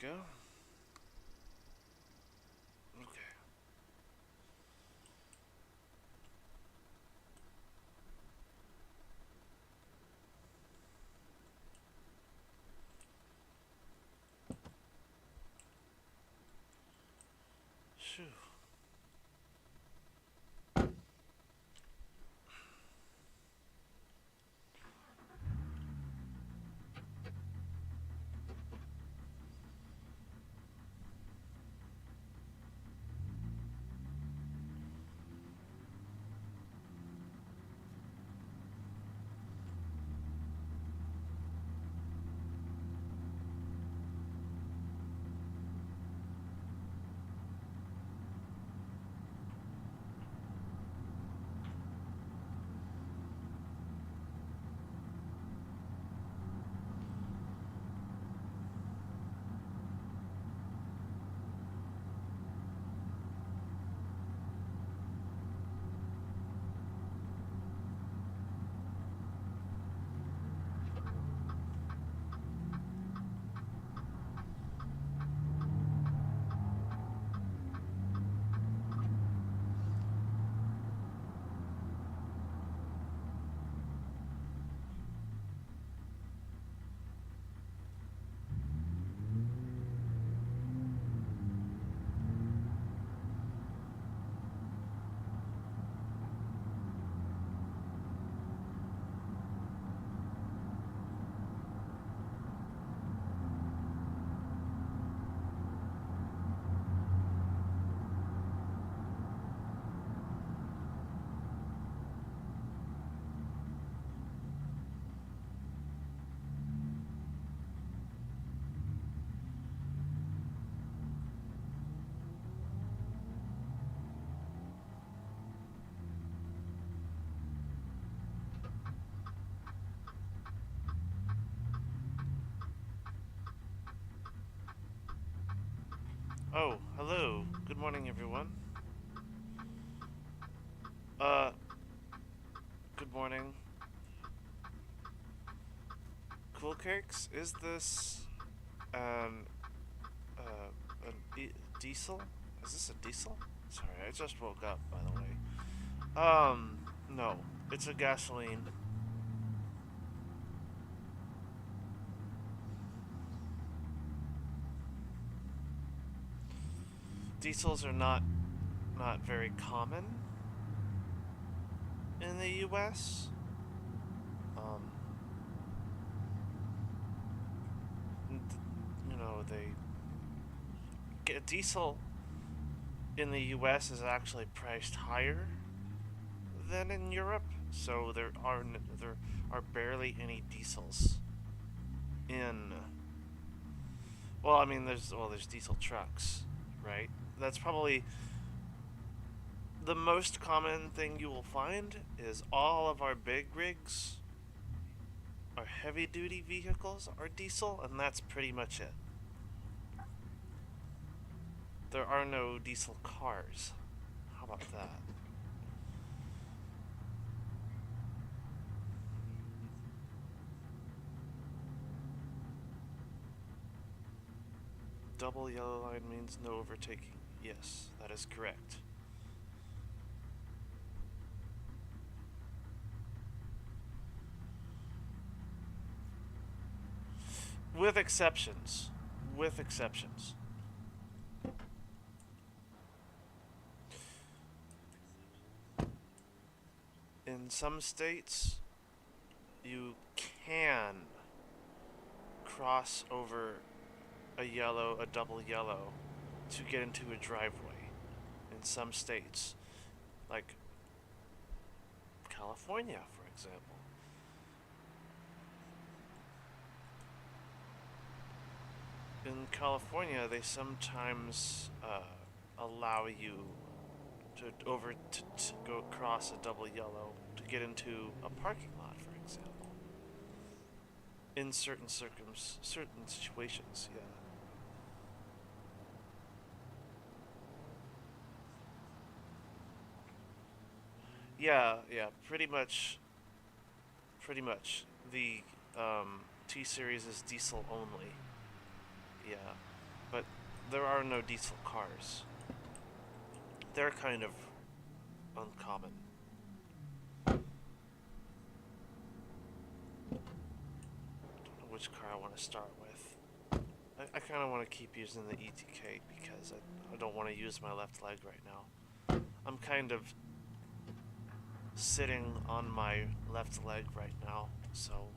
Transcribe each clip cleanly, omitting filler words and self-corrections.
go. Okay. Shoo. Oh, hello. Good morning, everyone. Uh, good morning. Cool Cakes, is this an diesel? Is this a diesel? Sorry, I just woke up, by the way. No, it's a gasoline. Diesels are not very common in the U.S. Um, you know, a diesel in the U.S. is actually priced higher than in Europe, so there are barely any diesels in. Well, I mean, there's diesel trucks, right? That's probably the most common thing you will find is all of our big rigs, our heavy duty vehicles are diesel, and that's pretty much it. There are no diesel cars. How about that? Double yellow line means no overtaking. Yes, that is correct. With exceptions. With exceptions. In some states, you can cross over a double yellow to get into a driveway. In some states, like California, for example. In California, they sometimes allow you to go across a double yellow to get into a parking lot, for example. In certain certain situations, yeah. Yeah, pretty much. Pretty much. The T series is diesel only. Yeah. but there are no diesel cars. They're kind of uncommon. Don't know which car I want to start with. I kind of want to keep using the ETK because I don't want to use my left leg right now. I'm kind of sitting on my left leg right now, so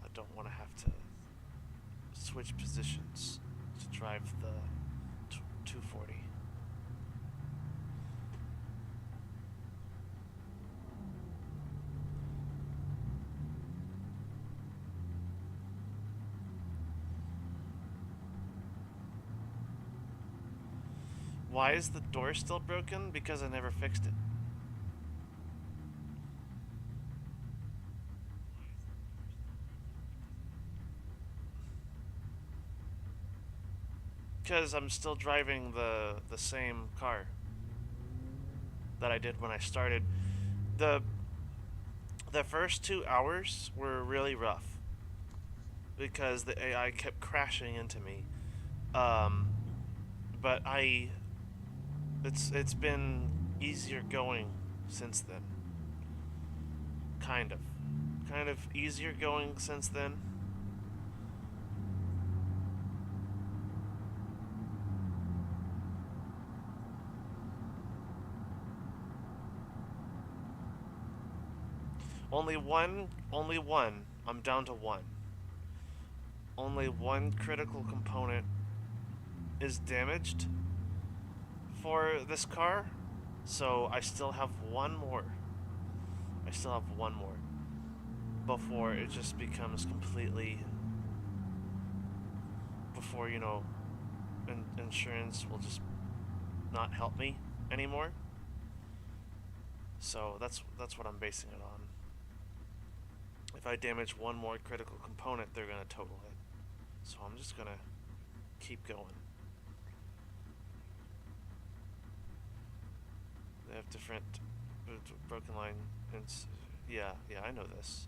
I don't want to have to switch positions to drive the 240. Why is the door still broken? Because I never fixed it. Because I'm still driving the same car that I did when I started. The the first 2 hours were really rough because the AI kept crashing into me. Um, but it's been easier going since then. Kind of easier going since then. Only one. I'm down to one. Only one critical component is damaged for this car, so I still have one more. I still have one more before it just becomes completely. Before insurance will just not help me anymore. So that's what I'm basing it on. If I damage one more critical component, they're gonna total it. So I'm just gonna keep going. They have different broken line. Yeah, I know this.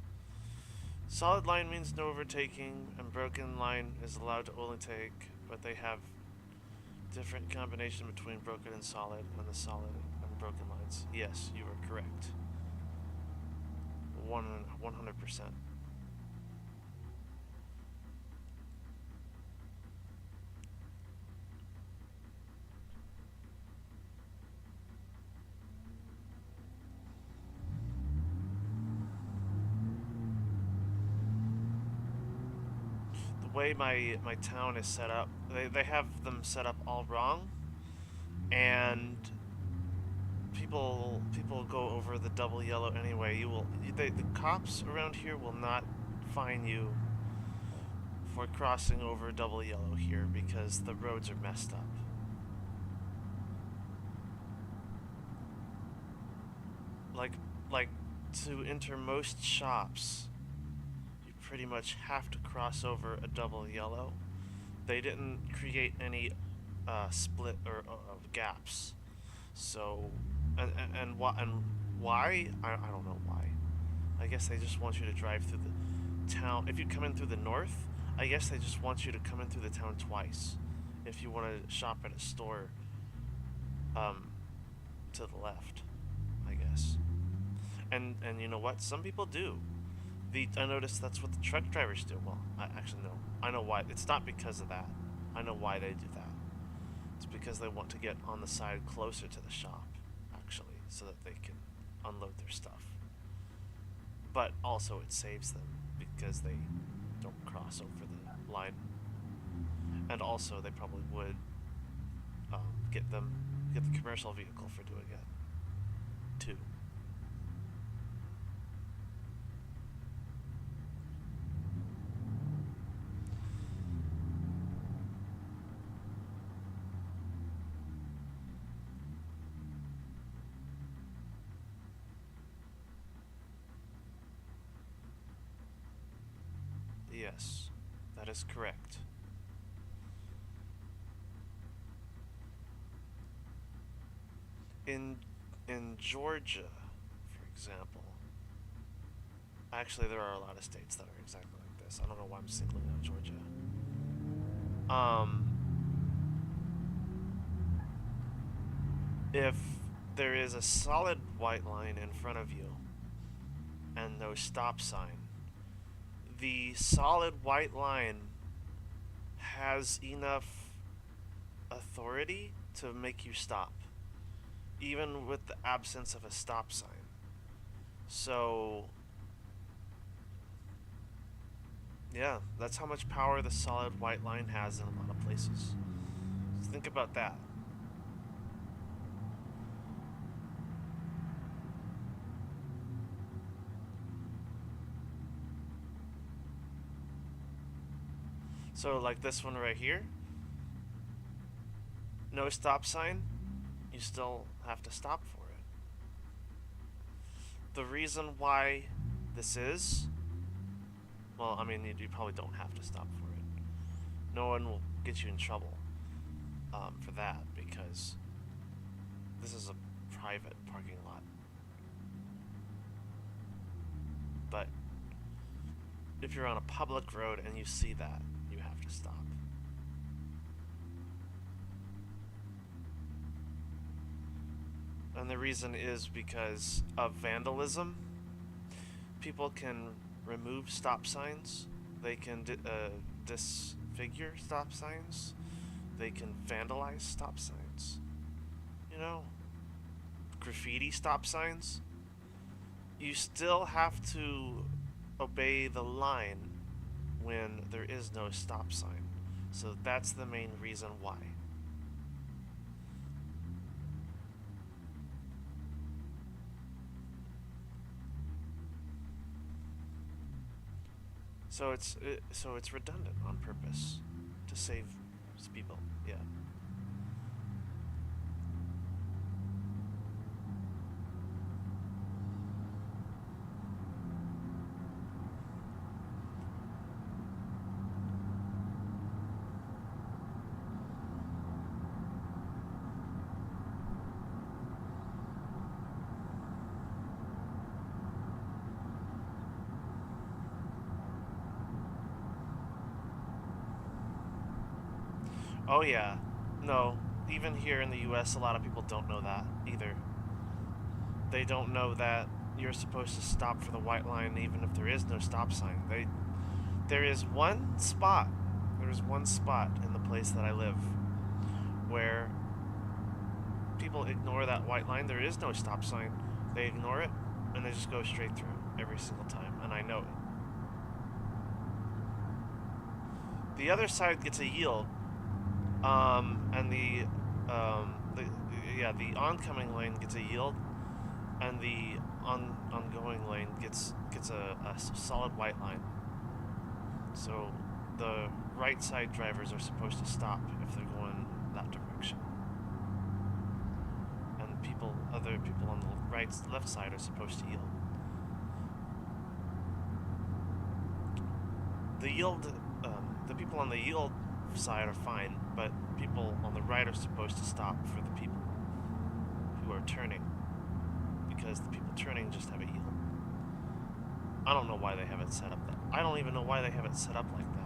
Solid line means no overtaking, and broken line is allowed to only take, but they have different combination between broken and solid, and the solid and broken lines. Yes, you are correct. 100%. The way my town is set up, they have them set up all wrong, and people go over the double yellow anyway. The cops around here will not fine you for crossing over double yellow here because the roads are messed up. Like to enter most shops, you pretty much have to cross over a double yellow. They didn't create any split or gaps. So and why? I don't know why. I guess they just want you to drive through the town. If you come in through the north, I guess they just want you to come in through the town twice. If you want to shop at a store to the left, I guess. And you know what? Some people do. I noticed that's what the truck drivers do. Well, I actually know. I know why. It's not because of that. I know why they do that. It's because they want to get on the side closer to the shop, actually, so that they can unload their stuff. But also it saves them because they don't cross over the line. And also they probably would get the commercial vehicle for doing it too. Yes, that is correct. In Georgia, for example, actually there are a lot of states that are exactly like this. I don't know why I'm singling out Georgia. Um, if there is a solid white line in front of you and no stop sign, the solid white line has enough authority to make you stop, even with the absence of a stop sign. So, yeah, that's how much power the solid white line has in a lot of places. So think about that. So, like this one right here, no stop sign, you still have to stop for it. The reason why this is, well, I mean, you probably don't have to stop for it. No one will get you in trouble for that because this is a private parking lot. But if you're on a public road and you see that, you have to stop. And the reason is because of vandalism. People can remove stop signs. They can disfigure stop signs. They can vandalize stop signs. You know, graffiti stop signs. You still have to obey the line when there is no stop sign. So that's the main reason why. So it's redundant on purpose to save people. Yeah. Oh yeah. No. Even here in the US, a lot of people don't know that either. They don't know that you're supposed to stop for the white line even if there is no stop sign. There is one spot. There's one spot in the place that I live where people ignore that white line. There is no stop sign. They ignore it and they just go straight through every single time, and I know it. The other side gets a yield, and the oncoming lane gets a yield, and the ongoing lane gets a solid white line. So the right side drivers are supposed to stop if they're going that direction, and other people on the left side are supposed to yield. The people on the yield side are fine, but people on the right are supposed to stop for the people who are turning, because the people turning just have a yield. I don't know why they have it set up that. I don't even know why they have it set up like that.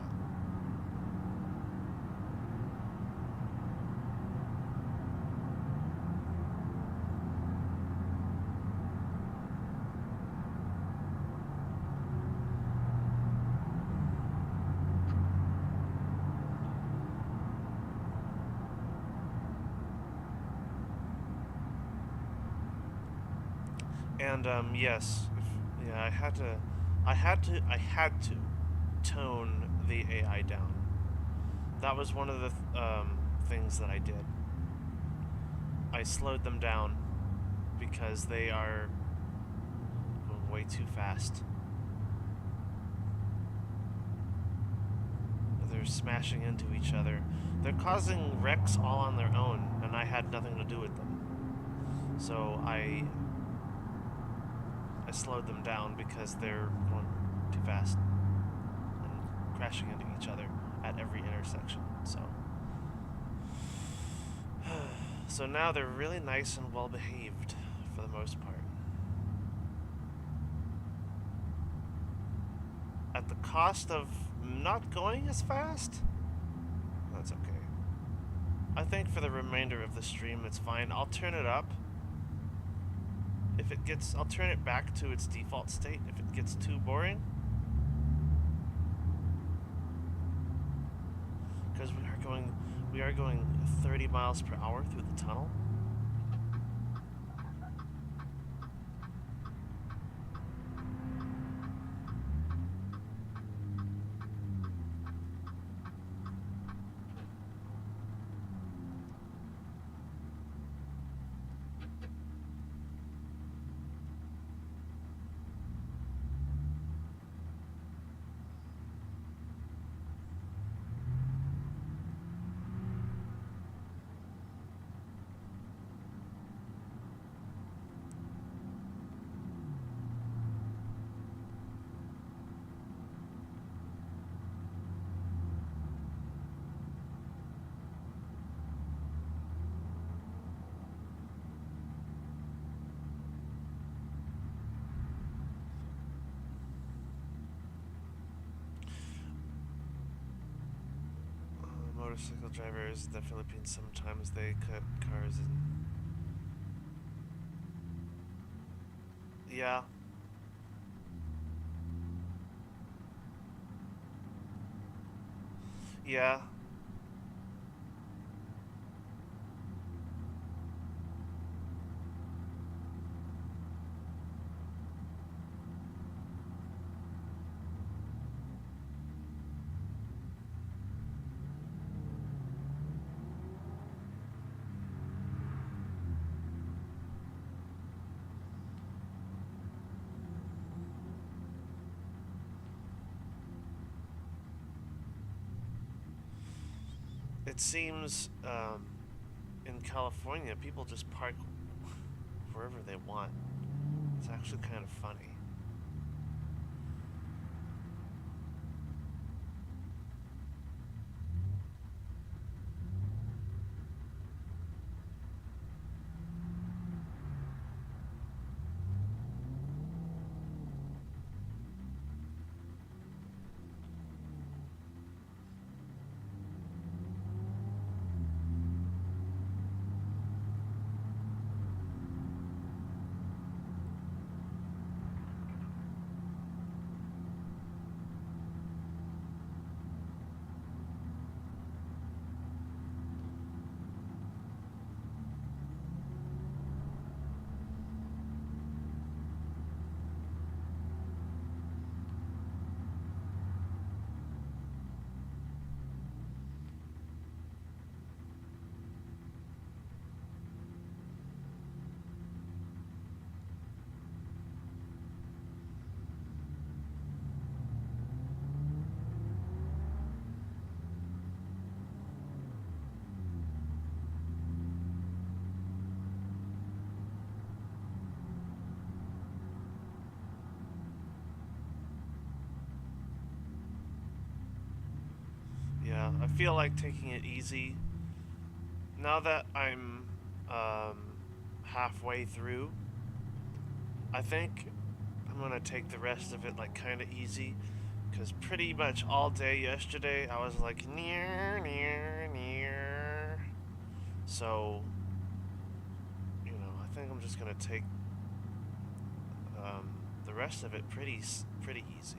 And yes, I had to tone the AI down. That was one of the things that I did. I slowed them down because they are going way too fast. They're smashing into each other. They're causing wrecks all on their own, and I had nothing to do with them. So I slowed them down because they're going too fast and crashing into each other at every intersection. So now they're really nice and well behaved for the most part. At the cost of not going as fast? That's okay. I think for the remainder of the stream, it's fine. I'll turn it up. If it gets, I'll turn it back to its default state if it gets too boring. Because we are going 30 miles per hour through the tunnel. Motorcycle drivers in the Philippines, sometimes they cut cars in. Yeah. Yeah. It seems in California, people just park wherever they want. It's actually kind of funny. Yeah, I feel like taking it easy. Now that I'm halfway through, I think I'm gonna take the rest of it like kind of easy, because pretty much all day yesterday I was like near, near, near. So, I think I'm just gonna take the rest of it pretty easy.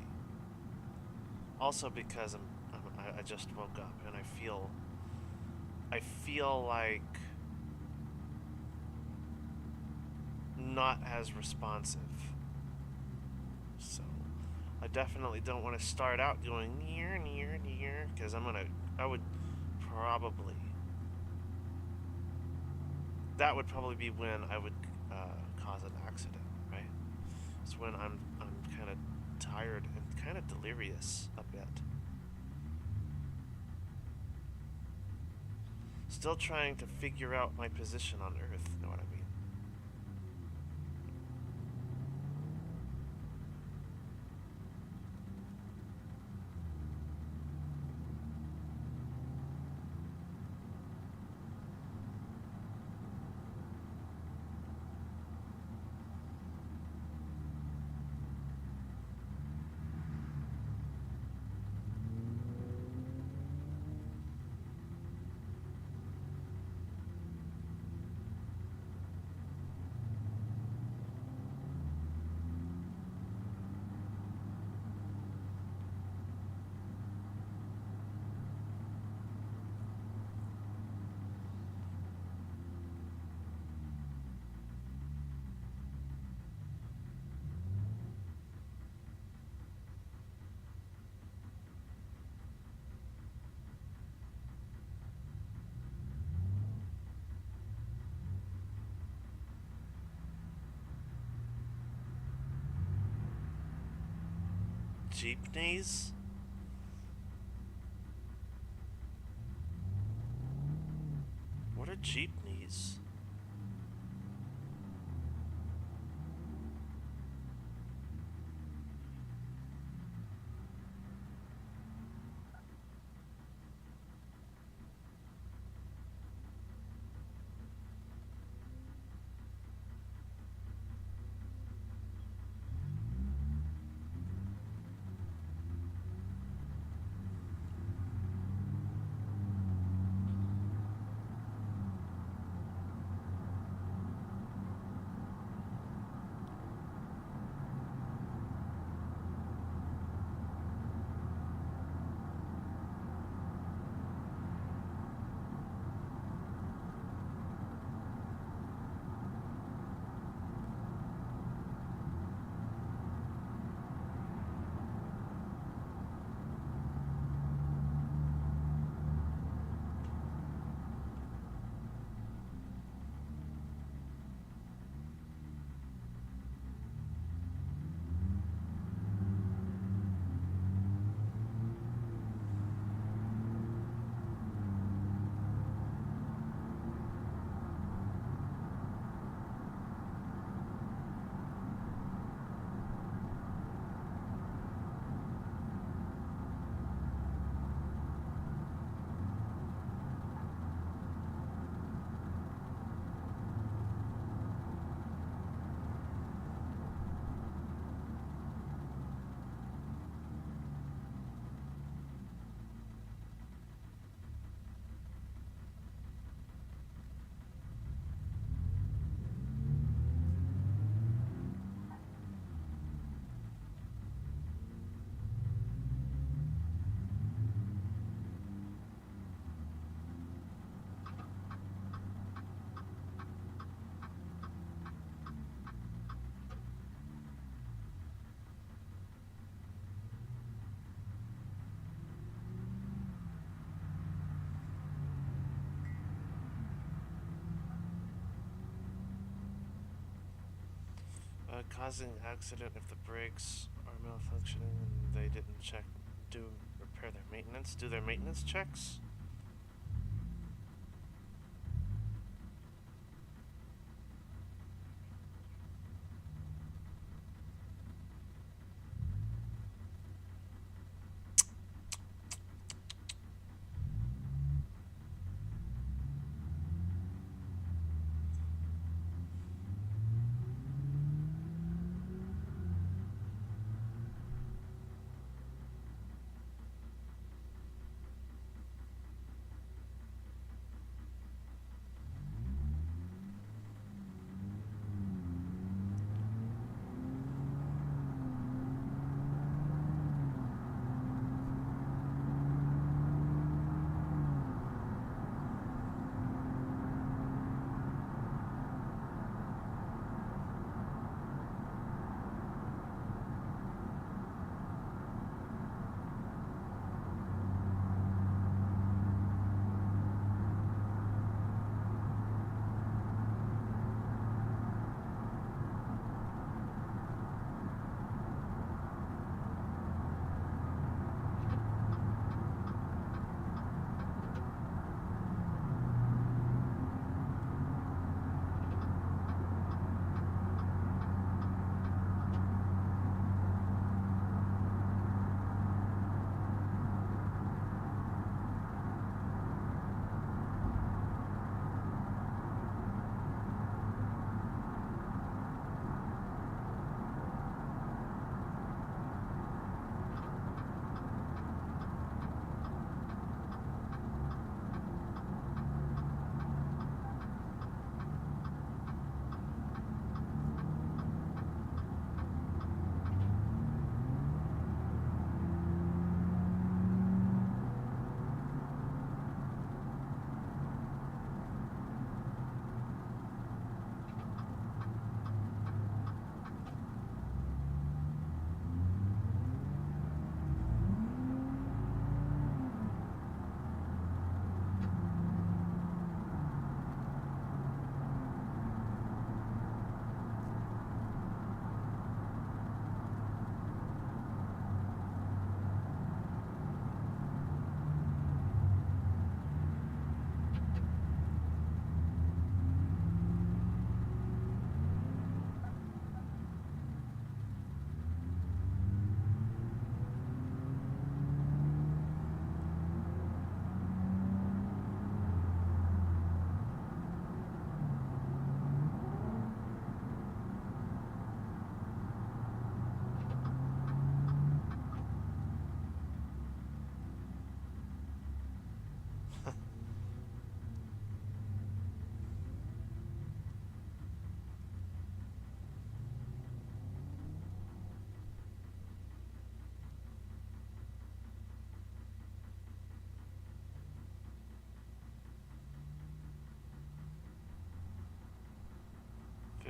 Also because I just woke up and I feel like not as responsive. So I definitely don't want to start out going near, near, near, because I would probably, that would probably be when I would cause an accident, right? It's when I'm kind of tired and kind of delirious a bit. Still trying to figure out my position on Earth, you know what I mean? Jeepneys? What are jeepneys? Causing accident if the brakes are malfunctioning and they didn't repair their maintenance. Do their maintenance checks?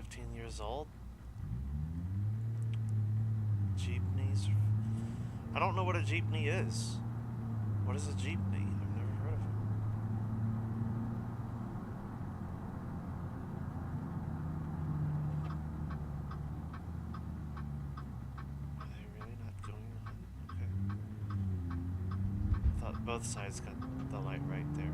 15 years old. Jeepneys. I don't know what a jeepney is. What is a jeepney? I've never heard of it. Are they really not going on? Okay. I thought both sides got the light right there.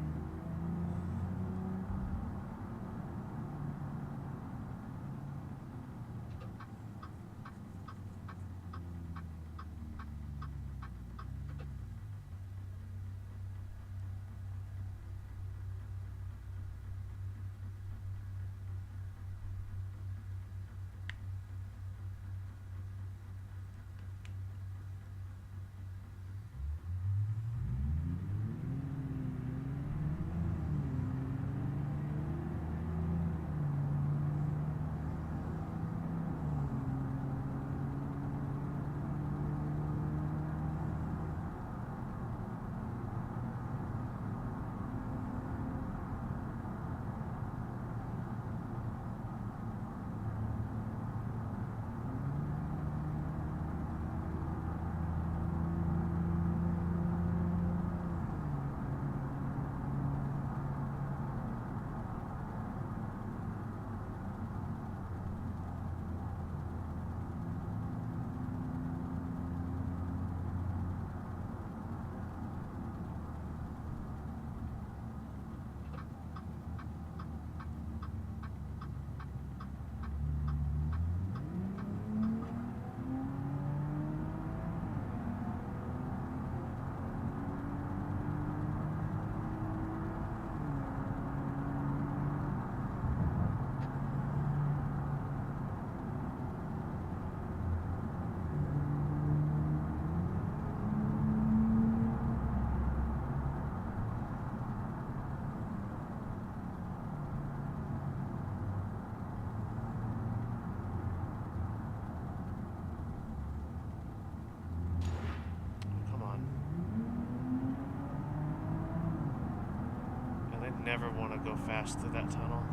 Never want to go fast through that tunnel.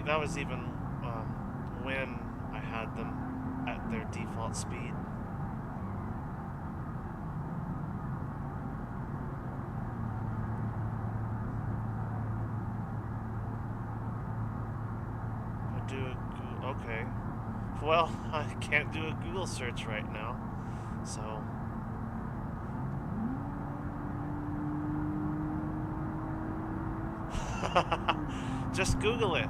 That was even when I had them at their default speed. Okay. Well, I can't do a Google search right now, so. Just Google it.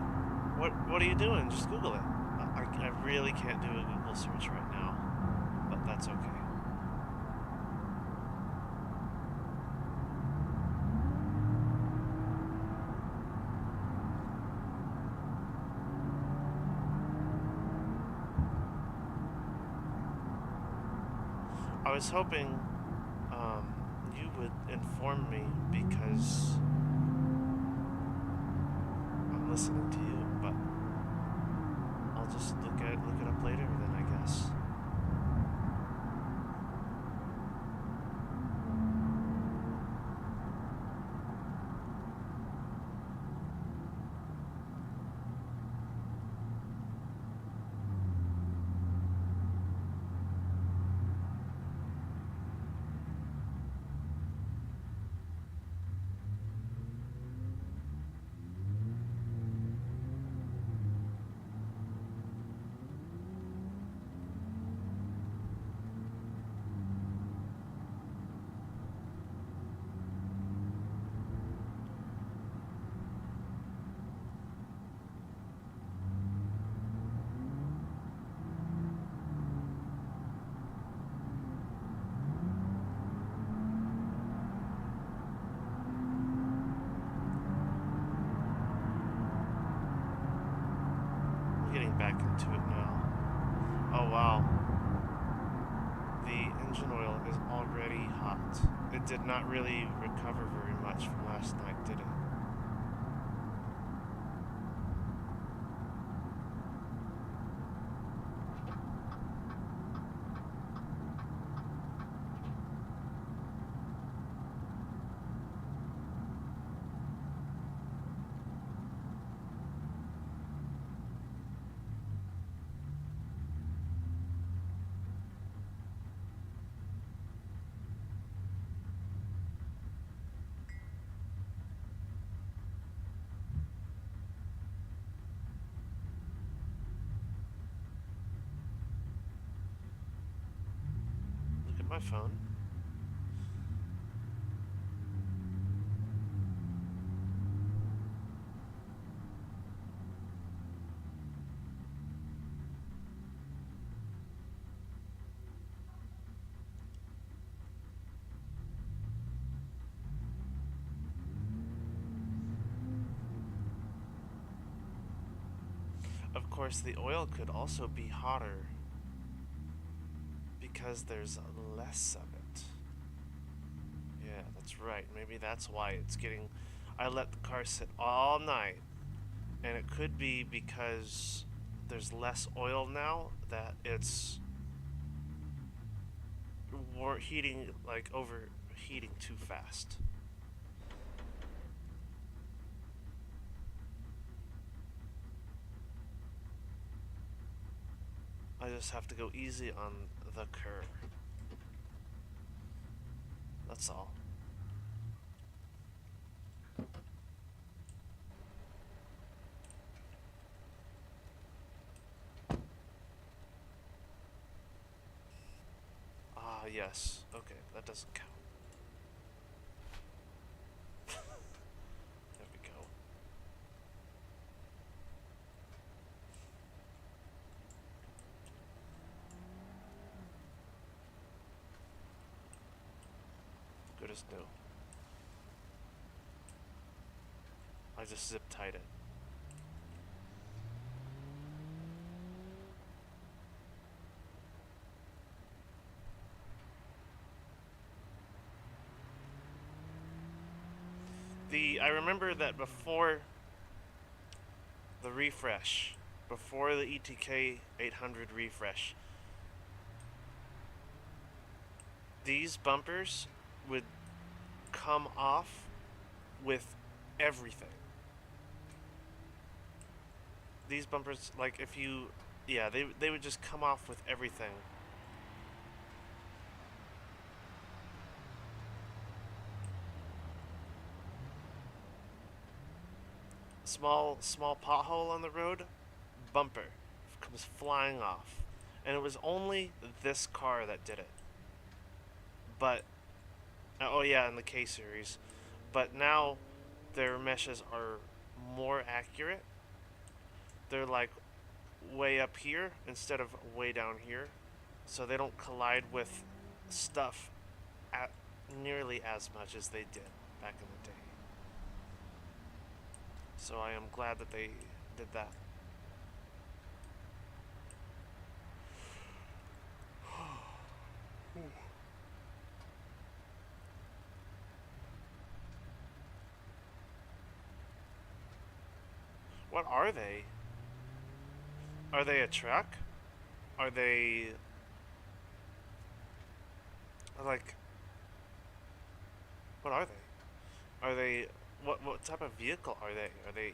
What are you doing? Just Google it. I really can't do a Google search right now, but that's okay. I was hoping you would inform me because I'm listening to you, but I'll just look it up later then, I guess. Back into it now. Oh wow. The engine oil is already hot. It did not really recover very much from last night, did it? my phone. Of course, the oil could also be hotter because there's less of it. Yeah, that's right. Maybe that's why it's getting... I let the car sit all night, and it could be because there's less oil now that it's heating, like overheating too fast. I just have to go easy on the curb. That's all. Ah, yes. Okay, that doesn't count. There we go. Good as new. I just zip tied it. I remember that before the refresh, before the ETK 800 refresh, these bumpers would come off with everything. These bumpers, like if you, yeah, they would just come off with everything. Small pothole on the road, bumper comes flying off. And it was only this car that did it. But, oh yeah, in the K series. But now their meshes are more accurate. They're like way up here instead of way down here. So they don't collide with stuff at nearly as much as they did back in the day. So I am glad that they did that. What are they? Are they a truck? Are they like what are they? Are they what type of vehicle are they? Are they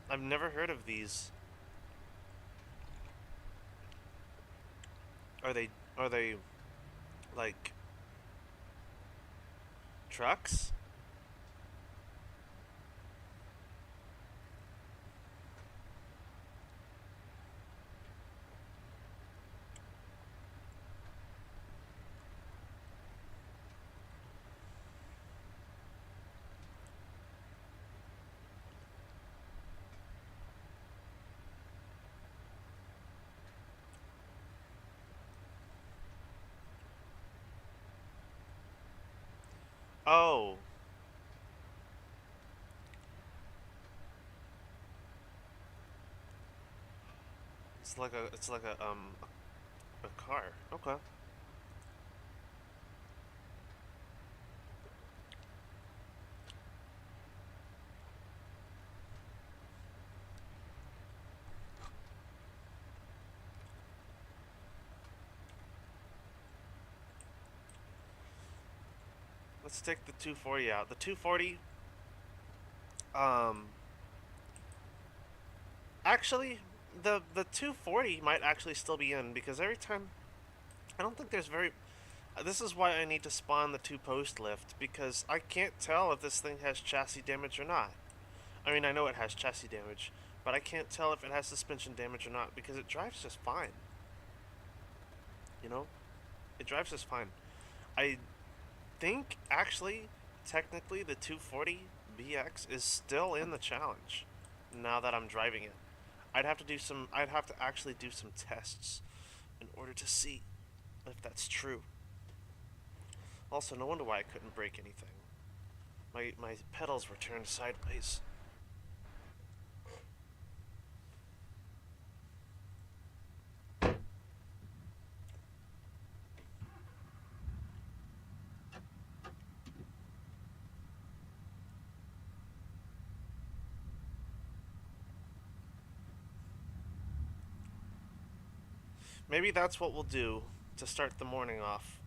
I've never heard of these. Are they like trucks? Oh, it's like a car. Okay. Let's take the 240 out. The 240 um actually the 240 might actually still be in because every time I don't think there's very. This is why I need to spawn the two-post lift because I can't tell if this thing has chassis damage or not. I mean, I know it has chassis damage, but I can't tell if it has suspension damage or not because it drives just fine. You know, it drives just fine. I think actually, technically, the 240 BX is still in the challenge. Now that I'm driving it, I'd have to do some. I'd have to actually do some tests in order to see if that's true. Also, no wonder why I couldn't break anything. My pedals were turned sideways. Maybe that's what we'll do to start the morning off.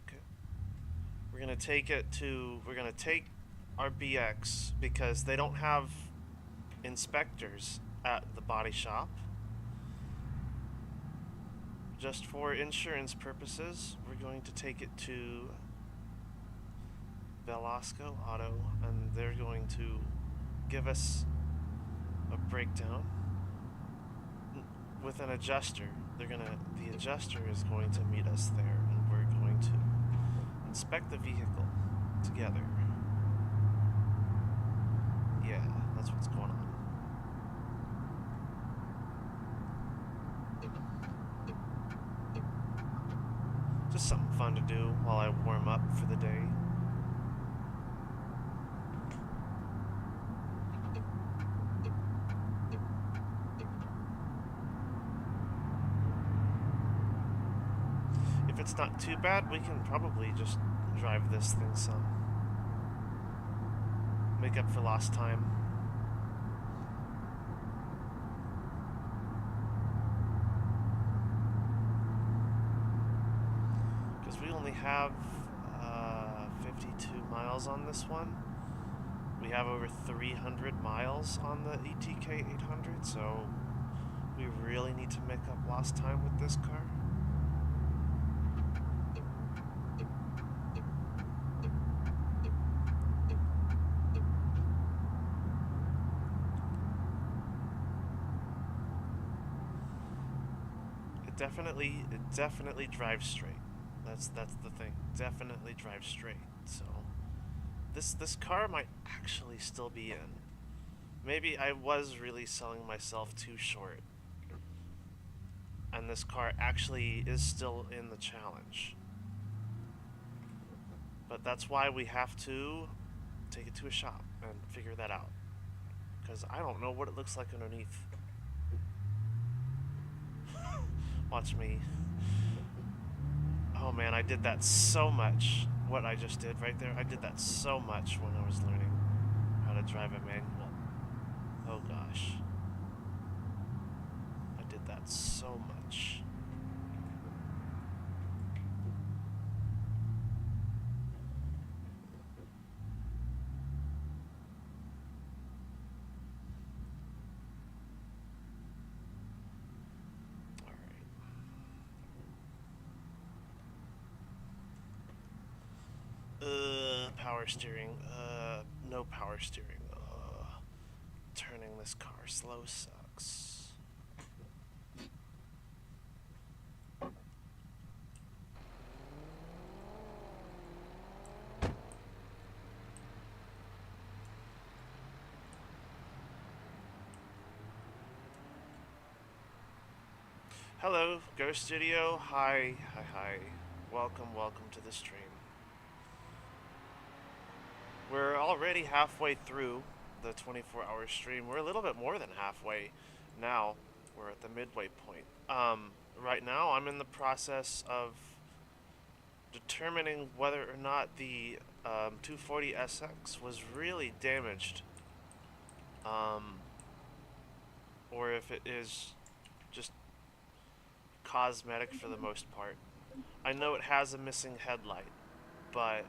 Okay. We're gonna take it to. We're gonna take our BX because they don't have inspectors at the body shop. Just for insurance purposes, we're going to take it to Velasco Auto, and they're going to give us a breakdown with an adjuster. The adjuster is going to meet us there, and we're going to inspect the vehicle together. Yeah, that's what's going on. Just something fun to do while I warm up for the day. If it's not too bad, we can probably just drive this thing some. Make up for lost time. Because we only have 52 miles on this one. We have over 300 miles on the ETK 800, so we really need to make up lost time with this car. It definitely drives straight. That's the thing. Definitely drives straight. So this car might actually still be in. Maybe I was really selling myself too short. And this car actually is still in the challenge. But that's why we have to take it to a shop and figure that out. Because I don't know what it looks like underneath. Watch me. Oh man, I did that so much. What I just did right there, I did that so much when I was learning how to drive a manual. Oh gosh. I did that so much. Power steering. No power steering. Turning this car slow sucks. Hello, Ghost Studio. Hi. Welcome to the stream. We're already halfway through the 24-hour stream. We're a little bit more than halfway now. We're at the midway point. Right now, I'm in the process of determining whether or not the 240 SX was really damaged, or if it is just cosmetic for the most part. I know it has a missing headlight, but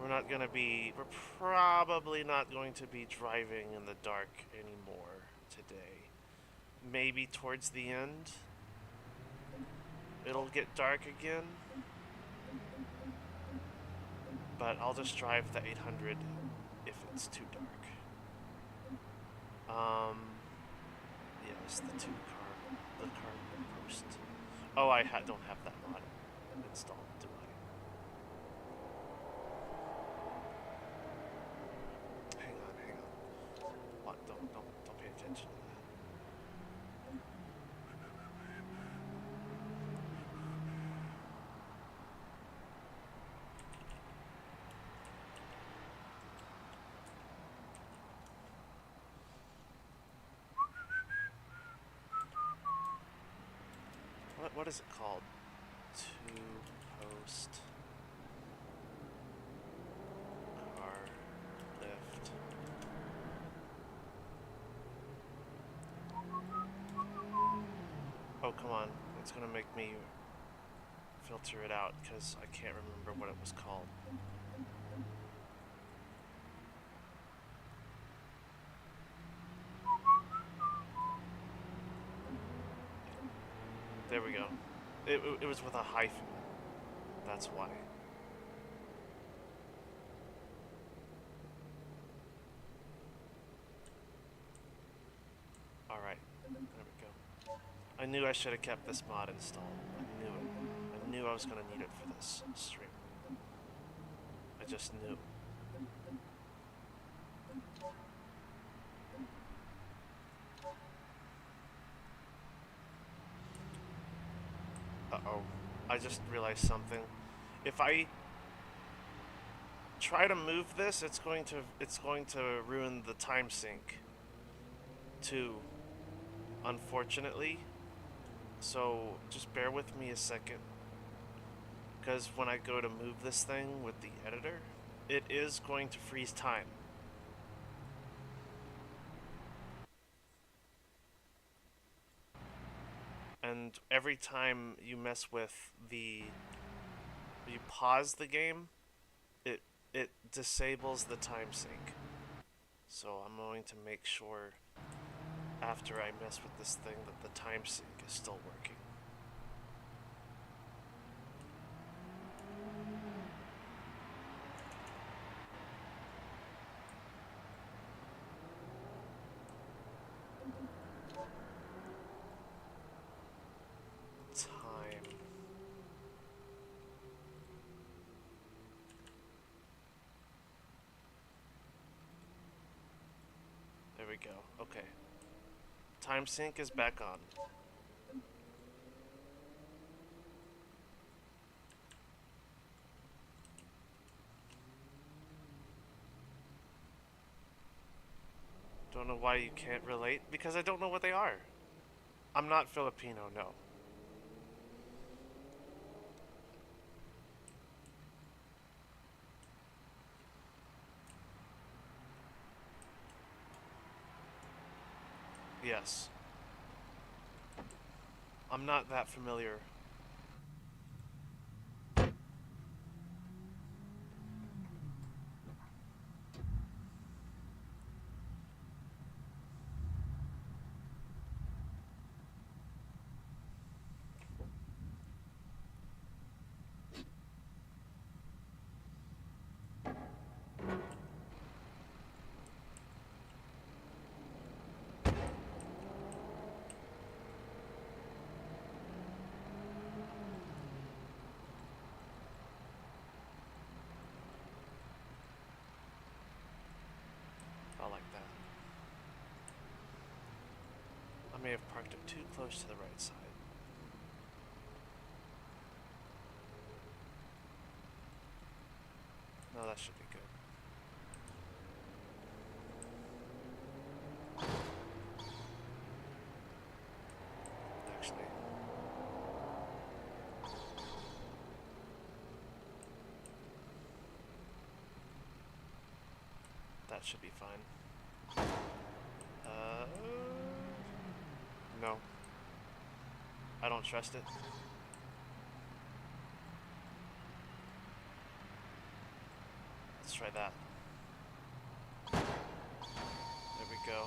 We're probably not going to be driving in the dark anymore today. Maybe towards the end, it'll get dark again. But I'll just drive the 800 if it's too dark. Yes, the car post. Oh, I don't have that mod installed, do I? Hang on. What? Don't pay attention to that. What is it called? Two post car lift. Oh, come on. It's gonna make me filter it out because I can't remember what it was called. There we go. It was with a hyphen. That's why. Alright. There we go. I knew I should have kept this mod installed. I knew it. I knew I was going to need it for this stream. I just knew. Uh-oh. I just realized something. If I try to move this, it's going to ruin the time sync too, unfortunately. So just bear with me a second, because when I go to move this thing with the editor, it is going to freeze time. And every time you mess with you pause the game, it disables the time sync. So I'm going to make sure after I mess with this thing that the time sync is still working. Time. There we go. Okay. Time sync is back on. Don't know why you can't relate, because I don't know what they are. I'm not Filipino, no. Yes. I'm not that familiar. I like that. I may have parked it too close to the right side. No, that should be good. Actually. That should be fine. No. I don't trust it. try that. There we go.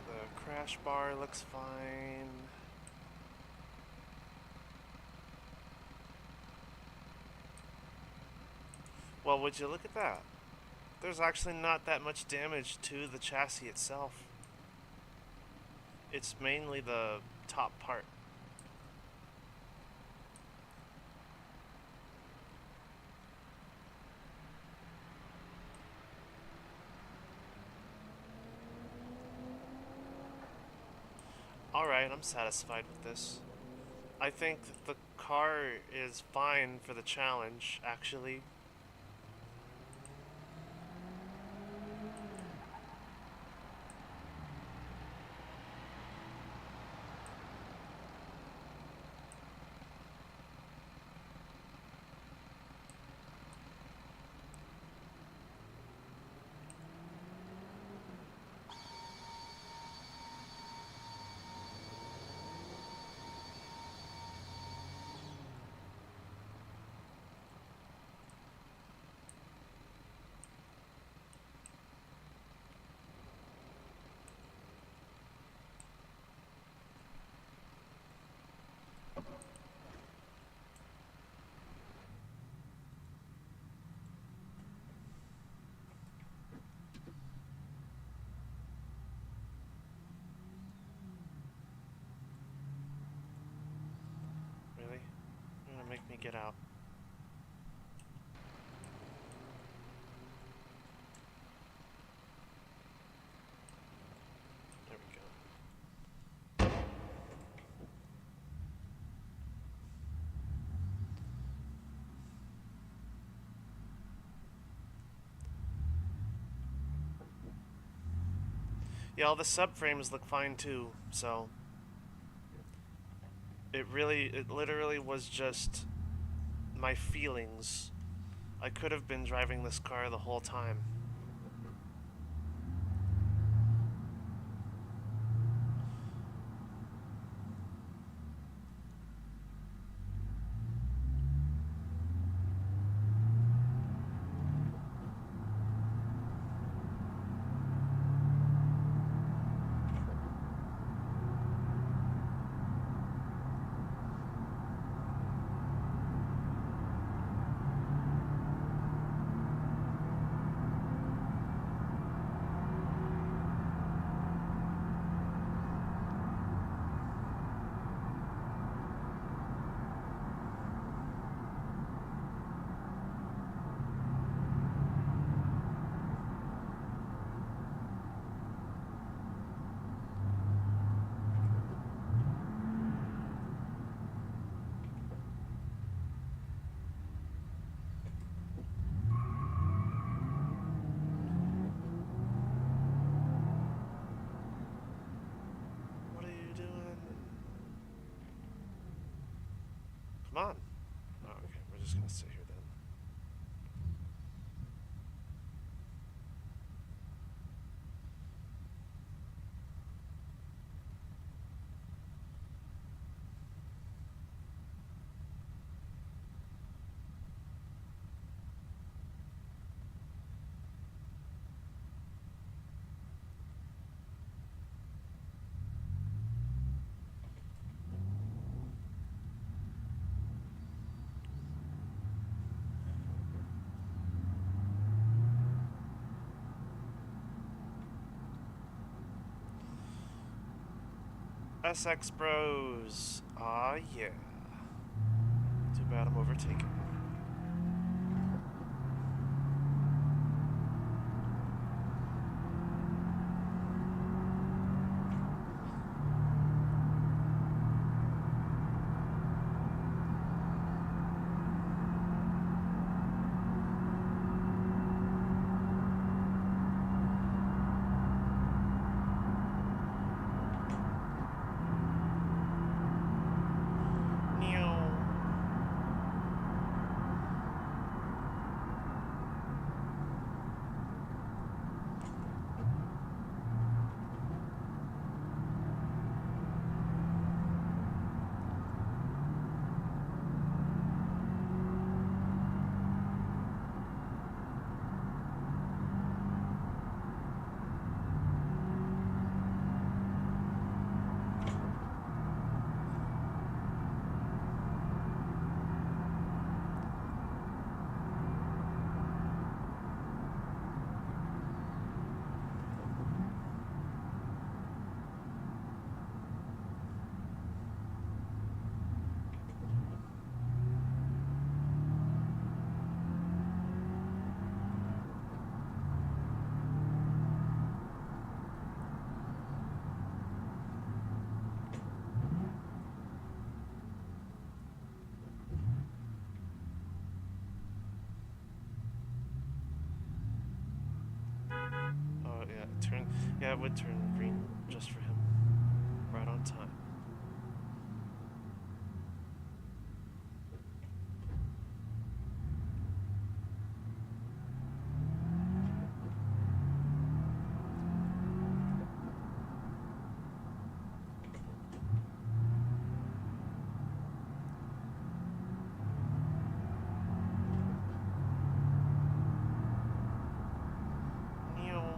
The crash bar looks fine. Well, would you look at that? There's actually not that much damage to the chassis itself. It's mainly the top part. Alright, I'm satisfied with this. I think the car is fine for the challenge, actually. Really? You're gonna make me get out. There we go. Yeah, all the subframes look fine too, so it literally was just my feelings. I could have been driving this car the whole time. Come on. Oh, okay, we're just gonna sit here then. SX Bros. Aw, yeah. Too bad I'm overtaken. turn. Yeah, it would turn green just for him. Right on time. Meow.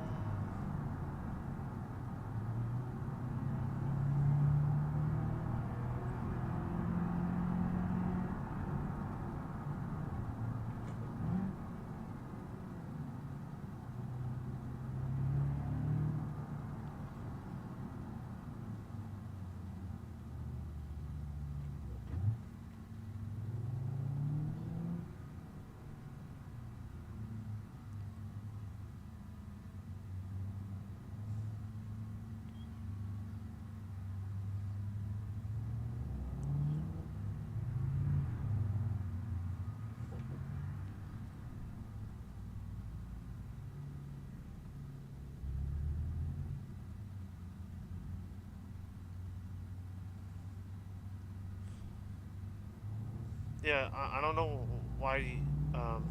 Yeah, I don't know why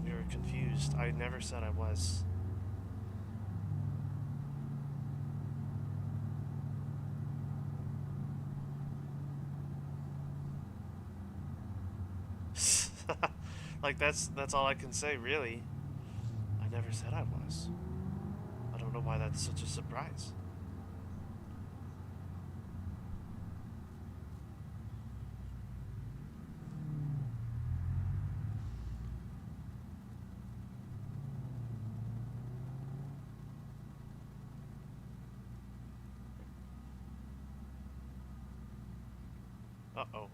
you're confused. I never said I was. Like that's all I can say, really. I never said I was. I don't know why that's such a surprise. Uh-oh.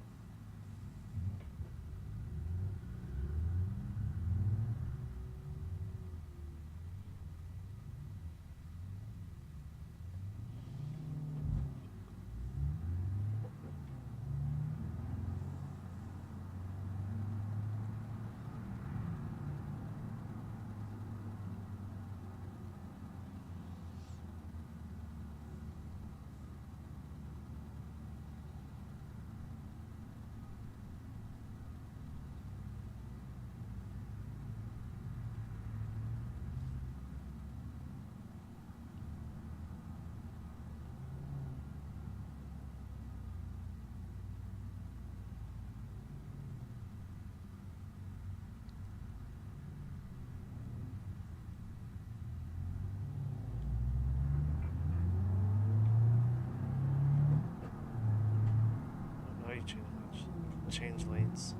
Now you change lanes.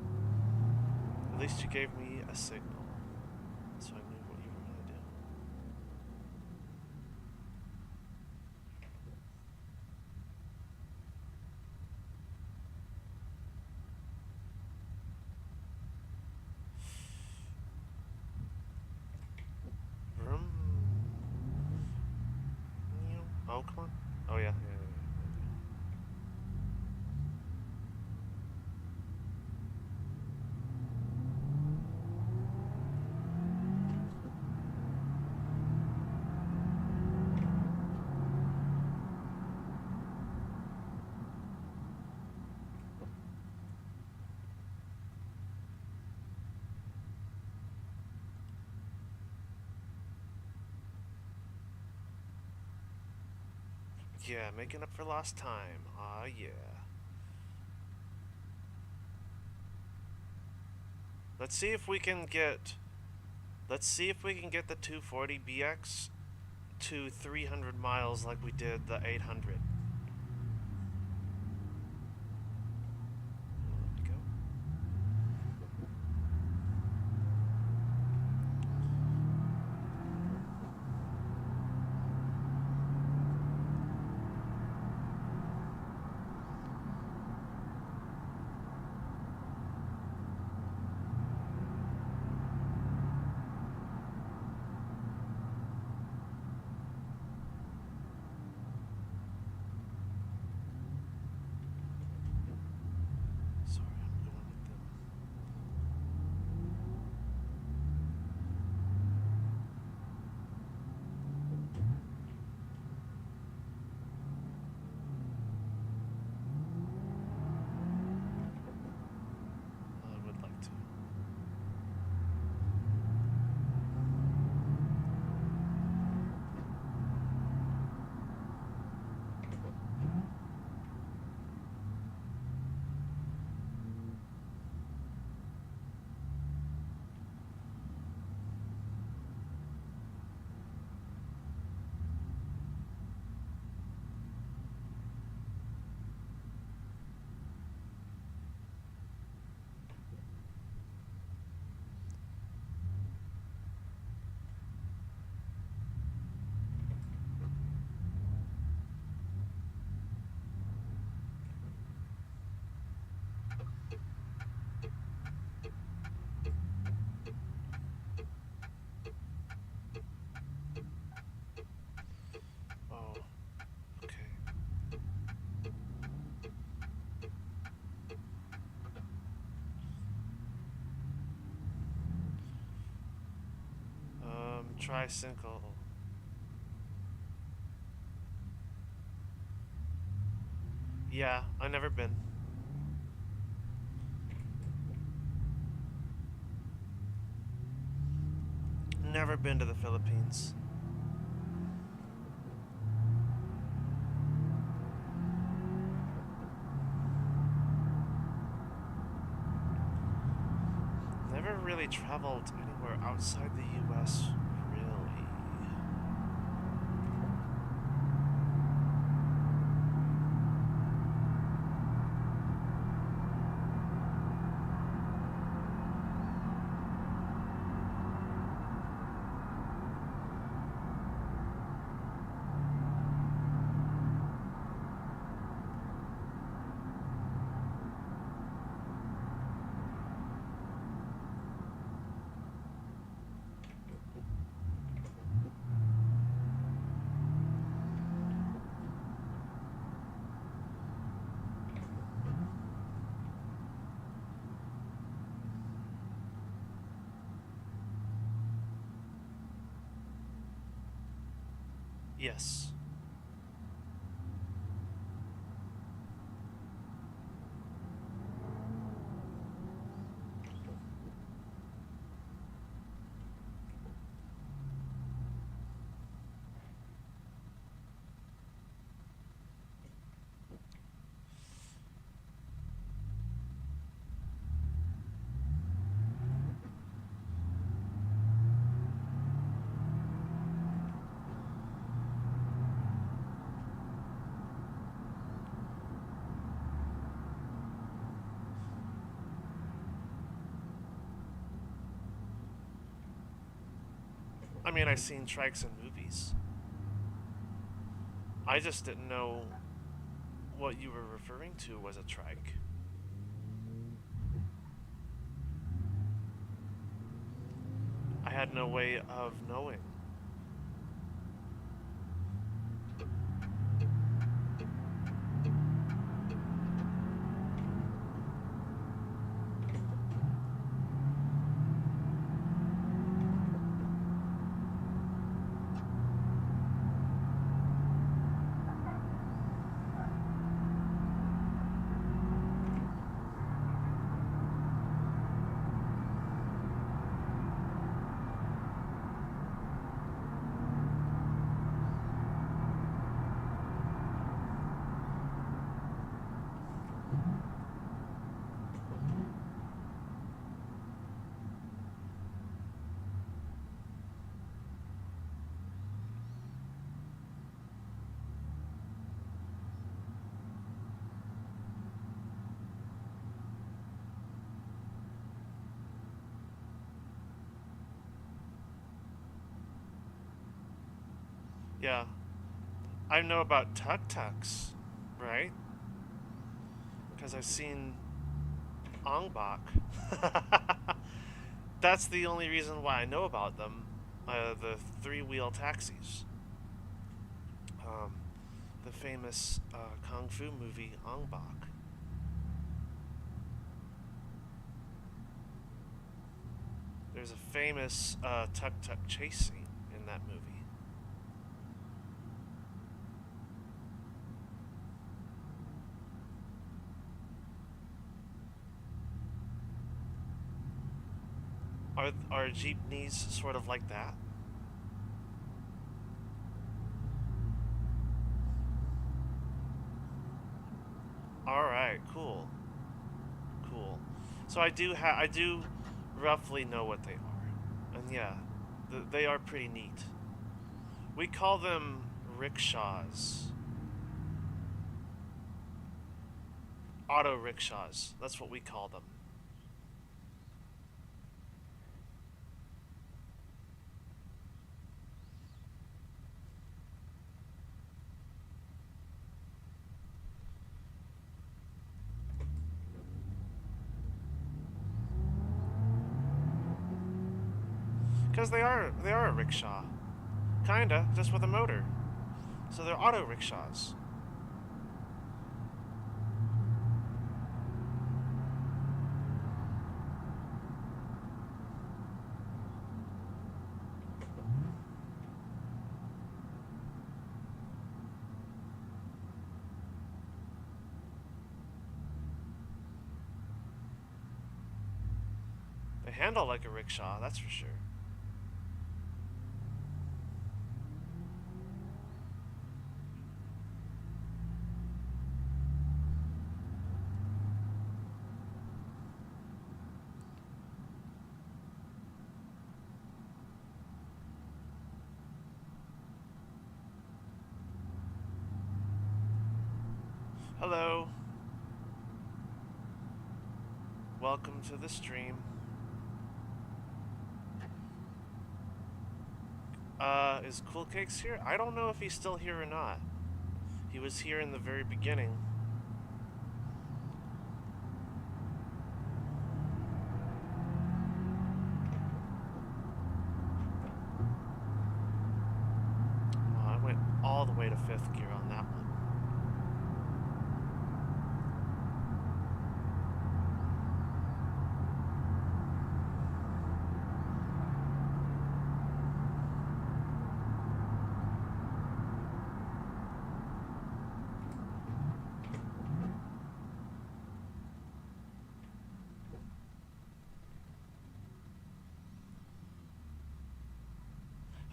At least you gave me a signal, so I knew what you were gonna do. Vroom. Oh, come on. Oh, yeah. Yeah, making up for lost time. Ah, yeah. Let's see if we can get. Let's see if we can get the 240BX to 300 miles like we did the 800. Let go. Tricycle. Yeah, I've never been. Never been to the Philippines. Never really traveled anywhere outside the US, really. Yes. I mean, I've seen trikes in movies. I just didn't know what you were referring to was a trike. I had no way of knowing. Yeah. I know about tuk-tuks, right? Because I've seen Ongbak. That's the only reason why I know about them. The three-wheel taxis. Um, the famous kung fu movie Ongbak. There's a famous tuk-tuk chase scene in that movie. Are jeepneys sort of like that? All right, cool, cool. So I do roughly know what they are, and yeah, they are pretty neat. We call them rickshaws, auto rickshaws. That's what we call them. Because they are a rickshaw, kinda, just with a motor. So they're auto rickshaws. They handle like a rickshaw, that's for sure. Hello. Welcome to the stream. Is Cool Cakes here? I don't know if he's still here or not. He was here in the very beginning. Oh, I went all the way to 5th gear on that one.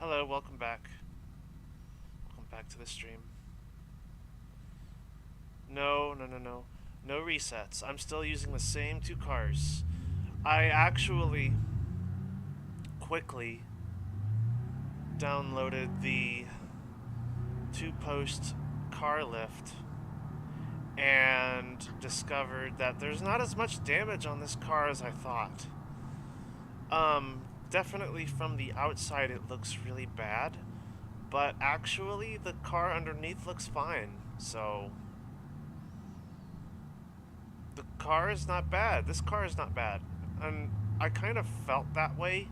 Hello, welcome back. Welcome back to the stream. No. No resets. I'm still using the same 2 cars. I actually quickly downloaded the 2-post car lift and discovered that there's not as much damage on this car as I thought. Definitely from the outside it looks really bad, but actually the car underneath looks fine, so the car is not bad. This car is not bad, and I kind of felt that way,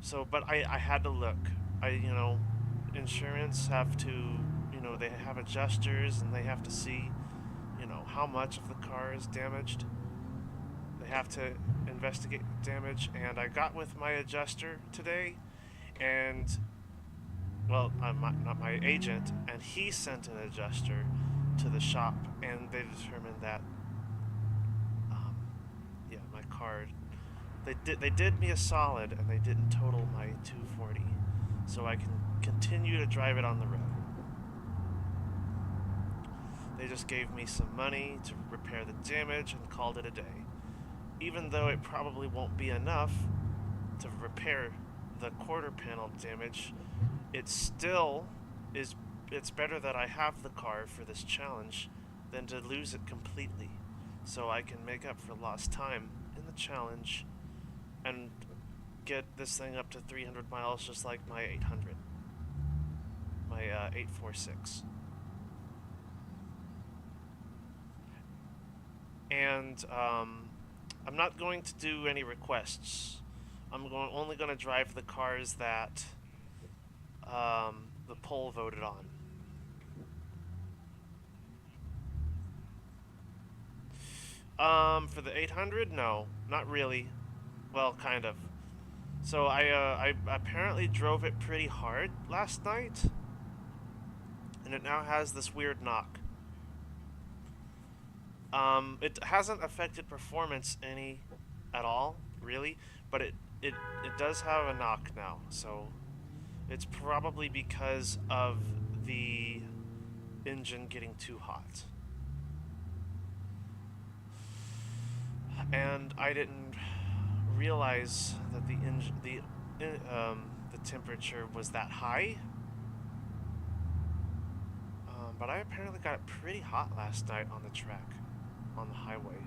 so, but I had to look. Insurance have to, they have adjusters and they have to see, how much of the car is damaged. They have to investigate damage, and I got with my adjuster today, and, well, not my agent, and he sent an adjuster to the shop, and they determined that, yeah, my car, they did me a solid, and they didn't total my 240, so I can continue to drive it on the road. They just gave me some money to repair the damage and called it a day. Even though it probably won't be enough to repair the quarter panel damage, it still is, it's better that I have the car for this challenge than to lose it completely, so I can make up for lost time in the challenge and get this thing up to 300 miles just like my 800, my 846. And I'm not going to do any requests. I'm only going to drive the cars that the poll voted on. For the 800, no, not really. Well, kind of. So I apparently drove it pretty hard last night, and it now has this weird knock. It hasn't affected performance any at all, really, but it does have a knock now, so it's probably because of the engine getting too hot. And I didn't realize that the temperature was that high. But I apparently got it pretty hot last night on the track, on the highway.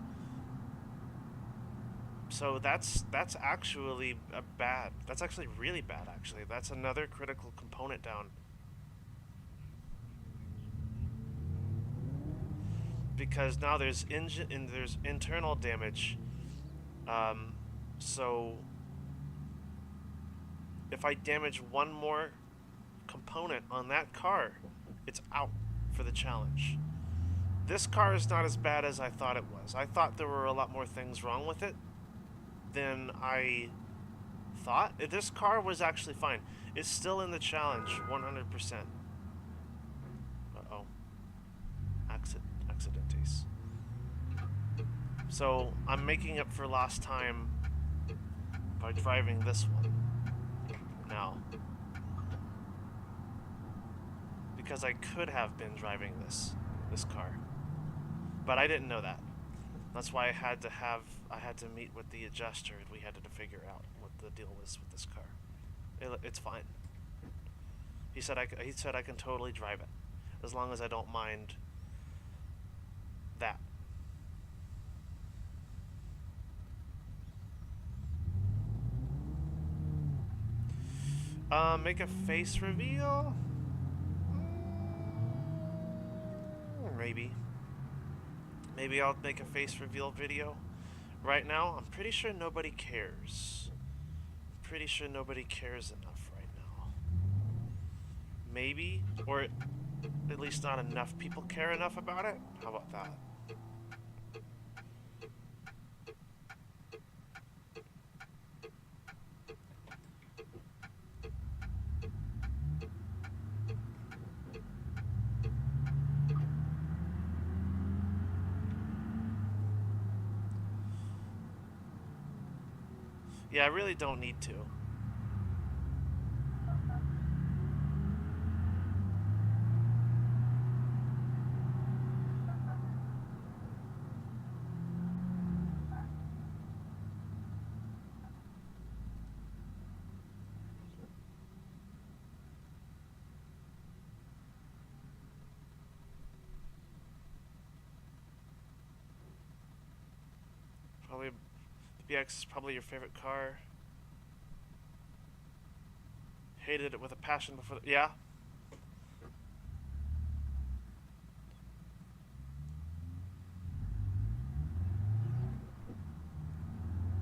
So that's actually bad. That's actually really bad, actually. That's another critical component down. Because now there's internal damage. So if I damage one more component on that car, it's out for the challenge. This car is not as bad as I thought it was. I thought there were a lot more things wrong with it than I thought. This car was actually fine. It's still in the challenge, 100%. Uh-oh. Accidentes. So I'm making up for lost time by driving this one now. Because I could have been driving this car. But I didn't know that. That's why I had to meet with the adjuster, and we had to figure out what the deal was with this car. It's fine. He said I can totally drive it, as long as I don't mind that. Make a face reveal? Maybe. Maybe I'll make a face reveal video. Right now, I'm pretty sure nobody cares. I'm pretty sure nobody cares enough right now. Maybe, or at least not enough people care enough about it. How about that? Yeah, I really don't need to. Probably, the BX is probably your favorite car. Hated it with a passion before. Yeah.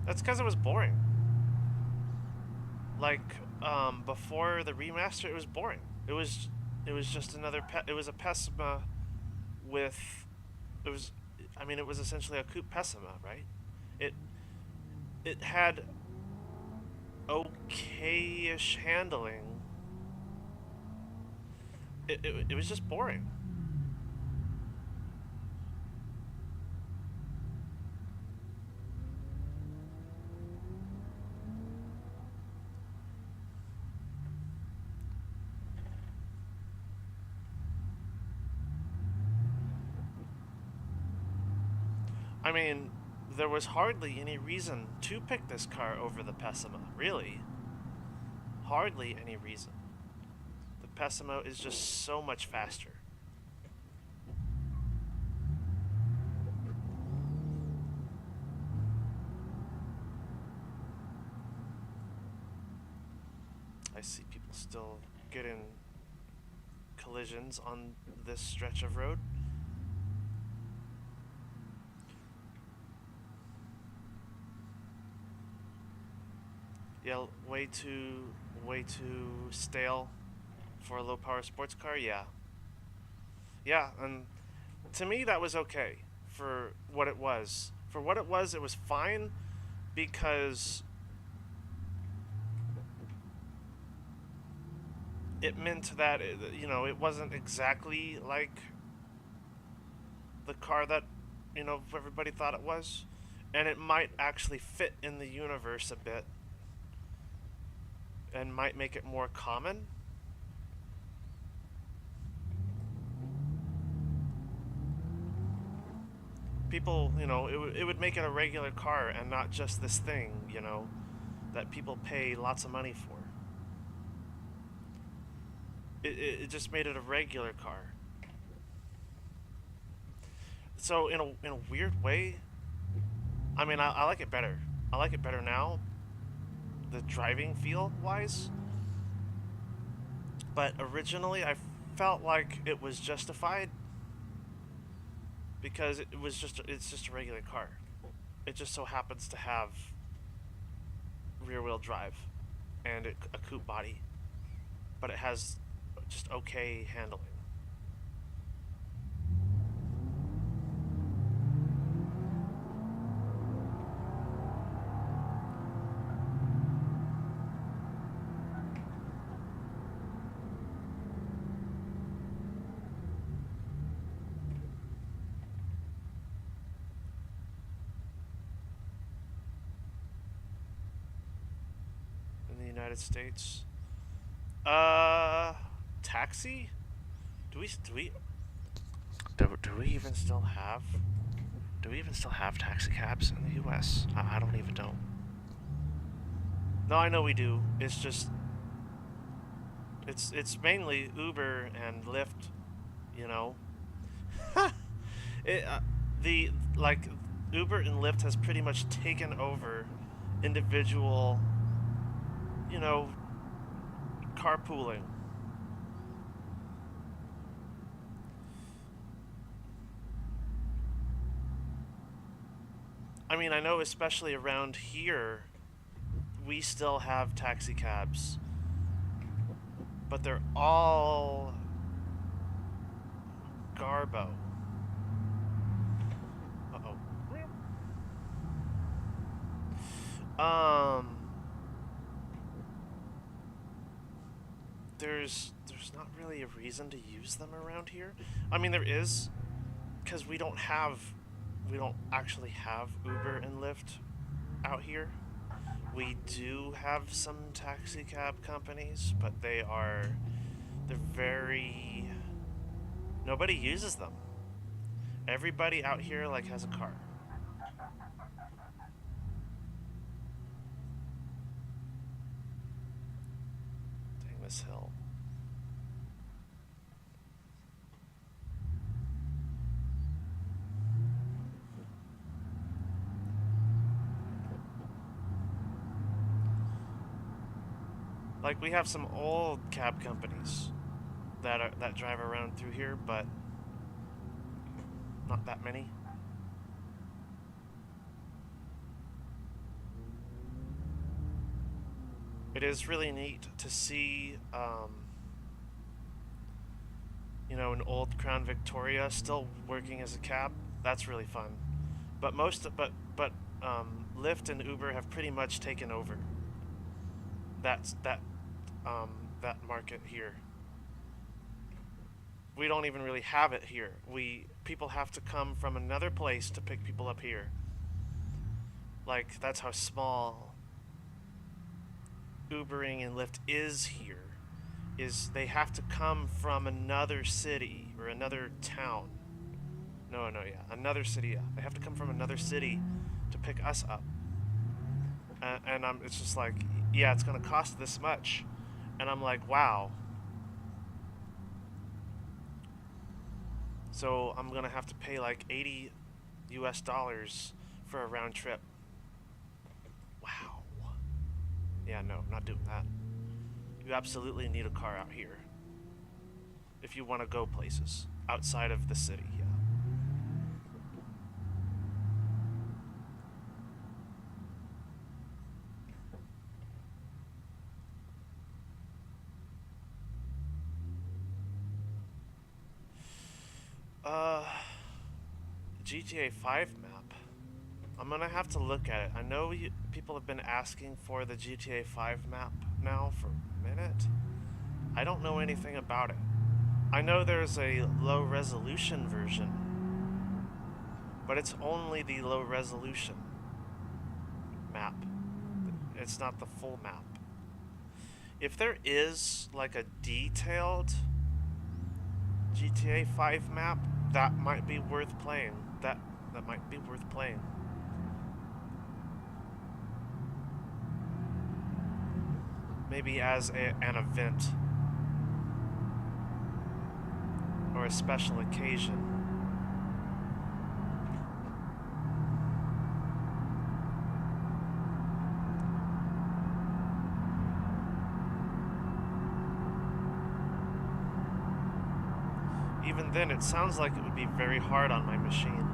That's because it was boring. Like, before the remaster, it was boring. It was just another. It was a Pessima with. It was. I mean, it was essentially a coupe Pessima, right? It. It had okay-ish handling. It was just boring. I mean, there was hardly any reason to pick this car over the Pessima, really. Hardly any reason. The Pessima is just so much faster. I see people still getting collisions on this stretch of road. Yeah, way too stale for a low power sports car. Yeah. Yeah, and to me that was okay for what it was. For what it was fine because it meant that it wasn't exactly like the car that everybody thought it was, and it might actually fit in the universe a bit and might make it more common. People, it would make it a regular car and not just this thing, that people pay lots of money for. It just made it a regular car. So in a weird way, I mean, I like it better. I like it better now, the driving feel wise. But originally, I felt like it was justified because it's just a regular car. It just so happens to have rear wheel drive and a coupe body, but it has just okay handling. United States. Uh, taxi? Do we even still have? Do we even still have taxi cabs in the U.S.? I don't even know. No, I know we do. It's just it's mainly Uber and Lyft, you know. it the like Uber and Lyft has pretty much taken over individual, you know, carpooling. I mean, I know especially around here, we still have taxi cabs, but they're all Garbo. Uh-oh. Um, there's not really a reason to use them around here. I mean, there is, because we don't actually have Uber and Lyft out here. We do have some taxi cab companies, but they're very, nobody uses them. Everybody out here like has a car. Dang, this hill. Like, we have some old cab companies that drive around through here, but not that many. It is really neat to see, you know, an old Crown Victoria still working as a cab. That's really fun. But Lyft and Uber have pretty much taken over that um, that market here. We don't even really have it here. People have to come from another place to pick people up here. Like, that's how small Ubering and Lyft is here. Is they have to come from another city or another town. Another city. Yeah. They have to come from another city to pick us up. And it's just like, yeah, it's gonna cost this much, and I'm like, wow. So I'm gonna have to pay like $80 US for a round trip. Wow. Yeah, no, not doing that. You absolutely need a car out here if you want to go places outside of the city. Yeah. GTA 5 map. I'm gonna have to look at it. I know people have been asking for the GTA 5 map now for a minute. I don't know anything about it. I know there's a low resolution version, but it's only the low resolution map. It's not the full map. If there is like a detailed GTA 5 map, that might be worth playing. That might be worth playing. Maybe as an event or a special occasion. Even then, it sounds like it would be very hard on my machine.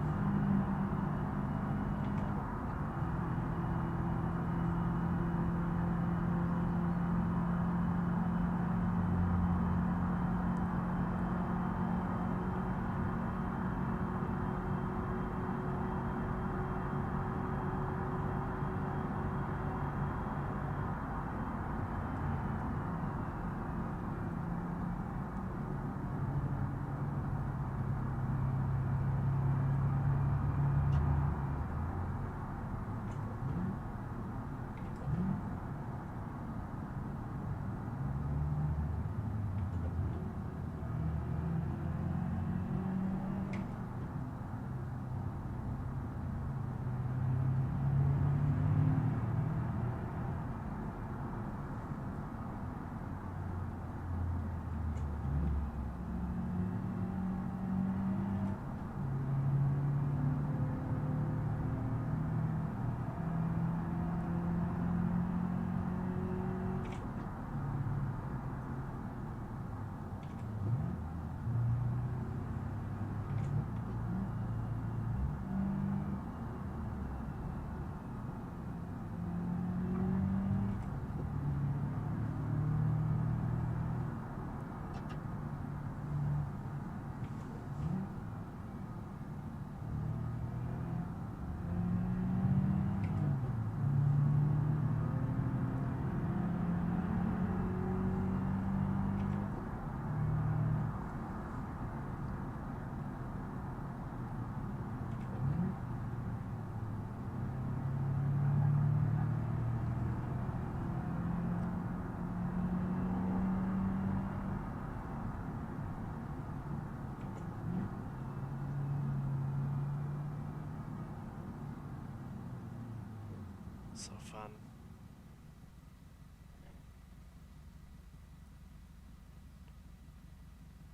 So fun.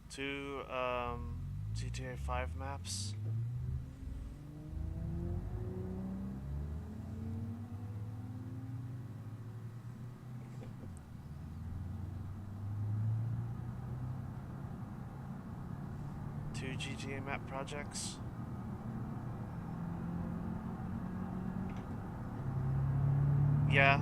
Two GTA 5 maps. Two GTA map projects. Yeah.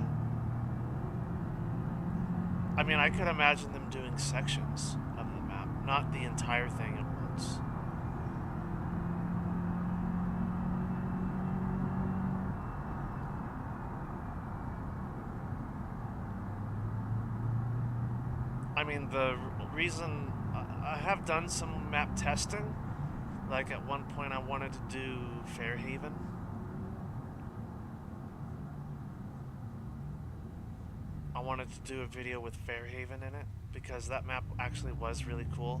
I mean, I could imagine them doing sections of the map, not the entire thing at once. I mean, the reason I have done some map testing, like at one point I wanted to do Fairhaven. I wanted to do a video with Fairhaven in it because that map actually was really cool.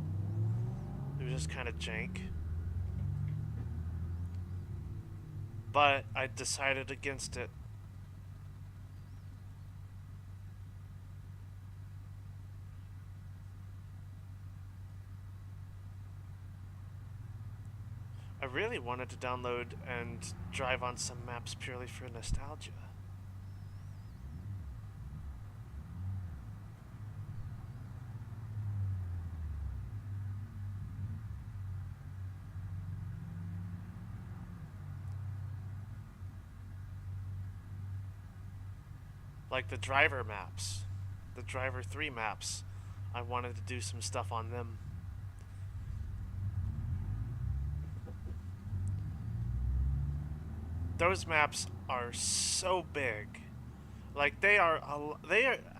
It was just kind of jank. But I decided against it. I really wanted to download and drive on some maps purely for nostalgia. Like the driver maps, the driver 3 maps. I wanted to do some stuff on them. Those maps are so big. Like they are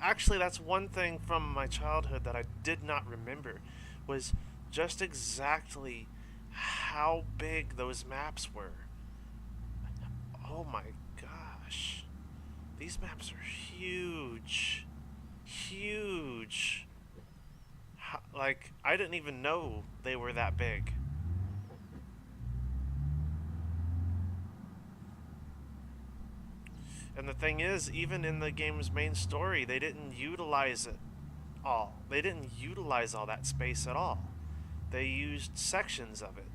actually, that's one thing from my childhood that I did not remember, was just exactly how big those maps were. Oh my gosh. These maps are huge. Huge. Like, I didn't even know they were that big. And the thing is, even in the game's main story, they didn't utilize it all. They didn't utilize all that space at all. They used sections of it.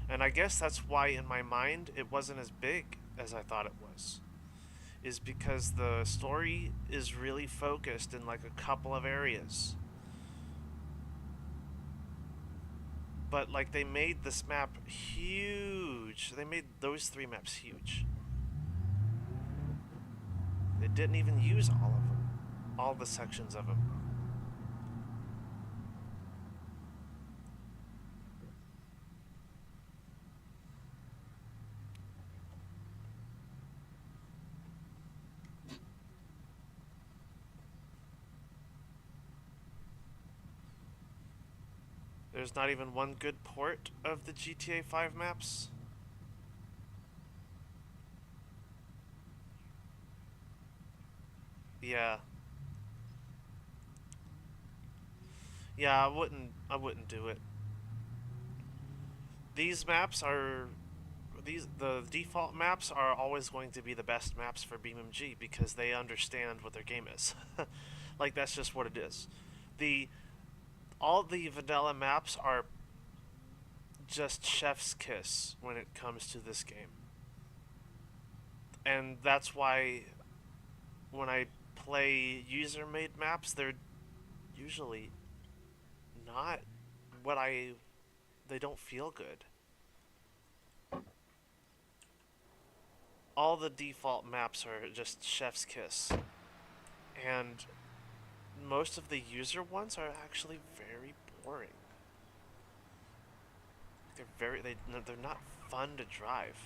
And I guess that's why in my mind it wasn't as big as I thought it was. Is because the story is really focused in like a couple of areas. But like they made this map huge. They made those 3 maps huge. They didn't even use all of them. All the sections of them. There's not even one good port of the GTA 5 maps. Yeah. Yeah, I wouldn't do it. These maps are the default maps are always going to be the best maps for BeamNG because they understand what their game is. Like that's just what it is. The all the vanilla maps are just chef's kiss when it comes to this game. And that's why when I play user made maps, they're usually not what I they don't feel good. All the default maps are just chef's kiss. And most of the user ones are actually very boring. They're not fun to drive.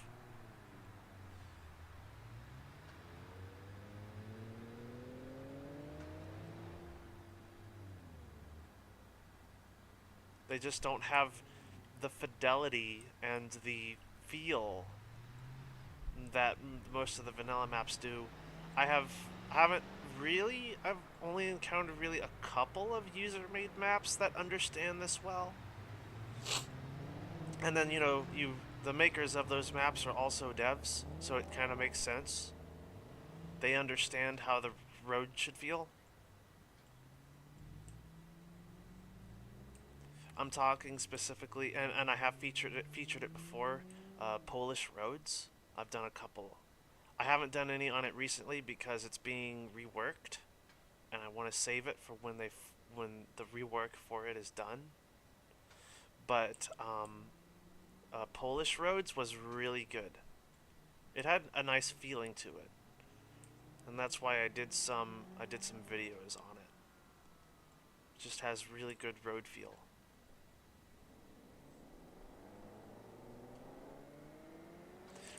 They just don't have the fidelity and the feel that most of the vanilla maps do. I haven't really I've only encountered really a couple of user-made maps that understand this well. And then, the makers of those maps are also devs, so it kind of makes sense. They understand how the road should feel. I'm talking specifically, and I have featured it before. Polish roads. I've done a couple. I haven't done any on it recently because it's being reworked, and I want to save it for when the rework for it is done. But Polish roads was really good. It had a nice feeling to it, and that's why I did some videos on it. It just has really good road feel.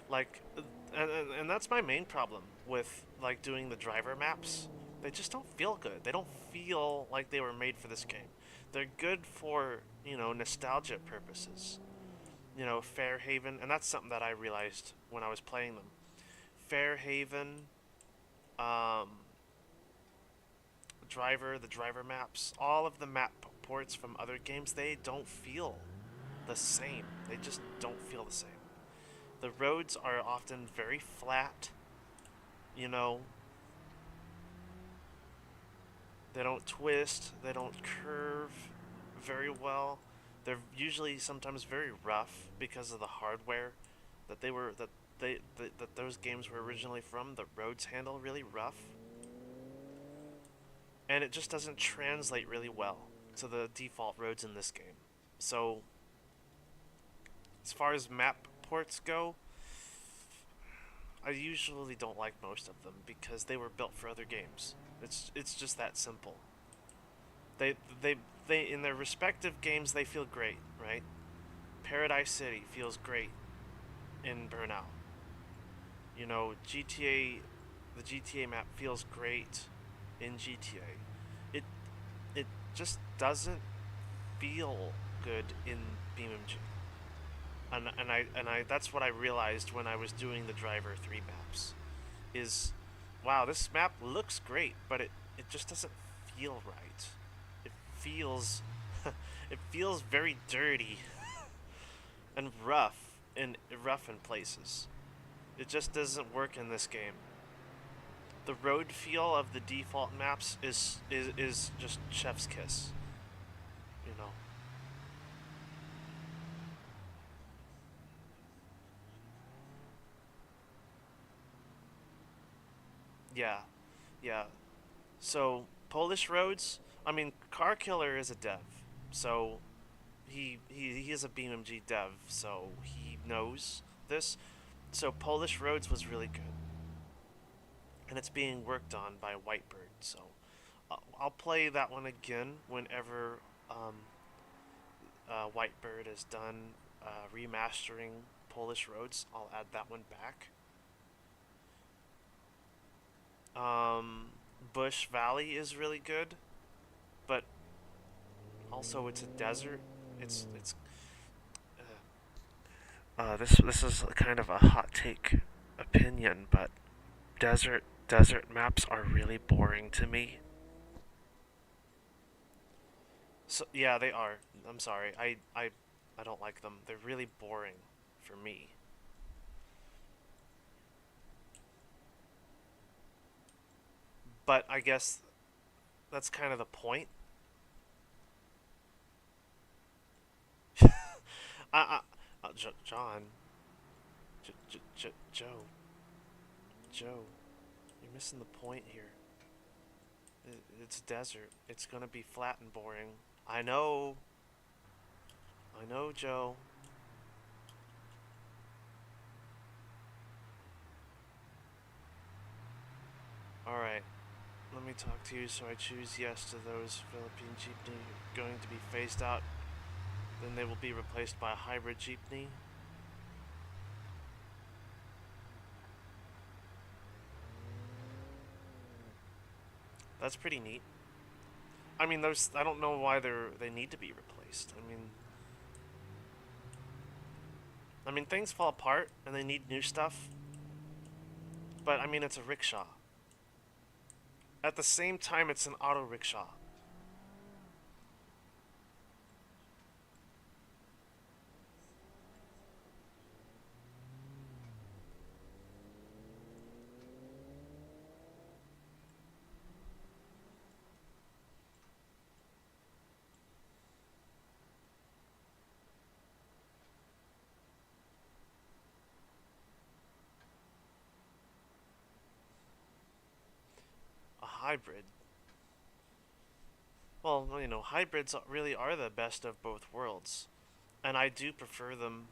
Like, and that's my main problem with like doing the driver maps. They just don't feel good. They don't feel like they were made for this game. They're good for, nostalgia purposes. Fairhaven, and that's something that I realized when I was playing them. Fairhaven, um, the driver maps, all of the map ports from other games, they don't feel the same. They just don't feel the same. The roads are often very flat, you know, they don't twist, they don't curve very well. They're usually sometimes very rough because of the hardware that they were that those games were originally from. The roads handle really rough, and it just doesn't translate really well to the default roads in this game. So, as far as map ports go, I usually don't like most of them because they were built for other games. It's just that simple. They they they in their respective games they feel great, right? Paradise City feels great in Burnout. GTA, the GTA map feels great in GTA. It just doesn't feel good in BeamNG. And I that's what I realized when I was doing the Driver 3 maps. Is wow, this map looks great, but it just doesn't feel right. It feels it feels very dirty and rough in places. It just doesn't work in this game. The road feel of the default maps is just chef's kiss, you know. Yeah. Yeah. So, Polish roads, I mean, Car Killer is a dev. So, he is a BeamNG dev, so he knows this. So Polish Roads was really good, and it's being worked on by Whitebird. So I'll play that one again whenever Whitebird is done remastering Polish Roads. I'll add that one back. Um, Bush Valley is really good, but also it's a desert. It's this is kind of a hot take opinion, but desert maps are really boring to me. So yeah, they are. I'm sorry. I don't like them. They're really boring for me. But I guess that's kind of the point. John, Joe, Joe, you're missing the point here. It's desert. It's gonna be flat and boring. I know. I know, Joe. All right. Let me talk to you. So I choose yes to those Philippine jeepney going to be phased out. Then they will be replaced by a hybrid jeepney. That's pretty neat. I mean, those. I don't know why they need to be replaced. I mean, things fall apart and they need new stuff. But I mean, it's a rickshaw. At the same time, it's an auto rickshaw. hybrid. Well, you know, hybrids really are the best of both worlds. And I do prefer them,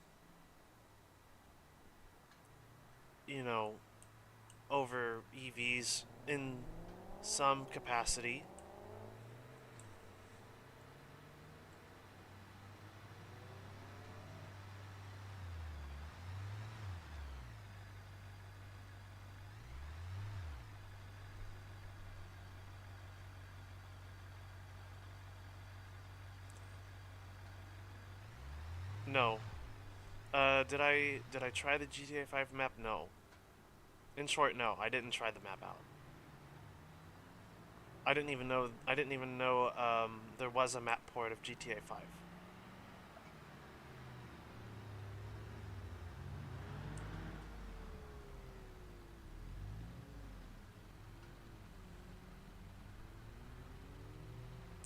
you know, over EVs in some capacity. No. Did I try the GTA 5 map? No. In short, no. I didn't try the map out. I didn't even know there was a map port of GTA 5.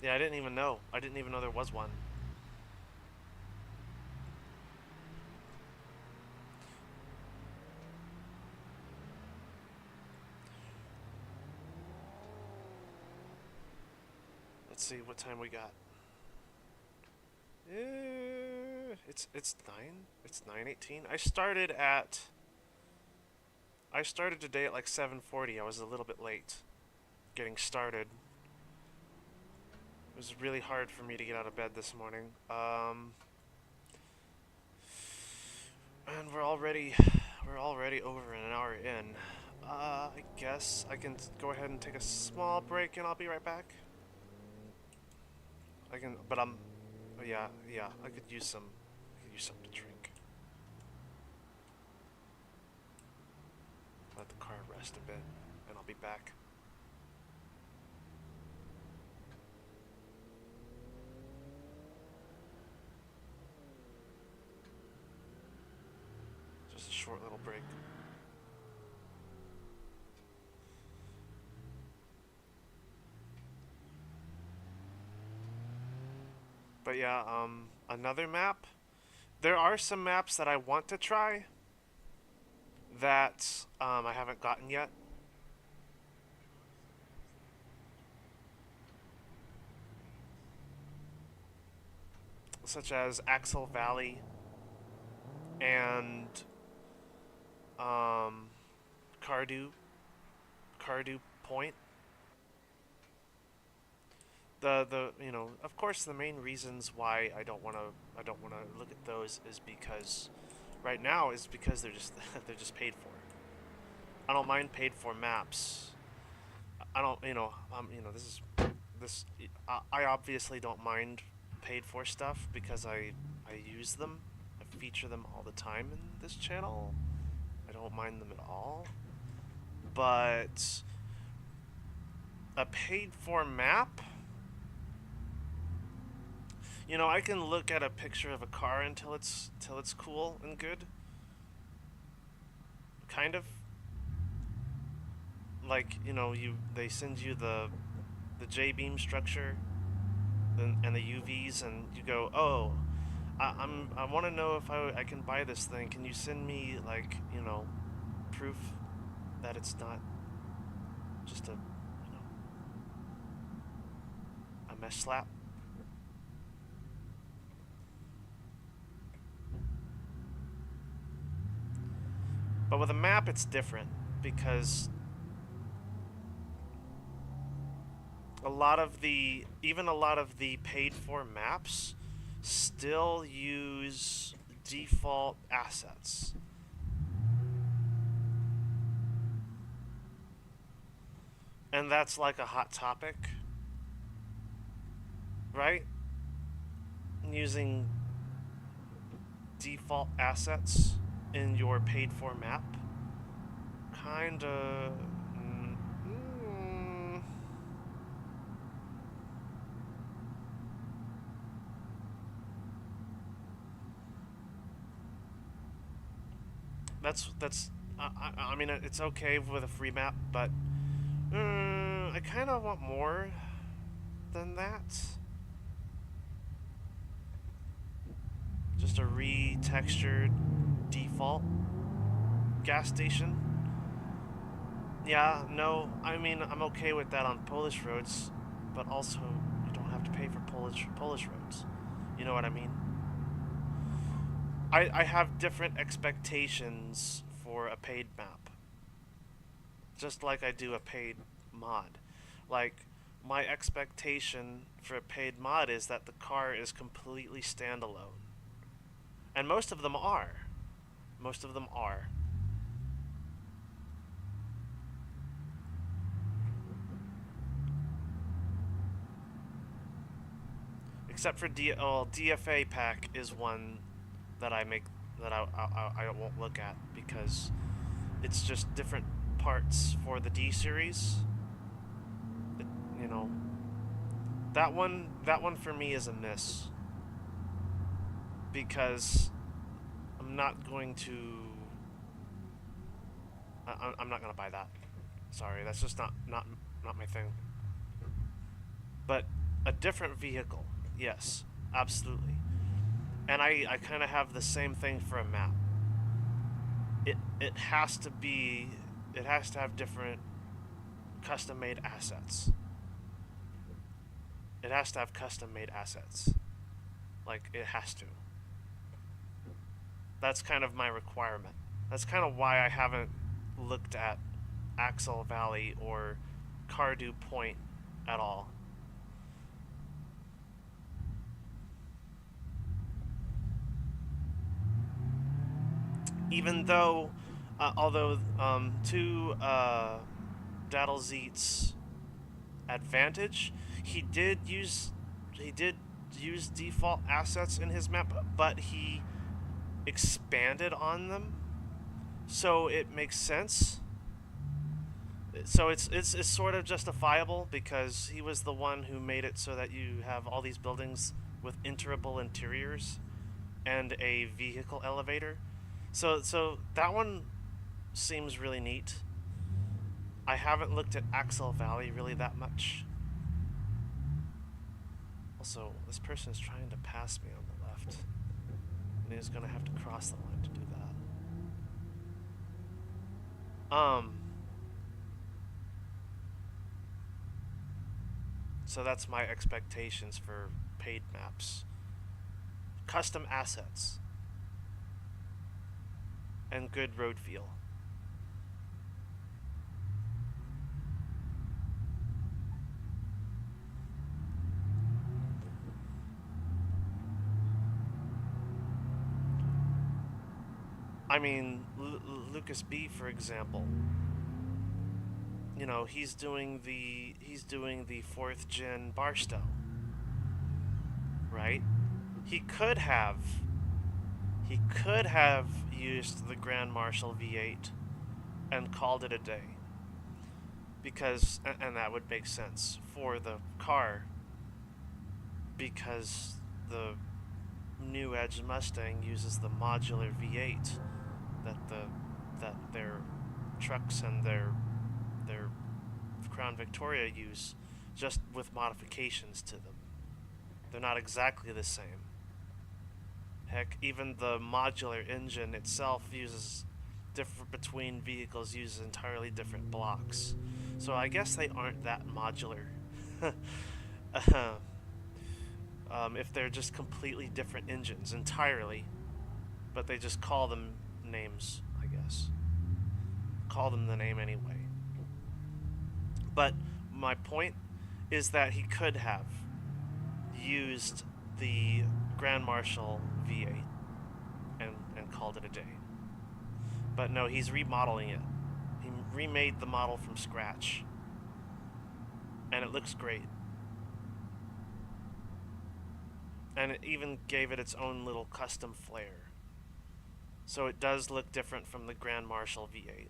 Yeah, I didn't even know. I didn't even know there was one. Let's see what time we got. It's 9. It's 9:18. I started today at like 7:40. I was a little bit late getting started. It was really hard for me to get out of bed this morning. And we're already over an hour in. I guess I can go ahead and take a small break and I'll be right back. I can, but yeah, I could use something to drink. Let the car rest a bit, and I'll be back. Just a short little break. But yeah, another map. There are some maps that I want to try that I haven't gotten yet. Such as Axel Valley and um, Cardew, Cardew Point. The you know, of course, the main reasons why I don't wanna look at those is because right now is because they're just they're just paid for. I don't mind paid for maps. I don't, this I obviously don't mind paid for stuff because I use them. I feature them all the time in this channel. I don't mind them at all. But a paid for map, you know, I can look at a picture of a car until it's cool and good. Kind of like, you know, they send you the J-beam structure and the UVs, and you go, oh, I want to know if I can buy this thing. Can you send me, like, you know, proof that it's not just a mesh slap? But with a map, it's different because even a lot of the paid for maps still use default assets. And that's like a hot topic, right? Using default assets in your paid for map. Kinda. That's I mean, it's okay with a free map, but I kind of want more than that. Just a retextured default gas station. Yeah, no, I mean, I'm okay with that on Polish roads, but also you don't have to pay for Polish roads. You know what I mean? I have different expectations for a paid map, just like I do a paid mod. Like, my expectation for a paid mod is that the car is completely standalone. And most of them are. Most of them are. Except for DFA pack is one that I make that I won't look at because it's just different parts for the D series. It, you know, that one for me is a miss because I'm not going to I'm not gonna buy that. Sorry, that's just not my thing. But a different vehicle, yes, absolutely. And I kind of have the same thing for a map. It has to be it has to have different custom made assets. It has to have custom made assets. Like it has to. That's kind of my requirement. That's kind of why I haven't looked at Axle Valley or Cardew Point at all. Even though, although to Daddle Zeet's advantage, he did use he did use default assets in his map, but he expanded on them, so it makes sense. So it's sort of justifiable because he was the one who made it so that you have all these buildings with enterable interiors and a vehicle elevator. So that one seems really neat. I haven't looked at Axle Valley really that much. Also, this person is trying to pass me on the left, and he's gonna have to cross the line to do that. So that's my expectations for paid maps. Custom assets and good road feel. I mean, Lucas B, for example. You know, he's doing the fourth gen Barstow, right? He could have he could have used the Grand Marshal V8 and called it a day because and that would make sense for the car because the new Edge Mustang uses the modular V8 that their trucks and their Crown Victoria use, just with modifications to them. They're not exactly the same. Heck, even the modular engine itself uses different between vehicles uses entirely different blocks. So I guess they aren't that modular. If they're just completely different engines entirely, but they just call them names, I guess. Call them the name anyway. But my point is that he could have used the Grand Marshal V8 and called it a day. But no, he's remodeling it. He remade the model from scratch. And it looks great. And it even gave it its own little custom flair. So it does look different from the Grand Marshal V8.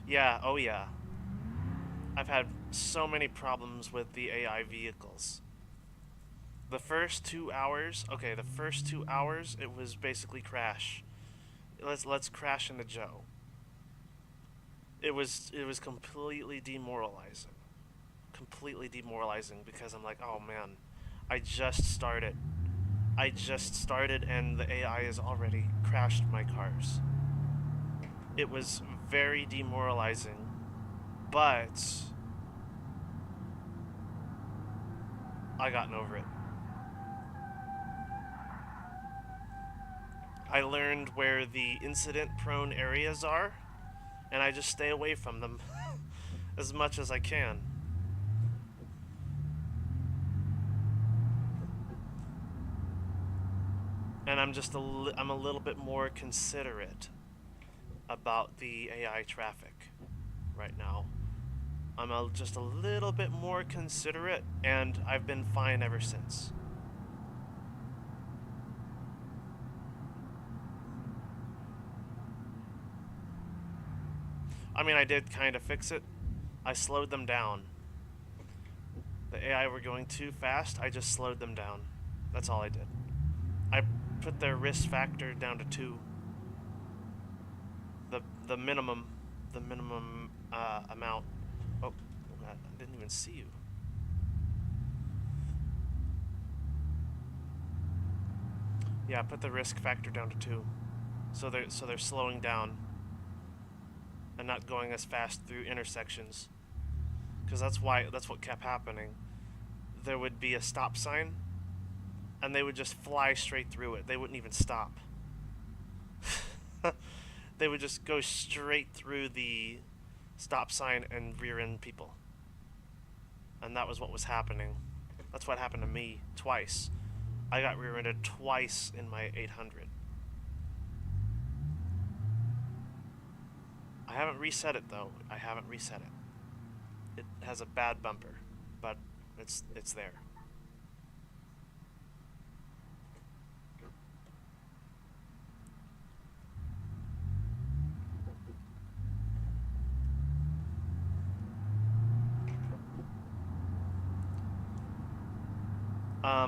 Yeah, oh yeah. I've had so many problems with the AI vehicles. The first 2 hours, it was basically crash. Let's crash into Joe. it was completely demoralizing. Completely demoralizing because I'm like, oh man, I just started. I just started and the AI has already crashed my cars. It was very demoralizing, but I gotten over it. I learned where the incident prone areas are, and I just stay away from them as much as I can. And I'm a little bit more considerate about the AI traffic right now. Just a little bit more considerate, and I've been fine ever since. I mean, I did kind of fix it. I slowed them down. The AI were going too fast, I just slowed them down. That's all I did. I put their risk factor down to 2. The the minimum the minimum amount. Oh, I didn't even see you. Yeah, put the risk factor down to 2. So they're slowing down and not going as fast through intersections. Because that's what kept happening. There would be a stop sign, and they would just fly straight through it. They wouldn't even stop. They would just go straight through the stop sign and rear end people. And that was what was happening. That's what happened to me twice. I got rear ended twice in my 800. I haven't reset it though. I haven't reset it. It has a bad bumper, but it's there.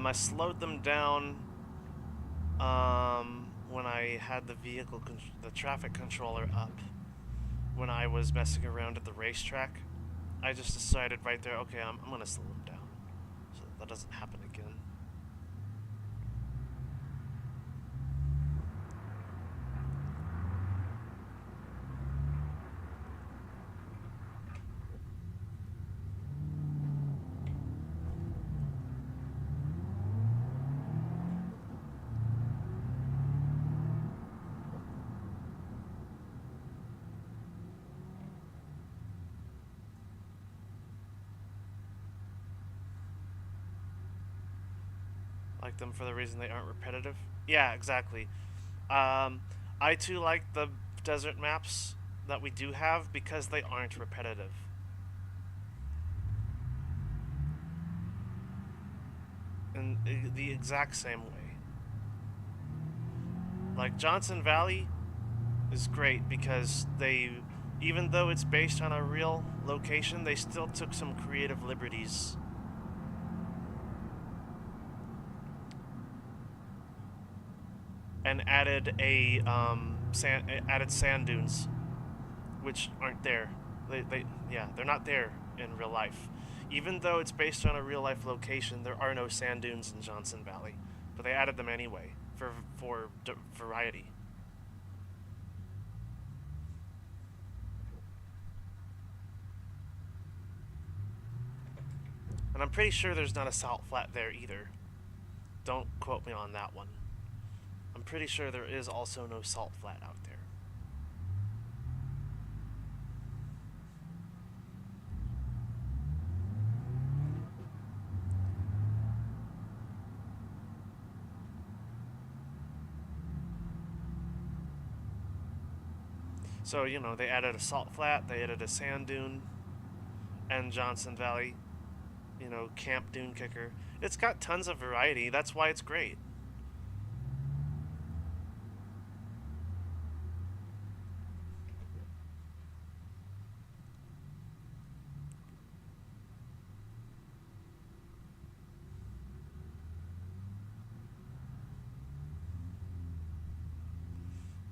I slowed them down when I had the traffic controller up. When I was messing around at the racetrack, I just decided right there, okay, I'm gonna slow them down, so that doesn't happen again. Like them for the reason they aren't repetitive. Yeah, exactly. I too like the desert maps that we do have because they aren't repetitive. In the exact same way. Like Johnson Valley is great because even though it's based on a real location, they still took some creative liberties. And added added sand dunes, which aren't there. They're not there in real life. Even though it's based on a real life location, there are no sand dunes in Johnson Valley, but they added them anyway for variety. And I'm pretty sure there's not a salt flat there either. Don't quote me on that one. I'm pretty sure there is also no salt flat out there. So, they added a salt flat, they added a sand dune, and Johnson Valley, Camp Dune Kicker. It's got tons of variety. That's why it's great.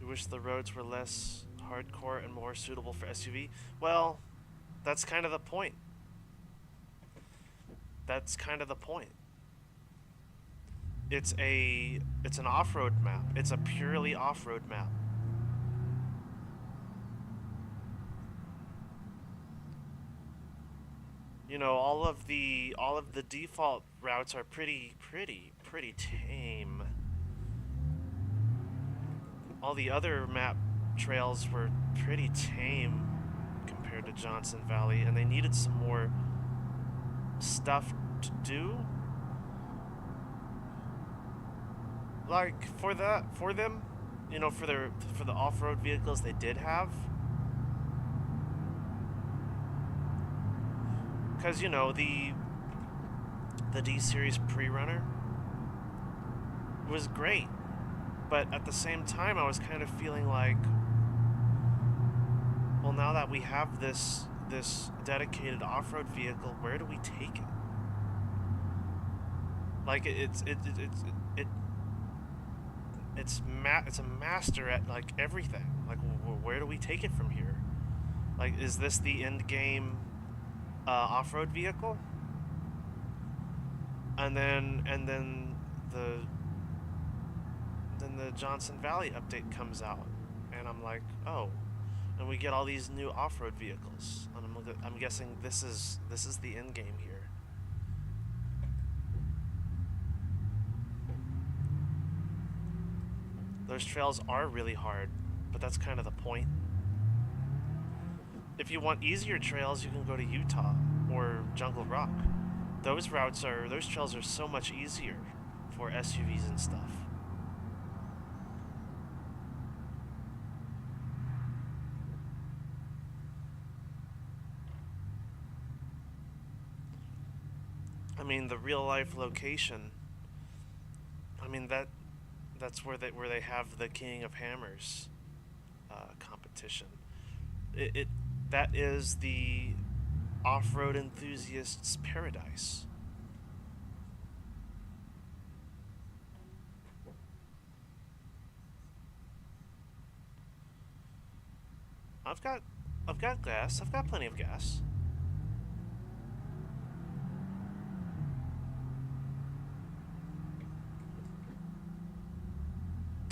We wish the roads were less hardcore and more suitable for SUV. Well, that's kind of the point. That's kind of the point. It's an off-road map. It's a purely off-road map. You know, all of the default routes are pretty tame. All the other map trails were pretty tame compared to Johnson Valley, and they needed some more stuff to do. Like for them, you know, for the off-road vehicles they did have. Because, you know, the D-Series pre-runner was great. But at the same time, I was kind of feeling like, well, now that we have this dedicated off-road vehicle, where do we take it? Like it's a master at like everything. Like, where do we take it from here? Like, is this the end game off-road vehicle? And then the Johnson Valley update comes out, and I'm like, oh, and we get all these new off-road vehicles, and I'm guessing this is the end game here. Those trails are really hard, but that's kind of the point. If you want easier trails, you can go to Utah or Jungle Rock. Those trails are so much easier for SUVs and stuff. I mean, the real life location. I mean, that's where they have the King of Hammers competition. That is the off-road enthusiast's paradise. I've got gas. I've got plenty of gas.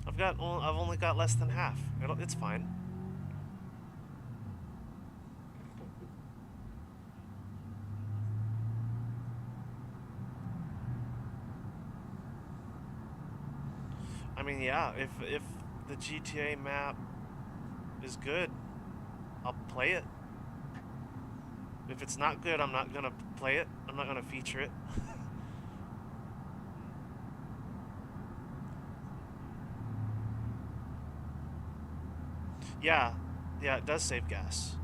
I've only got less than half. It's fine. I mean, yeah, if the GTA map is good, I'll play it. If it's not good, I'm not gonna play it. I'm not gonna feature it. Yeah, it does save gas.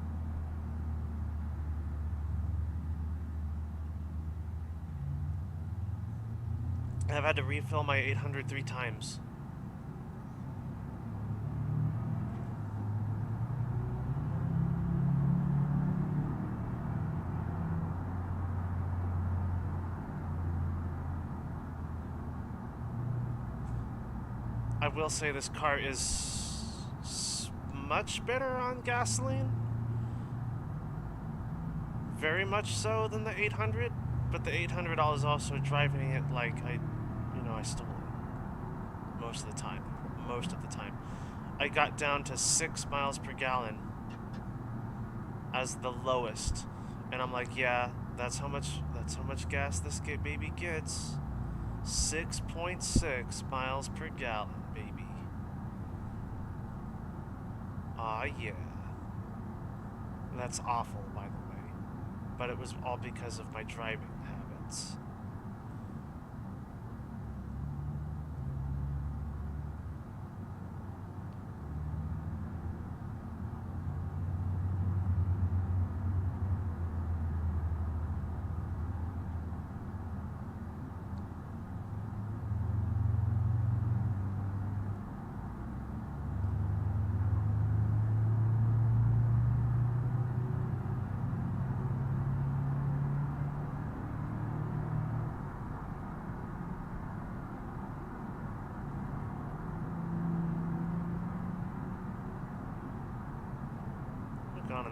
I've had to refill my 800 3 times. I will say this car is much better on gasoline. Very much so than the 800, but the 800 I was also driving it like I stole it most of the time. I got down to 6 miles per gallon as the lowest, and I'm like, yeah, that's how much gas this baby gets. 6.6 miles per gallon, baby. Ah, yeah. That's awful, by the way. But it was all because of my driving habits.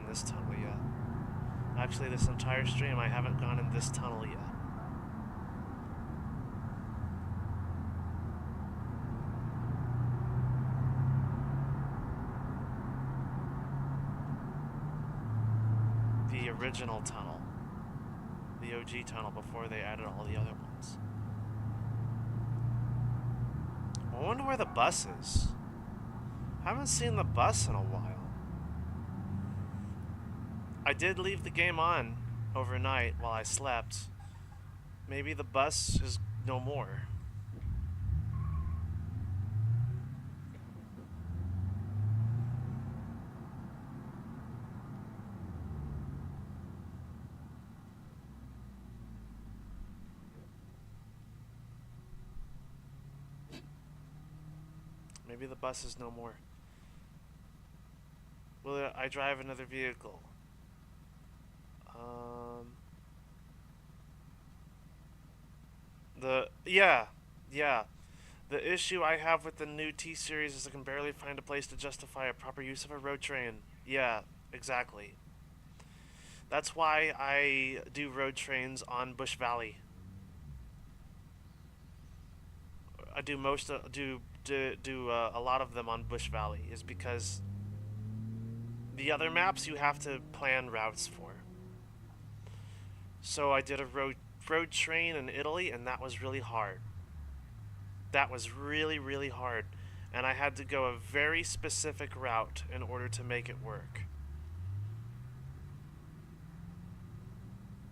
in this tunnel yet. Actually, this entire stream, I haven't gone in this tunnel yet. The original tunnel. The OG tunnel before they added all the other ones. I wonder where the bus is. I haven't seen the bus in a while. I did leave the game on overnight while I slept. Maybe the bus is no more. Maybe the bus is no more. Will I drive another vehicle? Yeah. The issue I have with the new T-Series is I can barely find a place to justify a proper use of a road train. Yeah, exactly. That's why I do road trains on Bush Valley. I do a lot of them on Bush Valley is because the other maps you have to plan routes for. So I did a road train in Italy, and that was really hard. That was really, really hard. And I had to go a very specific route in order to make it work.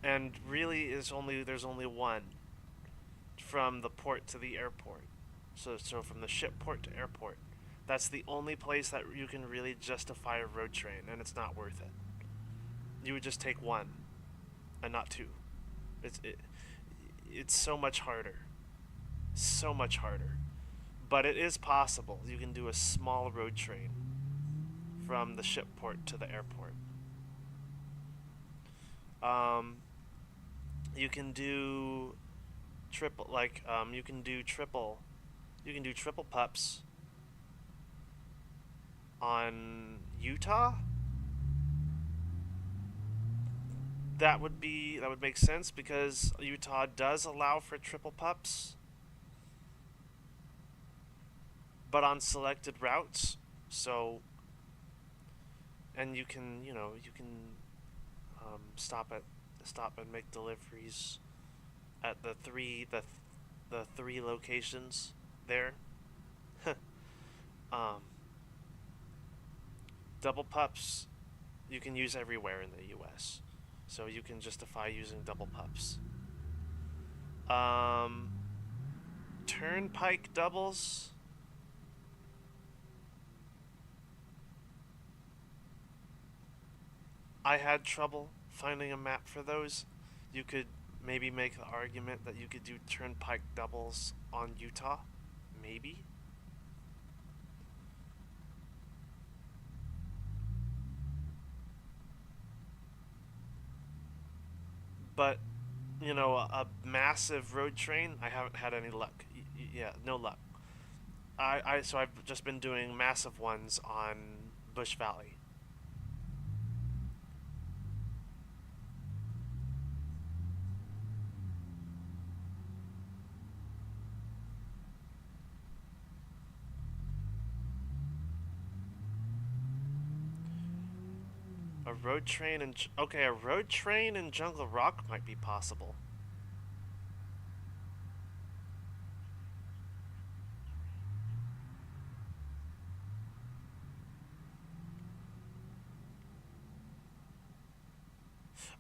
And really there's only one from the port to the airport. So from the ship port to airport. That's the only place that you can really justify a road train, and it's not worth it. You would just take one and not two. It's so much harder. So much harder. But it is possible. You can do a small road train from the ship port to the airport. You can do triple triple pups on Utah. That would make sense because Utah does allow for triple pups, but on selected routes. So, and you can stop and make deliveries at the three locations there. Double pups you can use everywhere in the US. So you can justify using double pups. Turnpike doubles. I had trouble finding a map for those. You could maybe make the argument that you could do turnpike doubles on Utah. Maybe. But, a massive road train, I haven't had any luck. Yeah, no luck. So I've just been doing massive ones on Bush Valley. A road train in Jungle Rock might be possible.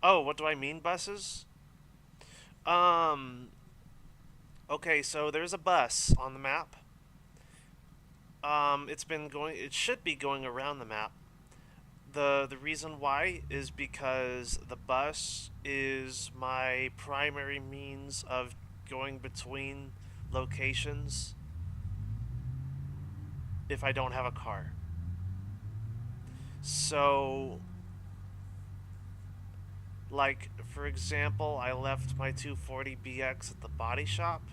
Oh, what do I mean buses? Okay, so there's a bus on the map. It should be going around the map. The reason why is because the bus is my primary means of going between locations if I don't have a car. So, like, for example, I left my 240BX at the body shop,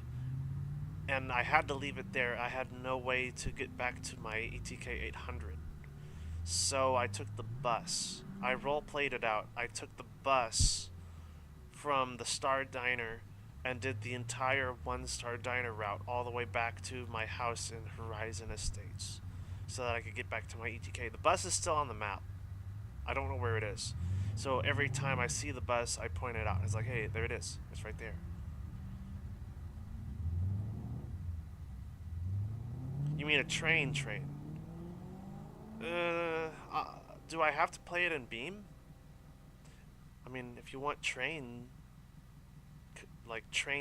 and I had to leave it there. I had no way to get back to my ETK 800. So I took the bus. I role played it out. I took the bus from the Star Diner and did the entire one Star Diner route all the way back to my house in Horizon Estates so that I could get back to my ETK. The bus is still on the map. I don't know where it is. So every time I see the bus, I point it out. It's like, hey, there it is. It's right there. You mean a train? Do I have to play it in Beam? I mean, if you want train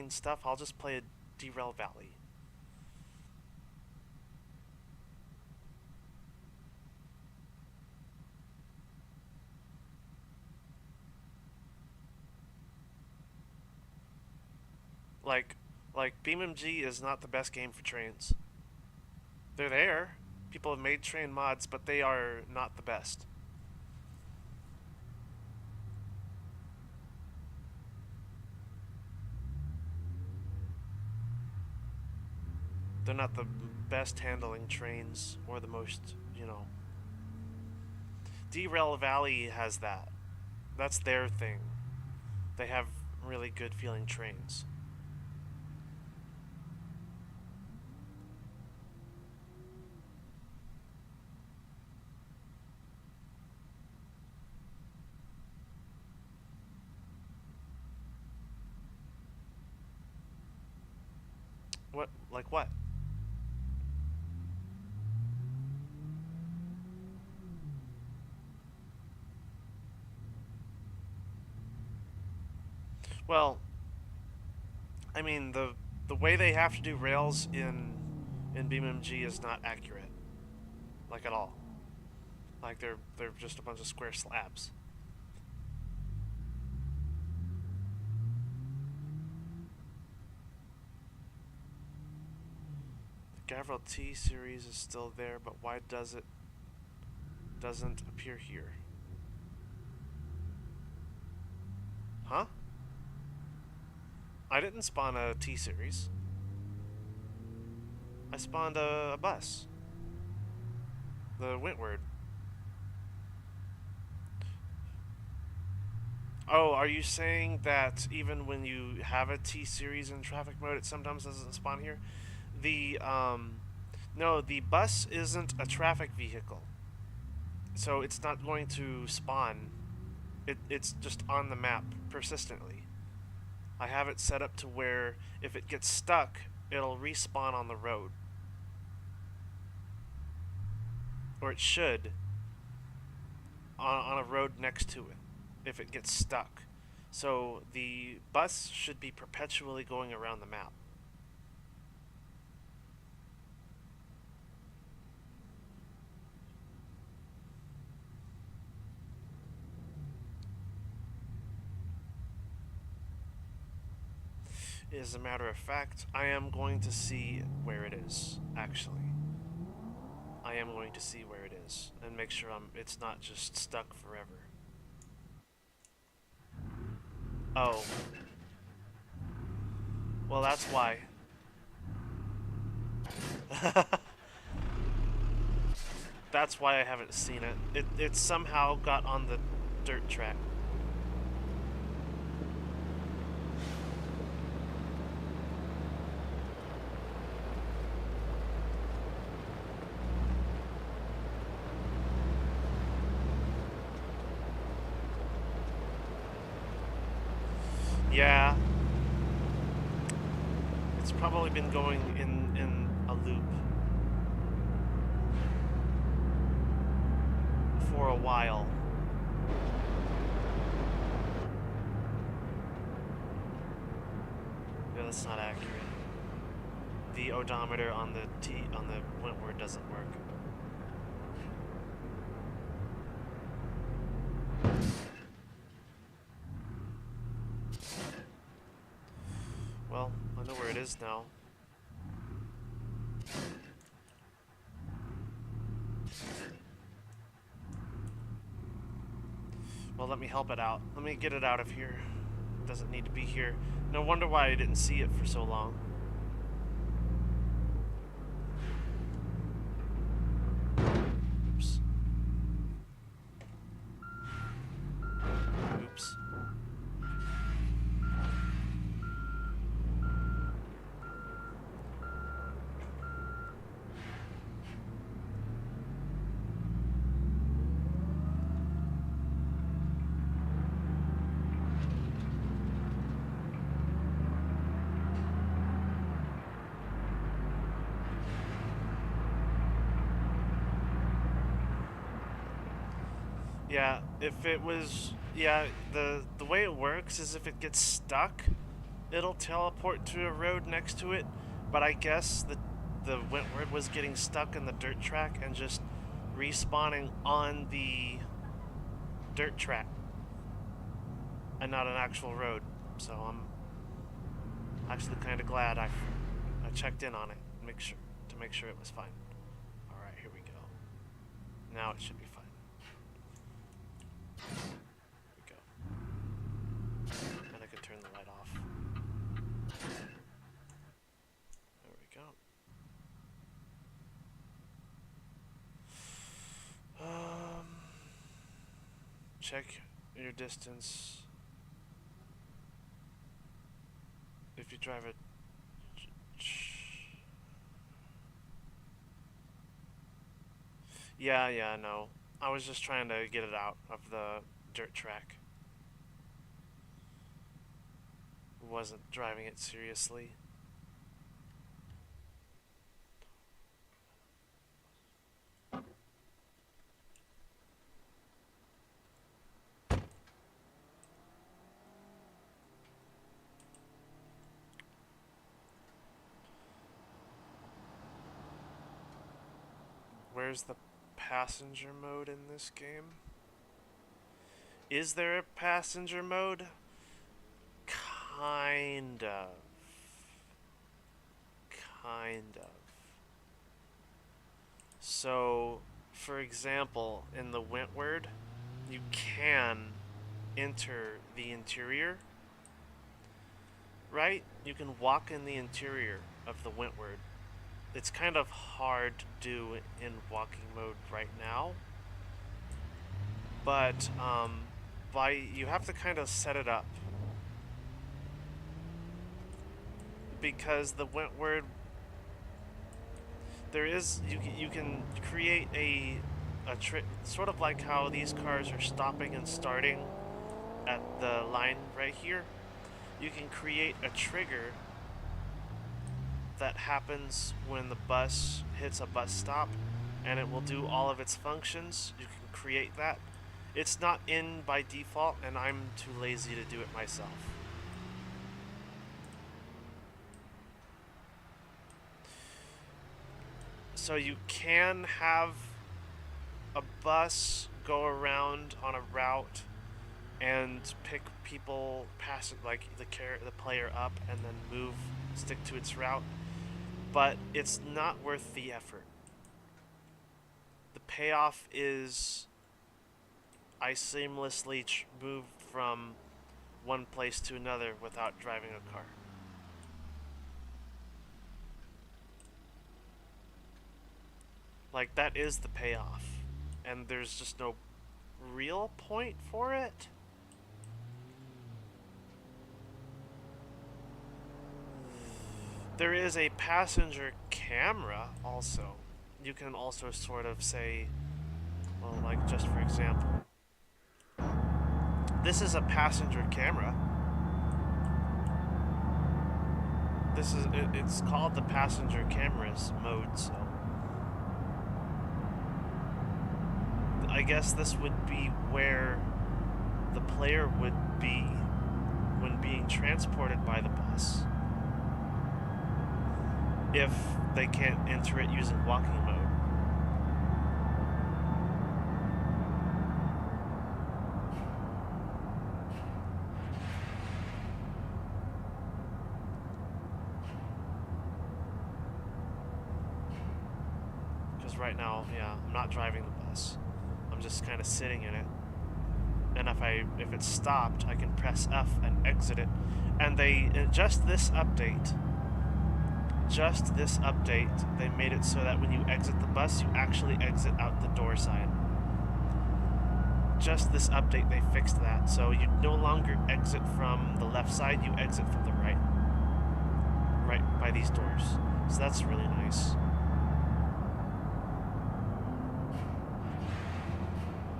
stuff, I'll just play a Derail Valley. Like, BeamNG is not the best game for trains. They're there. People have made train mods, but they are not the best. They're not the best handling trains or the most, Derail Valley has that. That's their thing. They have really good feeling trains. What? Like what? Well, I mean the way they have to do rails in BeamNG is not accurate, like at all. Like they're just a bunch of square slabs. The Gavril T series is still there, but why doesn't appear here? Huh? I didn't spawn a T series. I spawned a bus. The Wentworth. Oh, are you saying that even when you have a T series in traffic mode, it sometimes doesn't spawn here? No, the bus isn't a traffic vehicle, so it's not going to spawn. It's just on the map persistently. I have it set up to where if it gets stuck, it'll respawn on the road. Or it should, on a road next to it, if it gets stuck. So the bus should be perpetually going around the map. As a matter of fact, I am going to see where it is, actually. I am going to see where it is and make sure it's not just stuck forever. Oh. Well, that's why. That's why I haven't seen it. It somehow got on the dirt track. Yeah. It's probably been going in a loop for a while. Yeah, that's not accurate. The odometer on the Wentworth doesn't work. Well, I know where it is now. Well, let me help it out. Let me get it out of here. It doesn't need to be here. No wonder why I didn't see it for so long. Oops. Yeah, if it was, yeah, the way it works is if it gets stuck, it'll teleport to a road next to it. But I guess the Wentworth was getting stuck in the dirt track and just respawning on the dirt track and not an actual road. So I'm actually kind of glad I checked in on it, to make sure it was fine. All right, here we go. Now it should be fine. Here we go. And I can turn the light off. There we go. Check your distance. If you drive it. Yeah, no. I was just trying to get it out of the dirt track. Wasn't driving it seriously. Where's the passenger mode in this game? Is there a passenger mode? Kind of. Kind of. So, for example, in the Wentworth, you can enter the interior, right? You can walk in the interior of the Wentworth. It's kind of hard to do in walking mode right now, but you have to kind of set it up, because the Wentworth, you can create a trick, sort of like how these cars are stopping and starting at the line right here. You can create a trigger that happens when the bus hits a bus stop, and it will do all of its functions. You can create that. It's not in by default, and I'm too lazy to do it myself. So you can have a bus go around on a route and pick people, pass it, like the player up, and then stick to its route. But it's not worth the effort. The payoff is I seamlessly moved from one place to another without driving a car. Like, that is the payoff. And there's just no real point for it. There is a passenger camera also. You can also sort of say, well, like, just for example, this is a passenger camera. It's called the passenger cameras mode, so I guess this would be where the player would be when being transported by the bus, if they can't enter it using walking mode. Because right now, yeah, I'm not driving the bus. I'm just kind of sitting in it. And if it's stopped, I can press F and exit it. And just this update, they made it so that when you exit the bus, you actually exit out the door side. Just this update, they fixed that. So you no longer exit from the left side, you exit from the right. Right by these doors. So that's really nice.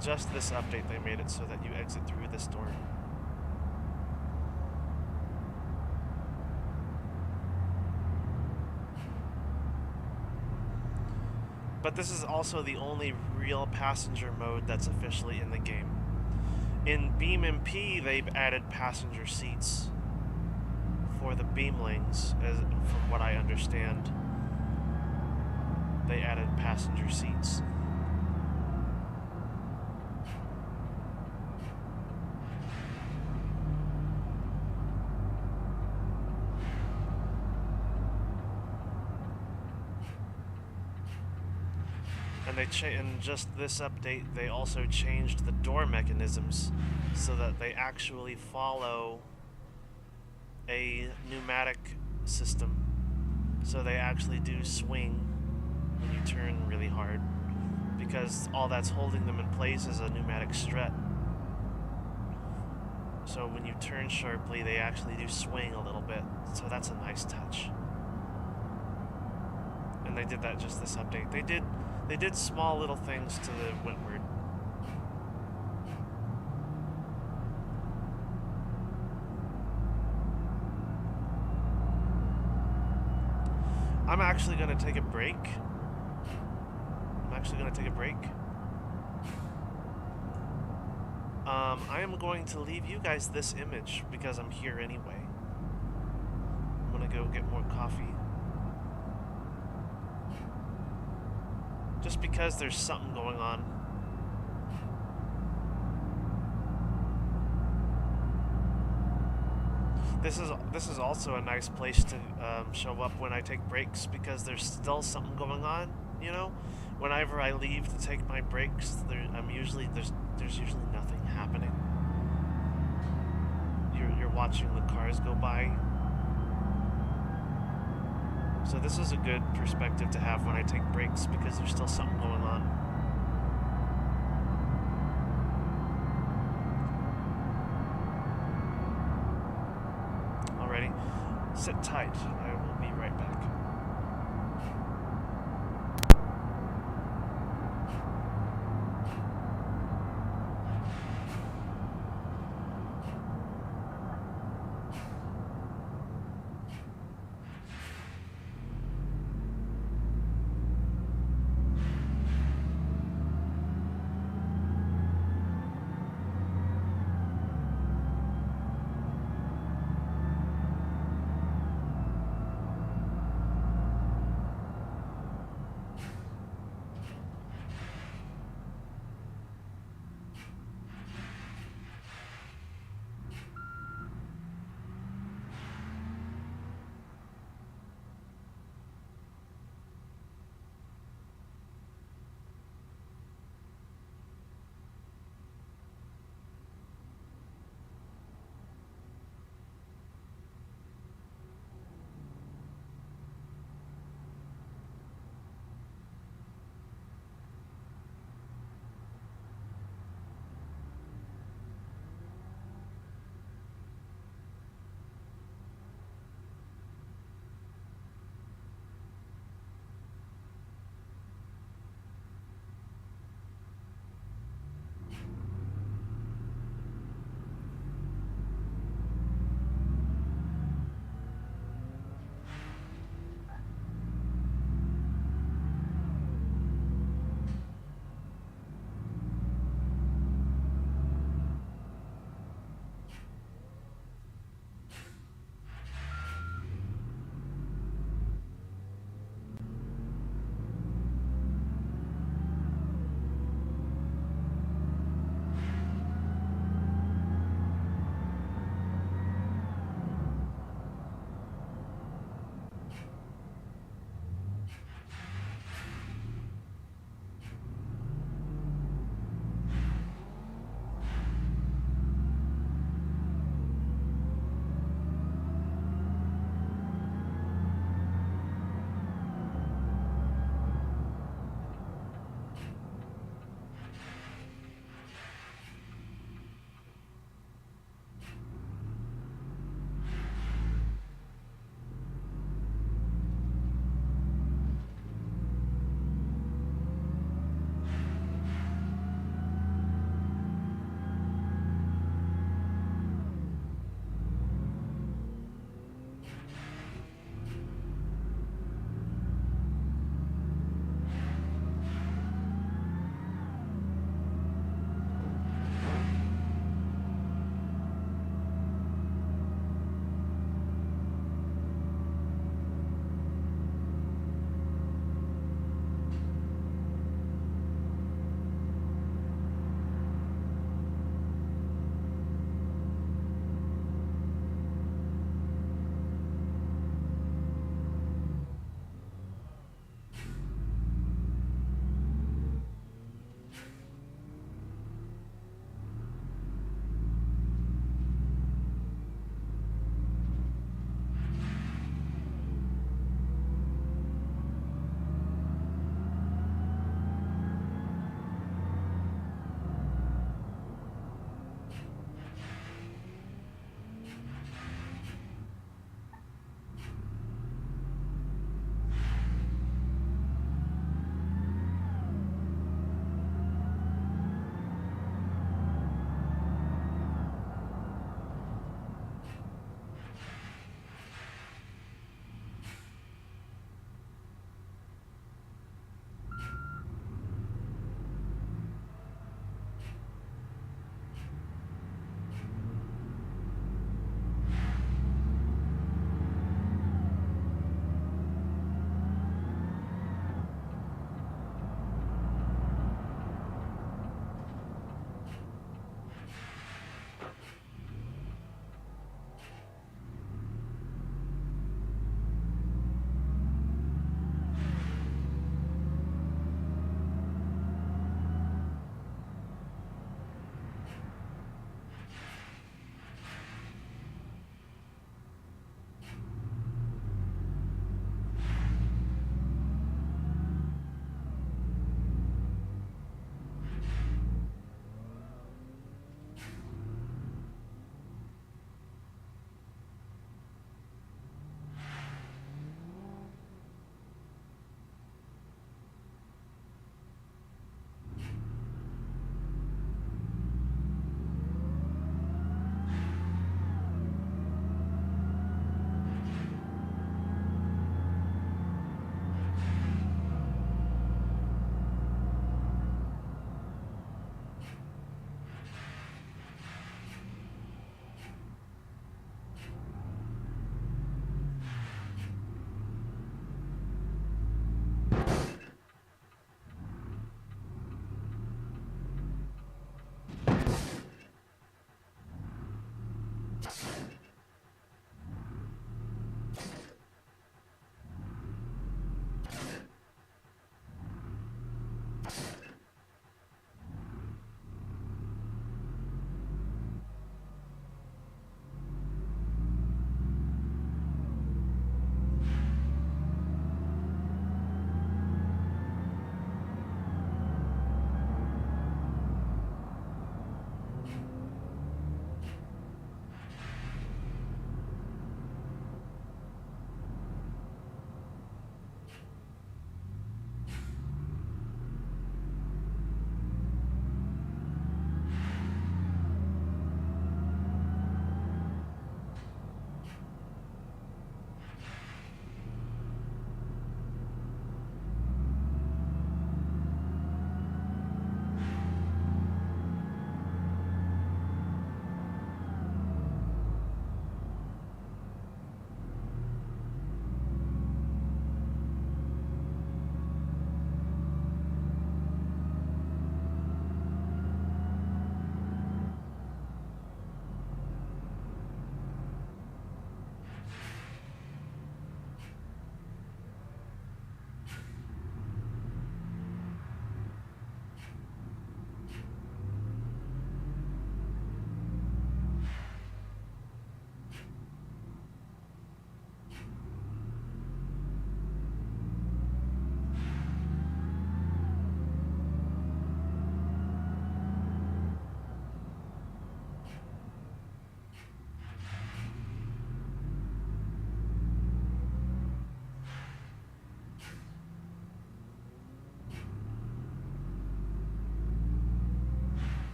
Just this update, they made it so that you exit through this door. But this is also the only real passenger mode that's officially in the game. In BeamNG, they've added passenger seats for the Beamlings, from what I understand. They added passenger seats. And in just this update, they also changed the door mechanisms so that they actually follow a pneumatic system. So they actually do swing when you turn really hard, because all that's holding them in place is a pneumatic strut. So when you turn sharply, they actually do swing a little bit. So that's a nice touch. And they did that just this update. They did small little things to the Wentworth. I'm actually going to take a break. I am going to leave you guys this image because I'm here anyway. I'm going to go get more coffee. Just because there's something going on. This is also a nice place to show up when I take breaks, because there's still something going on. You know, whenever I leave to take my breaks, there's usually nothing happening. You're watching the cars go by. So this is a good perspective to have when I take breaks, because there's still something going on. Alrighty, sit tight. I will be right back.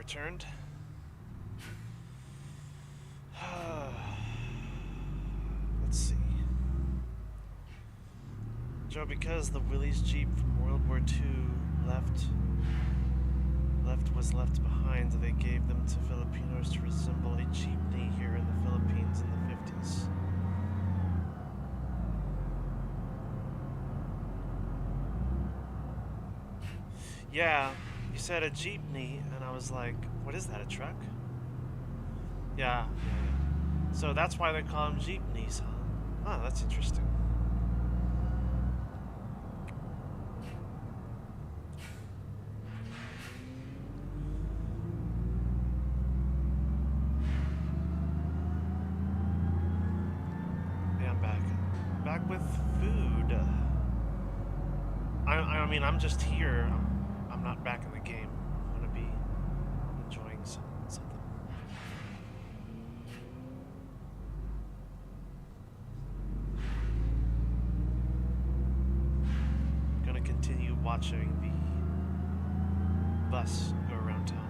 returned. Let's see. Joe, because the Willys Jeep from World War II was left behind, they gave them to Filipinos to resemble a jeepney here in the Philippines in the 50s. Yeah, you said a jeepney, and I was like, what is that, a truck? Yeah. So that's why they call them jeepneys, huh? Oh, that's interesting. Yeah, I'm back. Back with food. I mean, I'm just here. I'm not back in the game. I'm gonna be enjoying something. Gonna continue watching the bus go around town.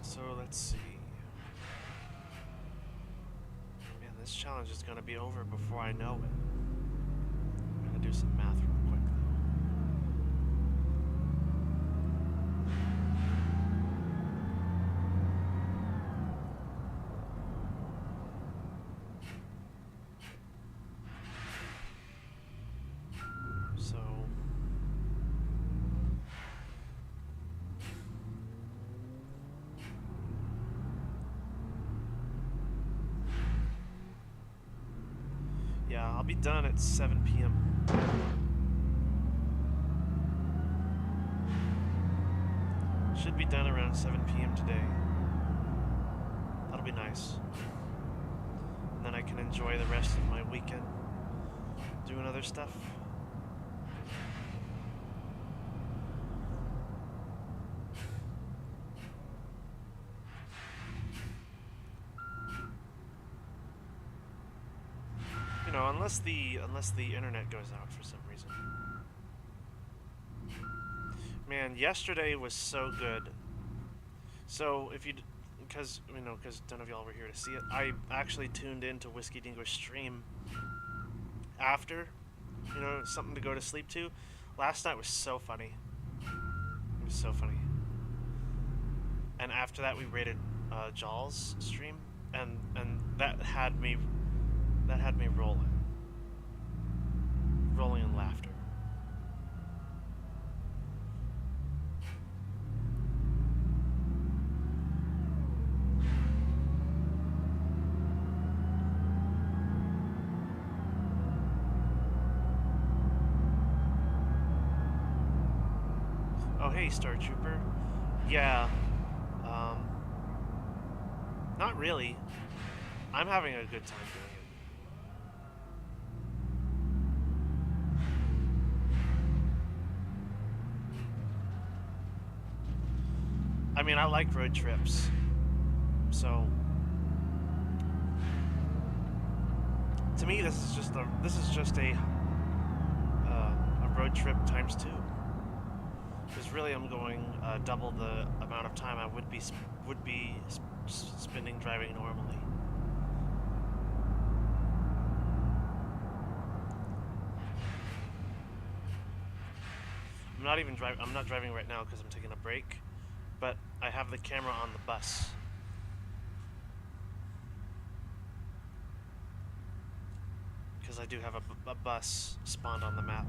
So let's see. Man, this challenge is gonna be over before I know it. I'm gonna do some math real quick though. So yeah, I'll be done at 7 p.m. Should be done around 7 p.m. today. That'll be nice. And then I can enjoy the rest of my weekend doing other stuff. You know, unless the internet goes out for some reason. Man, yesterday was so good. So if you, because none of y'all were here to see it, I actually tuned into Whiskey Dingo's stream after, something to go to sleep to. Last night was so funny. It was so funny. And after that, we rated Jaw's stream, and that had me rolling in laughter. Oh, hey, Star Trooper. Yeah. Not really. I'm having a good time doing it. I mean, I like road trips, so to me, this is just a road trip times 2. Because really, I'm going double the amount of time I would be spending driving normally. I'm not driving right now because I'm taking a break, but I have the camera on the bus. Because I do have a bus spawned on the map.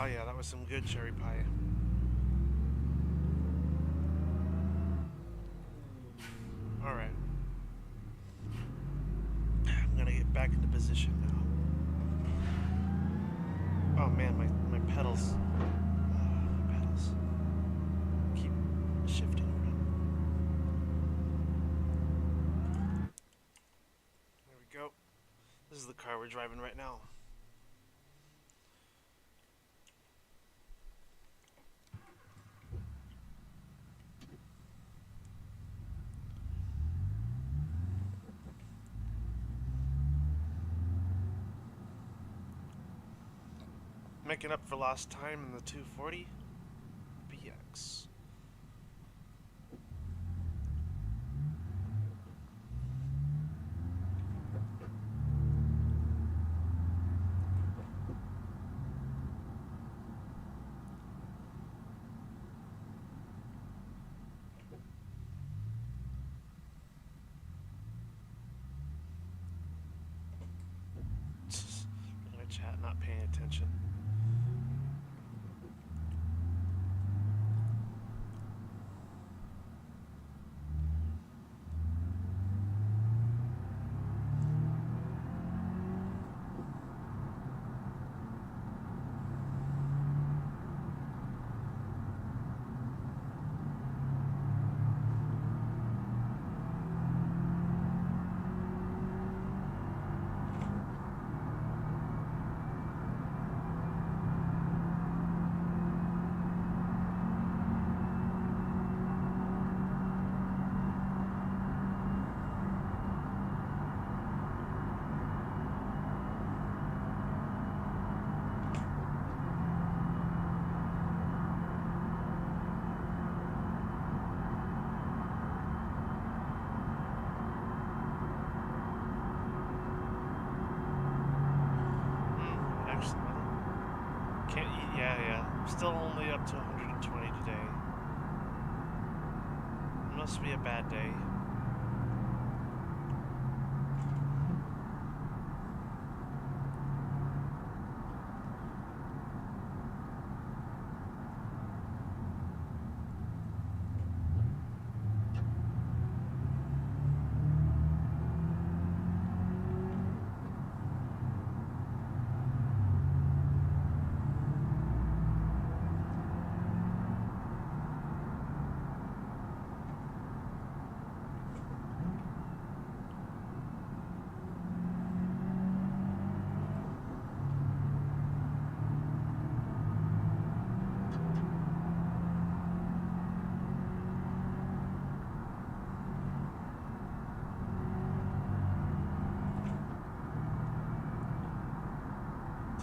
Oh yeah, that was some good cherry pie. Alright. I'm gonna get back into position now. Oh man, my pedals. Pedals. Keep shifting around. There we go. This is the car we're driving right now. Making up for lost time in the 240 BX. Looking at chat, not paying attention. Still only up to 120 today. Must be a bad day.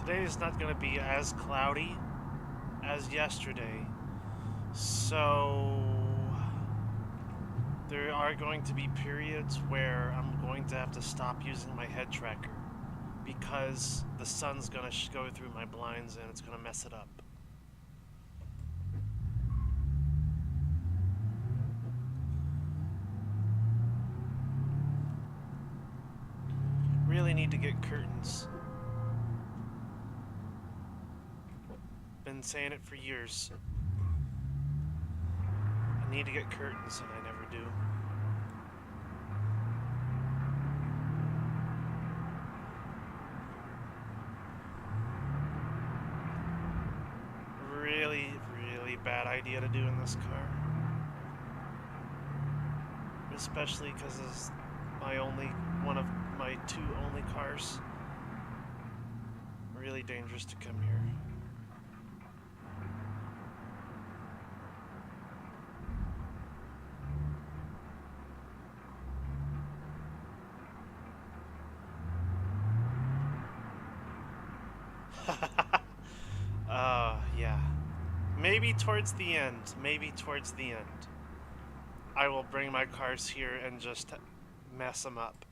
Today is not going to be as cloudy as yesterday, so there are going to be periods where I'm going to have to stop using my head tracker because the sun's going to go through my blinds and it's going to mess it up. Really need to get curtains. Been saying it for years. I need to get curtains and I never do. Really, really bad idea to do in this car. Especially because it's one of my two only cars. Really dangerous to come here. Yeah. Maybe towards the end, I will bring my cars here and just mess them up.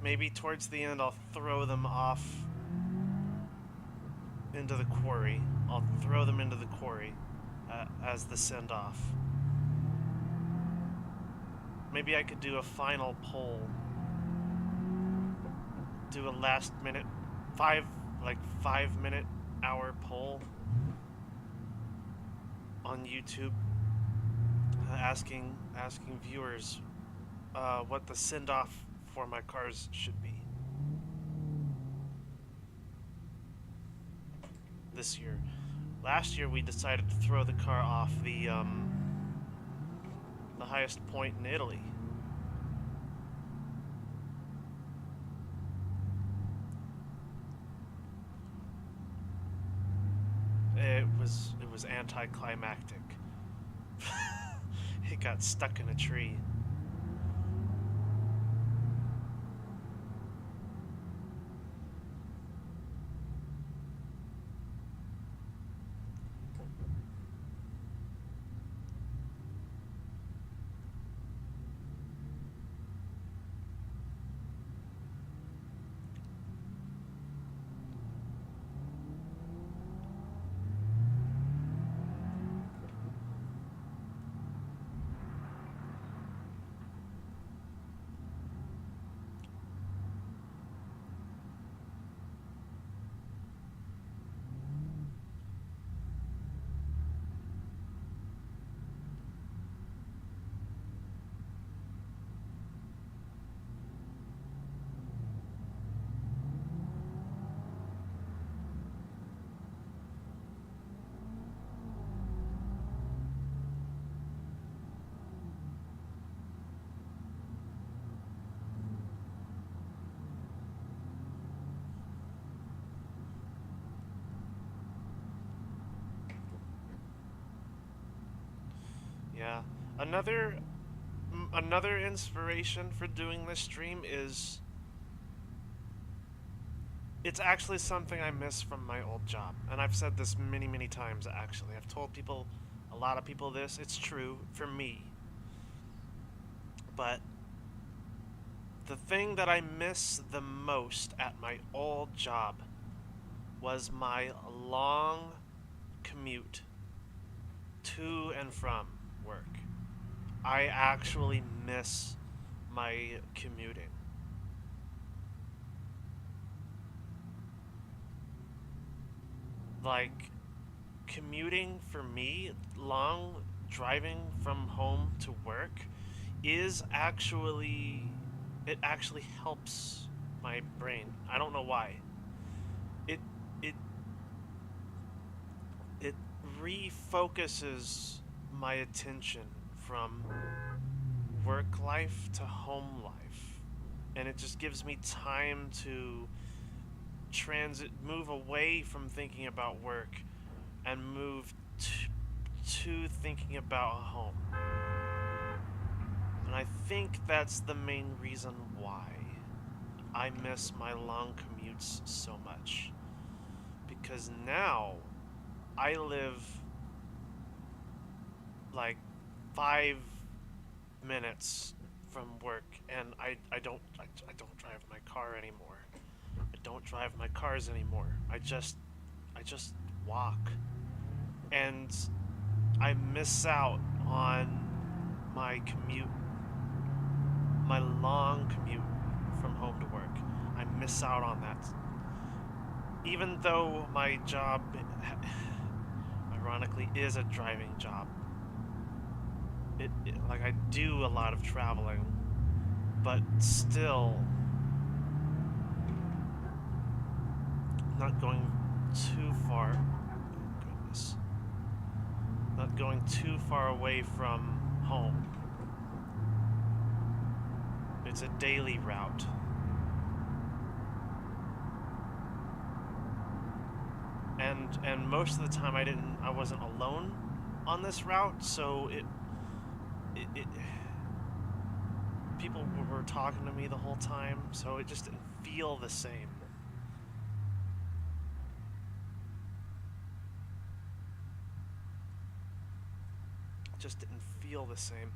Maybe towards the end I'll throw them off into the quarry. I'll throw them into the quarry as the send-off. Maybe I could do a final pull. Do a last-minute five like 5 minute hour poll on YouTube asking viewers what the send off for my cars should be this year. Last year we decided to throw the car off the highest point in Italy. It was anticlimactic. It got stuck in a tree. Yeah. Another another inspiration for doing this stream is it's actually something I miss from my old job. And I've said this many, many times actually. I've told people, a lot of people this. It's true for me. But the thing that I miss the most at my old job was my long commute to and from work. I actually miss my commuting. Like, commuting for me, long driving from home to work, is actually, it actually helps my brain. I don't know why. It, it, it refocuses my attention from work life to home life. And it just gives me time to move away from thinking about work and move to thinking about home. And I think that's the main reason why I miss my long commutes so much. Because now I live like 5 minutes from work, and I don't drive my car anymore. I don't drive my cars anymore. I just walk. And I miss out on my commute, my long commute from home to work. I miss out on that. Even though my job, ironically, is a driving job. Like, I do a lot of traveling, but still not going too far. Oh, goodness. Not going too far away from home. It's a daily route. And most of the time I wasn't alone on this route, so it people were talking to me the whole time, so it just didn't feel the same. It just didn't feel the same.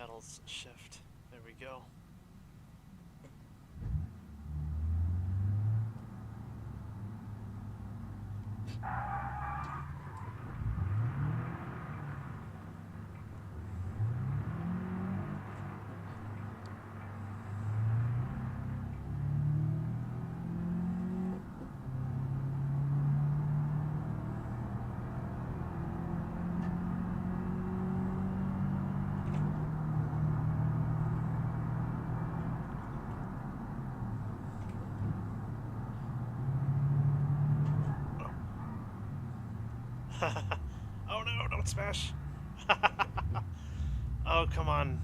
pedals shift. There we go. Oh no, don't smash. Oh, come on.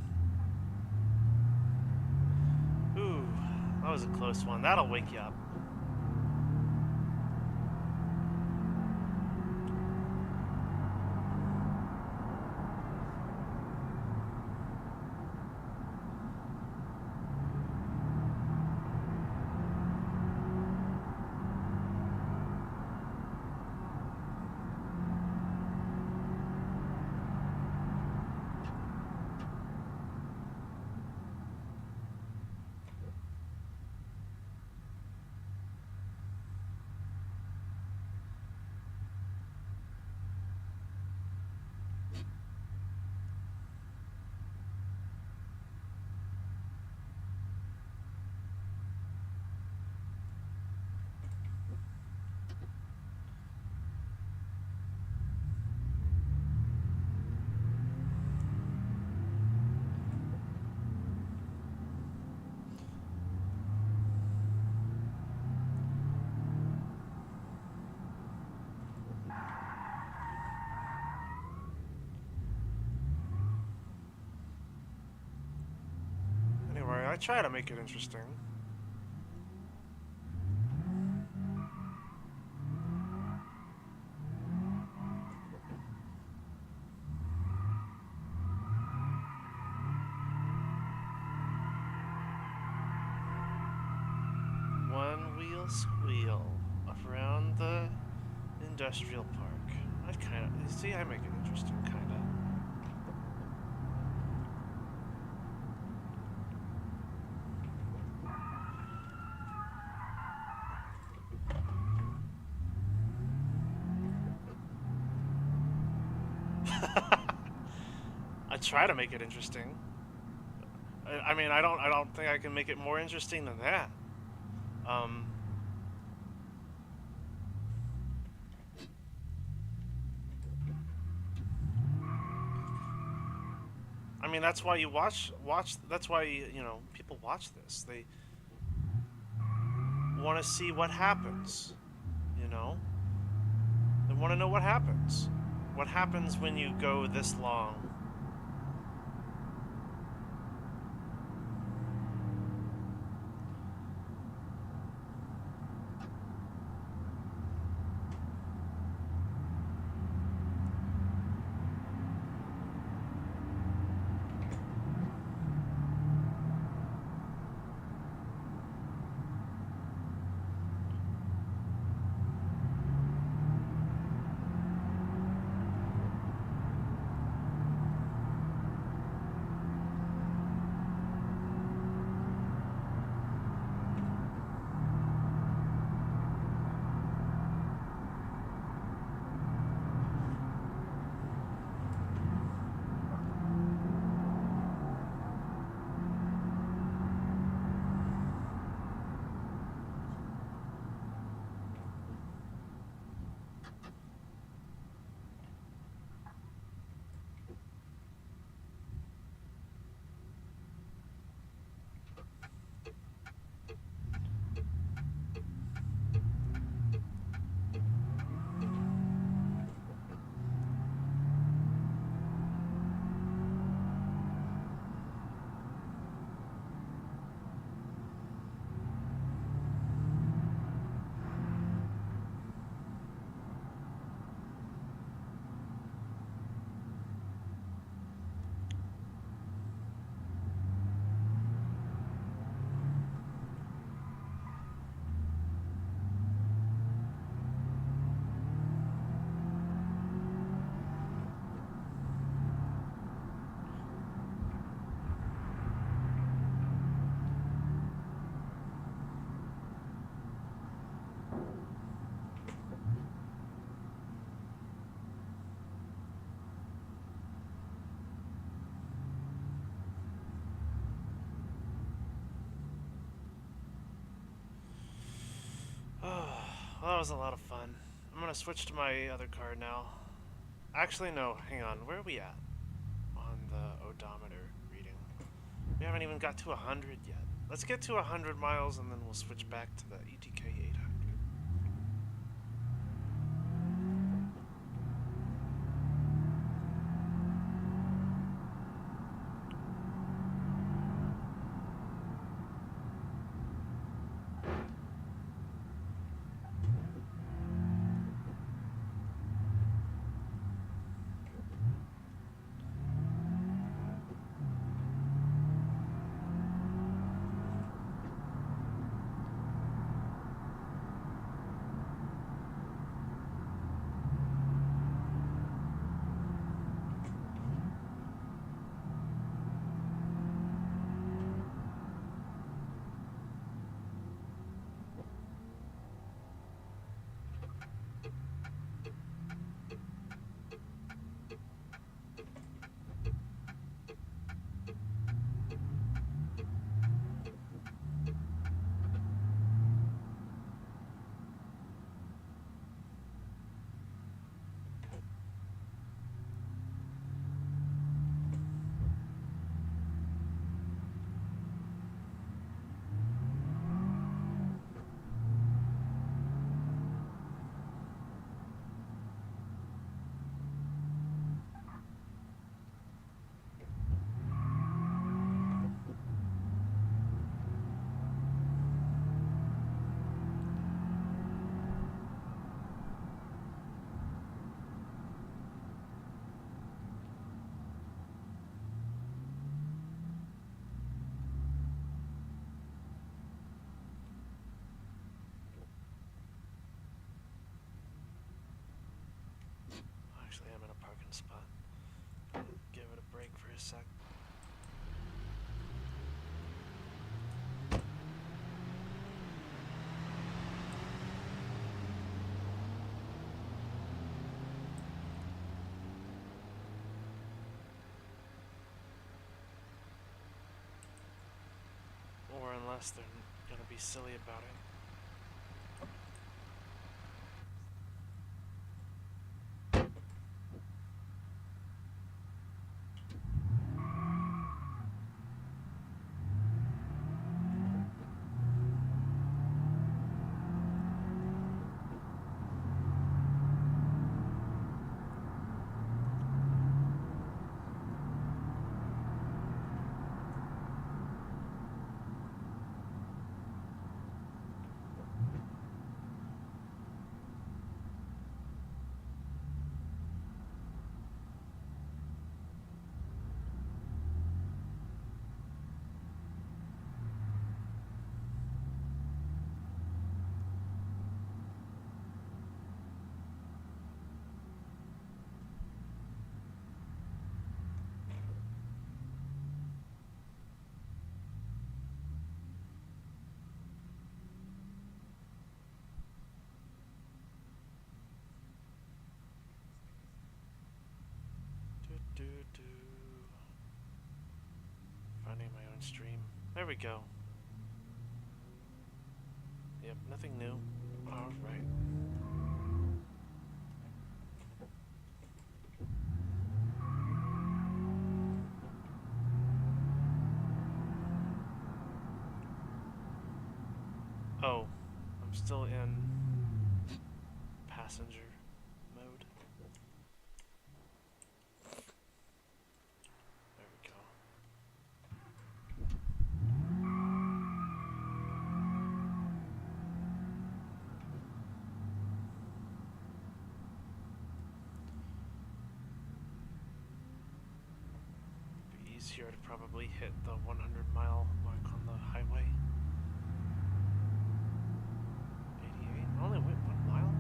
Ooh, that was a close one. That'll wake you up. Anyway, I try to make it interesting. One wheel squeal around the industrial park. I kind of see. I make it interesting, kind of. I try to make it interesting. I mean, I don't think I can make it more interesting than that. I mean, that's why you watch. That's why you know people watch this. They want to see what happens. You know, they want to know what happens. What happens when you go this long? Well, that was a lot of fun. I'm gonna switch to my other car now. Actually, no, hang on. Where are we at on the odometer reading? We haven't even got to 100 yet. Let's get to 100 miles and then we'll switch back to the ETK 800. Actually, I'm in a parking spot. Give it a break for a sec. Or unless they're gonna be silly about it. Finding my own stream. There we go. Yep, nothing new. Alright. Oh, I'm still in passenger mode. There we go. Be easier to probably hit the 100-mile mark on the highway. 88. I only went 1 mile.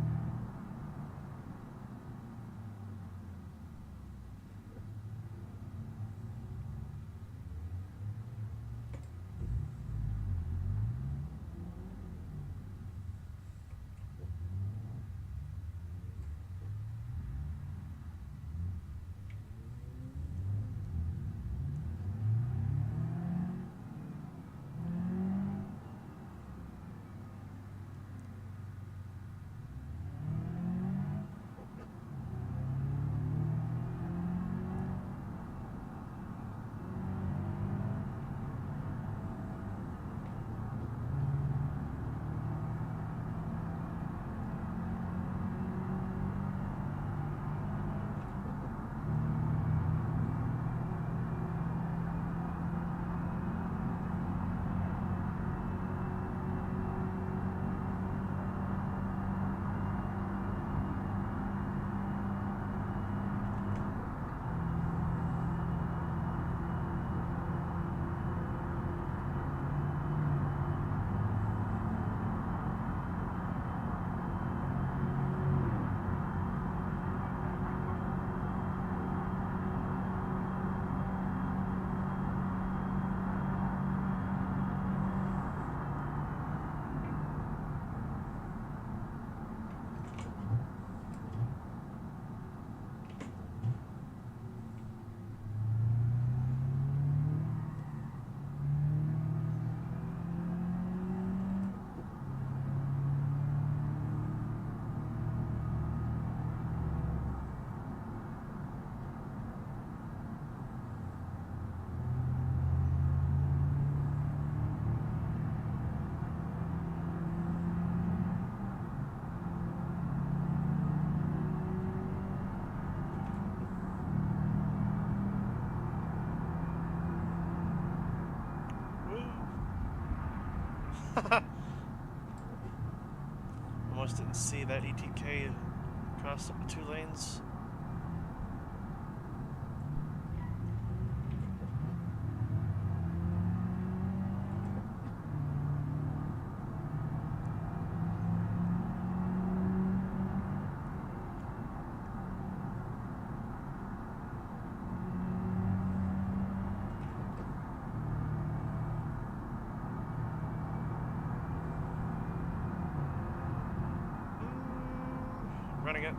Almost didn't see that ETK cross 2 lanes. Running it.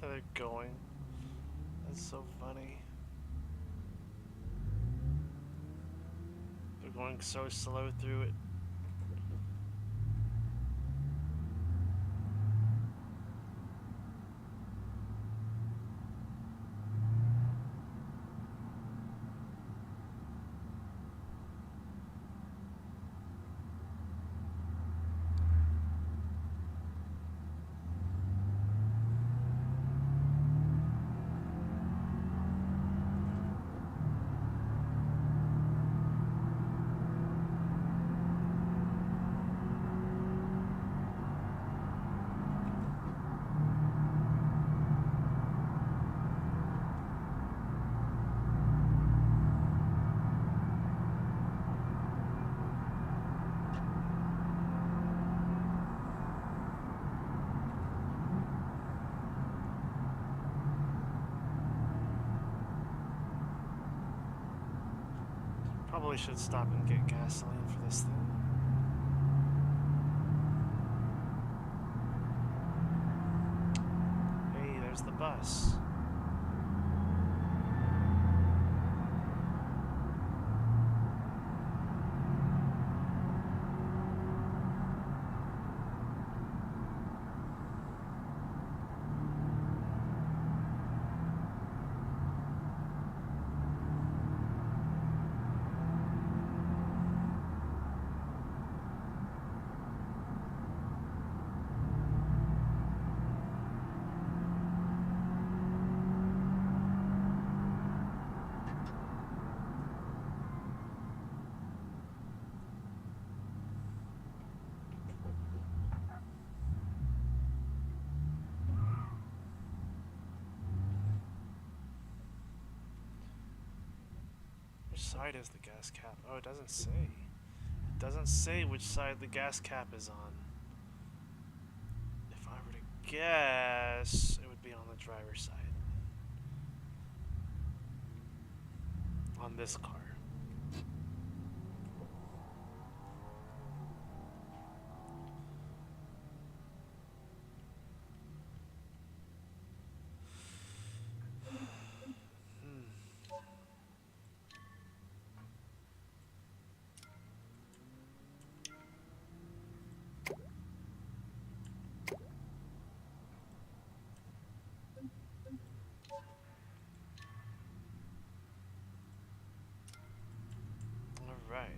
They're going. That's so funny. They're going so slow through it. Probably should stop and get gasoline for this thing. Hey, there's the bus. Which side is the gas cap? Oh, it doesn't say. It doesn't say which side the gas cap is on. If I were to guess, it would be on the driver's side. On this car. Alright.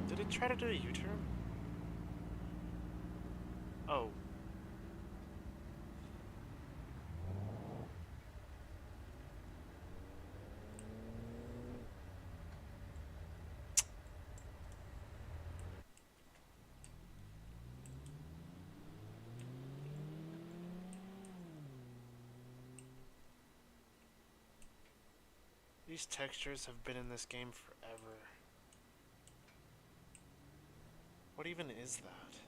Did it try to do a U-turn? Oh. These textures have been in this game forever. What even is that?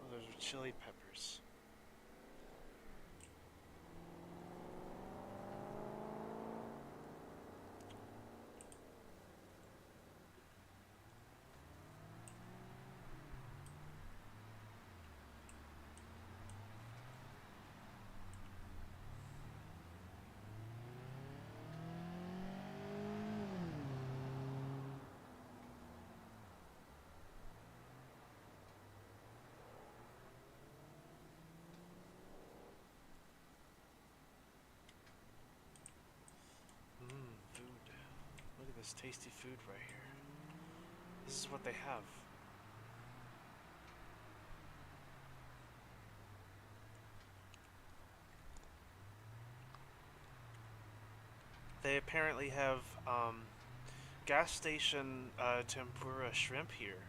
Oh, those are chili peppers. Food. Look at this tasty food right here. This is what they have. They apparently have gas station tempura shrimp here.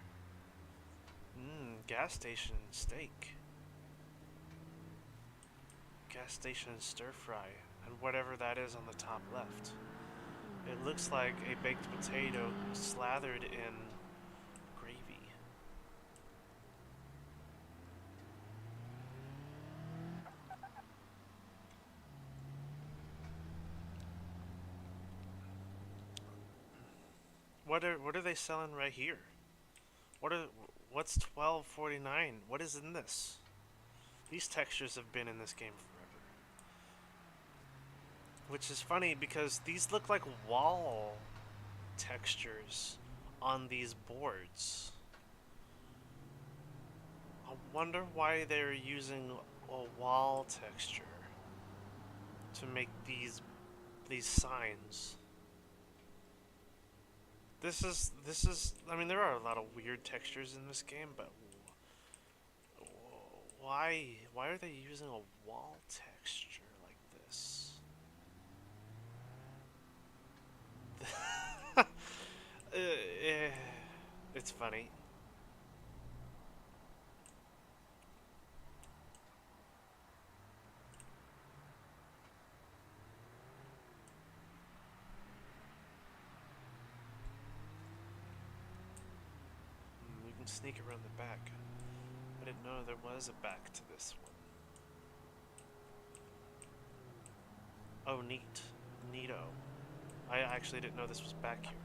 Gas station steak. Gas station stir fry. And whatever that is on the top left. It looks like a baked potato slathered in gravy. What are they selling right here? What's $12.49? What is in this? These textures have been in this game forever. Which is funny because these look like wall textures on these boards. I wonder why they're using a wall texture to make these signs. This is I mean there are a lot of weird textures in this game, but Why are they using a wall texture like this? It's funny. We can sneak around the back. I didn't know there was a back to this one. Oh, neat. Neato. I actually didn't know this was back here.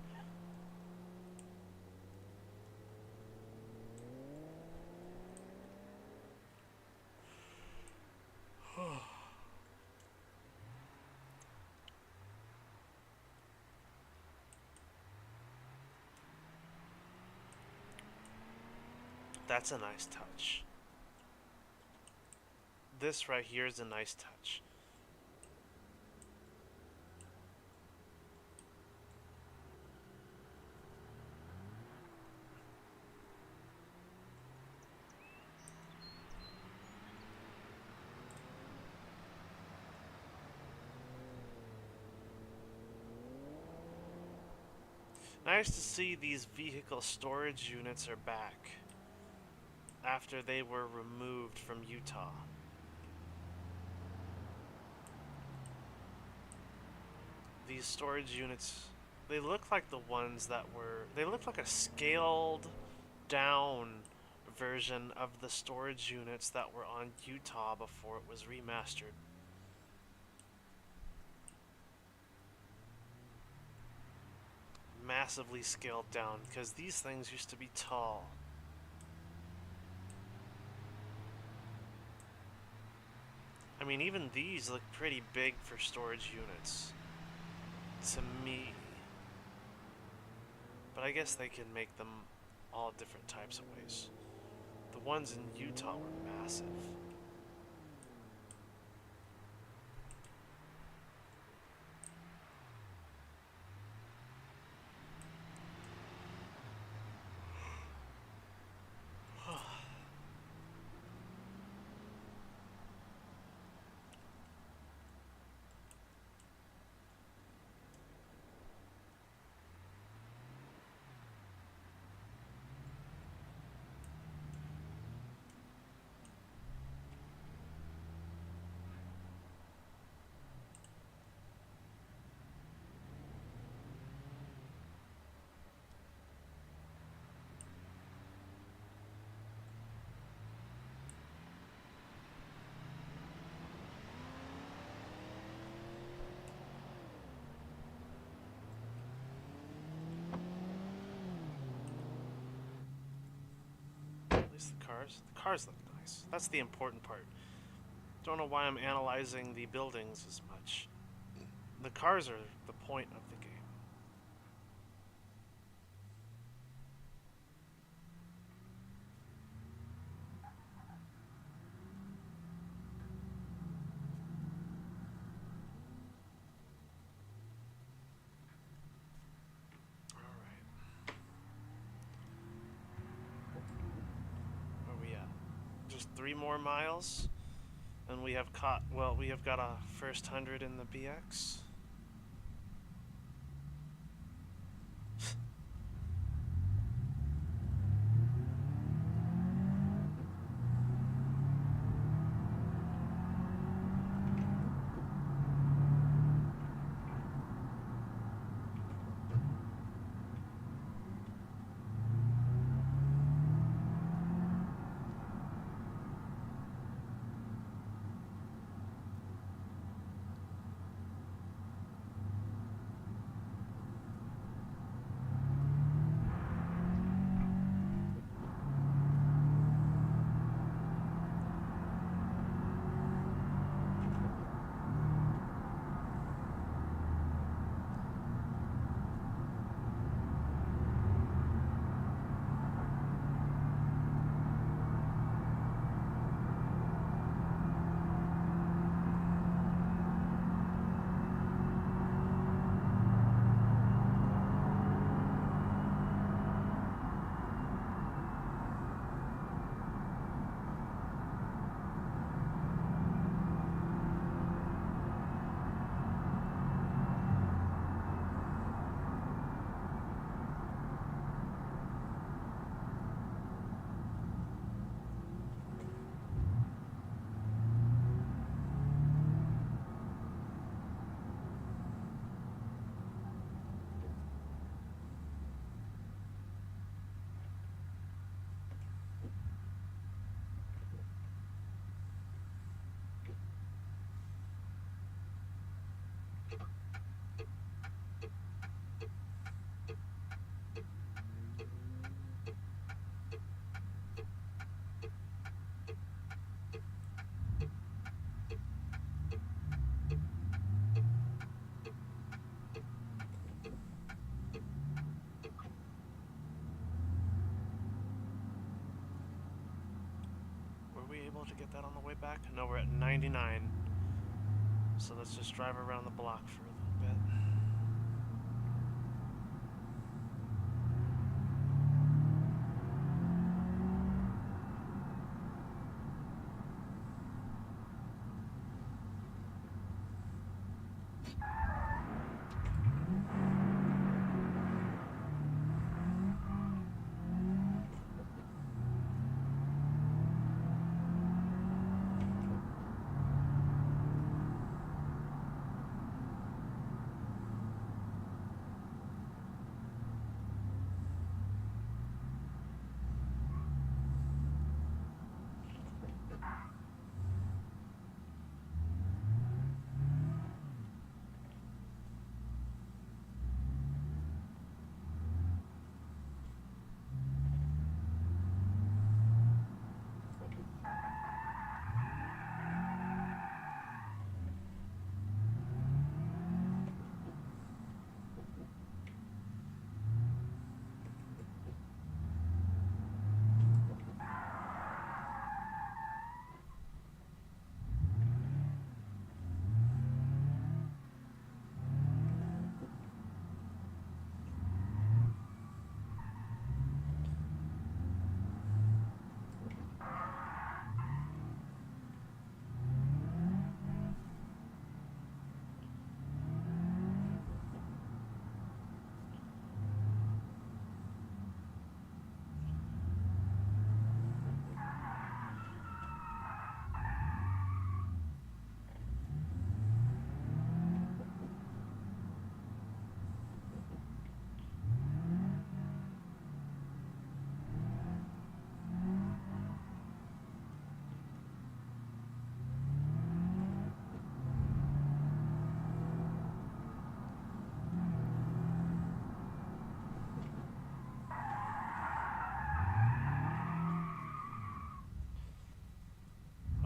That's a nice touch. This right here is a nice touch. Nice to see these vehicle storage units are back after they were removed from Utah. These storage units, they look like the ones that were, they look like a scaled down version of the storage units that were on Utah before it was remastered. Massively scaled down, because these things used to be tall. I mean, even these look pretty big for storage units. To me. But I guess they can make them all different types of ways. The ones in Utah were massive. At least the cars look nice. That's the important part. Don't know why I'm analyzing the buildings as much. The cars are the point of the game. Alright. Where are we at? Just 3 more miles? And we have we have got a first 100 in the BX. able to get that on the way back? No, we're at 99. So let's just drive around the block for a little bit.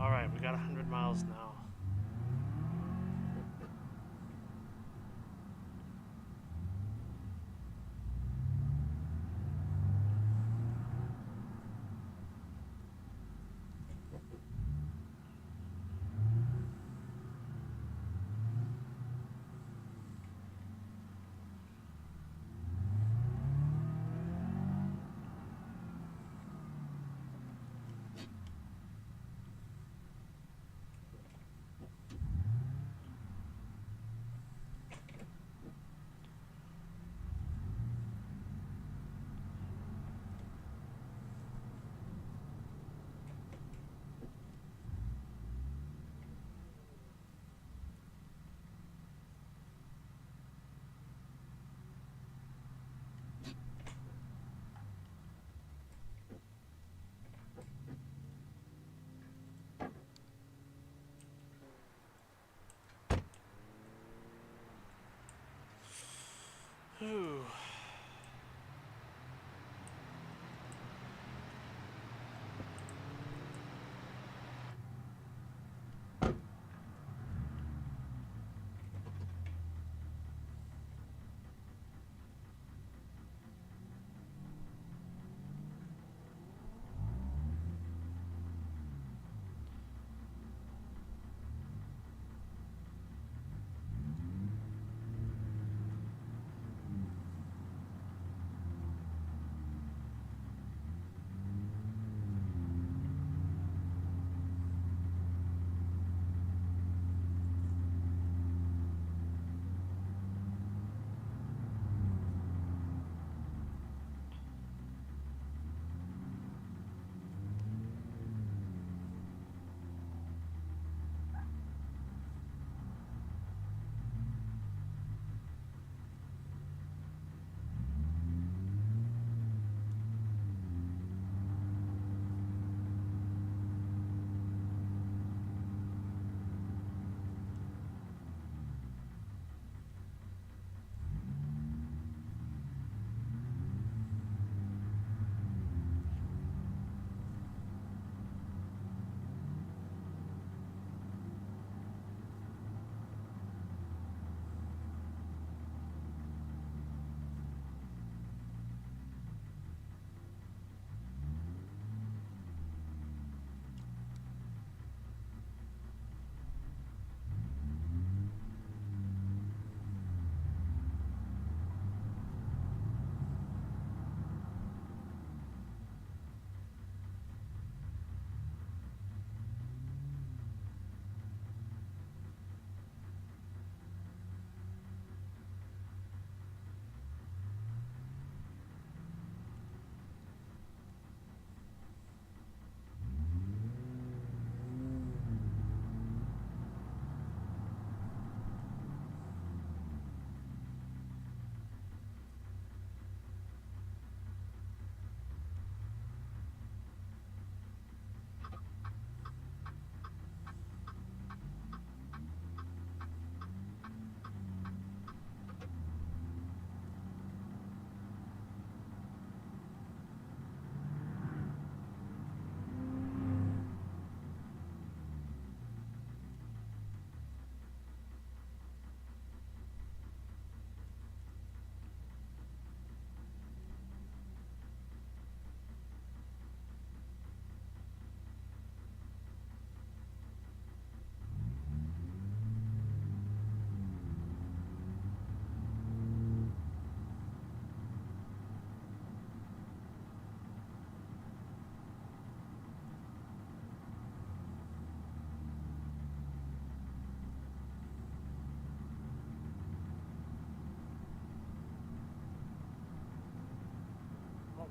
Alright, we got 100 miles now.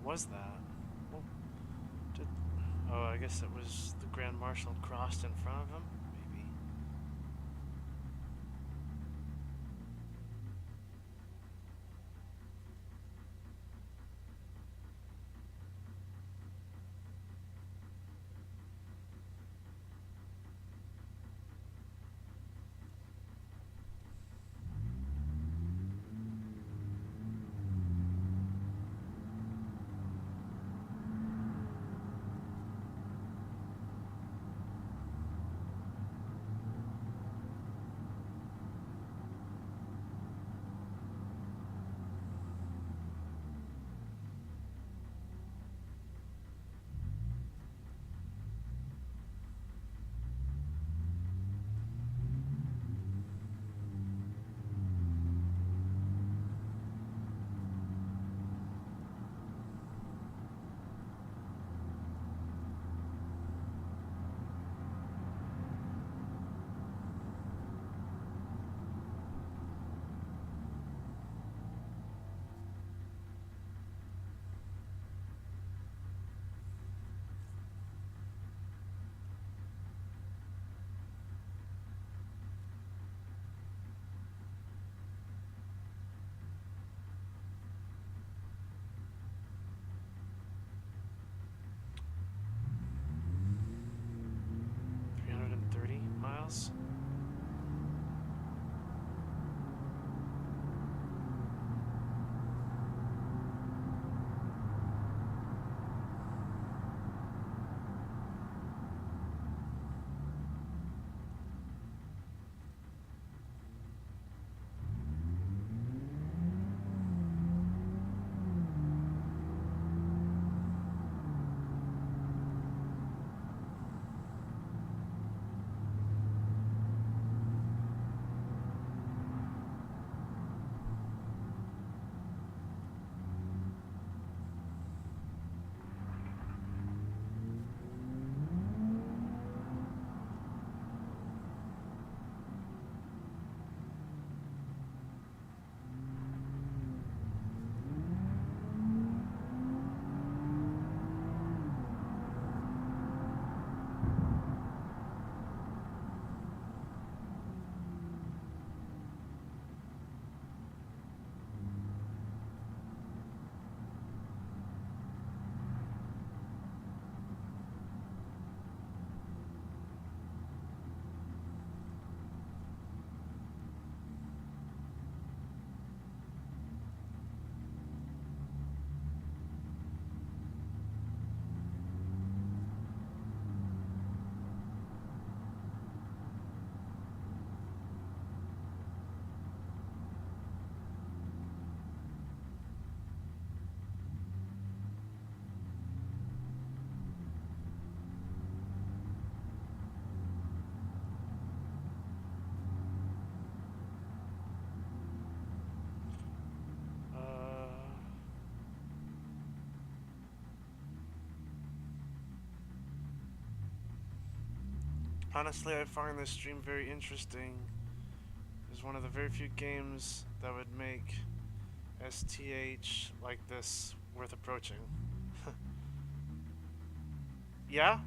What was that? Well, did, oh, I guess it was the Grand Marshal crossed in front of him, maybe. $330 miles. Honestly, I find this stream very interesting. It's one of the very few games that would make STH like this worth approaching. Yeah?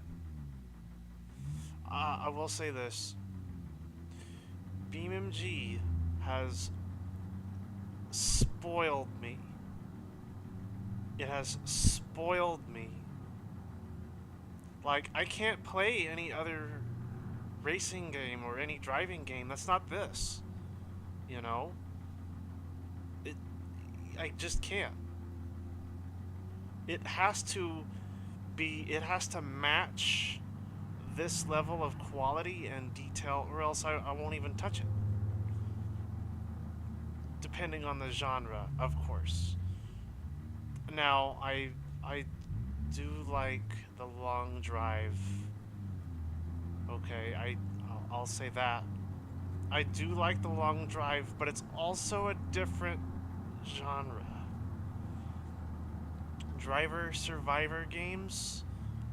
I will say this. BeamNG has spoiled me. It has spoiled me. Like, I can't play any other racing game or any driving game that's not this. You know? I just can't. It has to match this level of quality and detail, or else I won't even touch it. Depending on the genre, of course. Now, I do like the long drive. Okay, I'll say that. I do like the long drive, but it's also a different genre. Driver survivor games,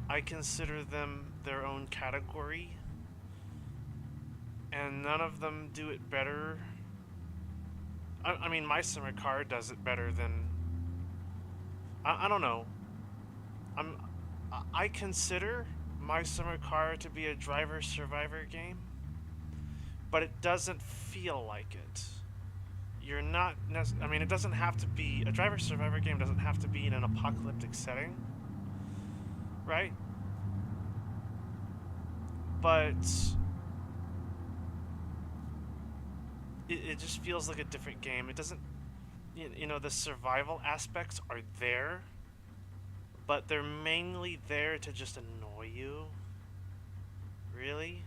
I consider them their own category, and none of them do it better. I mean, My Summer Car does it better than I don't know. I'm I consider My Summer Car to be a driver survivor game, but it doesn't feel like it. You're not I mean, it doesn't have to be a driver survivor game. Doesn't have to be in an apocalyptic setting, right? But it just feels like a different game. It doesn't, you know, the survival aspects are there, but they're mainly there to just annoy you. Really?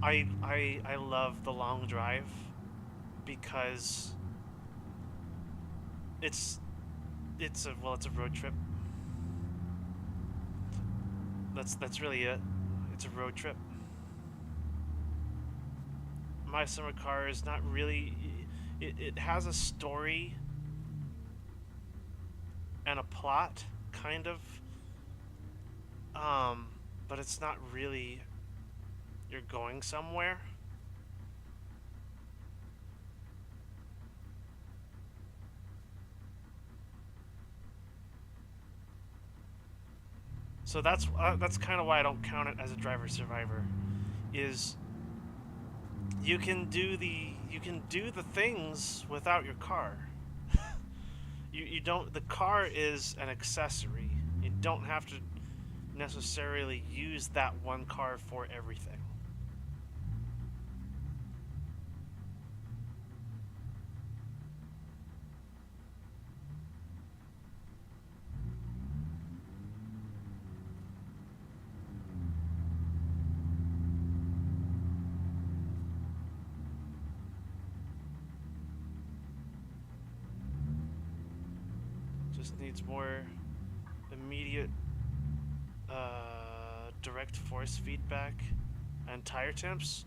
I love the long drive because it's it's a road trip. That's really it. It's a road trip. My Summer Car is not really. It has a story and a plot, kind of. Um, but it's not really. You're going somewhere. So that's kind of why I don't count it as a driver survivor. Is you can do the things without your car. You don't. The car is an accessory. You don't have to necessarily use that one car for everything. Just needs more immediate direct force feedback and tire temps.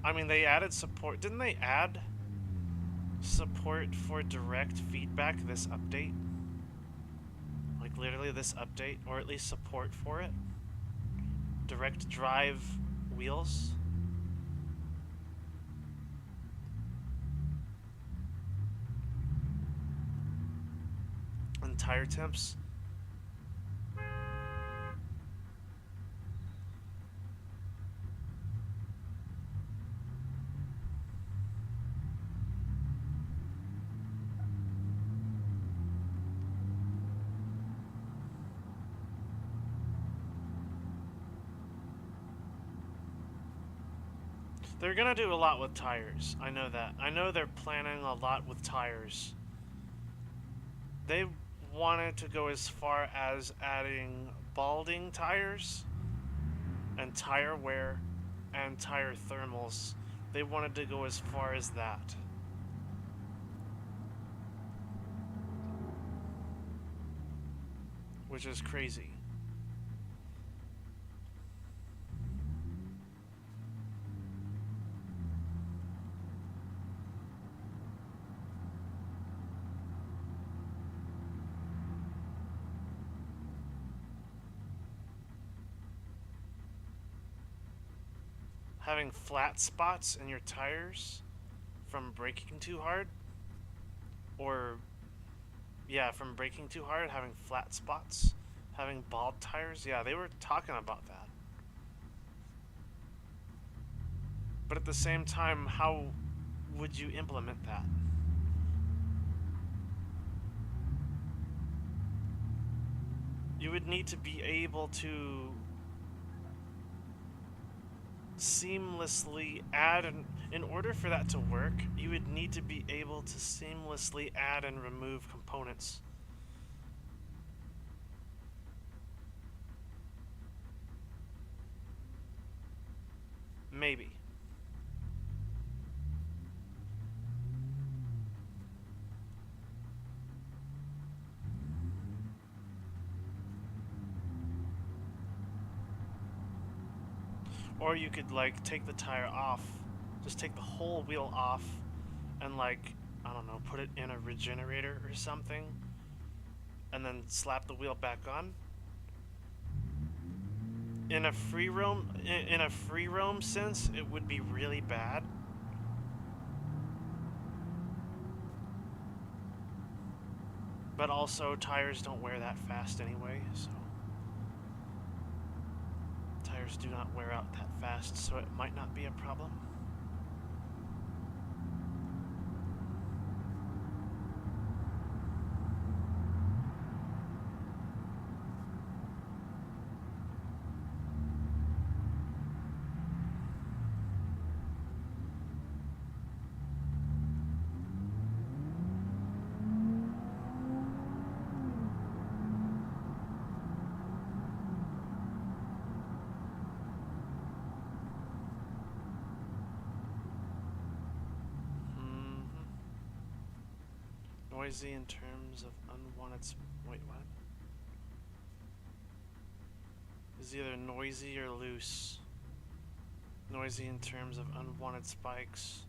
I mean, they added support. Didn't they add support for direct feedback this update? Like literally this update, or at least support for it? Direct drive wheels? And tire temps? They're gonna do a lot with tires. I know that. I know they're planning a lot with tires. They wanted to go as far as adding balding tires and tire wear and tire thermals. They wanted to go as far as that. Which is crazy. Having flat spots in your tires from braking too hard, or yeah, from braking too hard, having flat spots, having bald tires. Yeah, they were talking about that. But at the same time, how would you implement that? You would need to be able to seamlessly add, and in order for that to work, you would need to be able to seamlessly add and remove components. Maybe. Or you could like take the tire off, just take the whole wheel off and like, I don't know, put it in a regenerator or something and then slap the wheel back on. in a free roam sense, it would be really bad. But also, tires don't wear that fast anyway, so tires do not wear out that fast, so it might not be a problem. Noisy in terms of unwanted... Wait, what? Is either noisy or loose. Noisy in terms of unwanted spikes.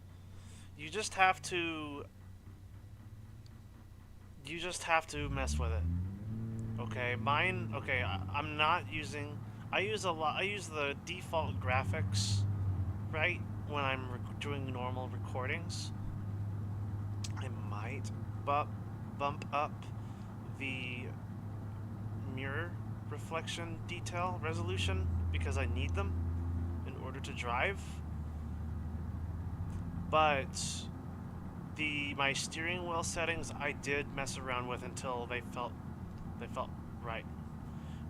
You just have to... You just have to mess with it. Okay, mine... Okay, I'm not using... I use the default graphics, right? When I'm doing normal recordings. I might bump up the mirror reflection detail resolution because I need them in order to drive. But my steering wheel settings I did mess around with until they felt right.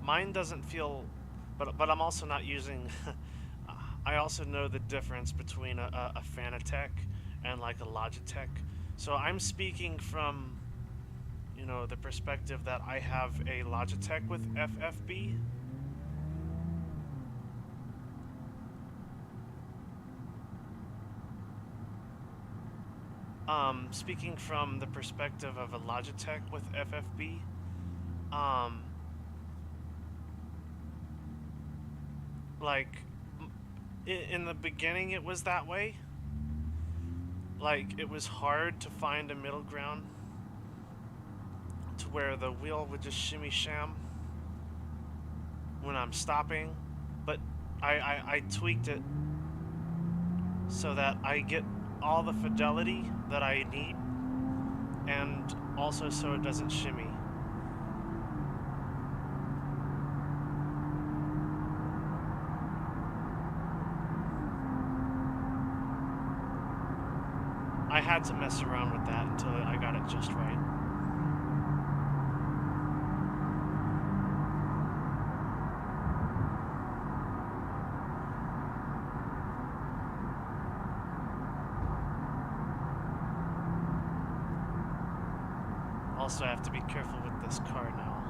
Mine doesn't feel, but I'm also not using. I also know the difference between a Fanatec and like a Logitech. So I'm speaking from, you know, the perspective that I have a Logitech with FFB. Speaking from the perspective of a Logitech with FFB, like, in the beginning it was that way. Like, it was hard to find a middle ground to where the wheel would just shimmy sham when I'm stopping, but I tweaked it so that I get all the fidelity that I need, and also so it doesn't shimmy. I had to mess around with that until I got it just right. Also, I have to be careful with this car now.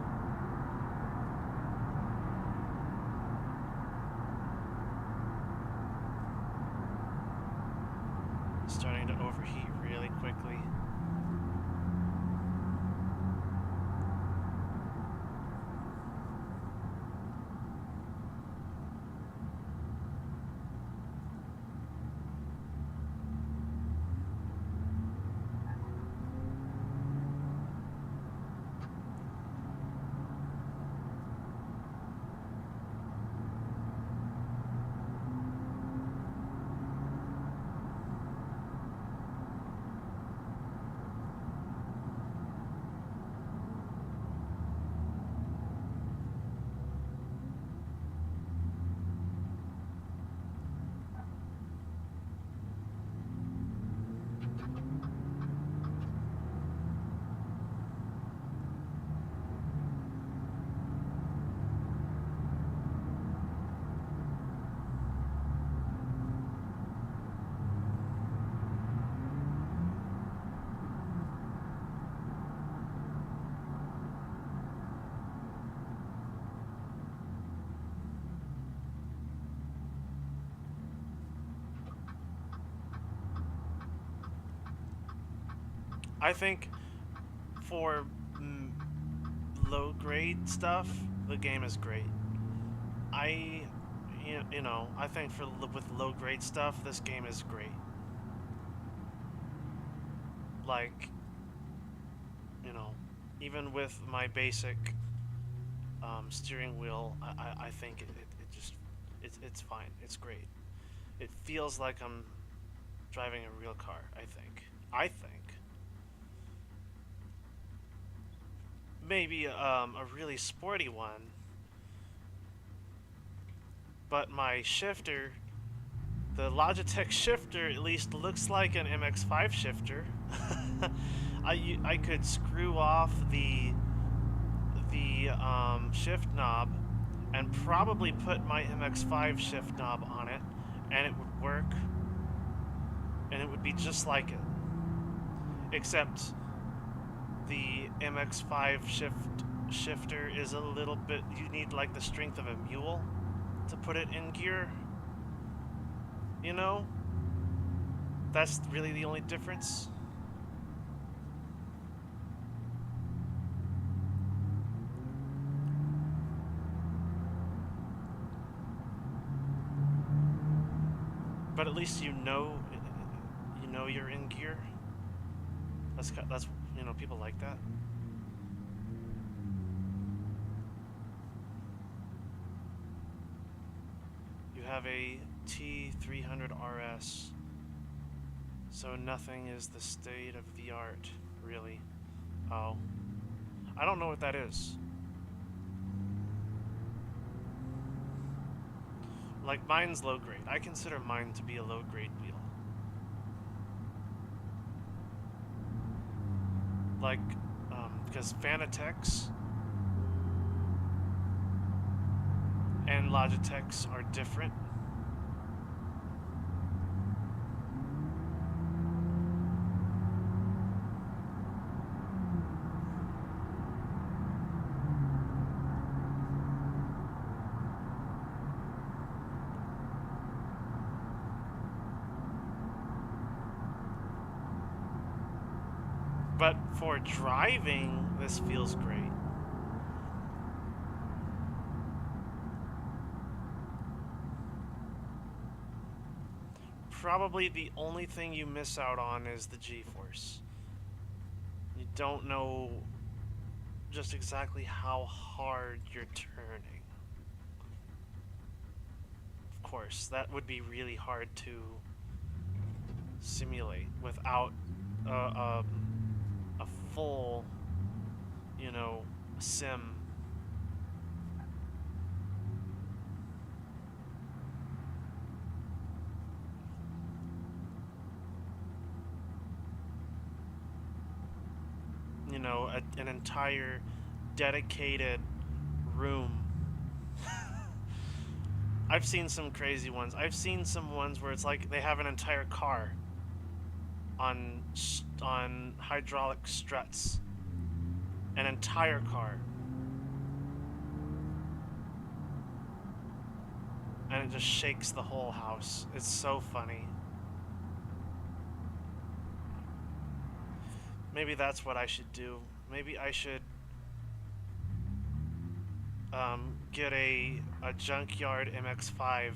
It's starting to overheat really quickly. I think for low-grade stuff, the game is great. I think with low-grade stuff, this game is great. Like, even with my basic steering wheel, I think it just It's fine. It's great. It feels like I'm driving a real car, I think. I think. Maybe a really sporty one, but my shifter, the Logitech shifter, at least looks like an MX-5 shifter. I could screw off the shift knob and probably put my MX-5 shift knob on it, and it would work, and it would be just like it. Except the MX-5 shifter is a little bit, you need like the strength of a mule to put it in gear. You know? That's really the only difference. But at least you know you're in gear. That's people like that. You have a T300 RS, so nothing is the state of the art, really. Oh, I don't know what that is. Like, mine's low grade. I consider mine to be a low grade wheel. Like, because Fanatec's and Logitech's are different. But for driving, this feels great. Probably the only thing you miss out on is the G-force. You don't know just exactly how hard you're turning. Of course, that would be really hard to simulate without a full, sim. An entire dedicated room. I've seen some crazy ones. I've seen some ones where it's like they have an entire car on hydraulic struts. An entire car. And it just shakes the whole house. It's so funny. Maybe that's what I should do. Maybe I should get a junkyard MX-5,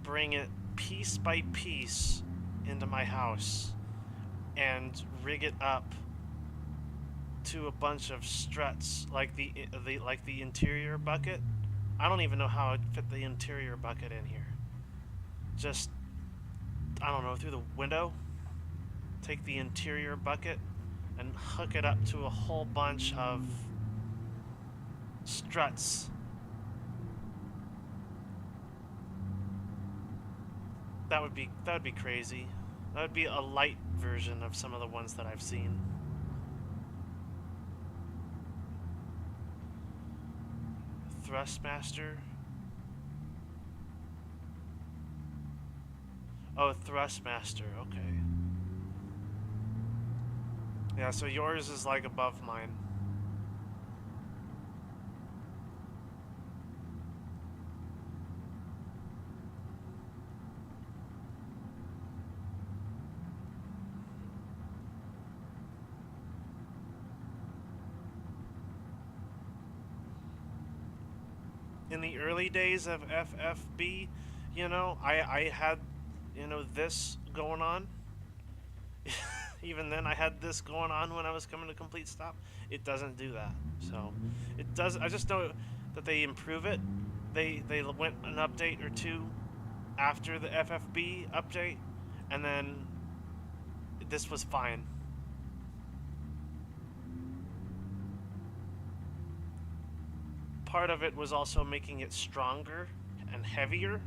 bring it piece by piece into my house, and rig it up to a bunch of struts, like the interior bucket. I don't even know how I'd fit the interior bucket in here. Just, I don't know, through the window. Take the interior bucket and hook it up to a whole bunch of struts. That would be crazy. That would be a light version of some of the ones that I've seen. Thrustmaster. Oh, Thrustmaster, okay. Yeah, so yours is like above mine. In the early days of FFB, I had, this going on. Even then, I had this going on when I was coming to complete stop. It doesn't do that. So, it does. I just know that they improve it, They went an update or two after the FFB update, and then this was fine. Part of it was also making it stronger and heavier.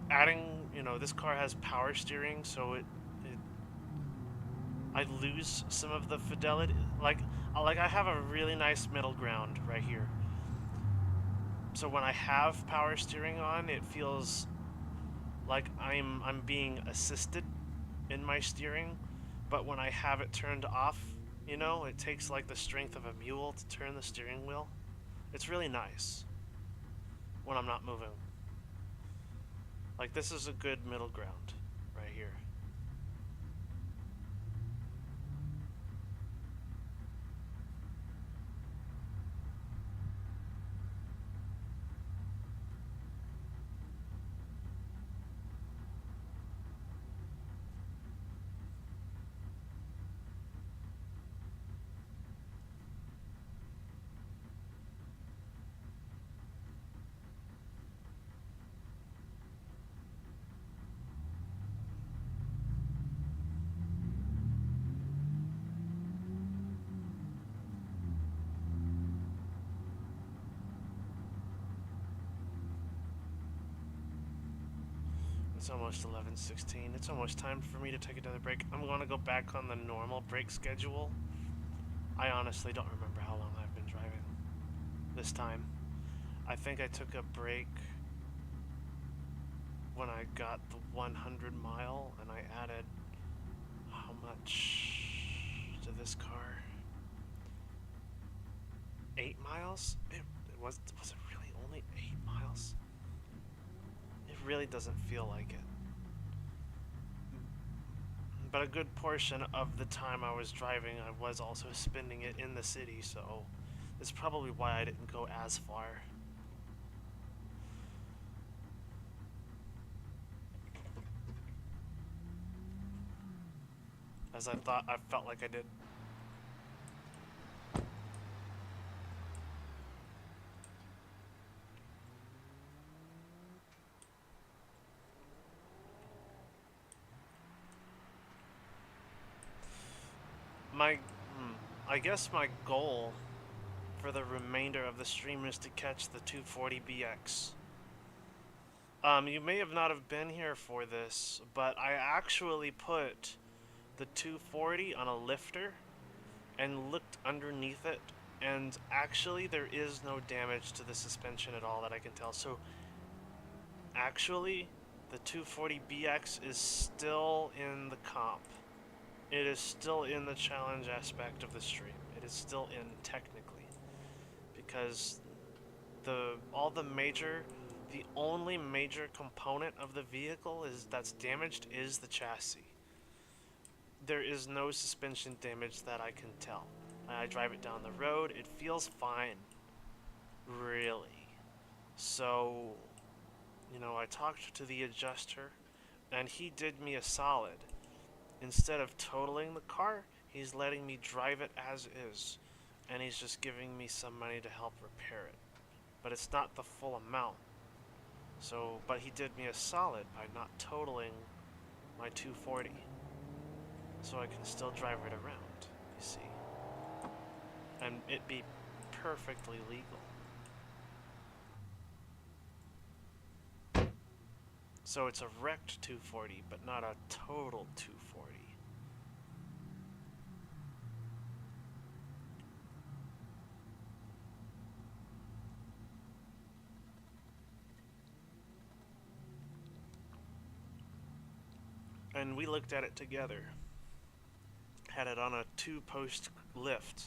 Adding, this car has power steering, so I lose some of the fidelity. Like I have a really nice middle ground right here. So when I have power steering on, it feels like I'm being assisted in my steering. But when I have it turned off, it takes like the strength of a mule to turn the steering wheel. It's really nice when I'm not moving. Like, this is a good middle ground right here. It's almost 11:16. It's almost time for me to take another break. I'm going to go back on the normal break schedule. I honestly don't remember how long I've been driving this time. I think I took a break when I got the 100 mile, and I added how much to this car? 8 miles? Was it really only 8 miles? It really doesn't feel like it. But a good portion of the time I was driving, I was also spending it in the city, so that's probably why I didn't go as far. As I felt like I did. My, I guess my goal for the remainder of the stream is to catch the 240BX. You may have not have been here for this, but I actually put the 240 on a lifter and looked underneath it, and actually there is no damage to the suspension at all that I can tell. So actually the 240BX is still in the comp. It is still in the challenge aspect of the stream. It is still in technically, because the only major component of the vehicle that's damaged is the chassis. There is no suspension damage that I can tell. I drive it down the road, it feels fine, really. So, I talked to the adjuster, and he did me a solid. Instead of totaling the car, he's letting me drive it as is, and he's just giving me some money to help repair it. But it's not the full amount. So, but he did me a solid by not totaling my 240. So I can still drive it around, you see. And it be perfectly legal. So it's a wrecked 240, but not a total 240. And we looked at it together. Had it on a 2-post lift.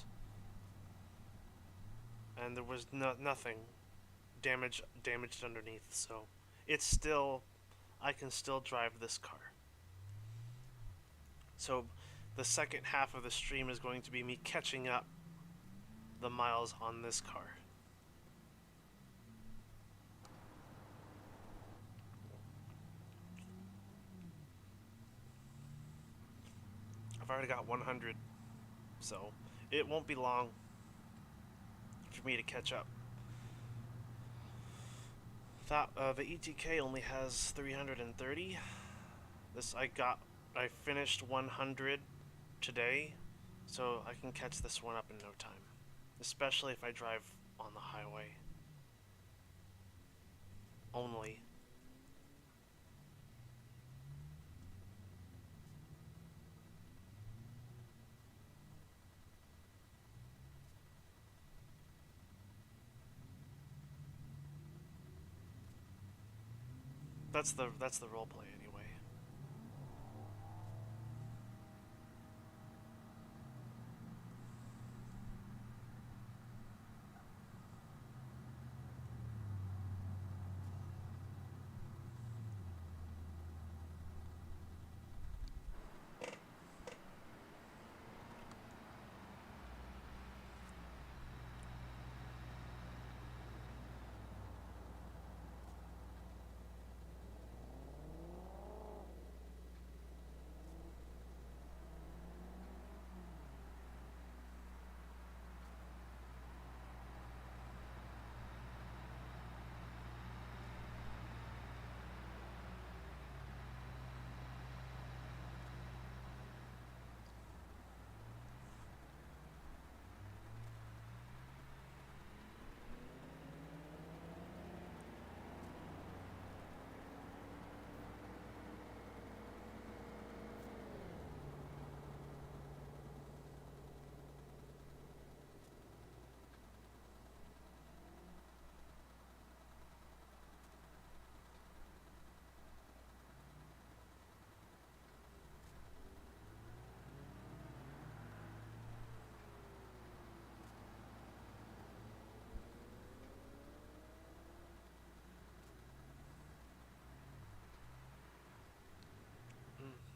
And there was nothing damaged underneath, so I can still drive this car. So the second half of the stream is going to be me catching up the miles on this car. I've already got 100, so it won't be long for me to catch up. The ETK only has 330. I finished 100 today, so I can catch this one up in no time, especially if I drive on the highway only. That's the role play anyway.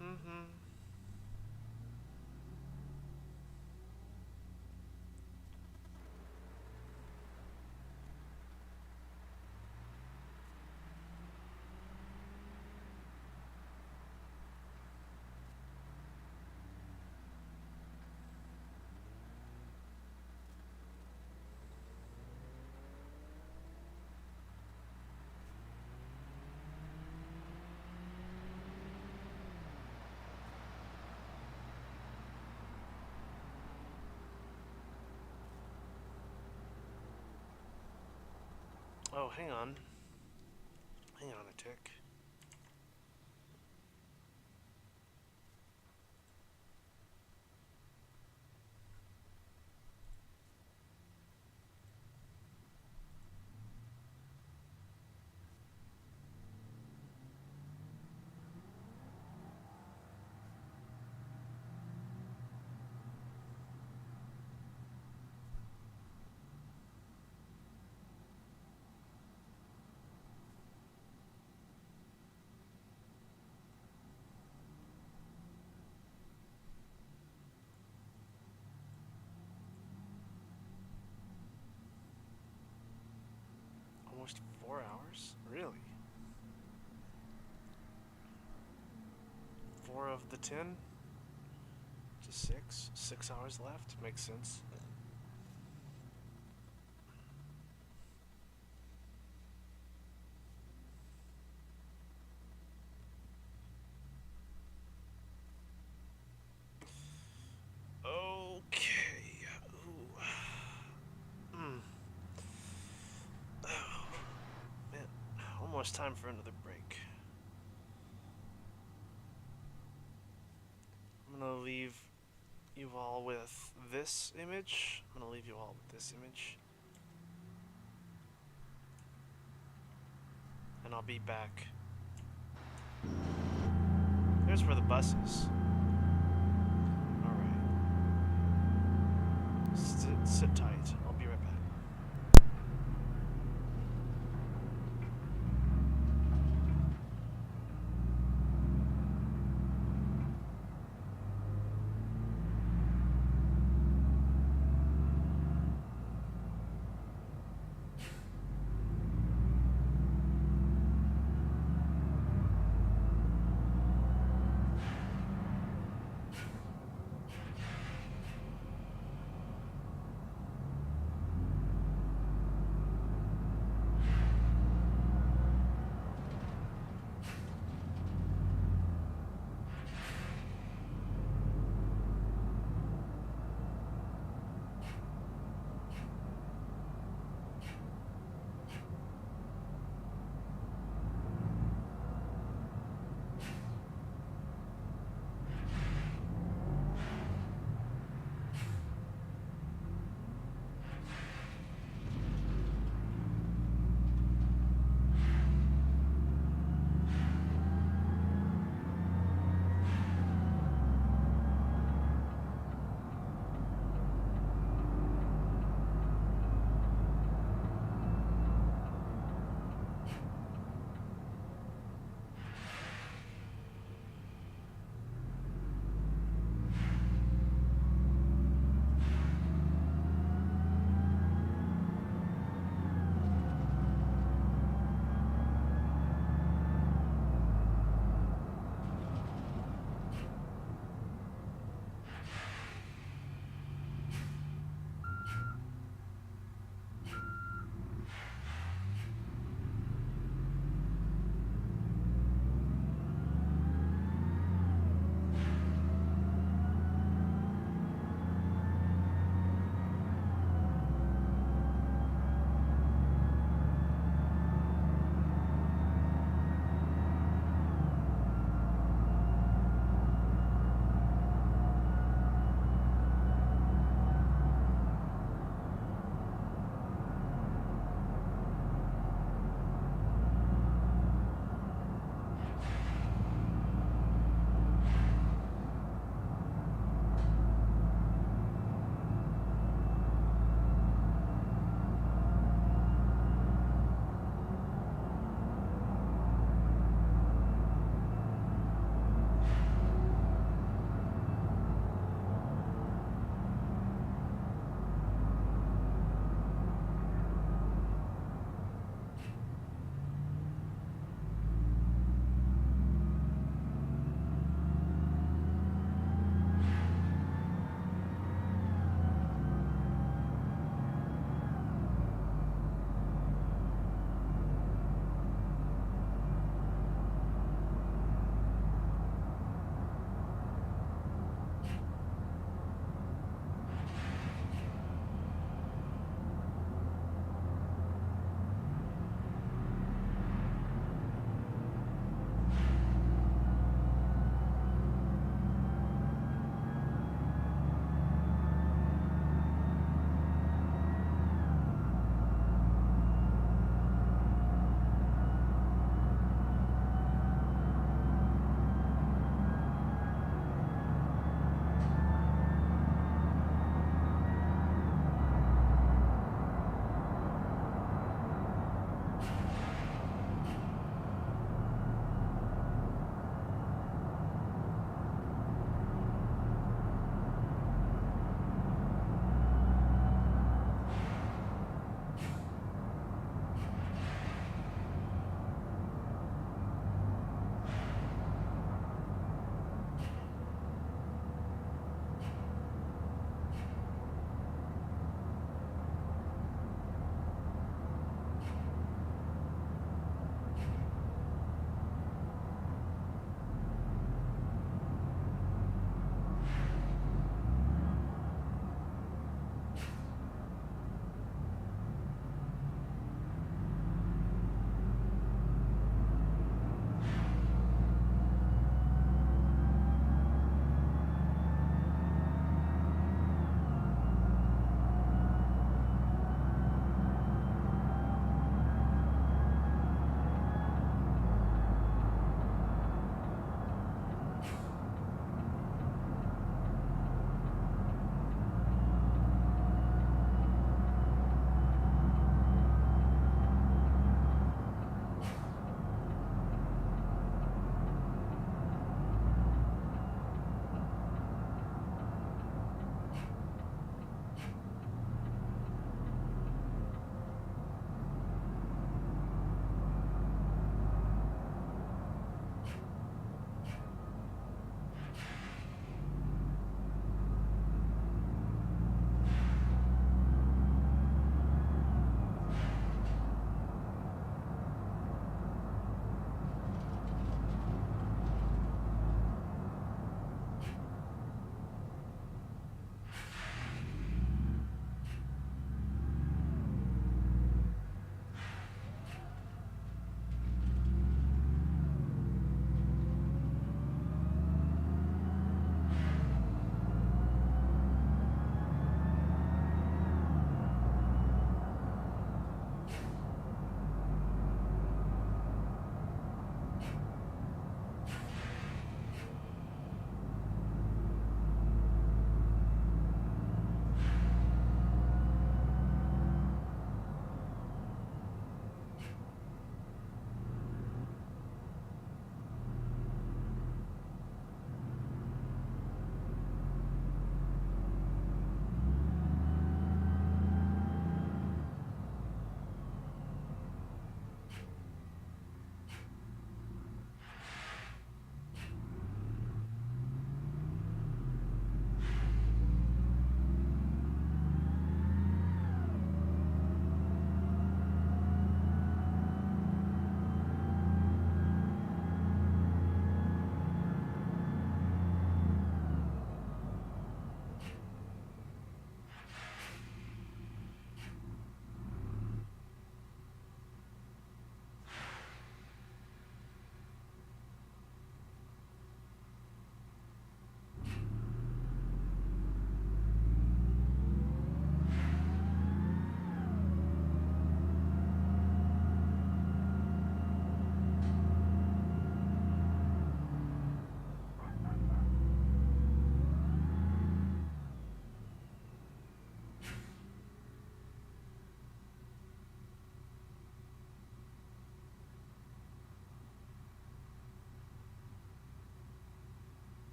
Mm-hmm. Oh, hang on. Hang on a tick. Almost 4 hours? Really? 4 of the 10? To 6? 6 hours left? Makes sense. Okay. Ooh. Oh, man. Almost time for another break. I'm gonna leave you all with this image. I'm gonna leave you all with this image. And I'll be back. There's where the bus is. Alright. Sit tight. I'll be right back.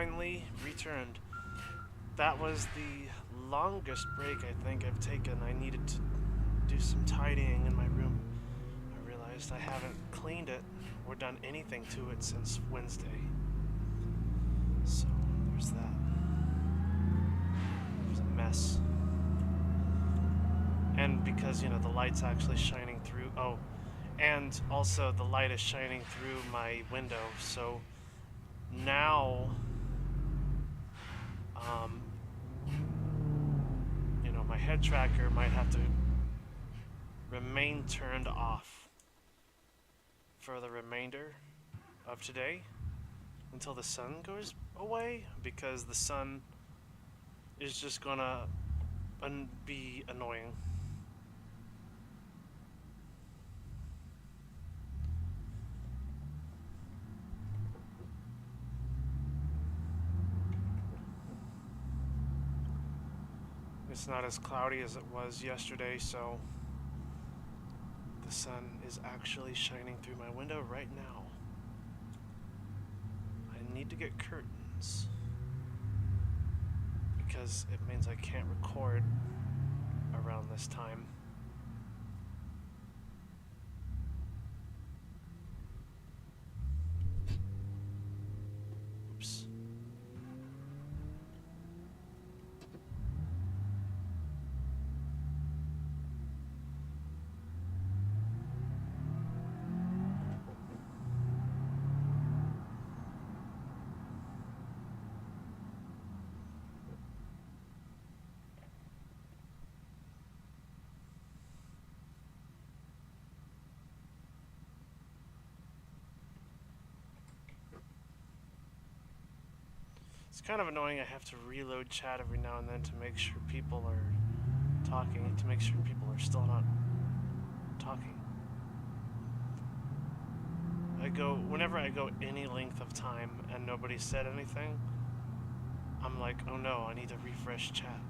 finally returned. That was the longest break I think I've taken. I needed to do some tidying in my room. I realized I haven't cleaned it or done anything to it since Wednesday. So there's that. It was a mess. And because, you know, the light's actually shining through. Oh, and also the light is shining through my window. So now, you know, my head tracker might have to remain turned off for the remainder of today until the sun goes away, because the sun is just gonna be annoying. It's not as cloudy as it was yesterday, so the sun is actually shining through my window right now. I need to get curtains because it means I can't record around this time. Oops. It's kind of annoying. I have to reload chat every now and then to make sure people are talking, to make sure people are still not talking. Whenever I go any length of time and nobody said anything, I'm like, oh no, I need to refresh chat.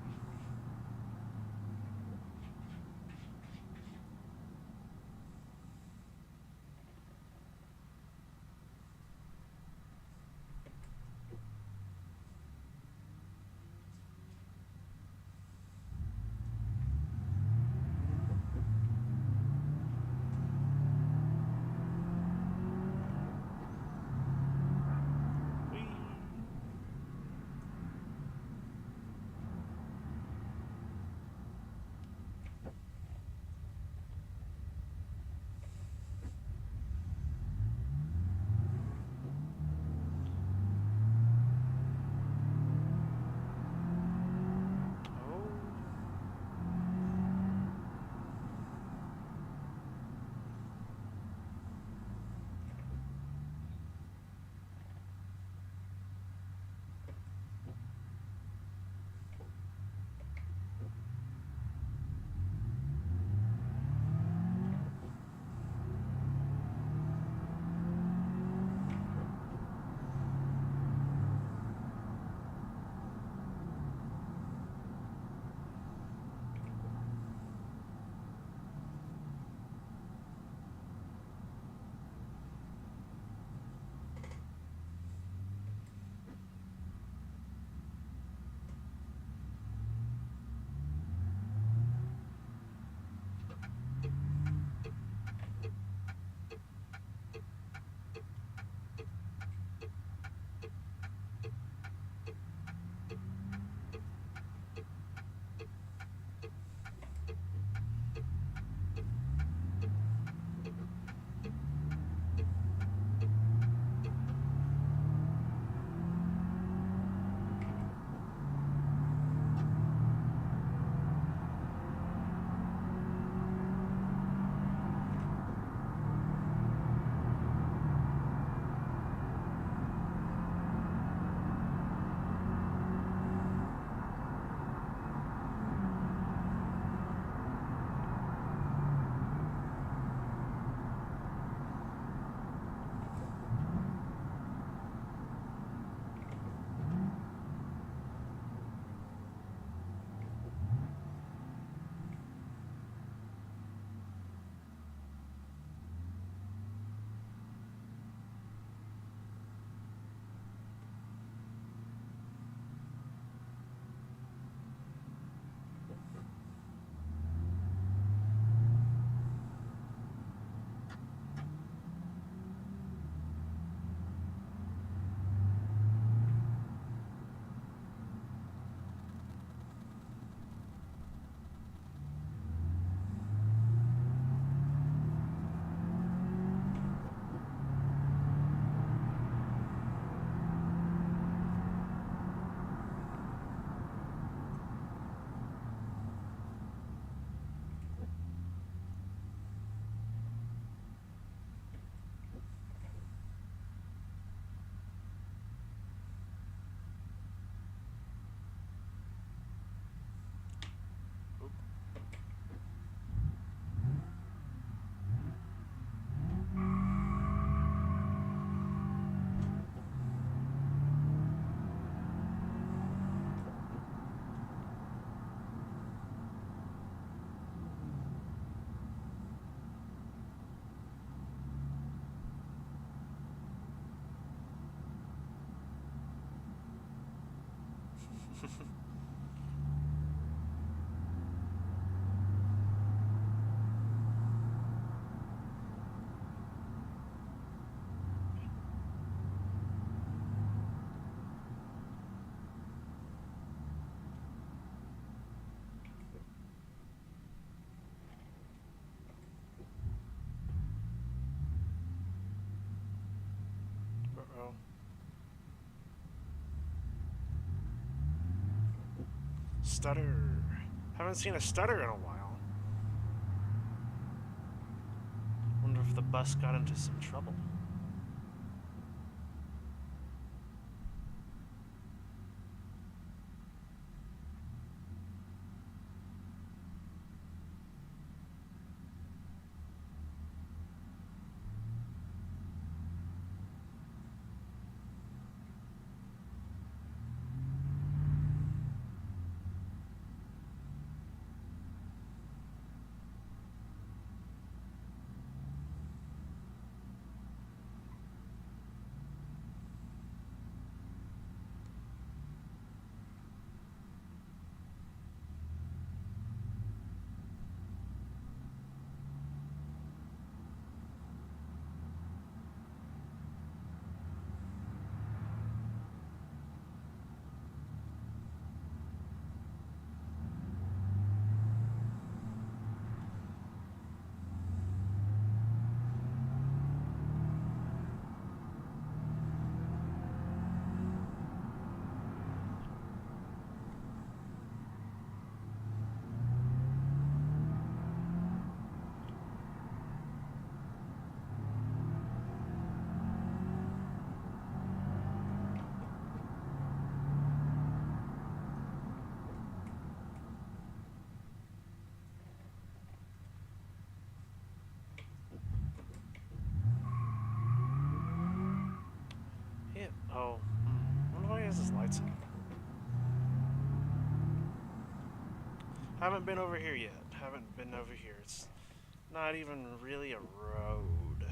bro. Stutter. Haven't seen a stutter in a while. Wonder if the bus got into some trouble. Yeah. Oh. I wonder why he has his lights on. Haven't been over here yet. Haven't been over here. It's not even really a road.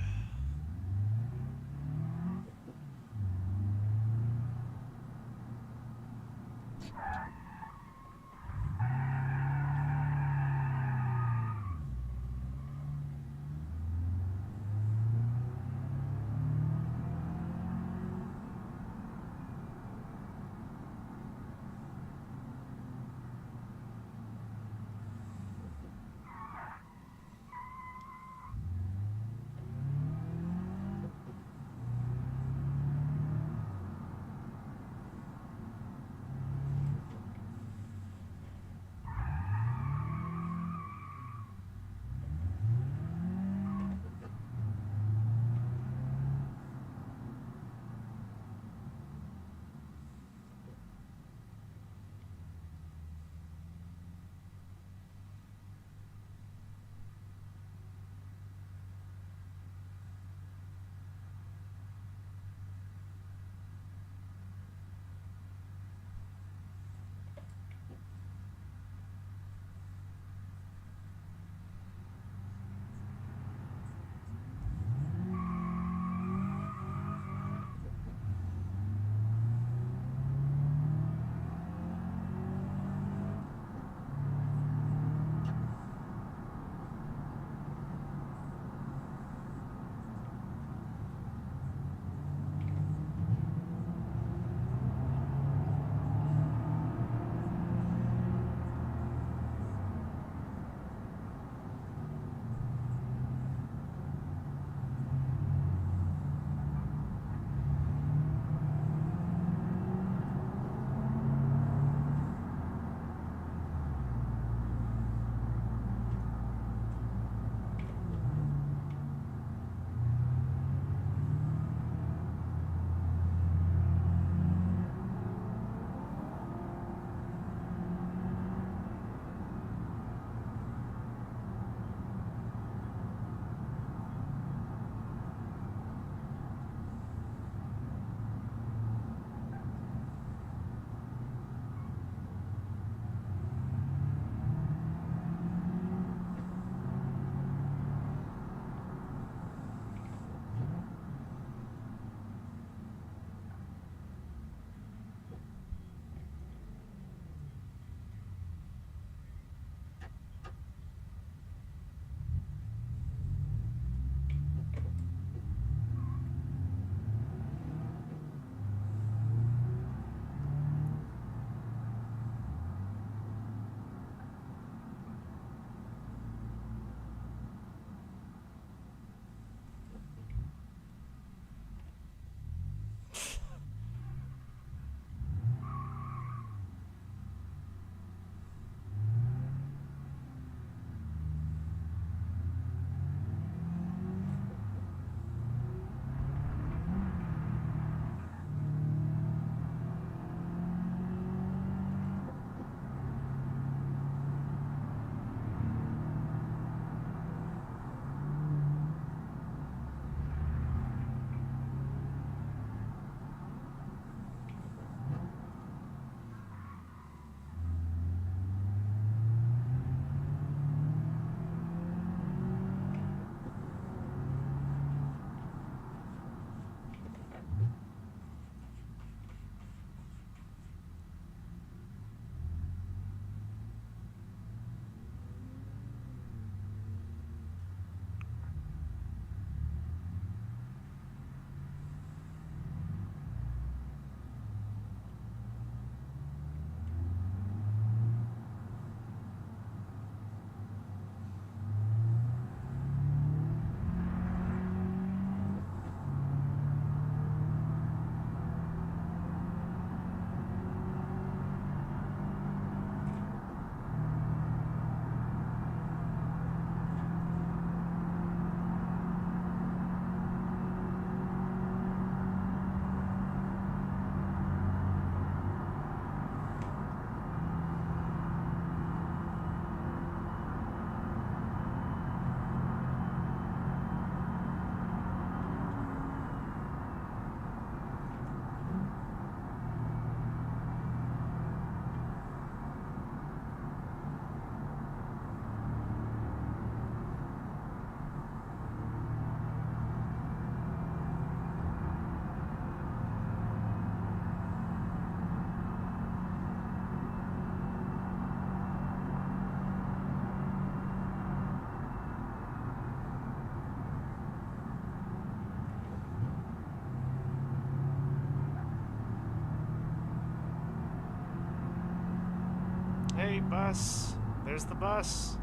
Hey, bus. There's the bus.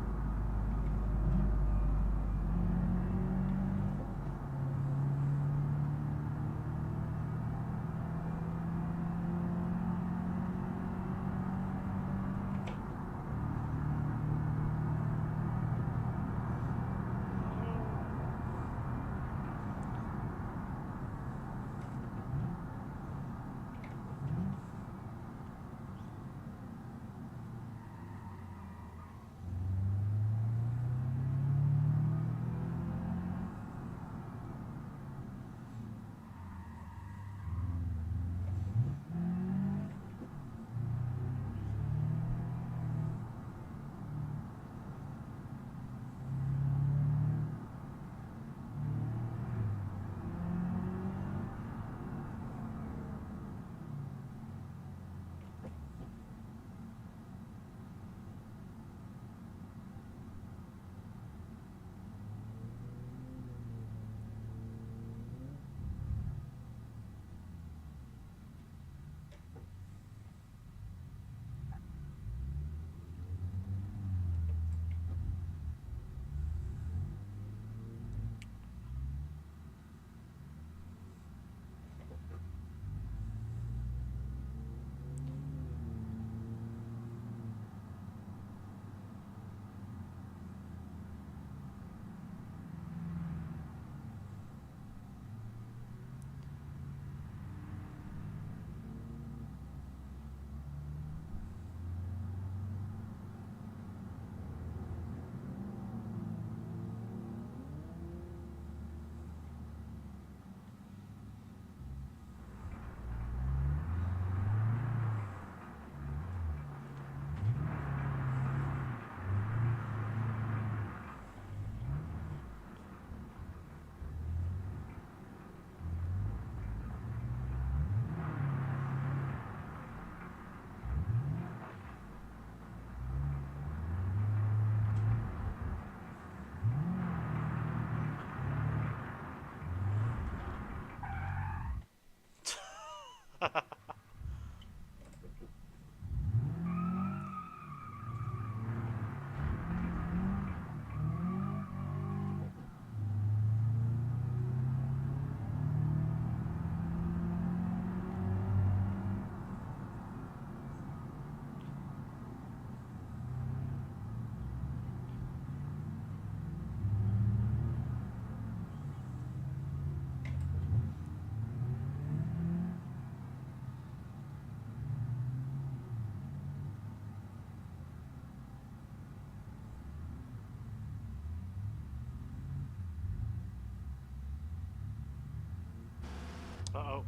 Uh-oh.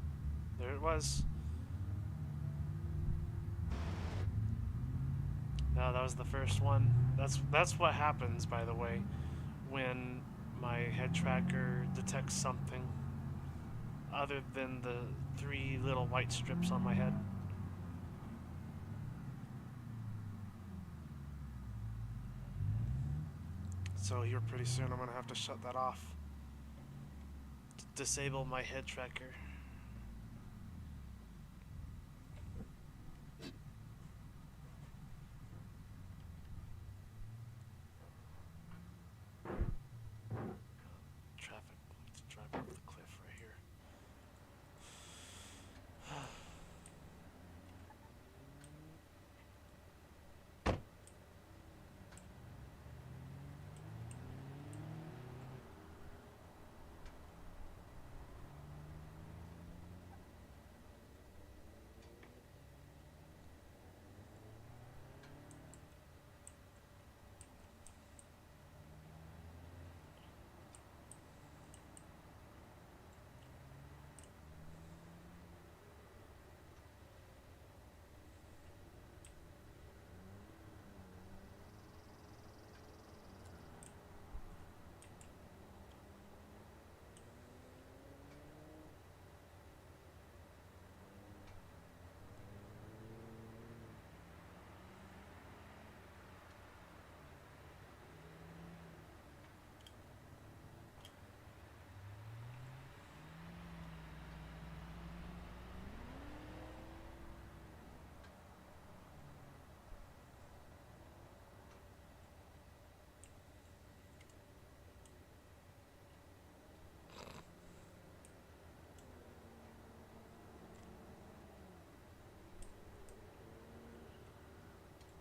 There it was. No, that was the first one. That's what happens, by the way, when my head tracker detects something other than the 3 little white strips on my head. So here pretty soon I'm gonna have to shut that off. Disable my head tracker. Traffic, let's drive off the cliff right here.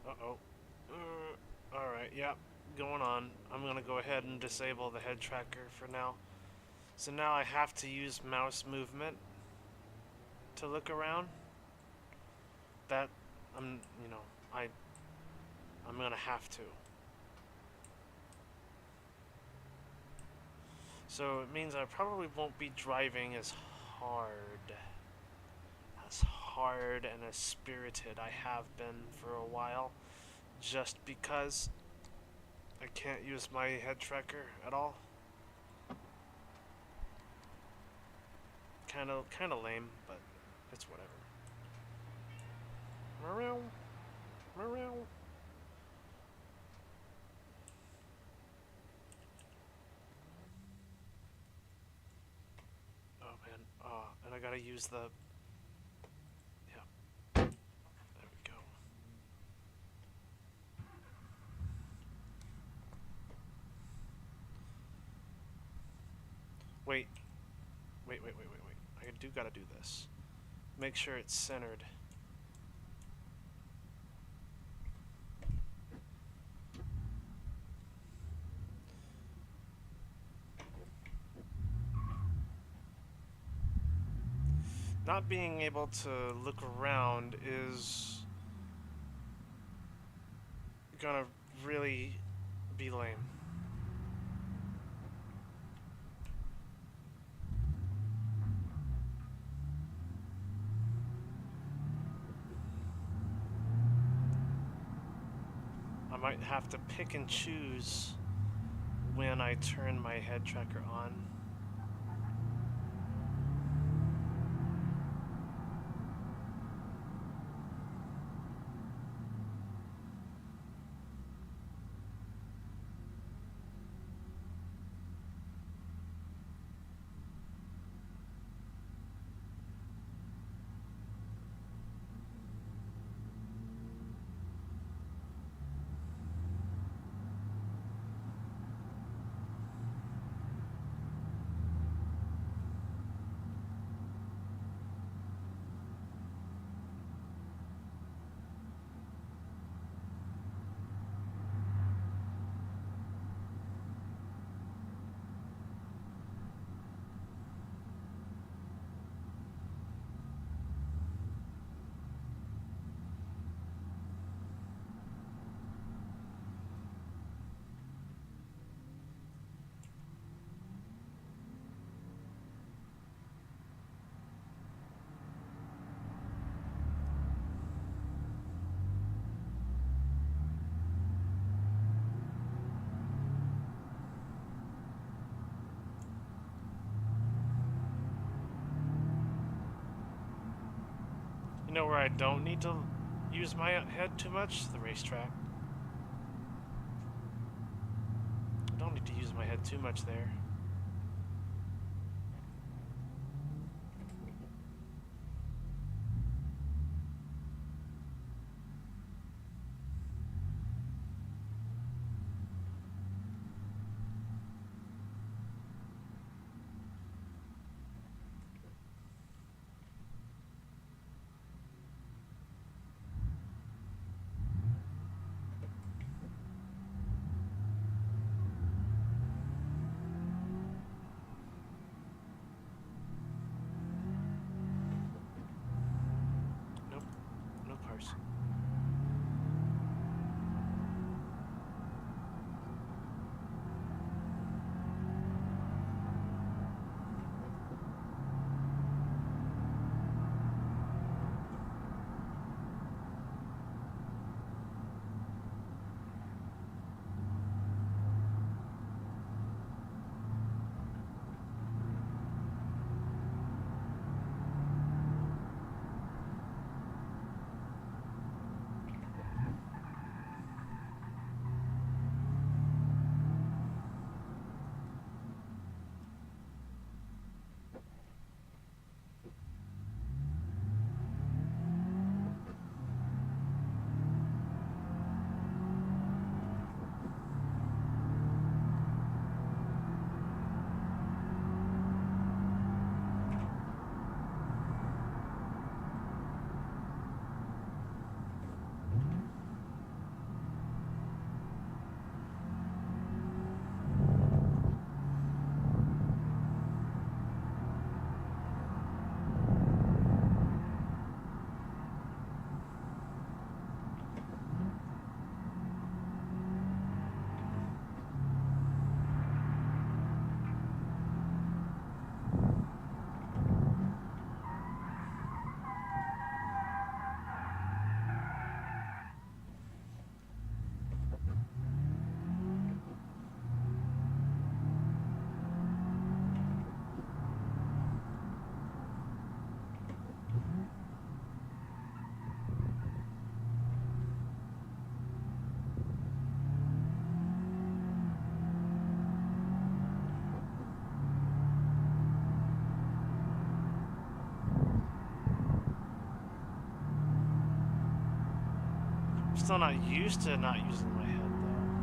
Uh-oh. Alright, yeah. Going on. I'm gonna go ahead and disable the head tracker for now. So now I have to use mouse movement to look around. That, you know, I'm gonna have to. So it means I probably won't be driving hard as hard and as spirited I have been for a while, just because I can't use my head tracker at all. Kind of lame, but it's whatever. Meow, meow. Oh man, and I gotta use the. Yeah, there we go. Wait, wait. I do gotta do this. Make sure it's centered. Not being able to look around is gonna really be lame. I might have to pick and choose when I turn my head tracker on. You know where I don't need to use my head too much? The racetrack. I don't need to use my head too much there. Still not used to not using my head, though.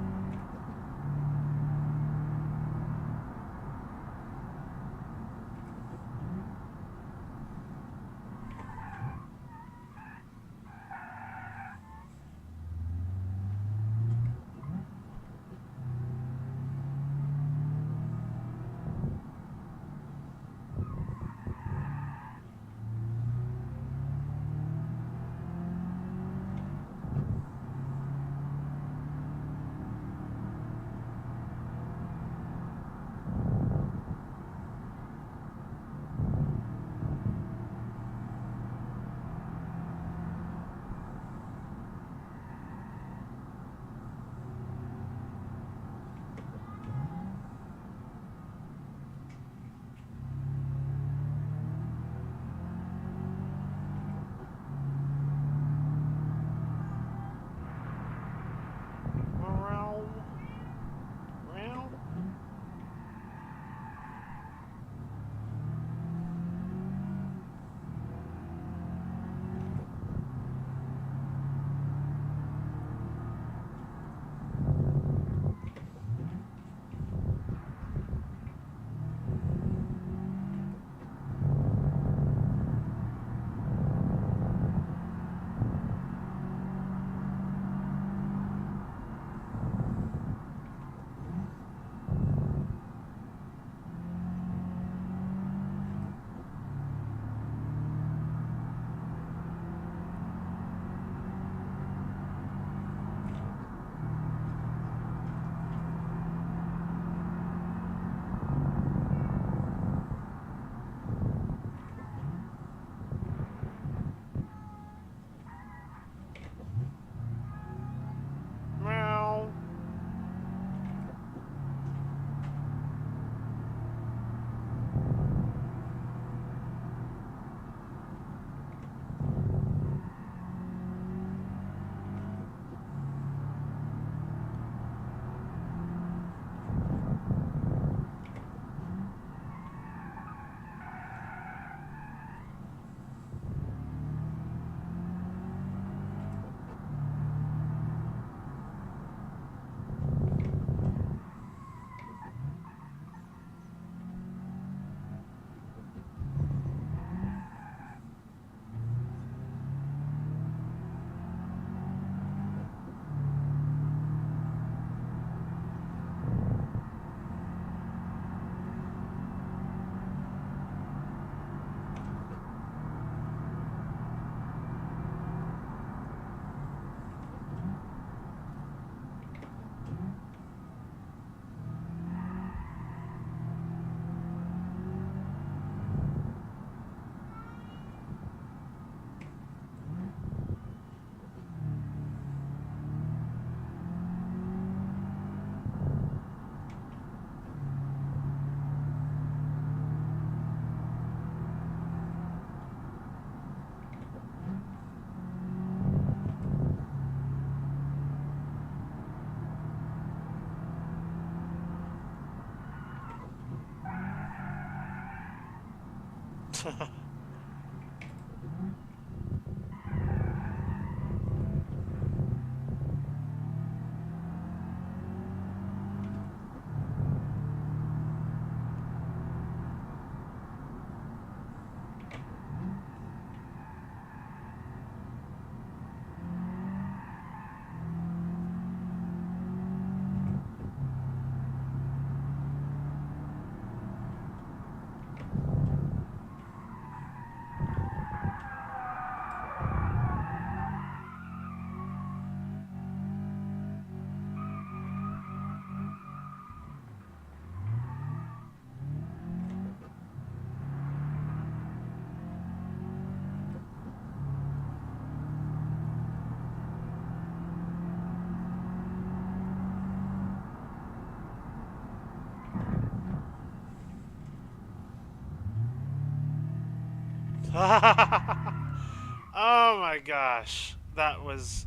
Oh my gosh, that was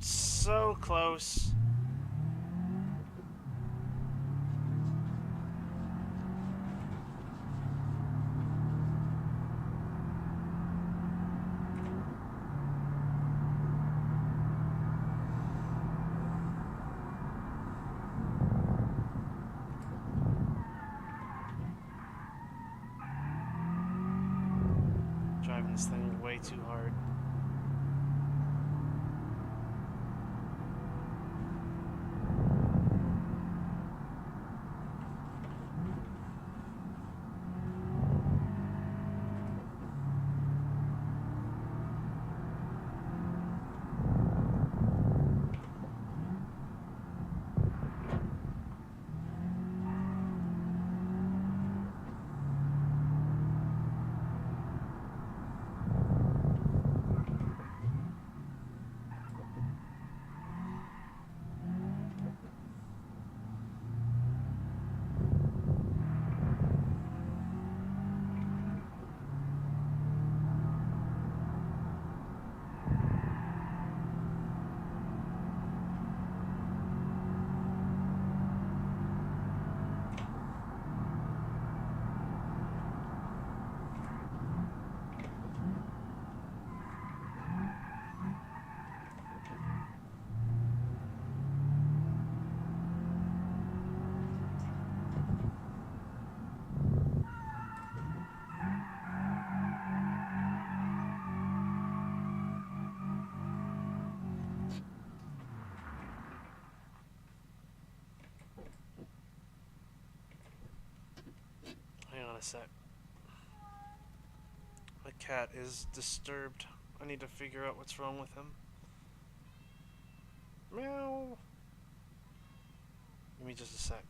so close. this thing way too hard. Hang on a sec. My cat is disturbed. I need to figure out what's wrong with him. Meow. Give me just a sec.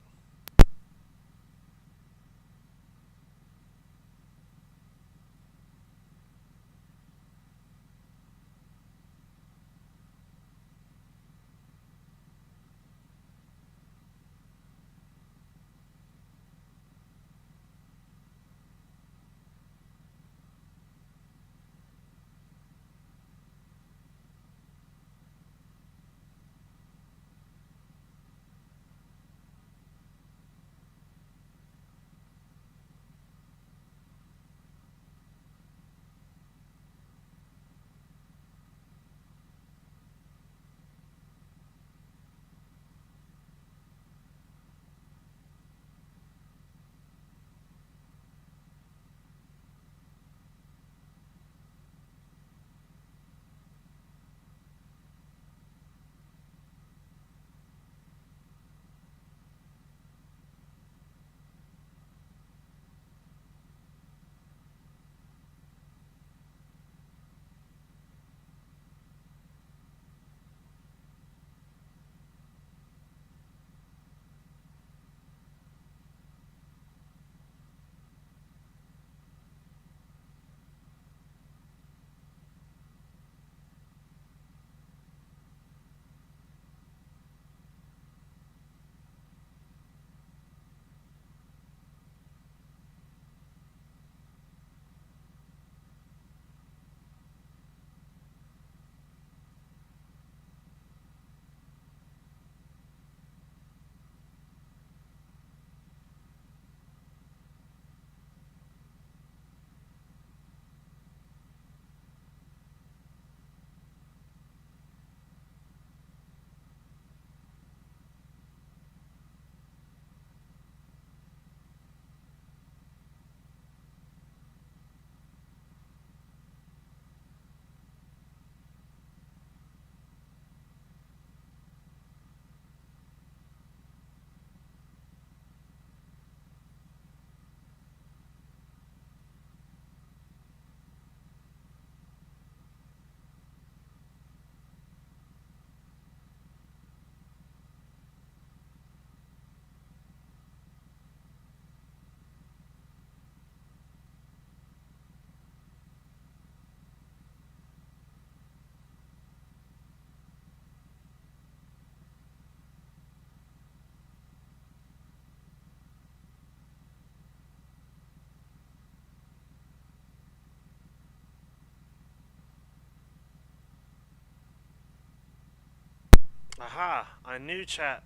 Aha! I knew chat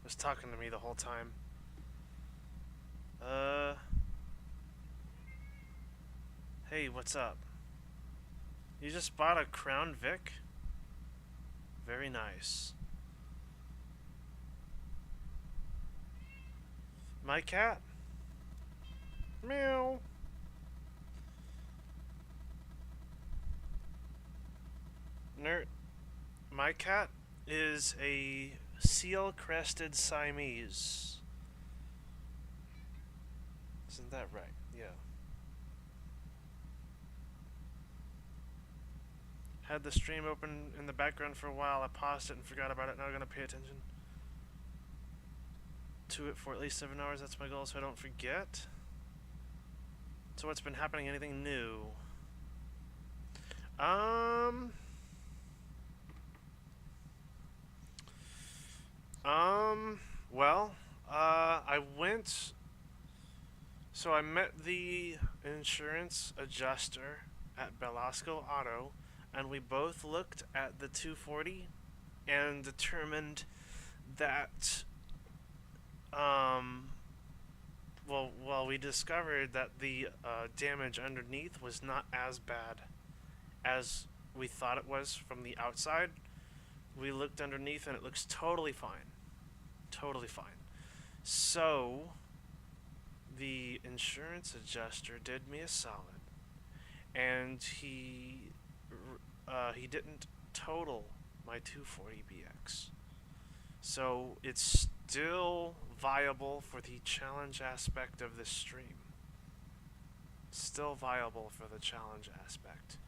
was talking to me the whole time. Hey, what's up? You just bought a Crown Vic? Very nice. My cat? Meow. Nerd, my cat is a seal-crested Siamese. Isn't that right? Yeah. Had the stream open in the background for a while. I paused it and forgot about it. Now I'm gonna pay attention to it for at least 7 hours. That's my goal, so I don't forget. So what's been happening? Anything new? Um. Well, I went. So I met the insurance adjuster at Belasco Auto, and we both looked at the 240 and determined that, um, well, we discovered that the damage underneath was not as bad as we thought it was from the outside. We looked underneath and it looks totally fine. Totally fine. So, the insurance adjuster did me a solid, and he didn't total my 240BX. So it's still viable for the challenge aspect of this stream. Still viable for the challenge aspect.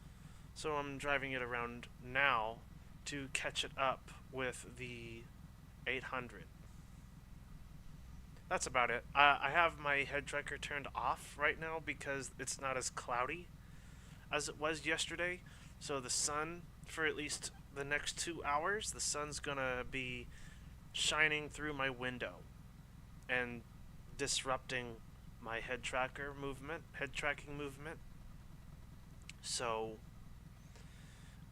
So I'm driving it around now to catch it up with the 800. That's about it. I have my head tracker turned off right now because it's not as cloudy as it was yesterday. So the sun, for at least the next 2 hours, the sun's gonna be shining through my window and disrupting my head tracking movement. So,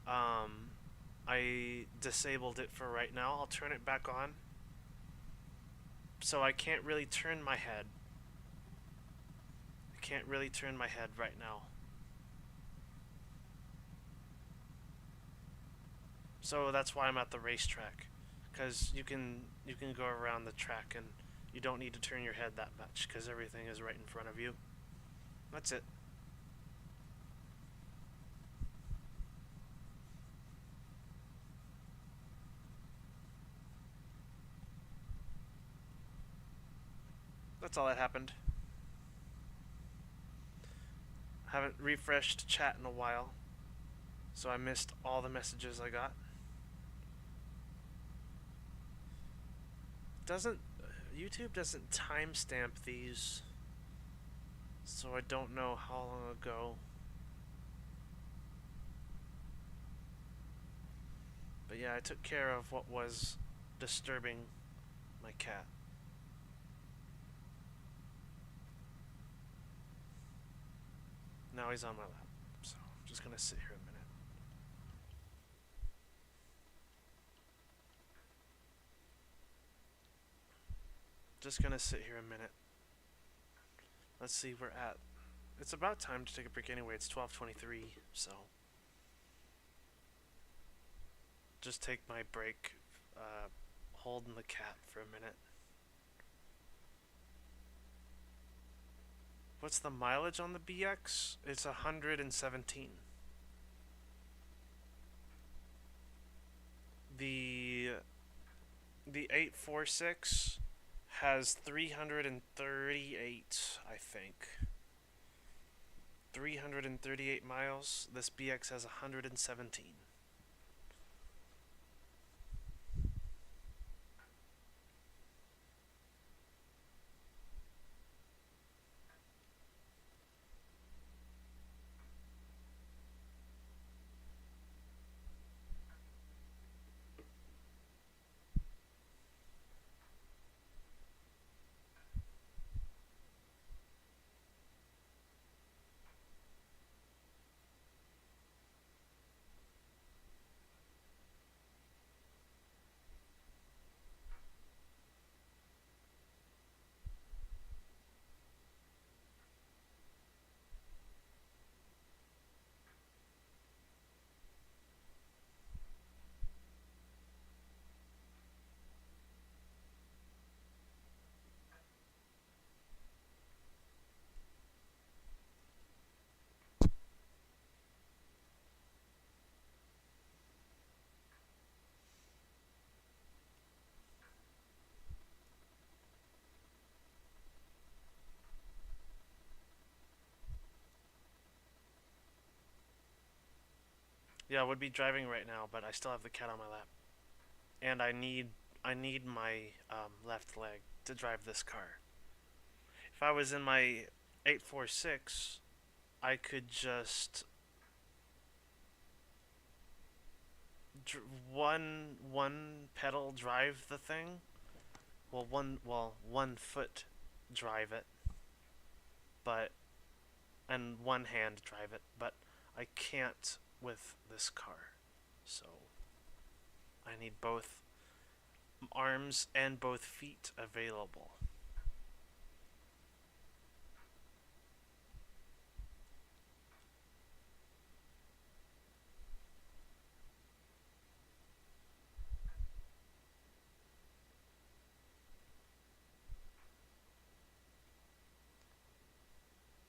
I disabled it for right now. I'll turn it back on. So I can't really turn my head. I can't really turn my head right now. So that's why I'm at the racetrack, because you can go around the track and you don't need to turn your head that much because everything is right in front of you. That's it. That's all that happened. Haven't refreshed chat in a while, so I missed all the messages I got. Doesn't YouTube doesn't timestamp these, so I don't know how long ago. But yeah, I took care of what was disturbing my cat. Now he's on my lap, so I'm just gonna sit here a minute. Just gonna sit here a minute. Let's see where we're at. It's about time to take a break anyway. It's 12:23, so just take my break, holding the cat for a minute. What's the mileage on the BX? It's 117. The 846 has 338, I think. 338 miles. This BX has 117. Yeah, I would be driving right now, but I still have the cat on my lap, and I need my left leg to drive this car. If I was in my 846, I could just one pedal drive the thing. One foot drive it, but and one hand drive it, but I can't with this car. So I need both arms and both feet available.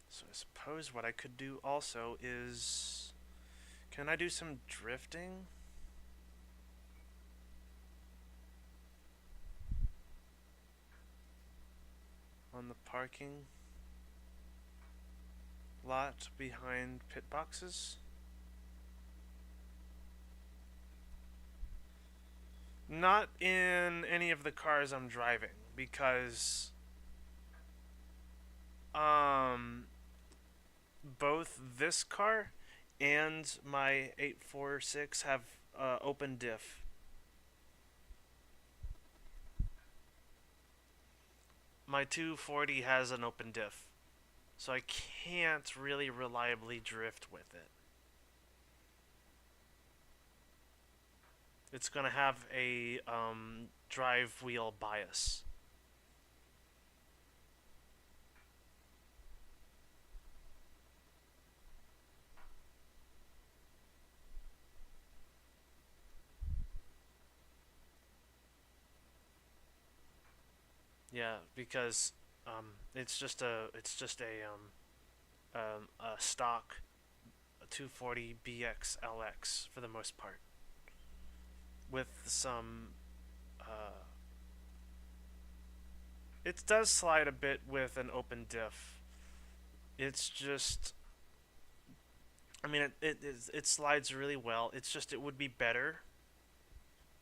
So I suppose what I could do also is, can I do some drifting on the parking lot behind pit boxes? Not in any of the cars I'm driving, because um both this car and my 846 have open diff. My 240 has an open diff, so I can't really reliably drift with it. It's gonna have a drive wheel bias. Yeah, because it's just a stock 240 BX LX for the most part, with some uh, it does slide a bit with an open diff. It's just, I mean, it slides really well. It's just it would be better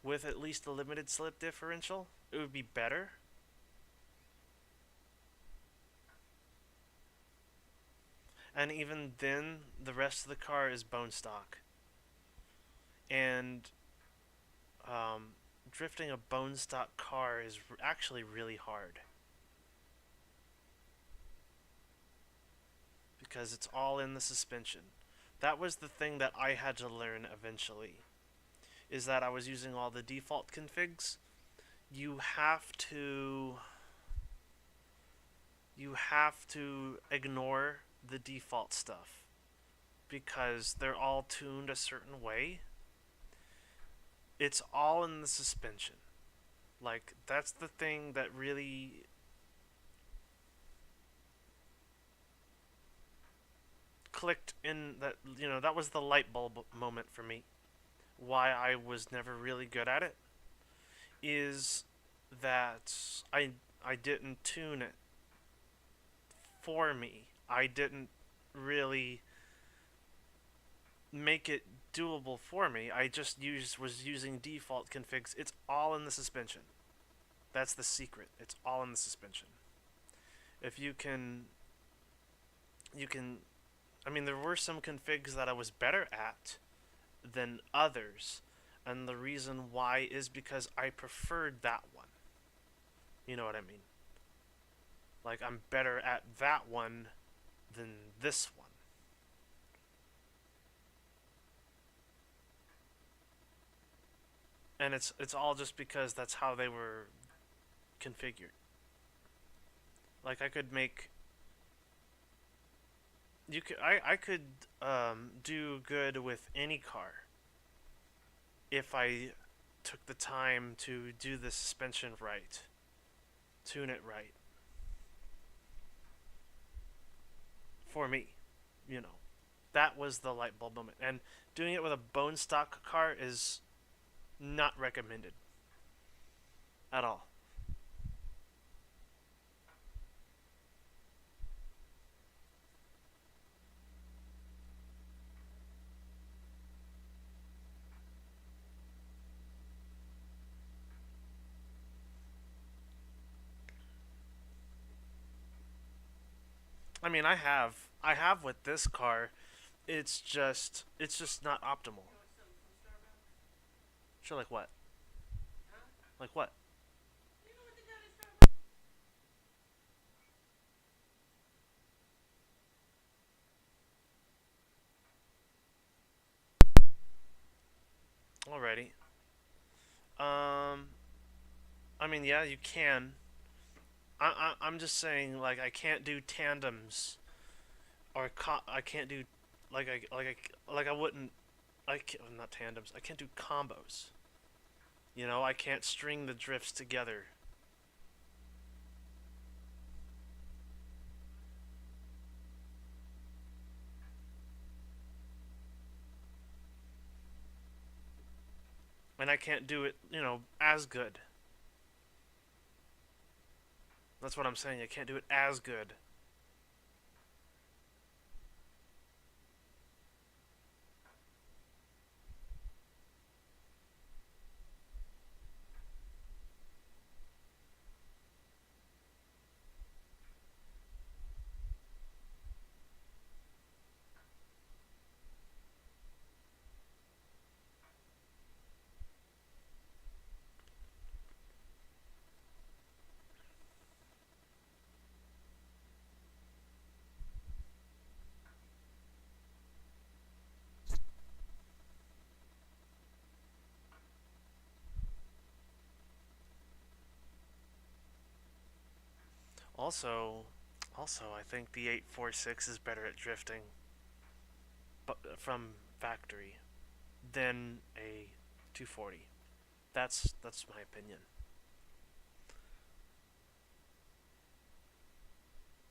with at least a limited slip differential. It would be better. And even then, the rest of the car is bone stock. And um, drifting a bone stock car is actually really hard, because it's all in the suspension. That was the thing that I had to learn eventually, is that I was using all the default configs. You have to you have to ignore the default stuff, because they're all tuned a certain way. It's all in the suspension. Like, that's the thing that really clicked in, that, that was the light bulb moment for me. Why I was never really good at it is that I didn't tune it for me. I didn't really make it doable for me. I just was using default configs. It's all in the suspension. That's the secret. It's all in the suspension. If you can, I mean, there were some configs that I was better at than others, and the reason why is because I preferred that one. You know what I mean? Like, I'm better at that one than this one. And it's all just because that's how they were configured. Like, I could make you could I could do good with any car if I took the time to do the suspension right, tune it right for me, you know. That was the light bulb moment. And doing it with a bone stock car is not recommended at all. I mean, I have with this car. It's just not optimal. Sure, like what? Like what? Alrighty. Um, I mean, yeah, you can. I'm just saying, like, I can't do tandems or I can't do like I wouldn't. Not tandems. I can't do combos. I can't string the drifts together. And I can't do it, as good. That's what I'm saying. I can't do it as good. Also, I think the 846 is better at drifting, but from factory than a 240. That's my opinion.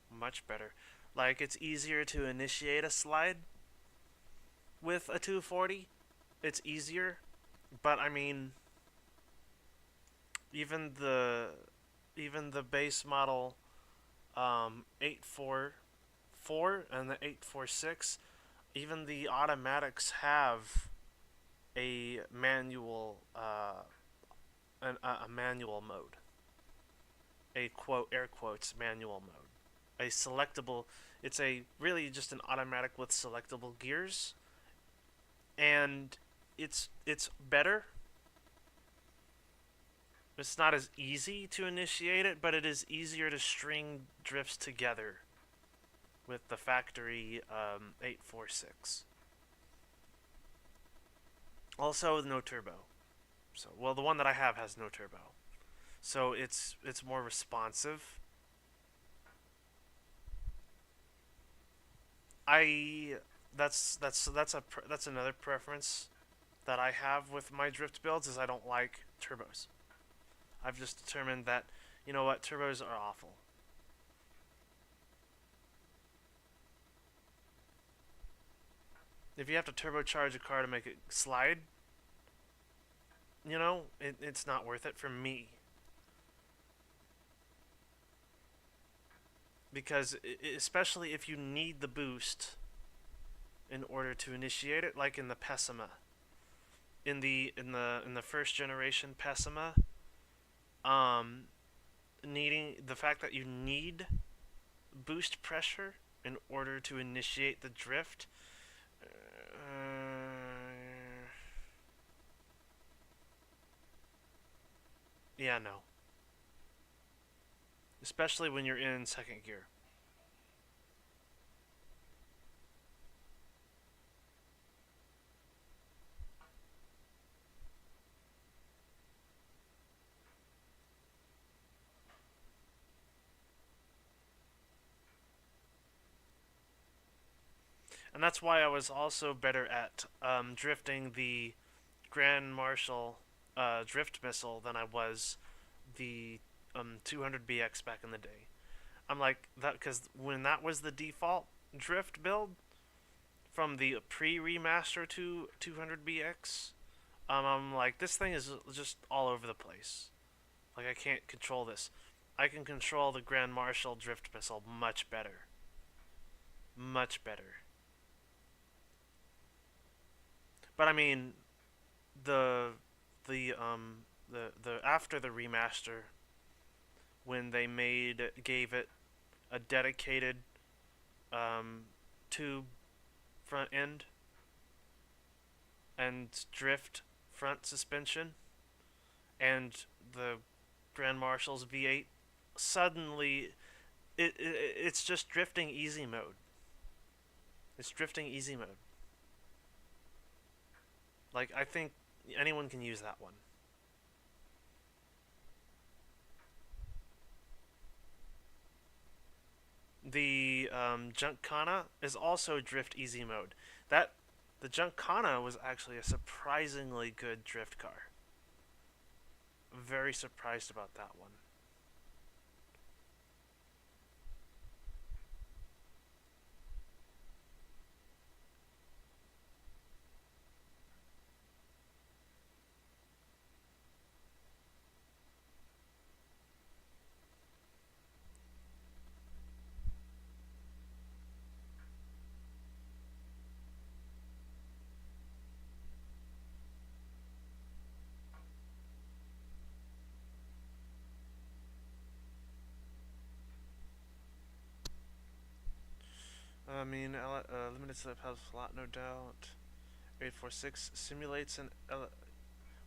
Much better. Like, it's easier to initiate a slide with a 240. It's easier, but I mean, even the even the base model 844 and the 846, even the automatics have a manual a manual mode, a quote air quotes manual mode, a selectable. It's a really just an automatic with selectable gears, and it's better. It's not as easy to initiate it, but it is easier to string drifts together with the factory 846. Also, no turbo. So, well, the one that I have has no turbo, so it's more responsive. I that's another preference that I have with my drift builds is I don't like turbos. I've just determined that what, turbos are awful. If you have to turbocharge a car to make it slide, it's not worth it for me. Because especially if you need the boost in order to initiate it, like in the Pessima, in the first generation Pessima, um, needing the fact that you need boost pressure in order to initiate the drift. Yeah, no. Especially when you're in second gear. And that's why I was also better at drifting the Grand Marshal drift missile than I was the 200BX back in the day. I'm like that because when that was the default drift build from the pre-remaster to 200BX, I'm like, this thing is just all over the place. Like, I can't control this. I can control the Grand Marshal drift missile much better. Much better. But I mean, the the after the remaster, when they gave it a dedicated um, tube front end and drift front suspension and the Grand Marshall's V8, suddenly it's just drifting easy mode. It's drifting easy mode. Like, I think anyone can use that one. The Junkana is also drift easy mode. That the Junkana was actually a surprisingly good drift car. Very surprised about that one. I mean, limited slip has a lot, no doubt. 846 simulates an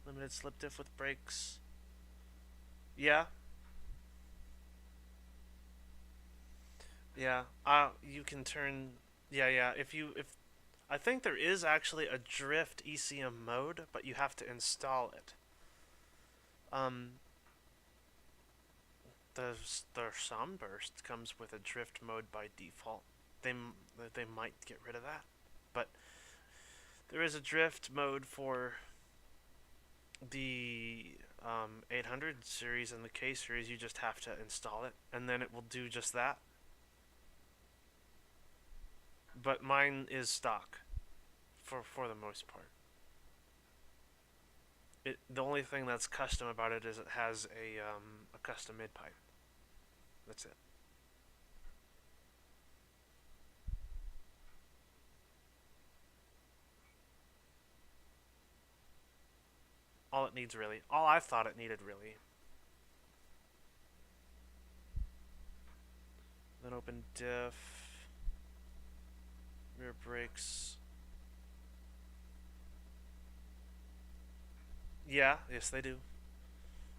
limited slip diff with brakes. Yeah, yeah. You can turn. Yeah, yeah. If I think there is actually a drift ECM mode, but you have to install it. Um, the Sunburst comes with a drift mode by default. They they might get rid of that, but there is a drift mode for the 800 series and the K series. You just have to install it, and then it will do just that. But mine is stock for the most part. The only thing that's custom about it is it has a custom mid pipe. That's it. All it needs really. All I thought it needed really. Then open diff, rear brakes. Yeah, yes they do.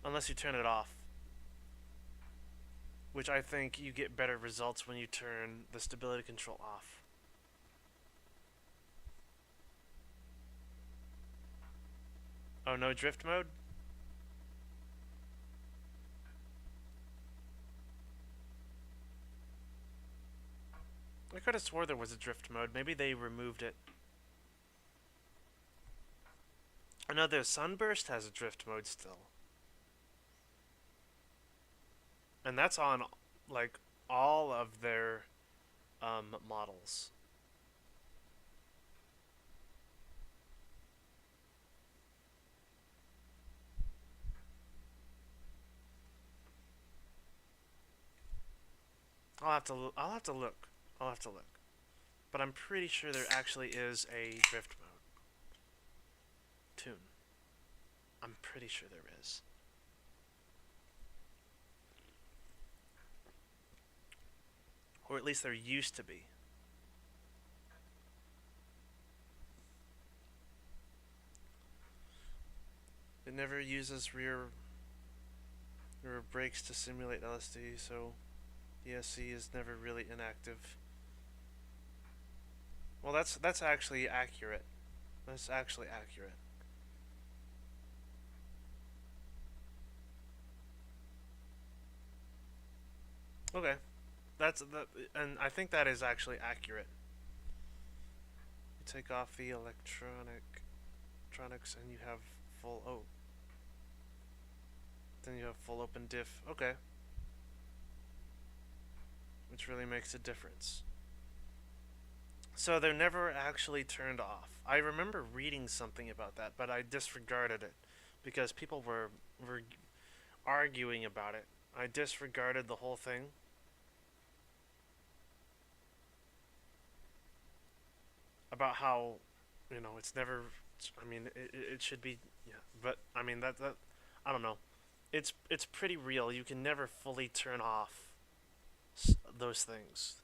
Unless you turn it off, which I think you get better results when you turn the stability control off. Oh, no drift mode? I could have swore there was a drift mode. Maybe they removed it. I know the Sunburst has a drift mode still. And that's on, like, all of their models. I'll have to look. I'll have to look. But I'm pretty sure there actually is a drift mode tune. I'm pretty sure there is. Or at least there used to be. It never uses rear brakes to simulate LSD, so ESC is never really inactive. Well, that's actually accurate. That's actually accurate. Okay, that's that, and I think that is actually accurate. You take off the electronics, and you have full. Oh, then you have full open diff. Okay, which really makes a difference. So they're never actually turned off. I remember reading something about that, but I disregarded it because people were arguing about it. I disregarded the whole thing about how, it's never. I mean, it should be. Yeah, but I mean that I don't know. It's pretty real. You can never fully turn off those things.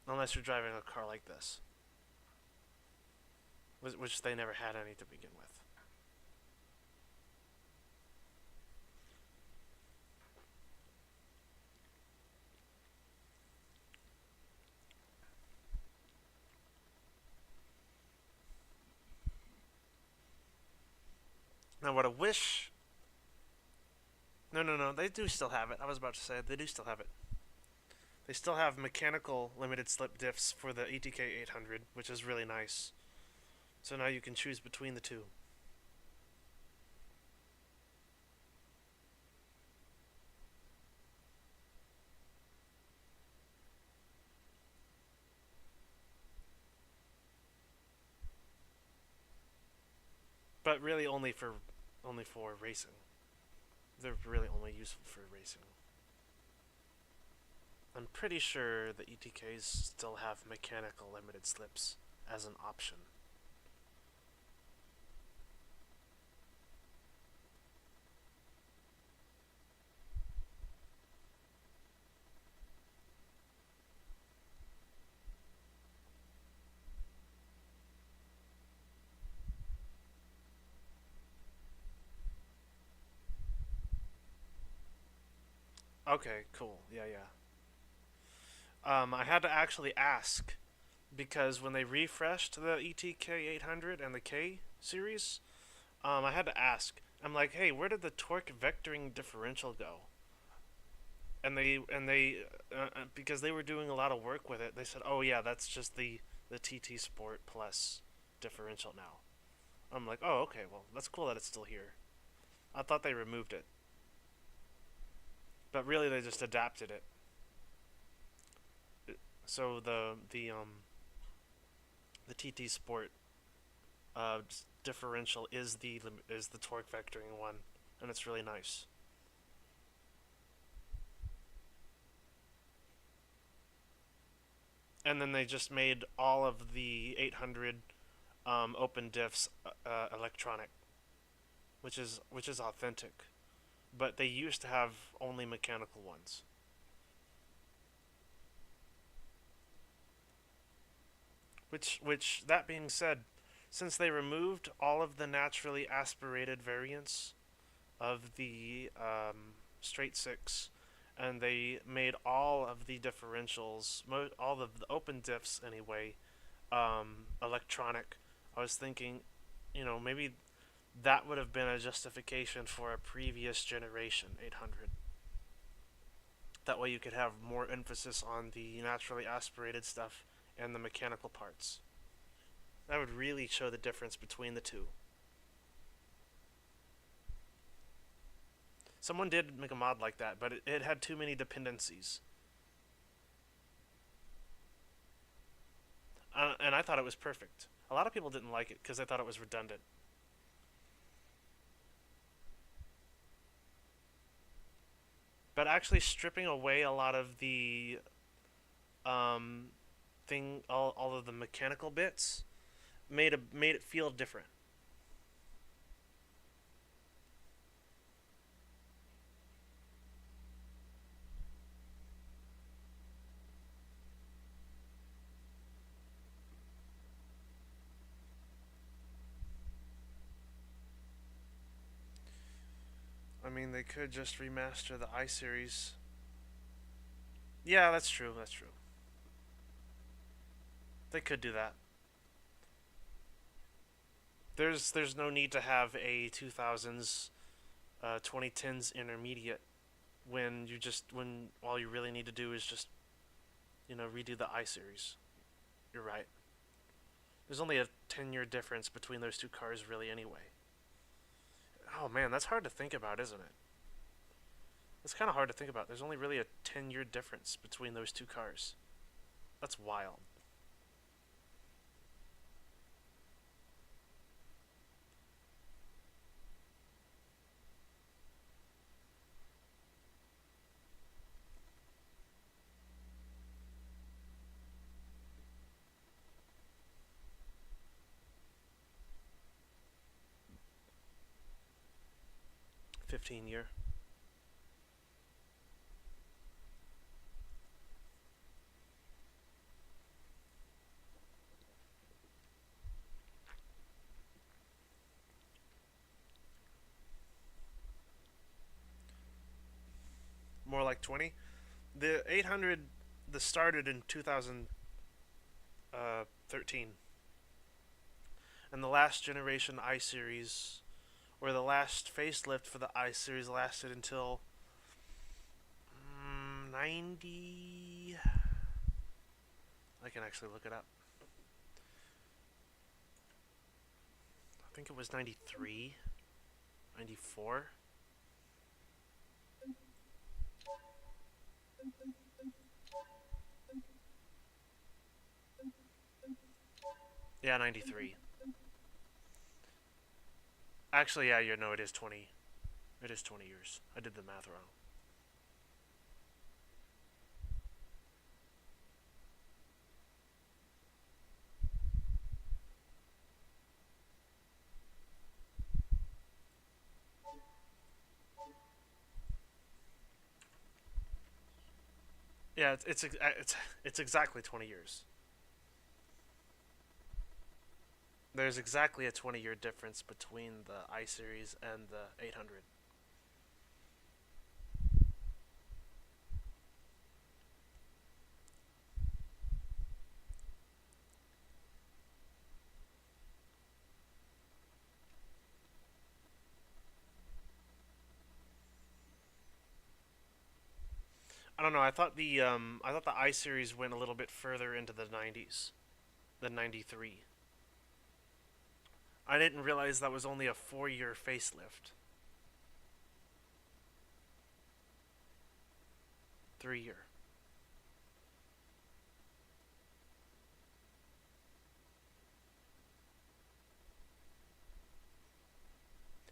unless you're driving a car like this, which they never had any to begin with. Now, what I wish. No, no, no. They do still have it. I was about to say they do still have it. They still have mechanical limited slip diffs for the ETK 800, which is really nice. So now you can choose between the two. But really only for racing. They're really only useful for racing. I'm pretty sure the ETKs still have mechanical limited slips as an option. Okay, cool. Yeah, yeah. I had to actually ask because when they refreshed the ETK 800 and the K series, I had to ask. I'm like, hey, where did the torque vectoring differential go? And they because they were doing a lot of work with it, they said, oh yeah, that's just the TT Sport Plus differential now. I'm like, oh okay, well that's cool that it's still here. I thought they removed it, but really they just adapted it. So the TT Sport uh, differential is the torque vectoring one, and it's really nice. And then they just made all of the 800 open diffs electronic, which is authentic. But they used to have only mechanical ones. Which that being said, since they removed all of the naturally aspirated variants of the straight six, and they made all of the differentials, all of the open diffs anyway, electronic. I was thinking, maybe that would have been a justification for a previous generation 800. That way you could have more emphasis on the naturally aspirated stuff and the mechanical parts. That would really show the difference between the two. Someone did make a mod like that, but it had too many dependencies. And I thought it was perfect. A lot of people didn't like it because they thought it was redundant. But actually stripping away a lot of the um, all of the mechanical bits, made it feel different. I mean, they could just remaster the I series. Yeah, that's true. That's true. They could do that. There's no need to have a 2000s 2010s intermediate when all you really need to do is just redo the I series. You're right. There's only a 10-year difference between those two cars really anyway. Oh man, that's hard to think about, isn't it? It's kind of hard to think about. There's only really a 10-year difference between those two cars. That's wild. 15-year. 20. The 800, the started in 2013, and the last generation I series, or the last facelift for the I series, lasted until 90. I can actually look it up. I think it was 93, 94. Yeah, 93. Actually, yeah, you know, it is 20. It is 20 years. I did the math wrong. Yeah, it's exactly 20 years. There's exactly a 20-year difference between the I series and the 800. I don't know. I thought the I series went a little bit further into the 90s than 93. I didn't realize that was only a 4-year facelift. 3-year.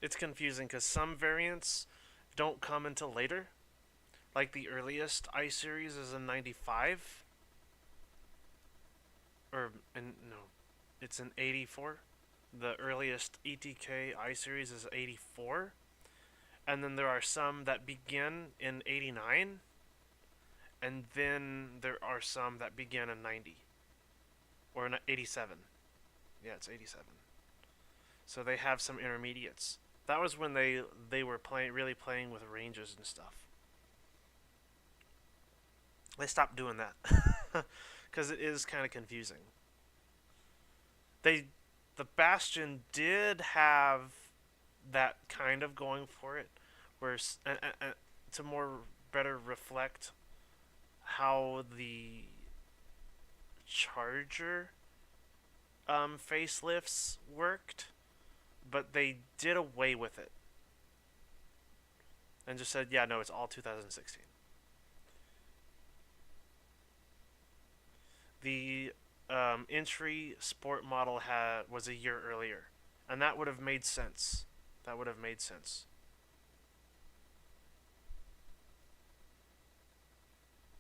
It's confusing because some variants don't come until later. Like the earliest I series is in 95, no, it's in 84. The earliest ETK I series is 84, and then there are some that begin in 89, and then there are some that begin in 90 or in 87. Yeah, it's 87. So they have some intermediates. That was when they were really playing with ranges and stuff. They stopped doing that because it is kind of confusing. They the Bastion did have that kind of going for it, where to more better reflect how the Charger facelifts worked, but they did away with it and just said, yeah, no, it's all 2016. The entry sport model was a year earlier, and that would have made sense. That would have made sense.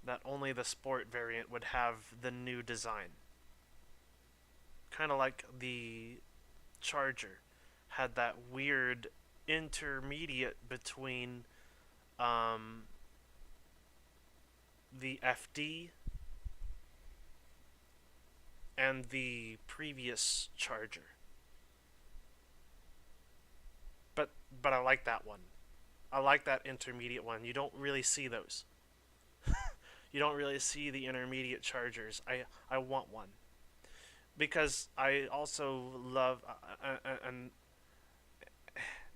That only the sport variant would have the new design. Kind of like the Charger had that weird intermediate between the FD and the previous Charger. But I like that one. I like that intermediate one. You don't really see those. You don't really see the intermediate Chargers. I want one because I also love and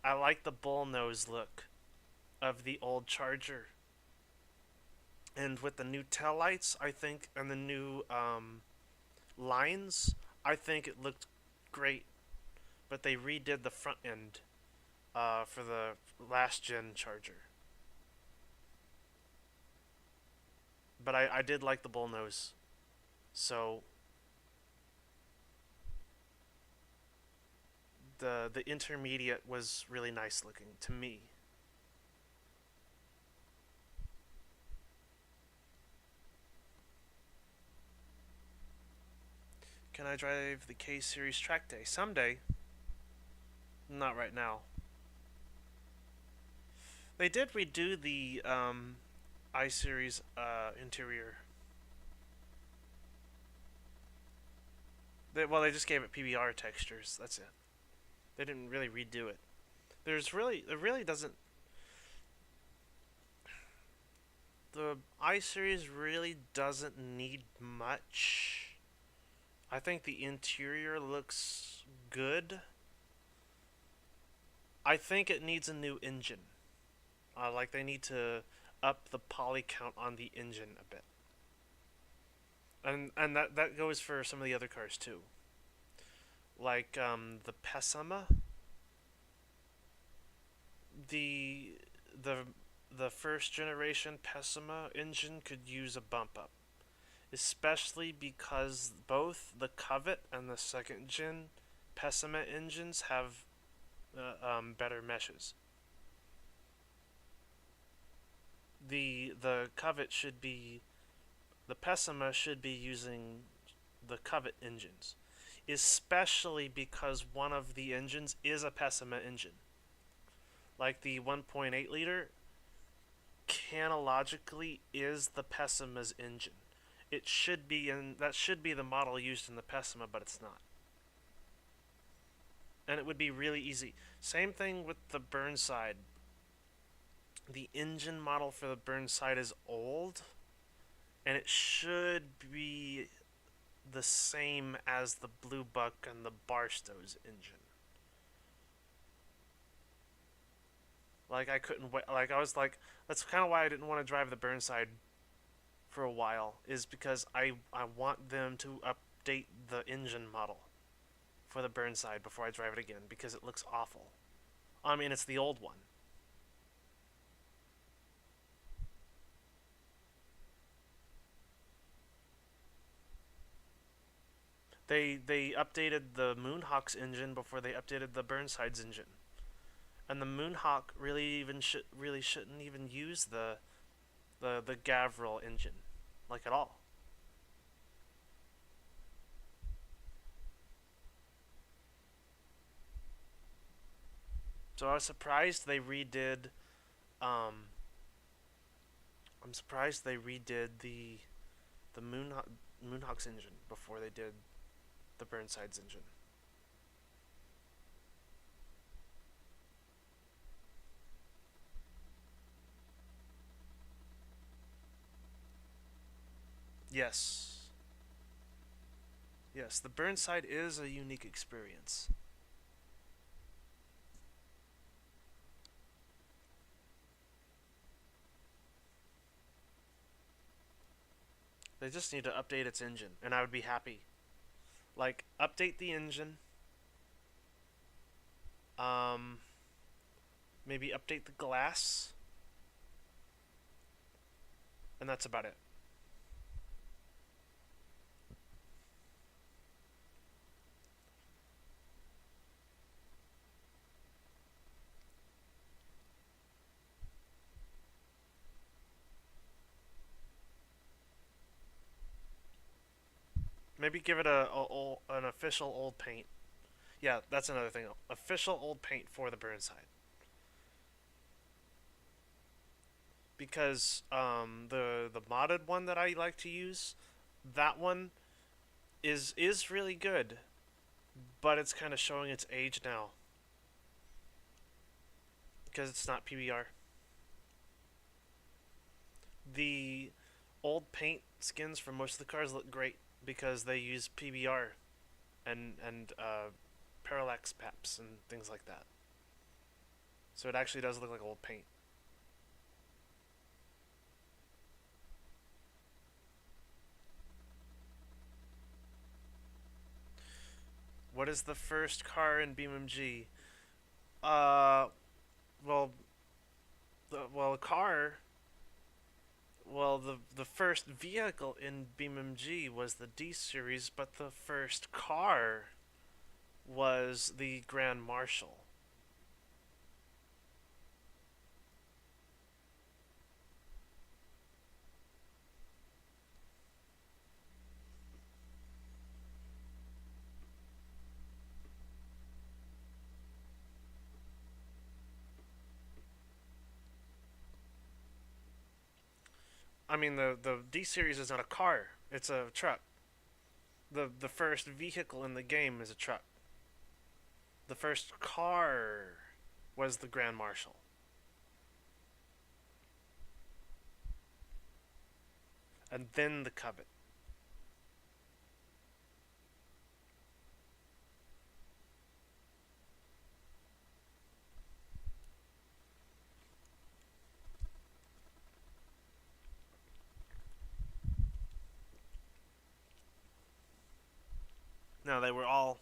I like the bullnose look of the old Charger. And with the new tail lights, I think, and the new lines, I think it looked great. But they redid the front end for the last gen Charger. But I did like the bullnose. So the intermediate was really nice looking to me. Can I drive the K Series track day? Someday. Not right now. They did redo the I Series interior. They just gave it PBR textures. That's it. They didn't really redo it. It really doesn't. The I series really doesn't need much. I think the interior looks good. I think it needs a new engine. Like they need to up the poly count on the engine a bit, and that goes for some of the other cars too. Like the Pessima, the the the first generation Pessima engine could use a bump up, especially because both the Covet and the second gen Pessima engines have better meshes. The Covet should be the Pessima should be using the Covet engines, especially because one of the engines is a Pessima engine. Like the 1.8 liter canologically is the Pessima's engine. It should be in that should be the model used in the Pessima, but it's not. And it would be really easy. Same thing with the Burnside. The engine model for the Burnside is old, and it should be the same as the Blue Buck and the Barstow's engine. Like I couldn't wait. Like I was like, that's kind of why I didn't want to drive the Burnside for a while, is because I want them to update the engine model for the Burnside before I drive it again because it looks awful. I mean, it's the old one. They updated the Moonhawk's engine before they updated the Burnside's engine, and the Moonhawk really shouldn't even use the Gavril engine, like at all. So I was surprised they redid. Um, I'm surprised they redid the Moonhawk's engine before they did the Burnside's engine. Yes, yes, the Burnside is a unique experience. They just need to update its engine, and I would be happy. Like, update the engine. Um, Maybe update the glass, and that's about it. Maybe give it an official old paint. Yeah, that's another thing. Official old paint for the Burnside, because the modded one that I like to use, that one is really good, but it's kind of showing its age now because it's not PBR. The old paint skins for most of the cars look great because they use PBR and parallax paps and things like that. So it actually does look like old paint. What is the first car in BeamNG? Uh, well, the car. Well, the first vehicle in BeamNG was the D series, but the first car was the Grand Marshal. I mean, the D series is not a car; it's a truck. The first vehicle in the game is a truck. The first car was the Grand Marshal. and then the Covet. Now, they were all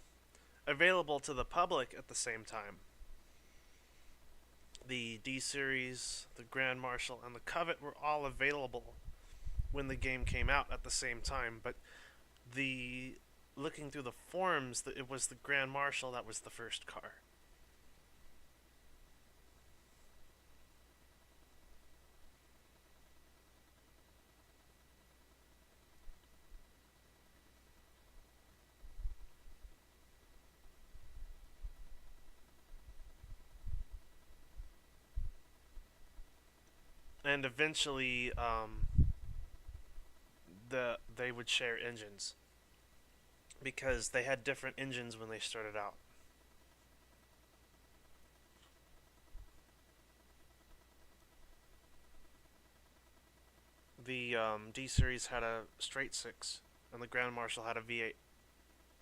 available to the public at the same time. The D Series, the Grand Marshal, and the Covet were all available when the game came out at the same time, but the looking through the forums, it was the Grand Marshal that was the first car. And eventually, they would share engines because they had different engines when they started out. The D series had a straight six, and the Grand Marshal had a V8. It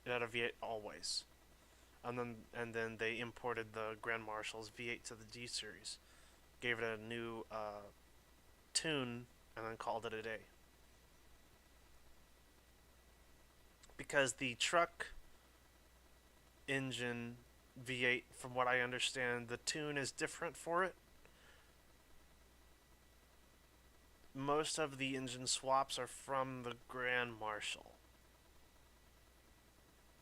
had a V8 always, and then they imported the Grand Marshal's V8 to the D series, gave it a new tune, and then called it a day. Because the truck engine V8, from what I understand, the tune is different for it. Most of the engine swaps are from the Grand Marshal.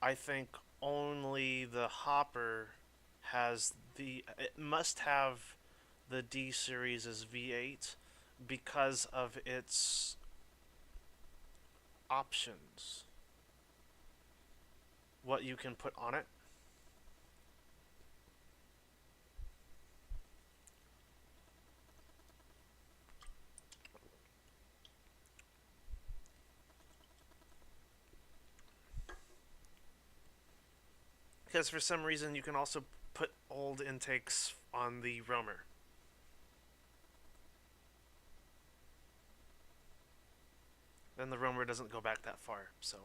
I think only the Hopper has it must have the D series as V8 because of its options. What you can put on it. Because for some reason you can also put old intakes on the Roamer. And the Roamer doesn't go back that far, so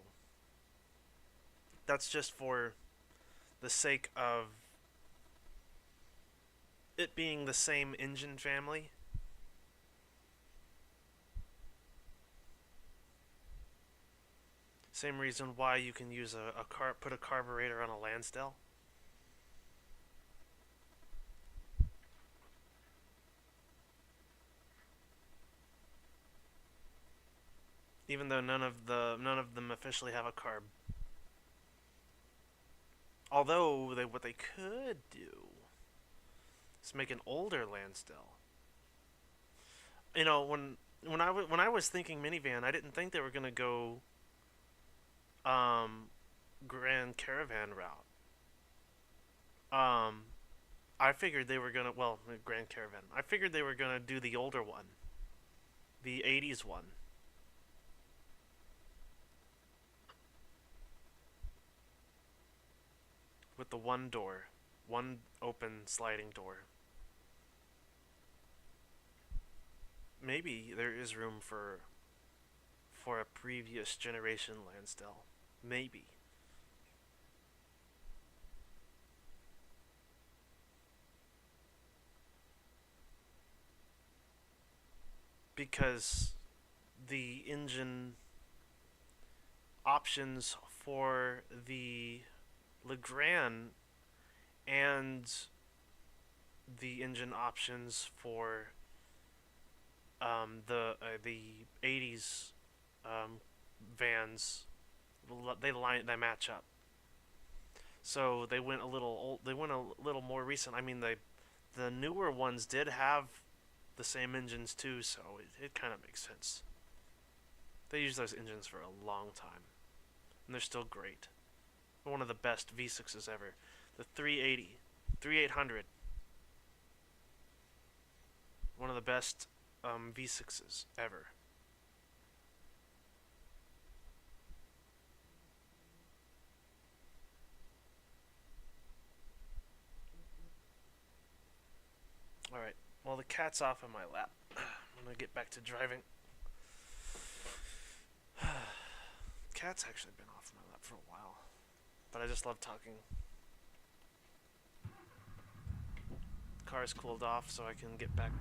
that's just for the sake of it being the same engine family. Same reason why you can use put a carburetor on a Lansdale. Even though none of them officially have a carb. Although what they could do is make an older Lansdale. You know, when I was thinking minivan, I didn't think they were gonna go um, Grand Caravan route. Um, I figured they were gonna Grand Caravan. I figured they were gonna do the older one, the '80s one. With the one door, one open sliding door. Maybe there is room for a previous generation Lansdale. Maybe. Because the engine options for the Legrand and the engine options for the '80s vans, they match up. So they went a little old. They went a little more recent. I mean, the newer ones did have the same engines too, so it kind of makes sense. They use those engines for a long time, and they're still great. One of the best V6s ever. The 380, 3800. One of the best V6s ever. Alright, well, the cat's off in my lap. I'm gonna get back to driving. Cat's actually been off my lap for a while, but I just love talking. Car's cooled off so I can get back.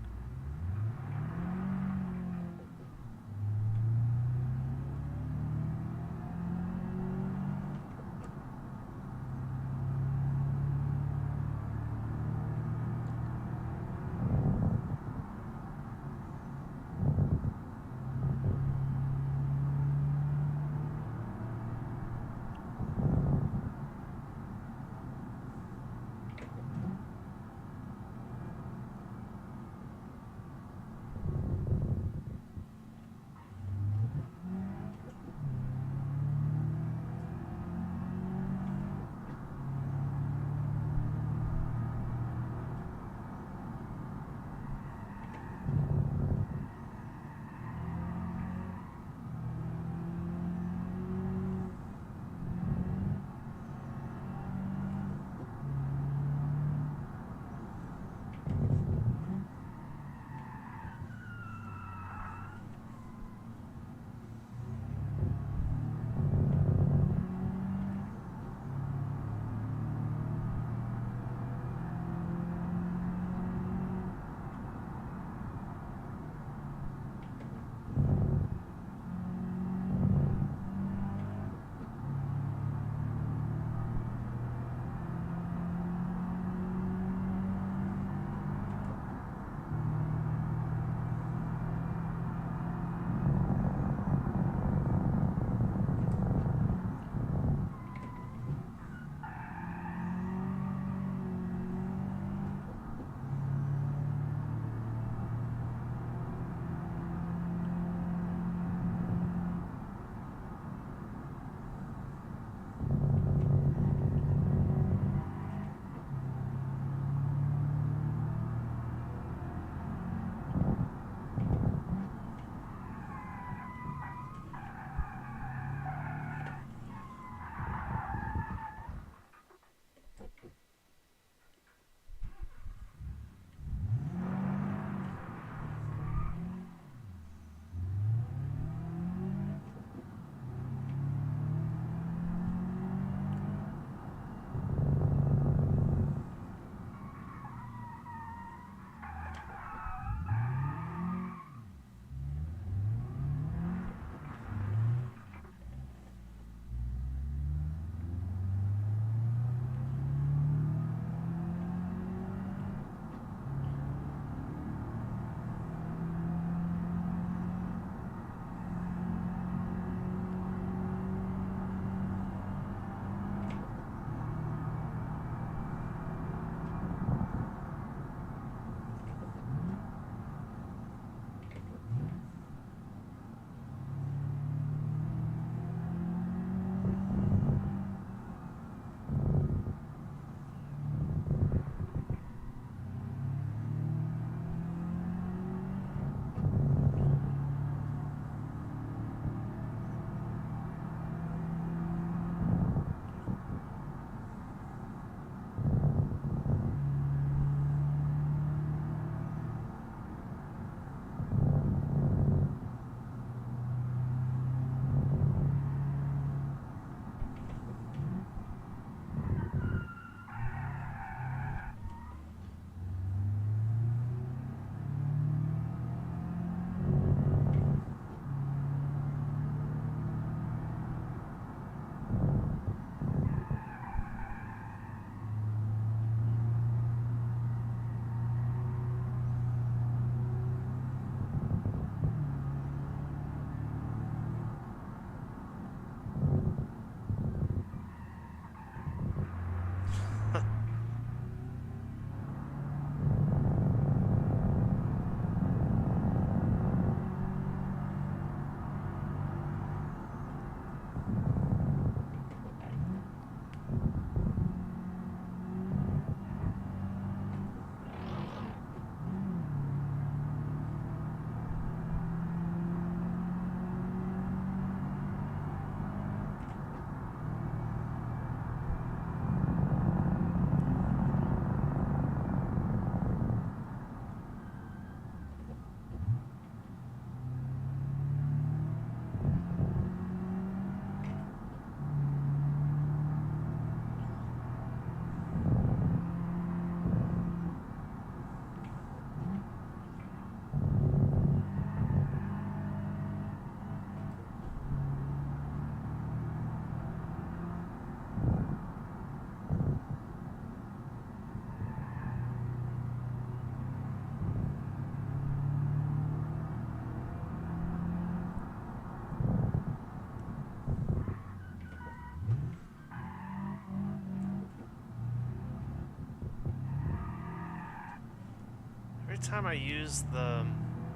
time I use the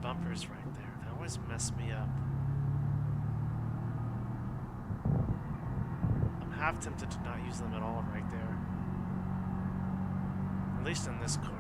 bumpers right there, they always mess me up. I'm half tempted to not use them at all right there. At least in this car.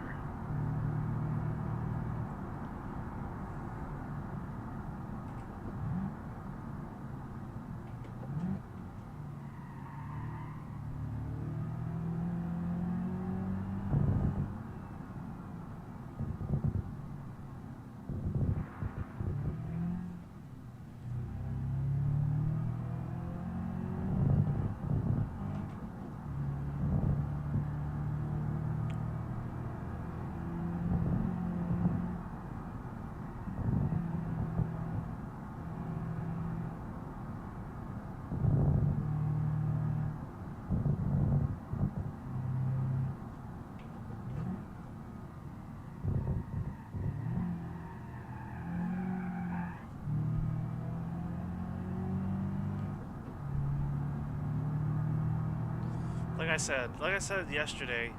Like I said yesterday,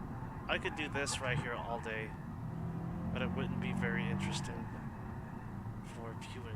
I could do this right here all day, but it wouldn't be very interesting for viewing.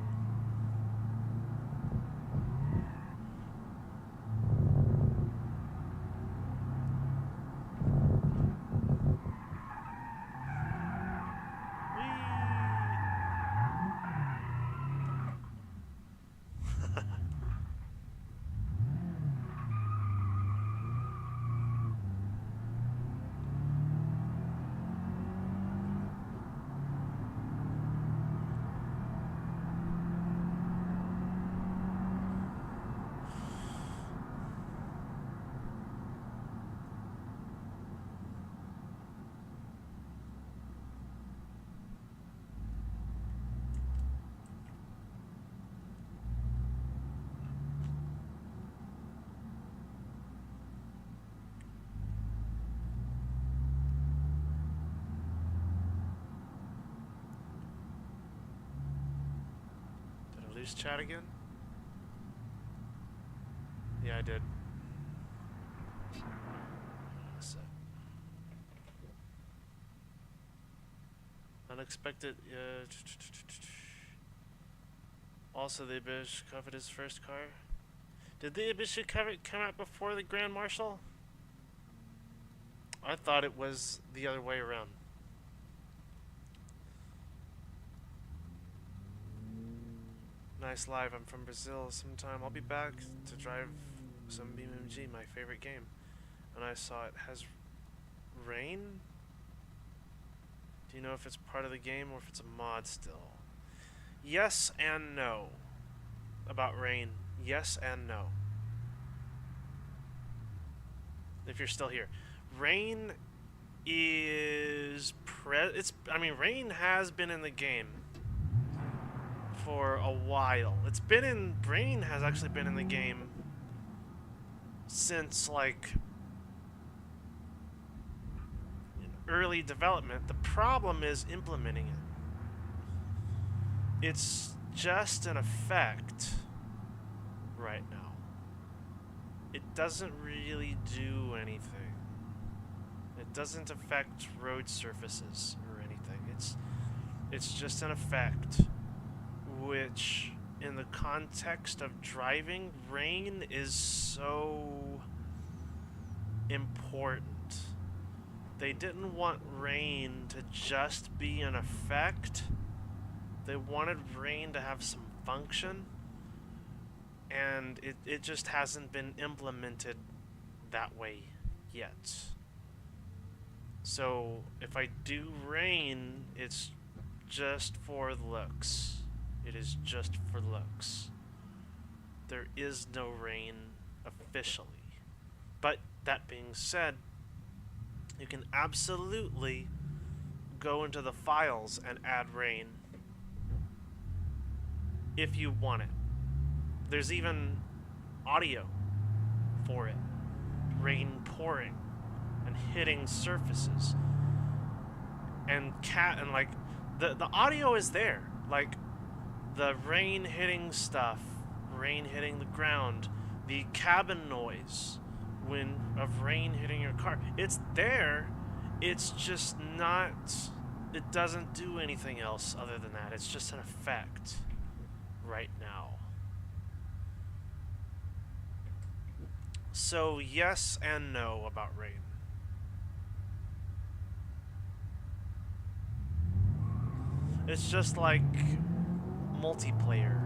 Lose chat again? Yeah, I did. Unexpected. Also, the Ibish covered his first car. Did the Ibish covet come out before the Grand Marshal? I thought it was the other way around. Nice live. I'm from Brazil. Sometime I'll be back to drive some BeamNG, my favorite game. And I saw it has rain. Do you know if it's part of the game or if it's a mod still? Yes and no. About rain. Yes and no. If you're still here. Rain is rain has been in the game for a while. Rain has actually been in the game since like early development. The problem is implementing it. It's just an effect right now. It doesn't really do anything. It doesn't affect road surfaces or anything. It's just an effect, which in the context of driving, rain is so important. They didn't want rain to just be an effect. They wanted rain to have some function, and it just hasn't been implemented that way yet. So if I do rain, it's just for looks. It is just for looks. There is no rain officially. But that being said, you can absolutely go into the files and add rain if you want it. There's even audio for it. Rain pouring and hitting surfaces. And like the audio is there. Like the rain hitting stuff, rain hitting the ground, the cabin noise of rain hitting your car. It's there. It's just not it doesn't do anything else other than that. It's just an effect right now. So yes and no about rain. It's just like multiplayer.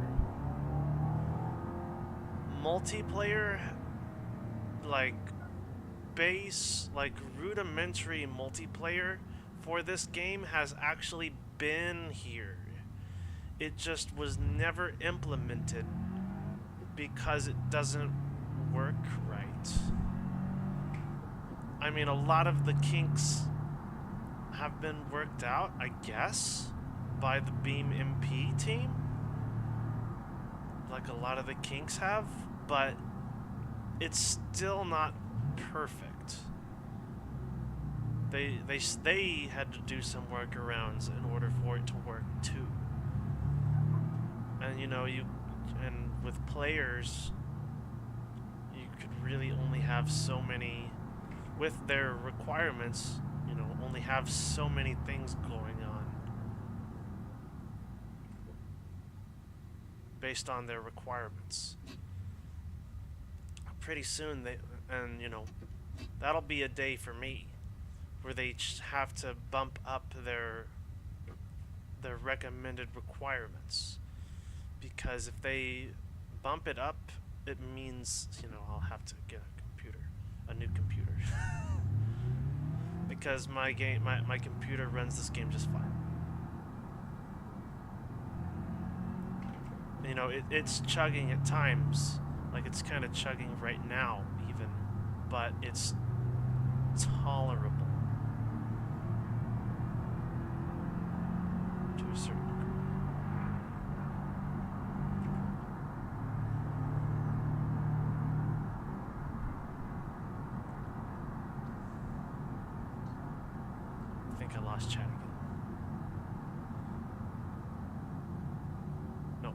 Multiplayer, like base, like rudimentary multiplayer for this game has actually been here. It just was never implemented because it doesn't work right. I mean, a lot of the kinks have been worked out, I guess, by the BeamNG team. Like a lot of the kinks have, but it's still not perfect. They had to do some workarounds in order for it to work too. And you know, and with players, you could really only have so many, with their requirements, you know, only have so many things going on based on their requirements. Pretty soon and you know, that'll be a day for me where they have to bump up their recommended requirements, because if they bump it up, it means, you know, I'll have to get a new computer because my computer runs this game just fine. You know, it's chugging at times, like it's kind of chugging right now even, but it's tolerable to a certain degree. I think I lost chat again. No.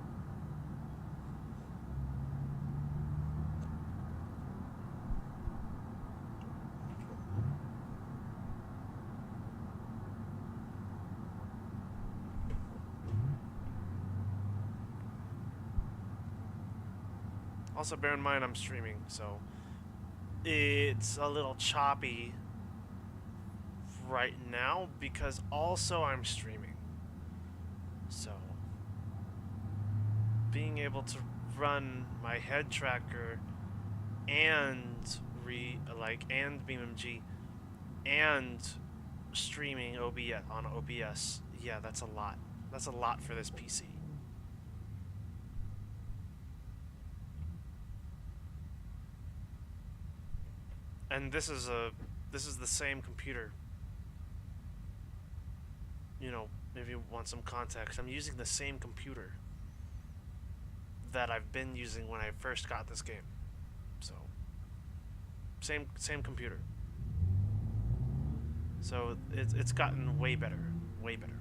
Also, bear in mind I'm streaming, so it's a little choppy right now because also I'm streaming. So being able to run my head tracker and and BeamNG and streaming OBS on OBS, yeah, that's a lot. That's a lot for this PC. And this is the same computer. You know, if you want some context, I'm using the same computer that I've been using when I first got this game. So same computer. So it's gotten way better, way better.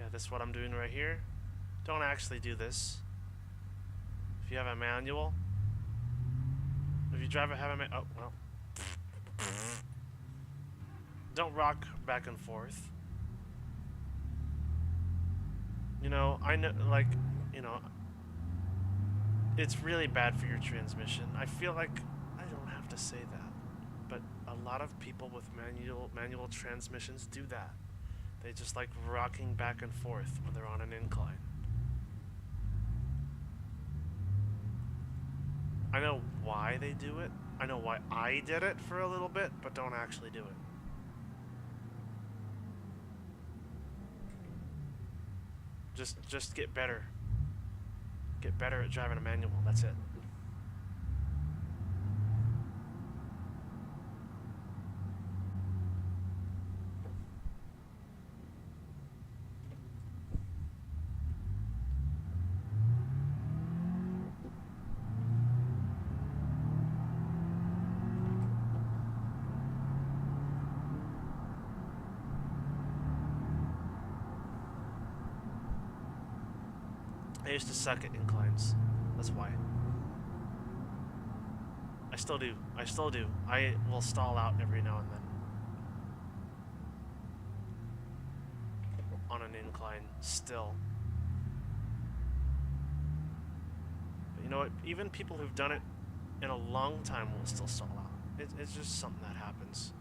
Yeah, this is what I'm doing right here. Don't actually do this. If you have a manual, if you drive a have a oh well, don't rock back and forth. You know, I know, like, you know, it's really bad for your transmission. I feel like I don't have to say that, but a lot of people with manual transmissions do that. They just like rocking back and forth when they're on an incline. I know why they do it. I know why I did it for a little bit, but don't actually do it. Just get better. Get better at driving a manual. That's it. I used to suck at inclines. That's why. I still do. I still do. I will stall out every now and then. On an incline, still. But you know what? Even people who've done it in a long time will still stall out. It's just something that happens.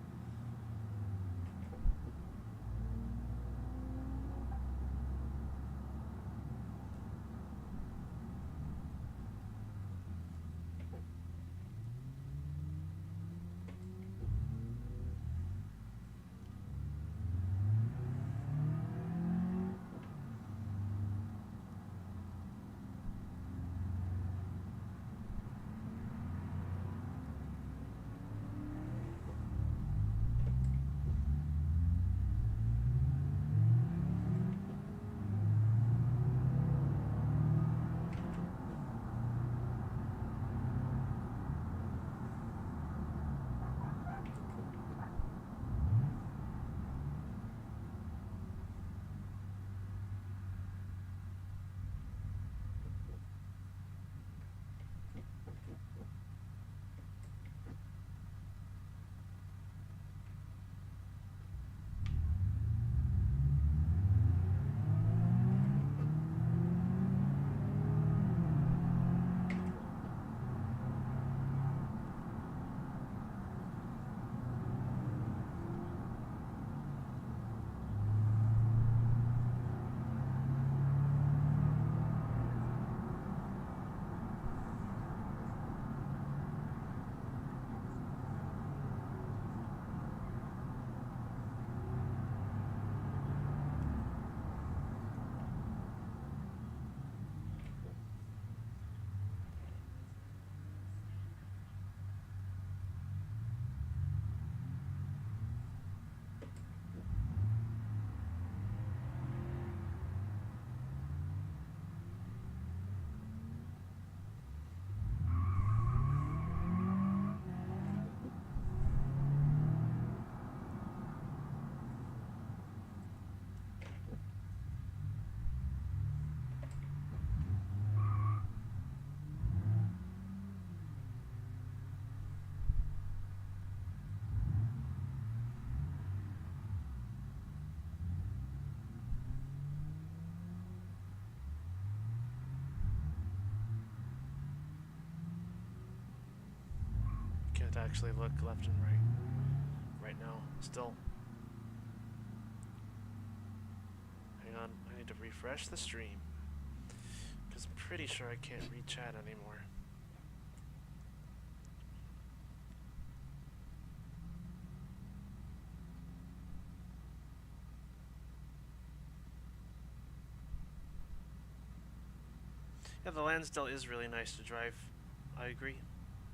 Can't actually look left and right now. Still. Hang on, I need to refresh the stream. Because I'm pretty sure I can't read chat anymore. Yeah, the Lansdale is really nice to drive. I agree.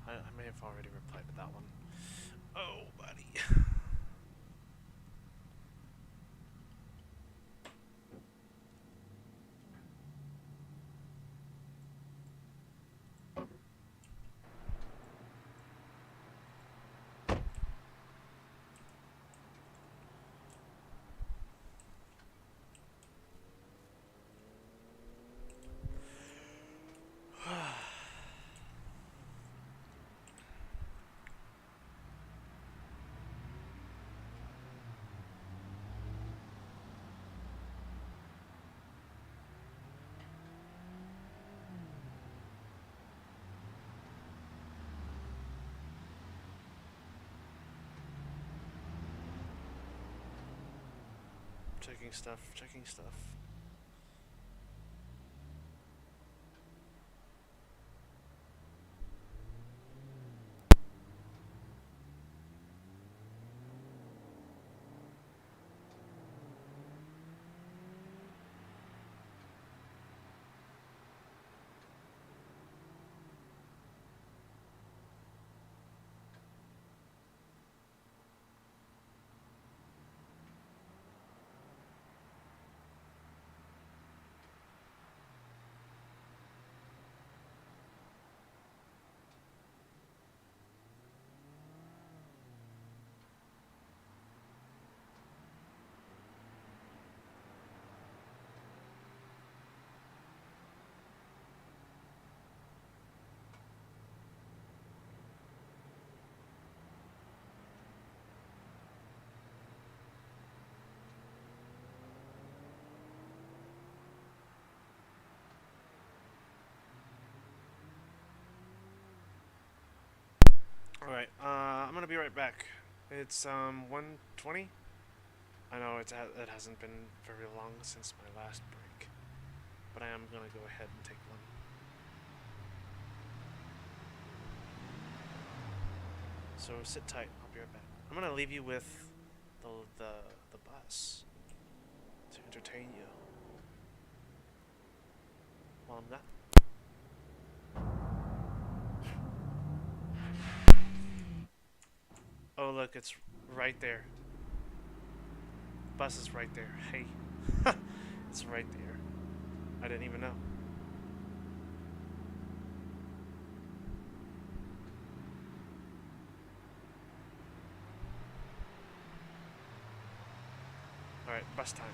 I may have already replied to that one. Oh, buddy. Checking stuff, checking stuff. Alright, I'm gonna be right back. It's 1:20. I know it hasn't been very long since my last break, but I am gonna go ahead and take one. So sit tight. I'll be right back. I'm gonna leave you with the bus to entertain you while I'm gone. Oh look, it's right there. Bus is right there. Hey, it's right there. I didn't even know. Alright, bus time.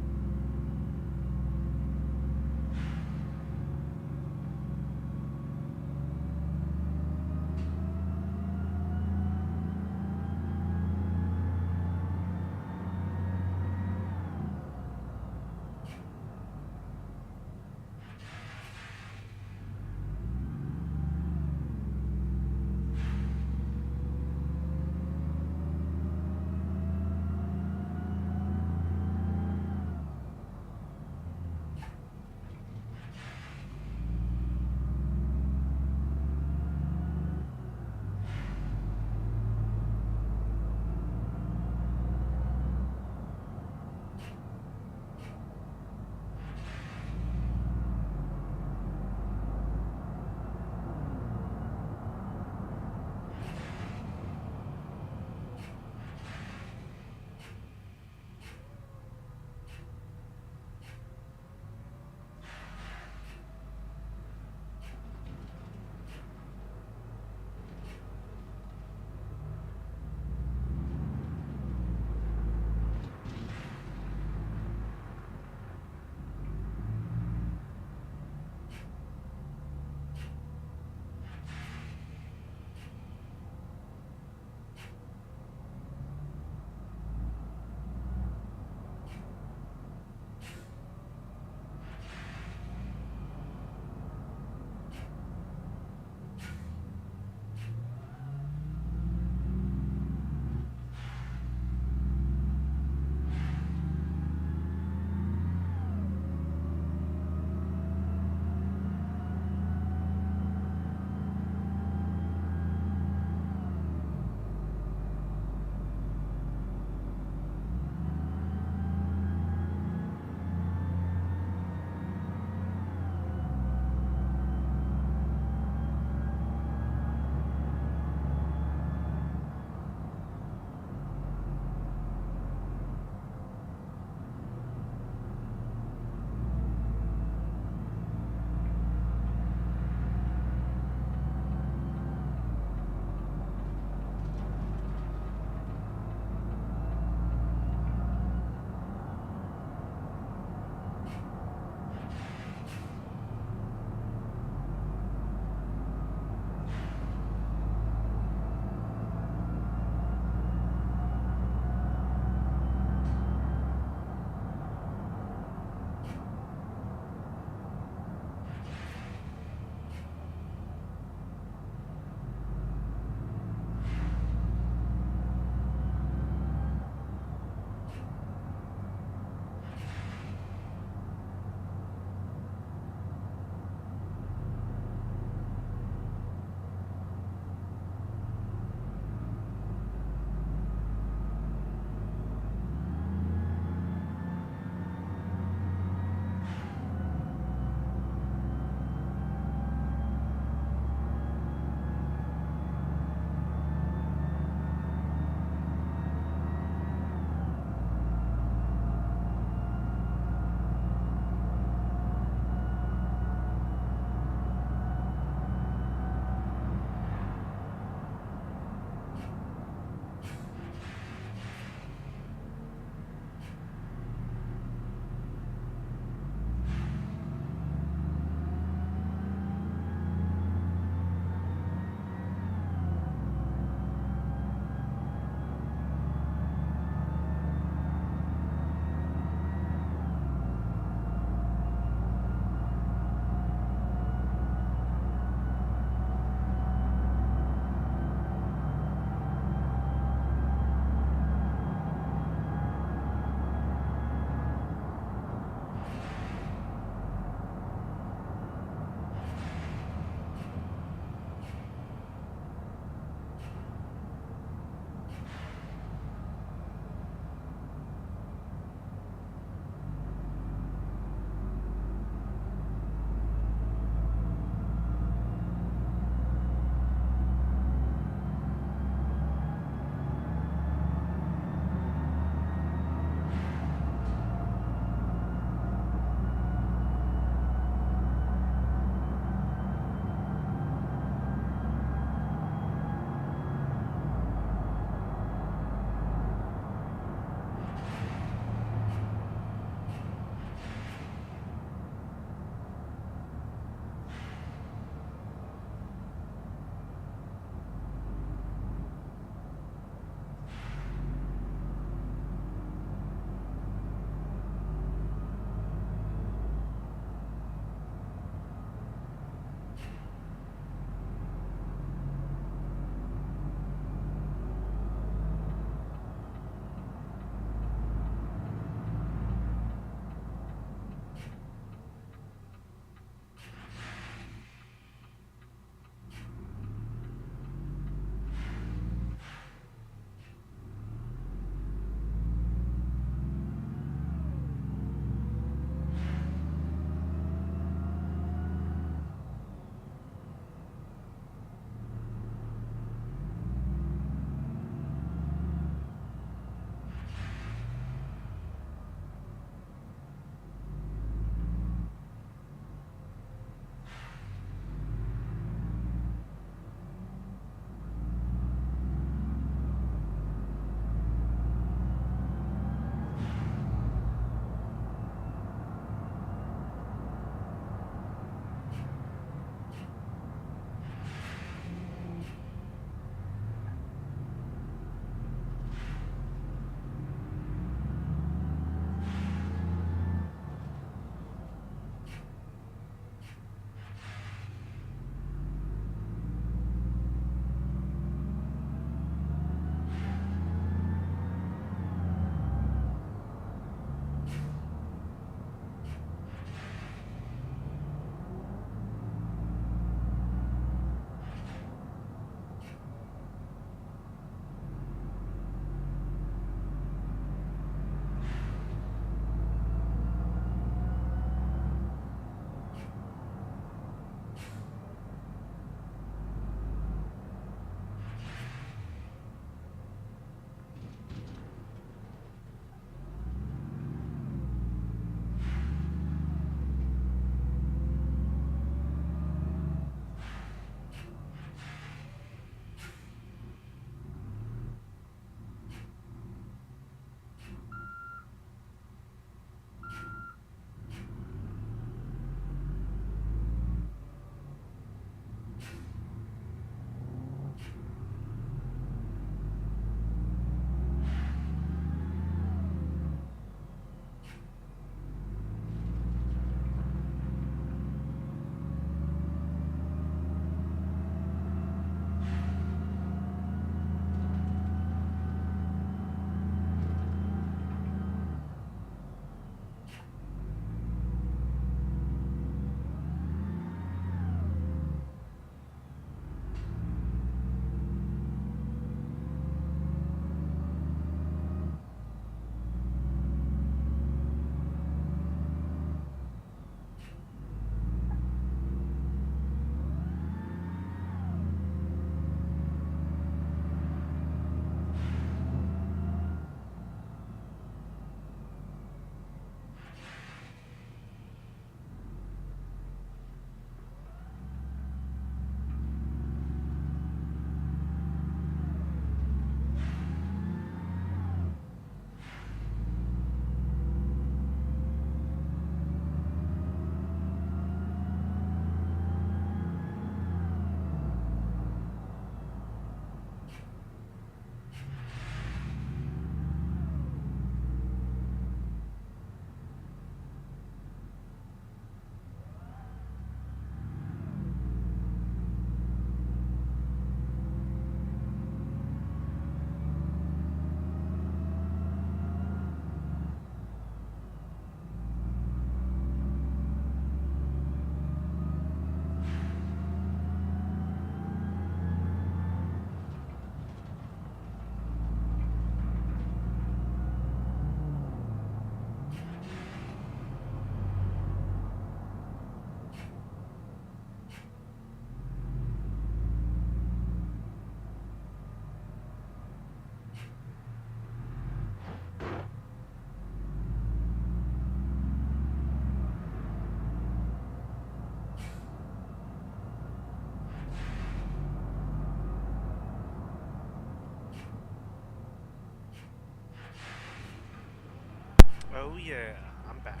Yeah, I'm back.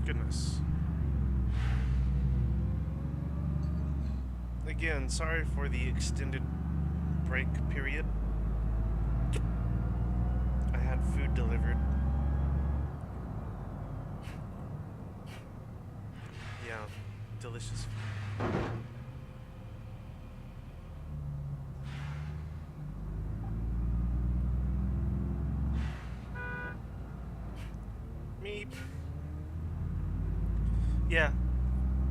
Goodness. Again, sorry for the extended break period. I had food delivered. Yeah, delicious food. Meep. Yeah,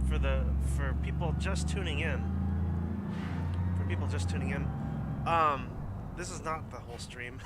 for people just tuning in. For people just tuning in, this is not the whole stream.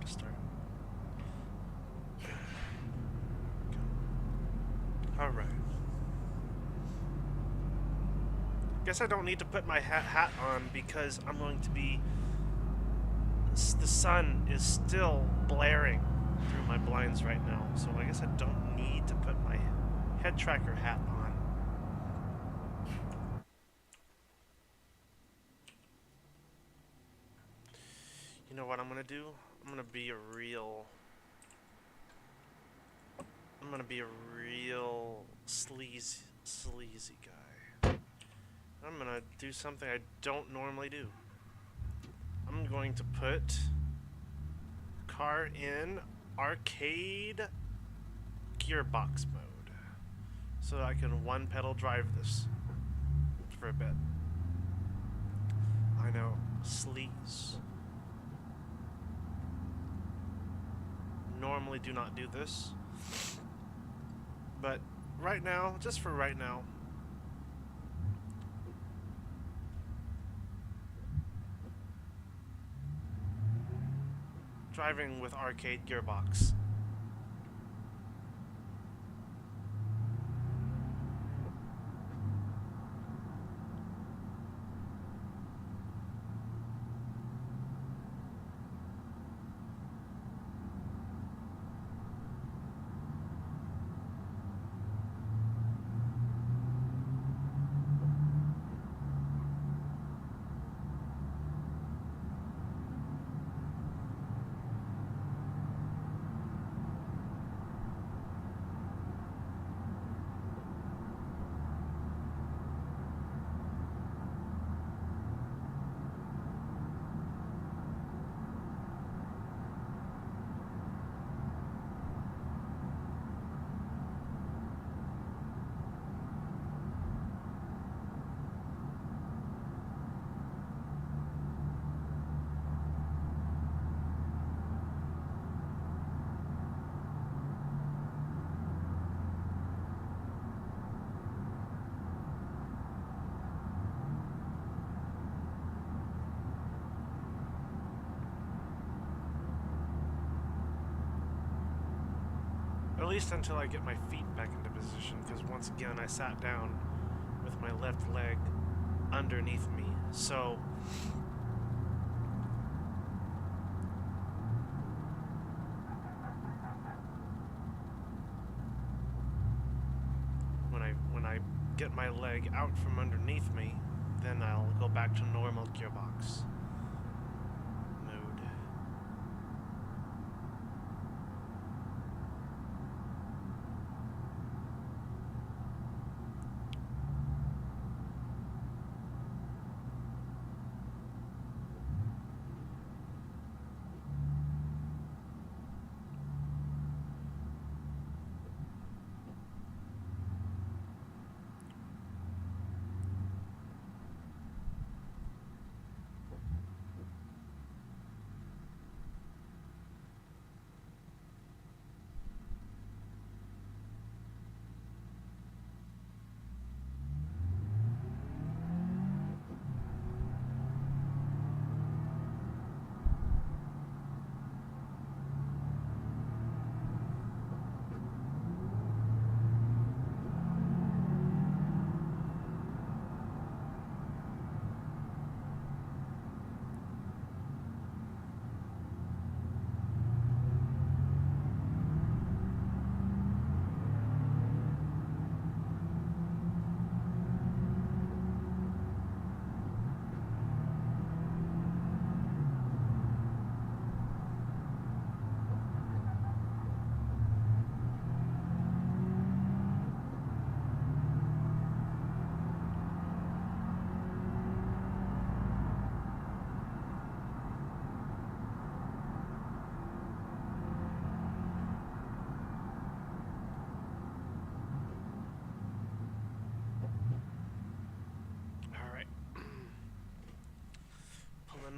Start. Alright. Guess I don't need to put my hat on because I'm going to be... The sun is still blaring through my blinds right now, so I guess I don't need to put my head tracker hat on. You know what I'm gonna do? I'm gonna be a real sleazy guy. I'm gonna do something I don't normally do. I'm going to put car in arcade gearbox mode so that I can one pedal drive this for a bit. I know, sleaze. Normally do not do this, but right now, just for right now, driving with arcade gearbox. At least until I get my feet back into position, because once again I sat down with my left leg underneath me. So when I get my leg out from underneath me, then I'll go back to normal gearbox mode.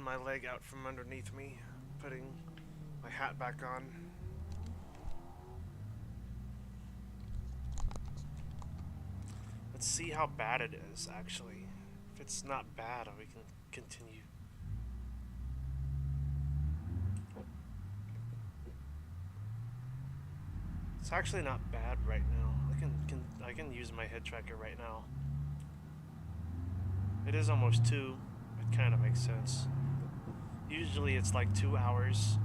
my leg out from underneath me, putting my hat back on. Let's see how bad it is, actually. If it's not bad, we can continue. It's actually not bad right now. I can use my head tracker right now. It is almost 2. It kind of makes sense. Usually it's like 2 hours.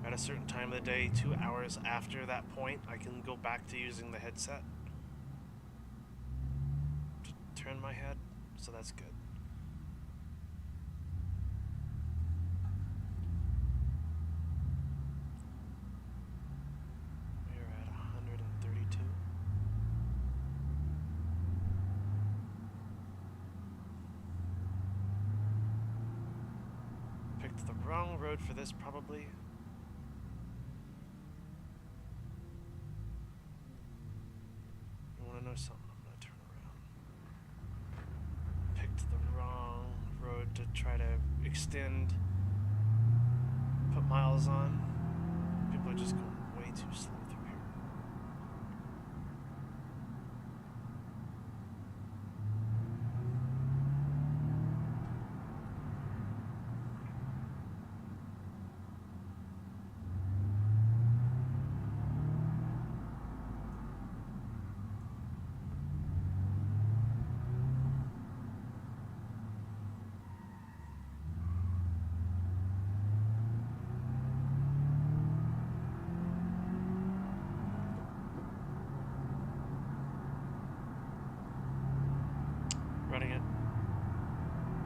At a certain time of the day, 2 hours after that point, I can go back to using the headset to turn my head, so that's good. We're at 132. Picked the wrong road for this, probably. You want to know something? I'm going to turn around. Picked the wrong road to try to extend, put miles on. People are just going way too slow through here.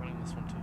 Running this one too.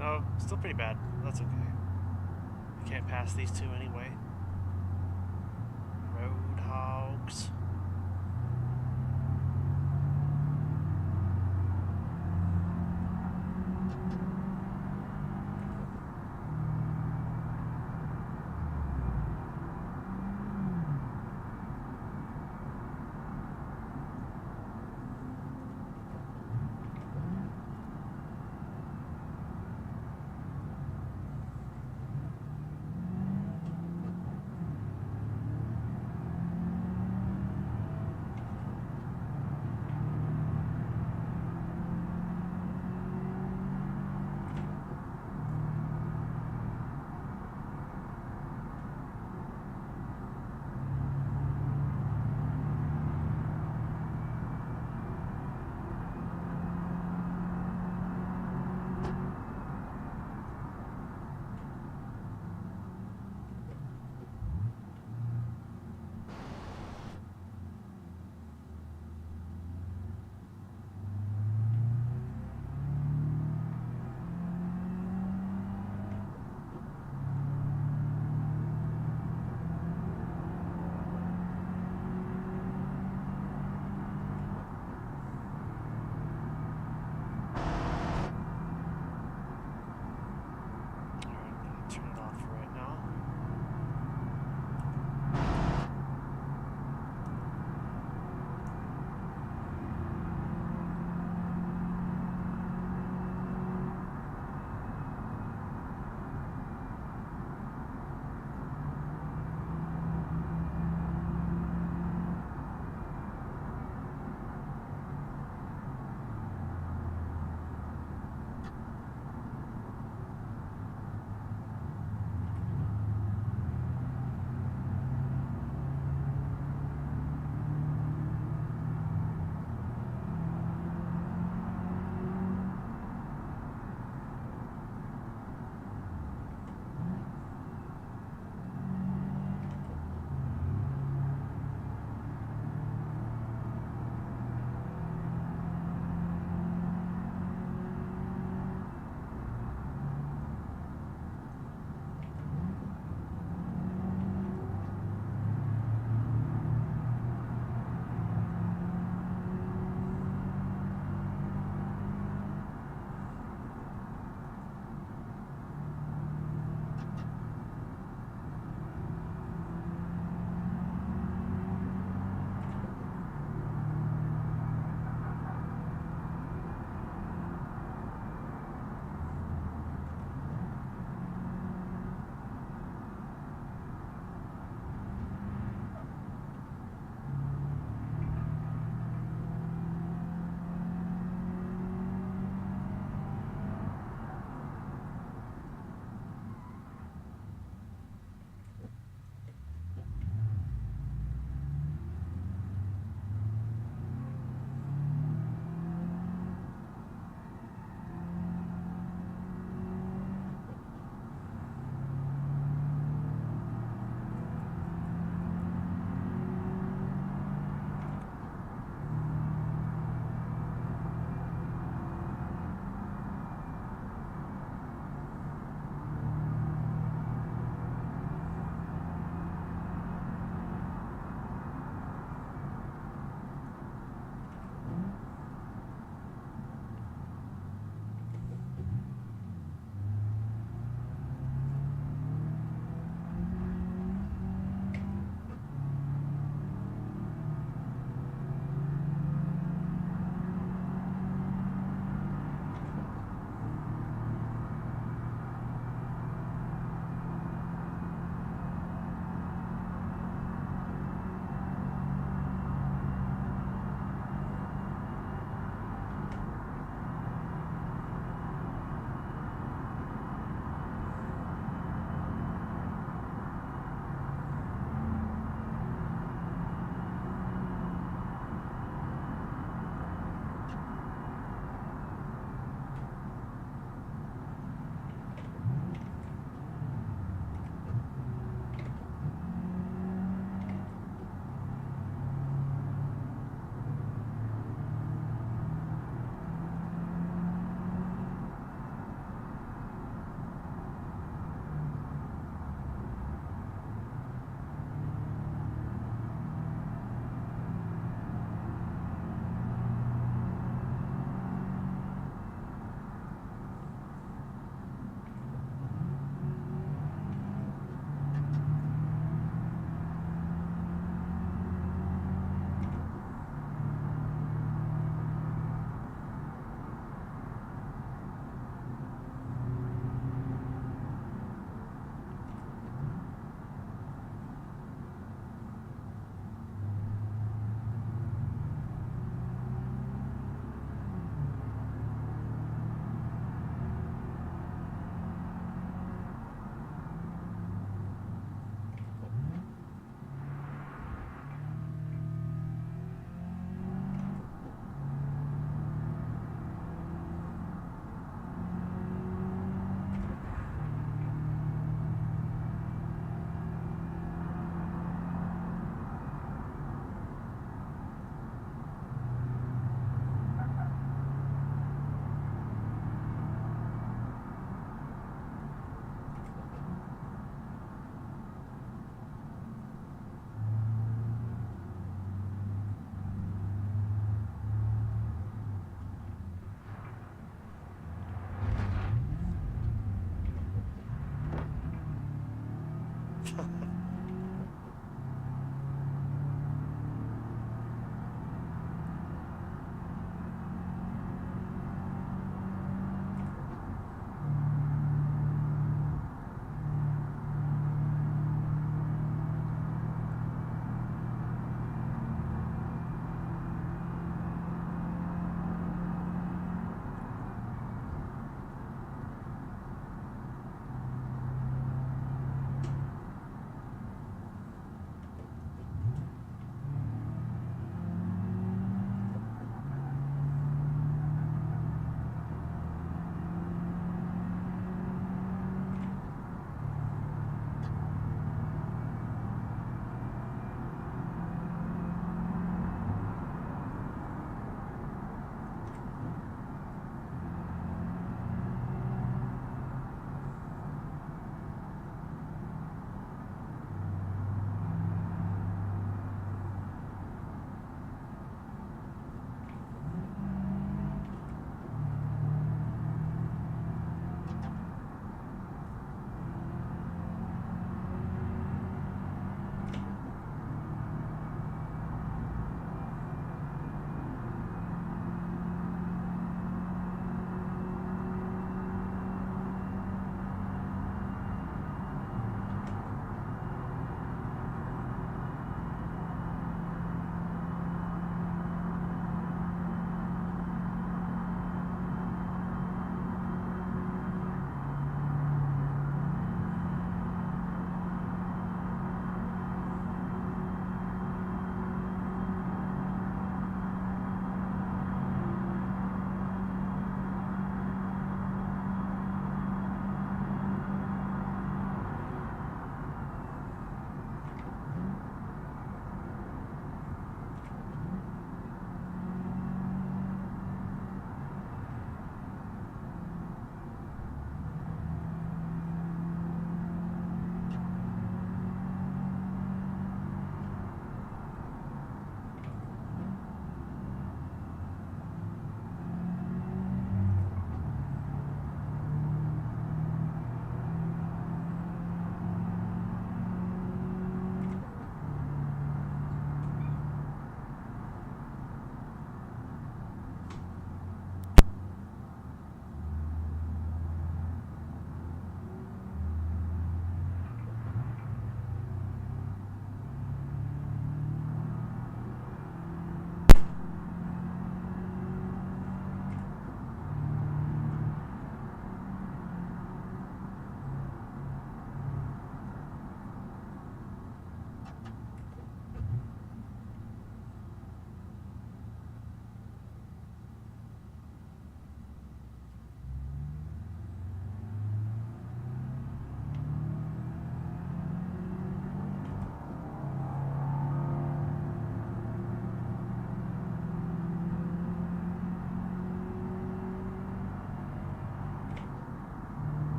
Oh, still pretty bad. That's okay. I can't pass these two anyway. Road hogs.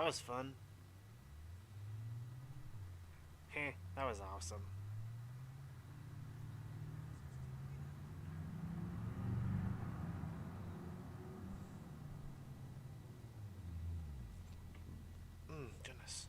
was fun. Heh, that was awesome. Goodness.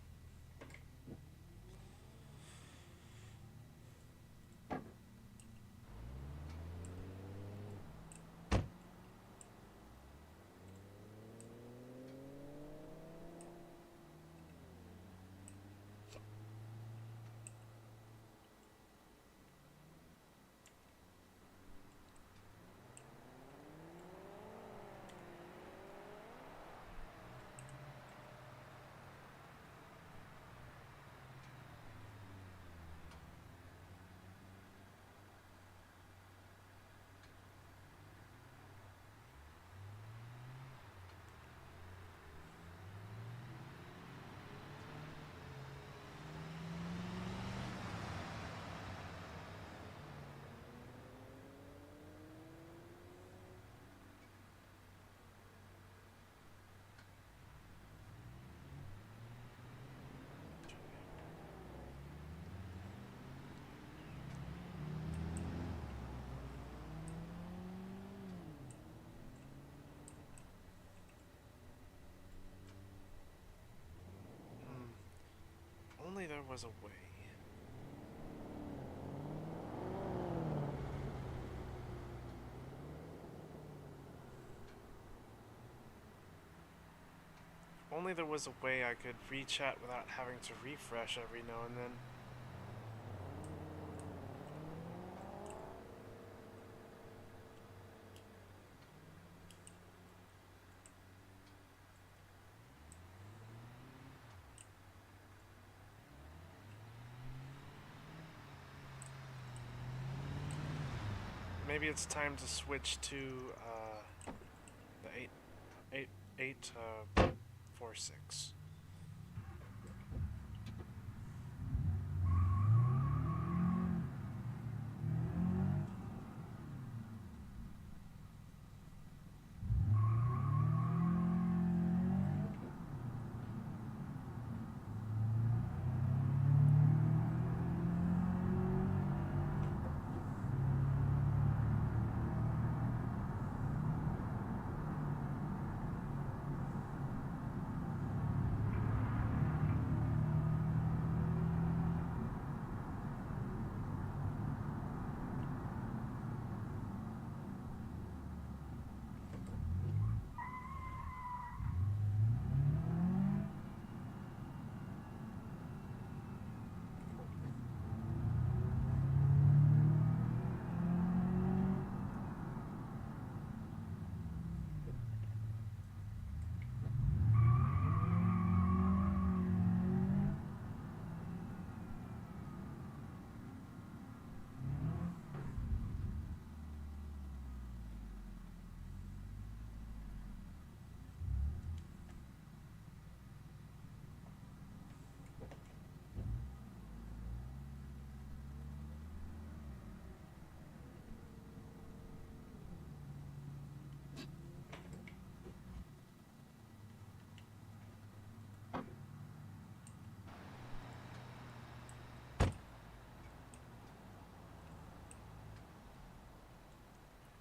Only there was a way. Only there was a way I could re-chat without having to refresh every now and then. Maybe it's time to switch to the 8.46.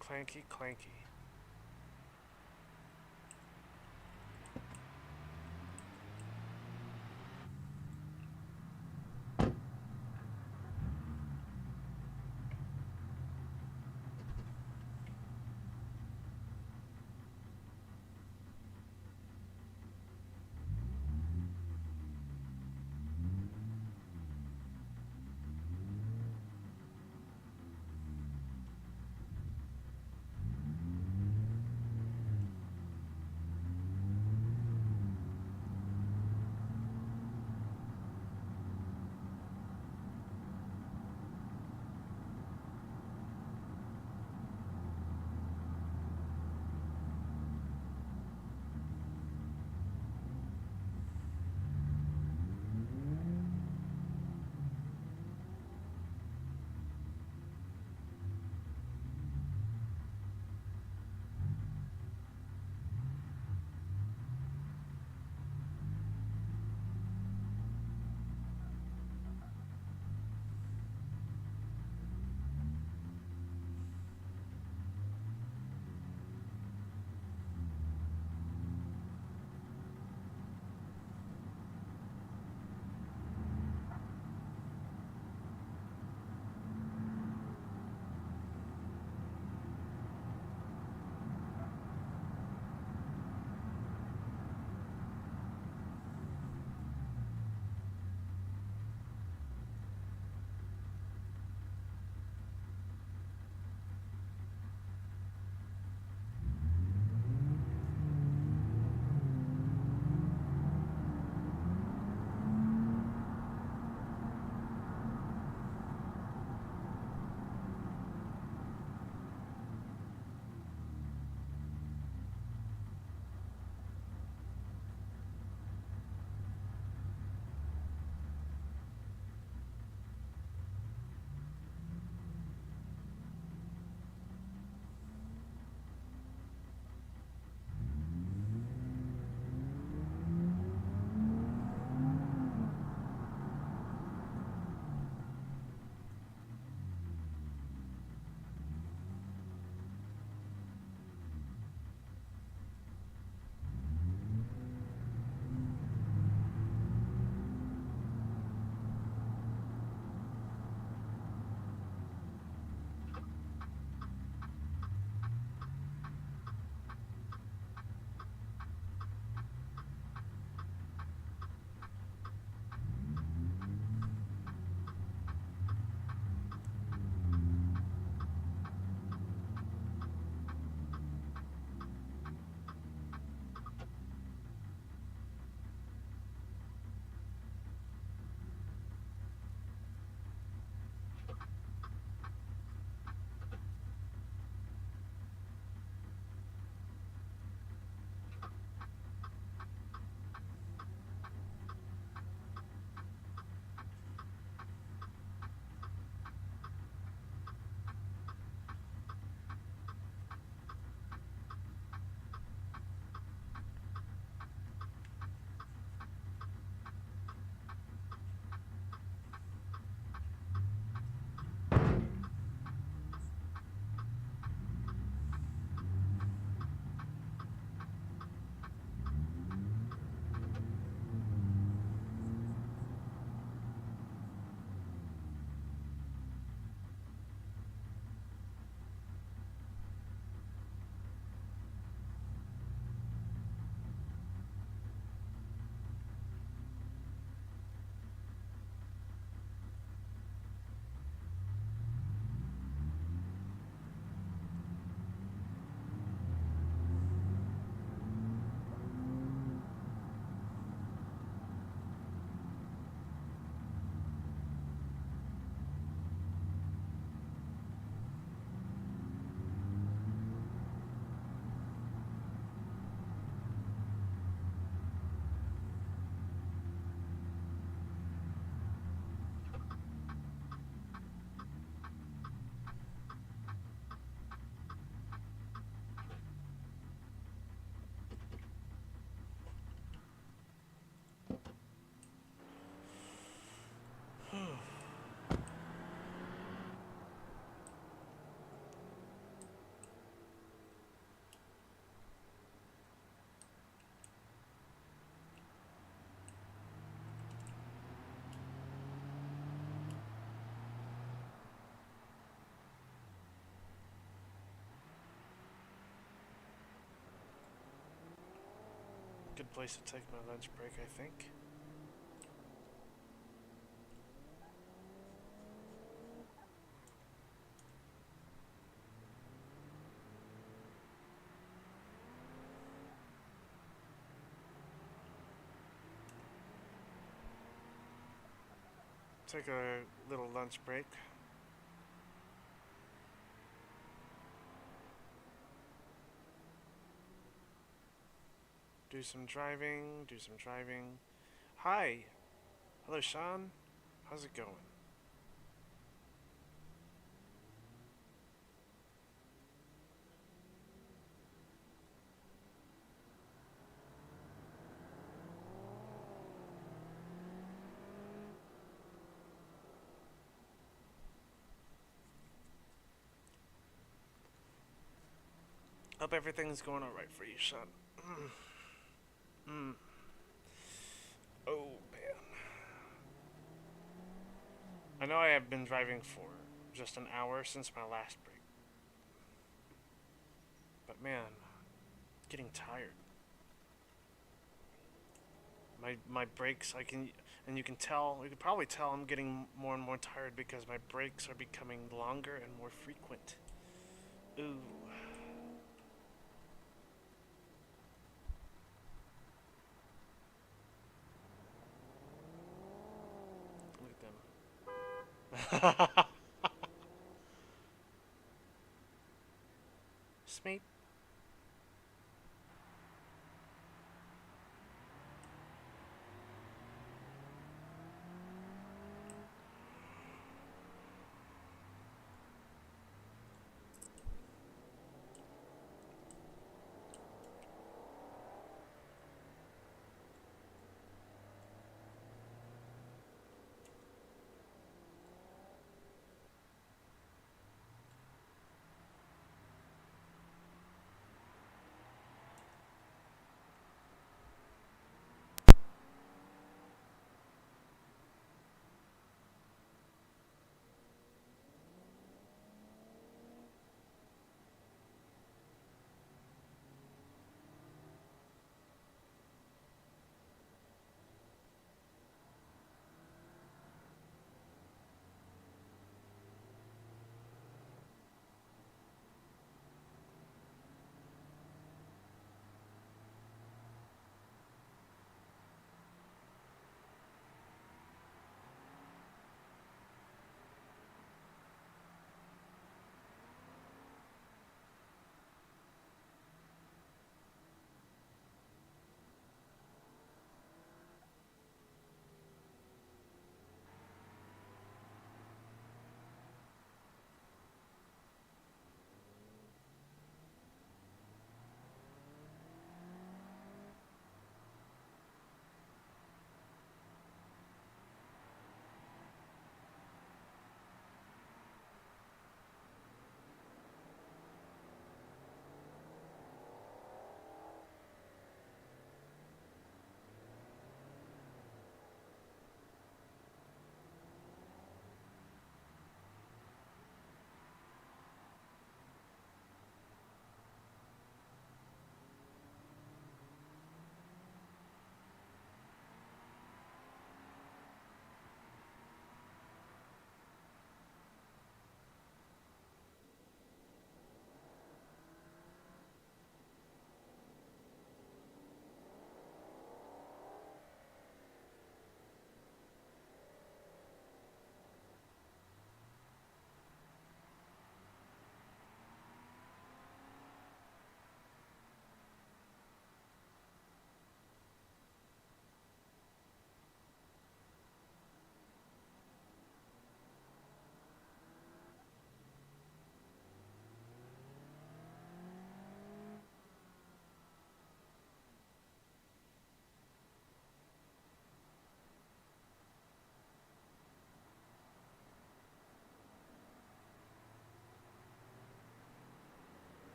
Clanky, clanky. place to take my lunch break, I think. Take a little lunch break. Do some driving, do some driving. Hi! Hello, Sean. How's it going? Hope everything's going alright for you, Sean. Mm. Oh, man. I know I have been driving for just an hour since my last break. But man, getting tired. My brakes, I can, and you can probably tell I'm getting more and more tired because my brakes are becoming longer and more frequent. Ooh. Look at them. Smeet.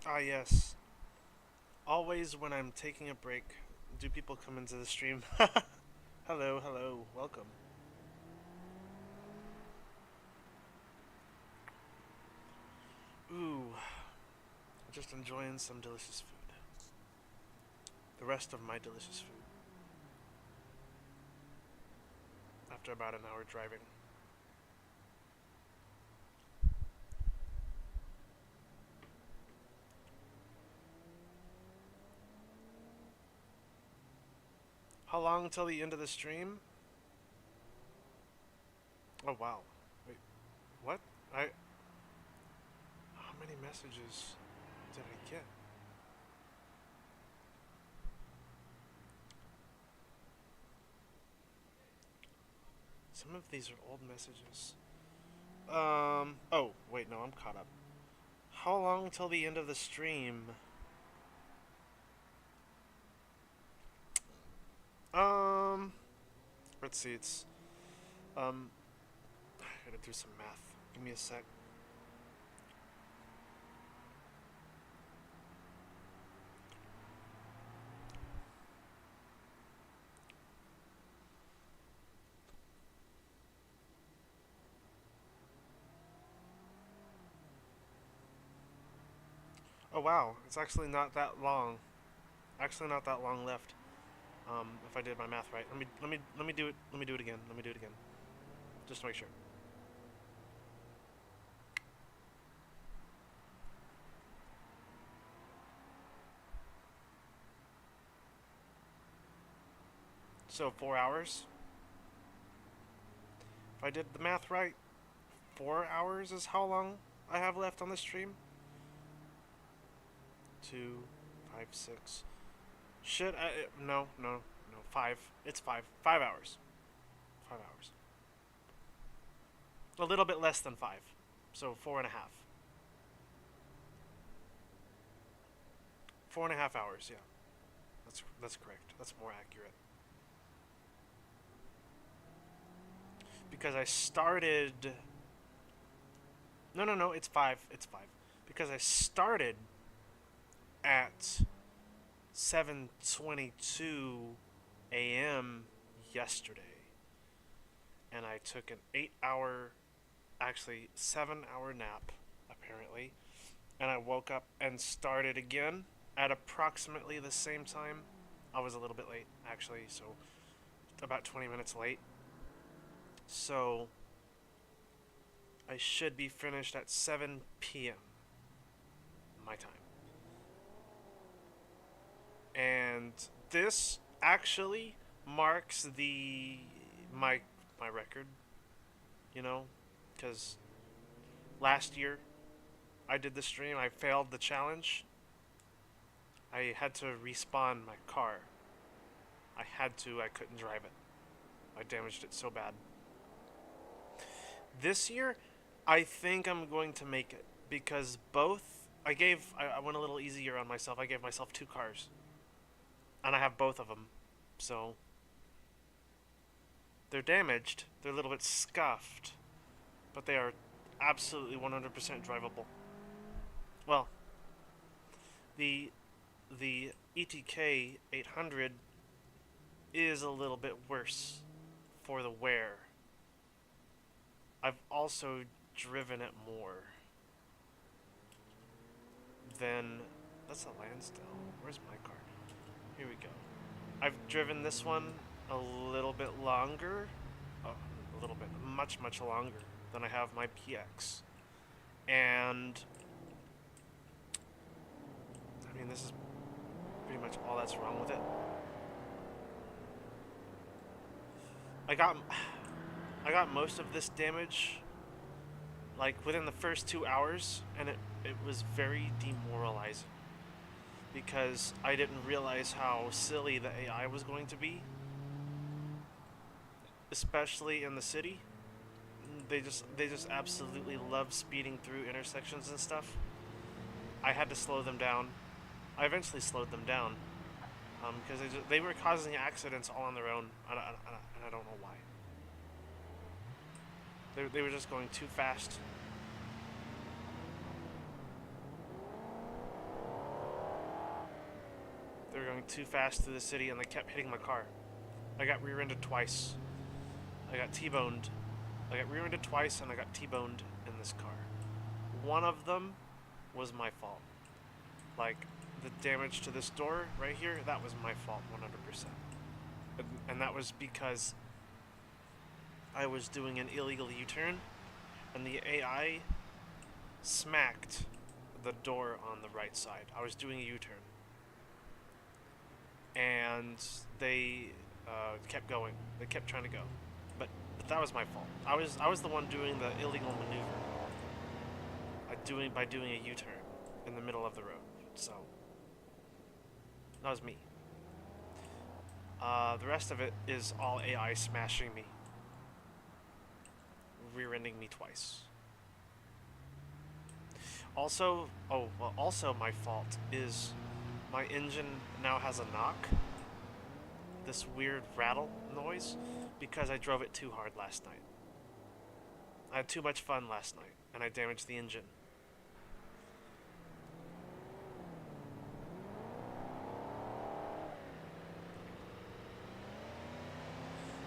Ah, yes. Always when I'm taking a break, do people come into the stream? Hello, hello, welcome. Ooh, just enjoying some delicious food. The rest of my delicious food. After about an hour driving. How long till the end of the stream? Oh wow. Wait, what? How many messages did I get? Some of these are old messages. Oh, wait, no, I'm caught up. How long till the end of the stream? Um, let's see, I gotta do some math. Give me a sec. Oh wow, it's actually not that long. Actually, not that long left. If I did my math right, let me do it. Let me do it again. Let me do it again, just to make sure. So 4 hours. If I did the math right, 4 hours is how long I have left on the stream. 2, 5, 6. Shit, no. 5. It's 5. 5 hours. 5 hours. A little bit less than 5. So 4.5. 4.5 hours, yeah. That's correct. That's more accurate. Because I started. No. It's 5. It's 5. Because I started at 7:22 a.m. yesterday, and I took an 8-hour, actually 7-hour nap, apparently, and I woke up and started again at approximately the same time. I was a little bit late, actually, so about 20 minutes late. So I should be finished at 7 p.m. my time. And this actually marks my record, you know, because last year I did the stream, I failed the challenge. I had to respawn my car. I couldn't drive it. I damaged it so bad. This year, I think I'm going to make it because I went a little easier on myself. I gave myself 2 cars, and I have both of them. So they're damaged. They're a little bit scuffed, but they are absolutely 100% drivable. Well, the the ETK 800 is a little bit worse for the wear. I've also driven it more than. That's a Lansdale. Where's my car? Here we go. I've driven this one a little bit longer. Oh, a little bit. Much longer than I have my PX. And I mean, this is pretty much all that's wrong with it. I got I got most of this damage like within the first 2 hours, and it was very demoralizing because I didn't realize how silly the AI was going to be, especially in the city. They just absolutely love speeding through intersections and stuff. I had to slow them down. I eventually slowed them down because they were causing accidents all on their own, and I don't know why. They were just going too fast. They were going too fast through the city, and they kept hitting my car. I got rear-ended twice. I got T-boned. I got rear-ended twice, and I got T-boned in this car. One of them was my fault. Like, the damage to this door right here, that was my fault 100%. And that was because I was doing an illegal U-turn, and the AI smacked the door on the right side. I was doing a U-turn. And they kept going. They kept trying to go. But that was my fault. I was the one doing the illegal maneuver. By doing a U-turn in the middle of the road. So that was me. The rest of it is all AI smashing me, rear-ending me twice. Also, also my fault is my engine now has a knock, this weird rattle noise, because I drove it too hard last night. I had too much fun last night, and I damaged the engine.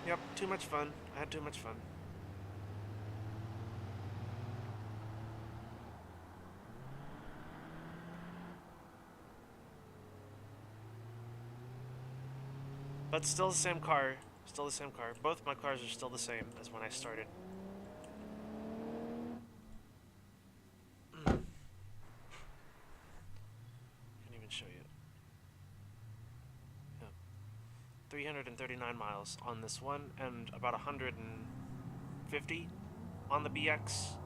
Yep, too much fun. I had too much fun. But still the same car. Still the same car. Both my cars are still the same as when I started. Can't even show you. Yeah. 339 miles on this one, and about 150 on the BX.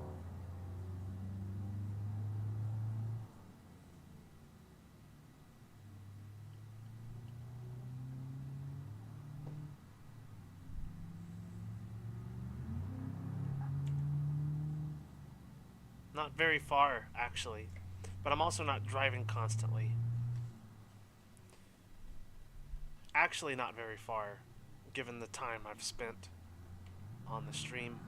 Not very far, actually. But I'm also not driving constantly. Actually not very far, given the time I've spent on the stream.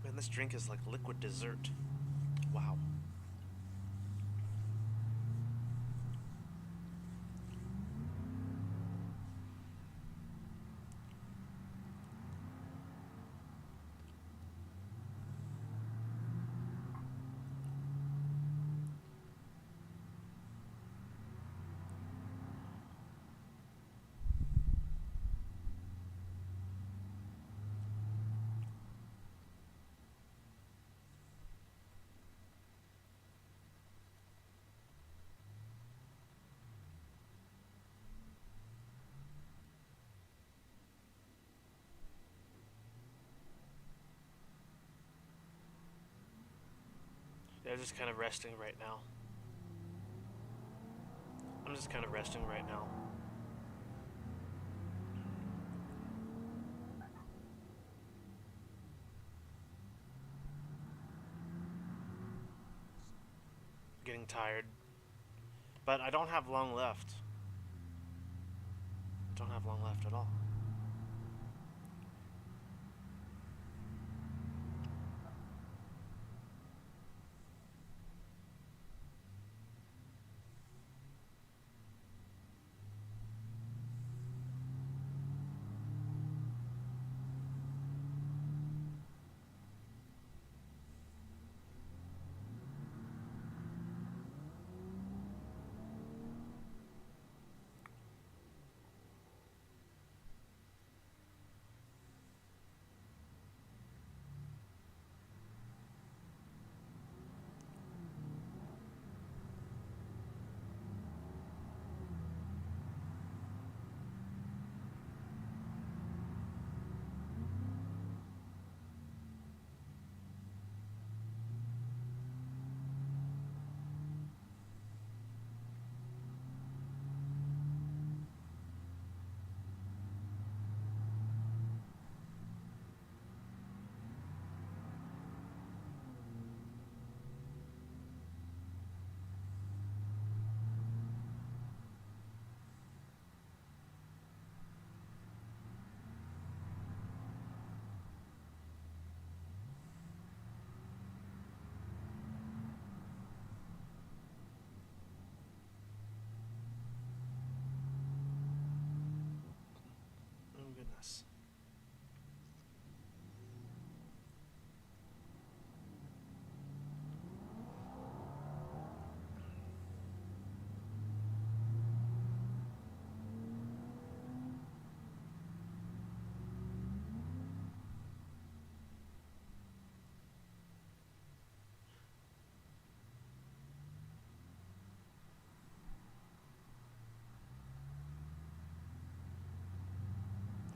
Man, this drink is like liquid dessert. Wow. Yeah, just kind of resting right now. I'm just kind of resting right now. Getting tired. But I don't have long left. Don't have long left at all.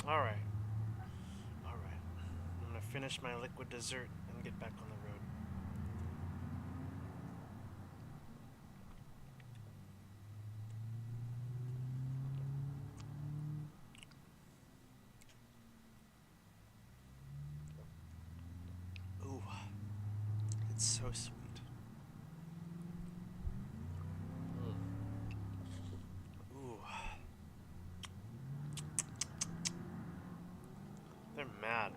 Alright. Alright. I'm gonna finish my liquid dessert and get back on the road. Ooh. It's so sweet. Ooh. They're mad.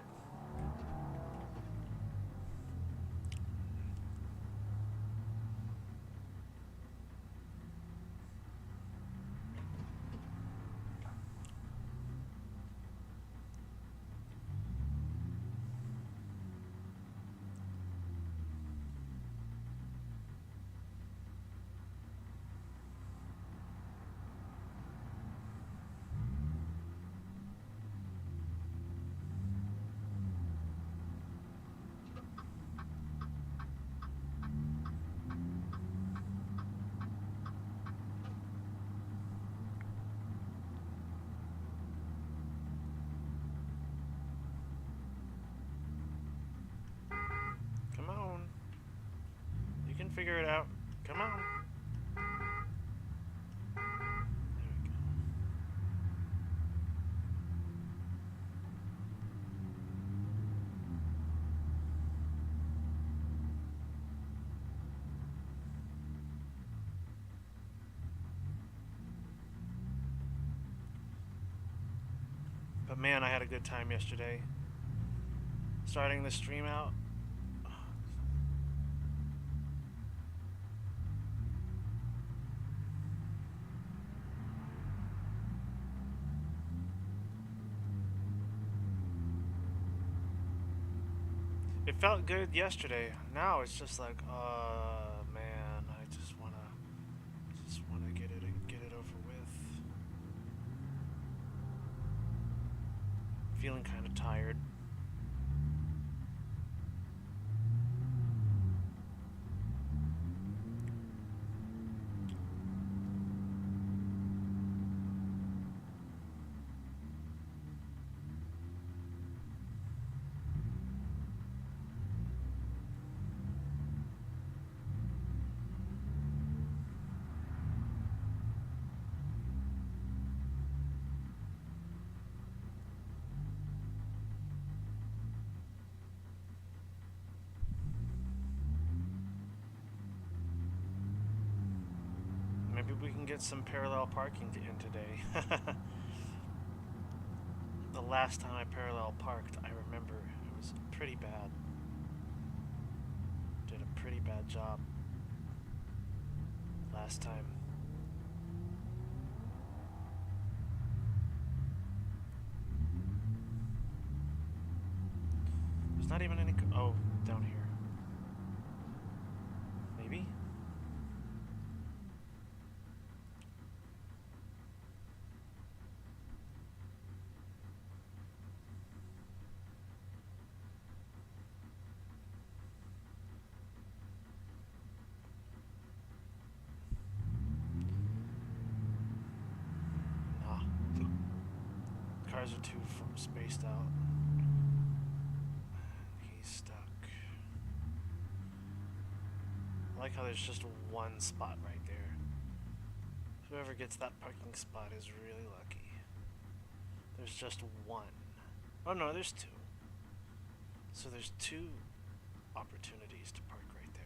Come on. You can figure it out. Come on. There we go. But man, I had a good time yesterday. Starting the stream out. It felt good yesterday. Now it's just like, man, I just wanna get it over with. Feeling kind of tired. Maybe we can get some parallel parking in today. The last time I parallel parked, I remember it was pretty bad. Did a pretty bad job last time. There's not even any. Oh, down here. Maybe? Nah. The cars are too spaced out. He's stuck. I like how there's just one spot right there. Whoever gets that parking spot is really lucky. There's just one. Oh no, there's two. So there's two opportunities to park right there.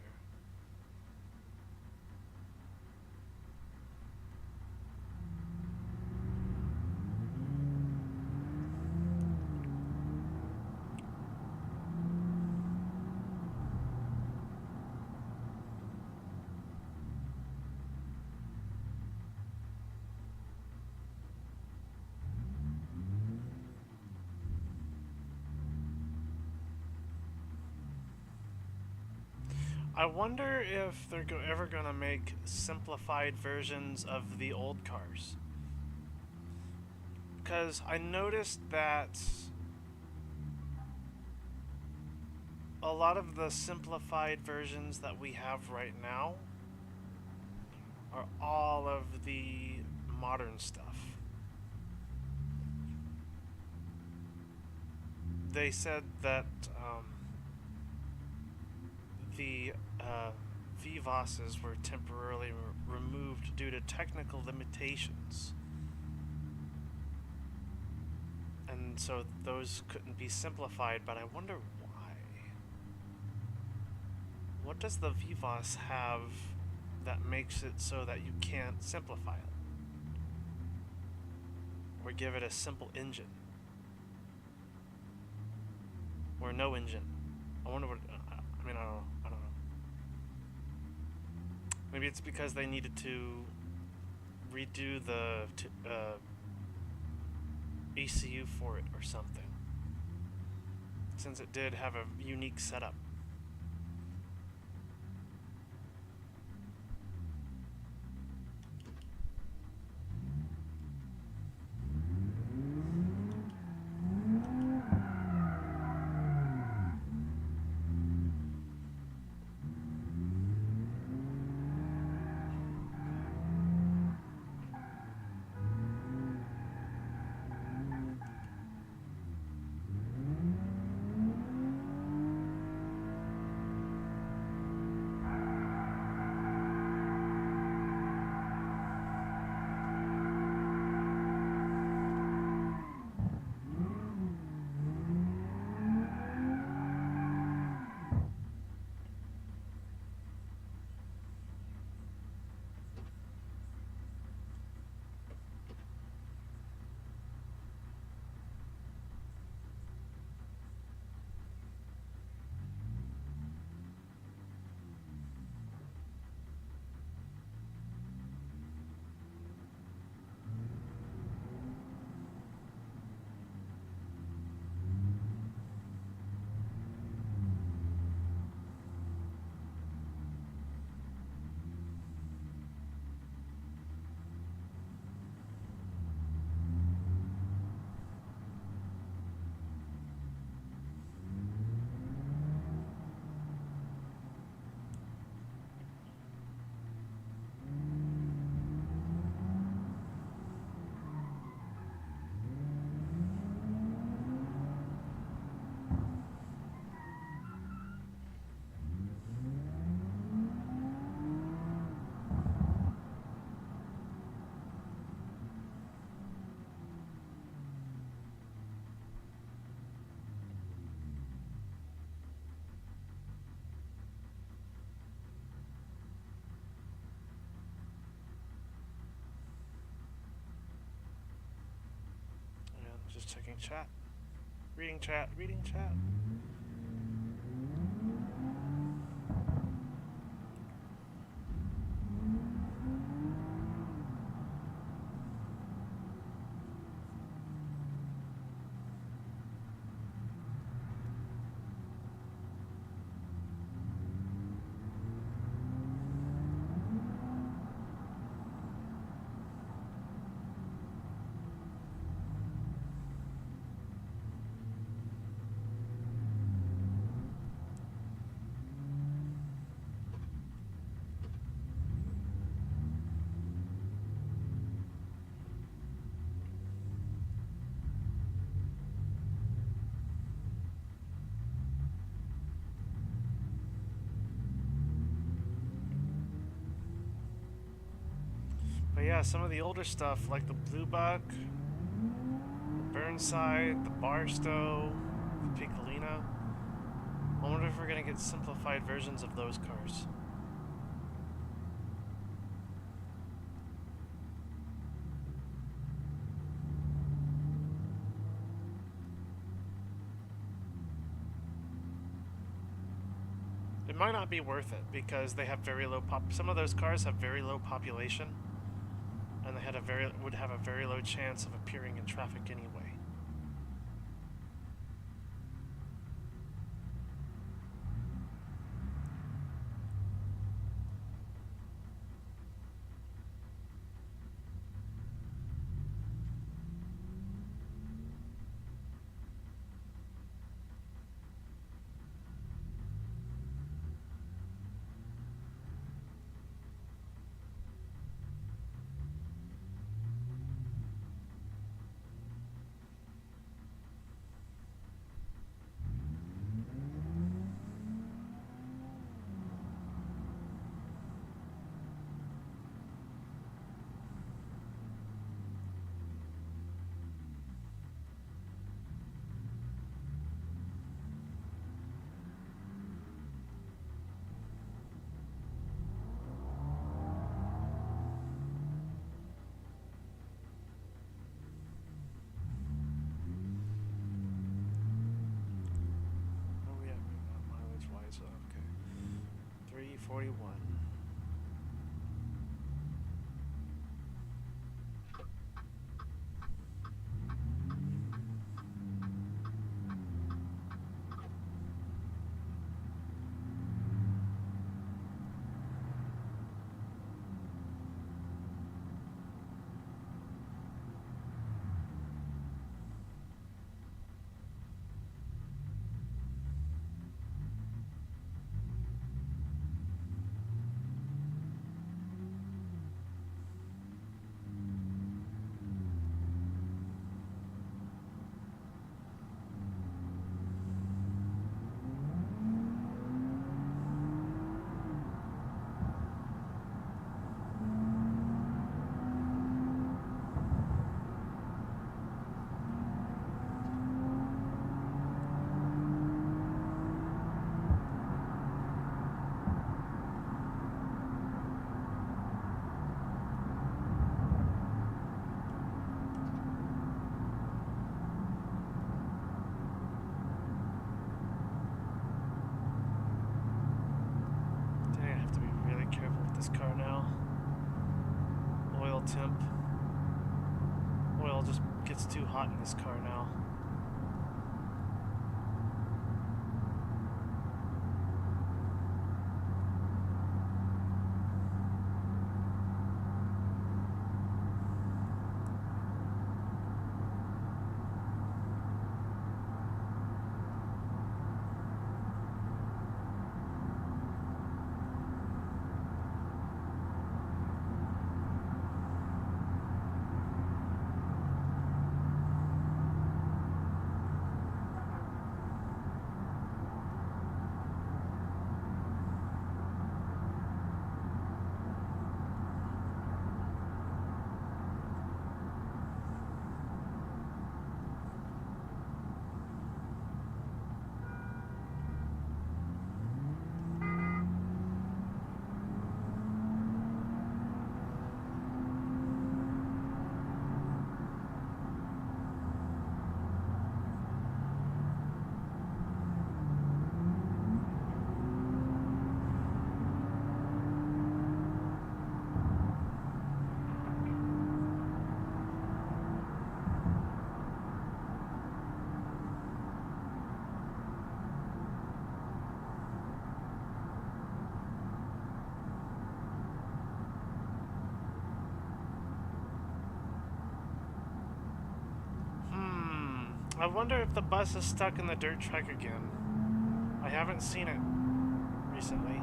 I wonder if they're ever going to make simplified versions of the old cars. Because I noticed that a lot of the simplified versions that we have right now are all of the modern stuff. they said that the VVOSs were temporarily removed due to technical limitations. And so those couldn't be simplified, but I wonder why. What does the VVOS have that makes it so that you can't simplify it? Or give it a simple engine? Or no engine? I wonder what... I mean, I don't know. Maybe it's because they needed to redo the ECU for it or something, since it did have a unique setup. Just checking chat. Reading chat. But yeah, some of the older stuff, like the Blue Buck, the Burnside, the Barstow, the Piccolino. I wonder if we're gonna get simplified versions of those cars. It might not be worth it because they have very low some of those cars have very low population, and they would have a very low chance of appearing in traffic anyway. So, okay. 341. Car now. Oil temp. Oil just gets too hot in this car now. I wonder if the bus is stuck in the dirt track again. I haven't seen it recently.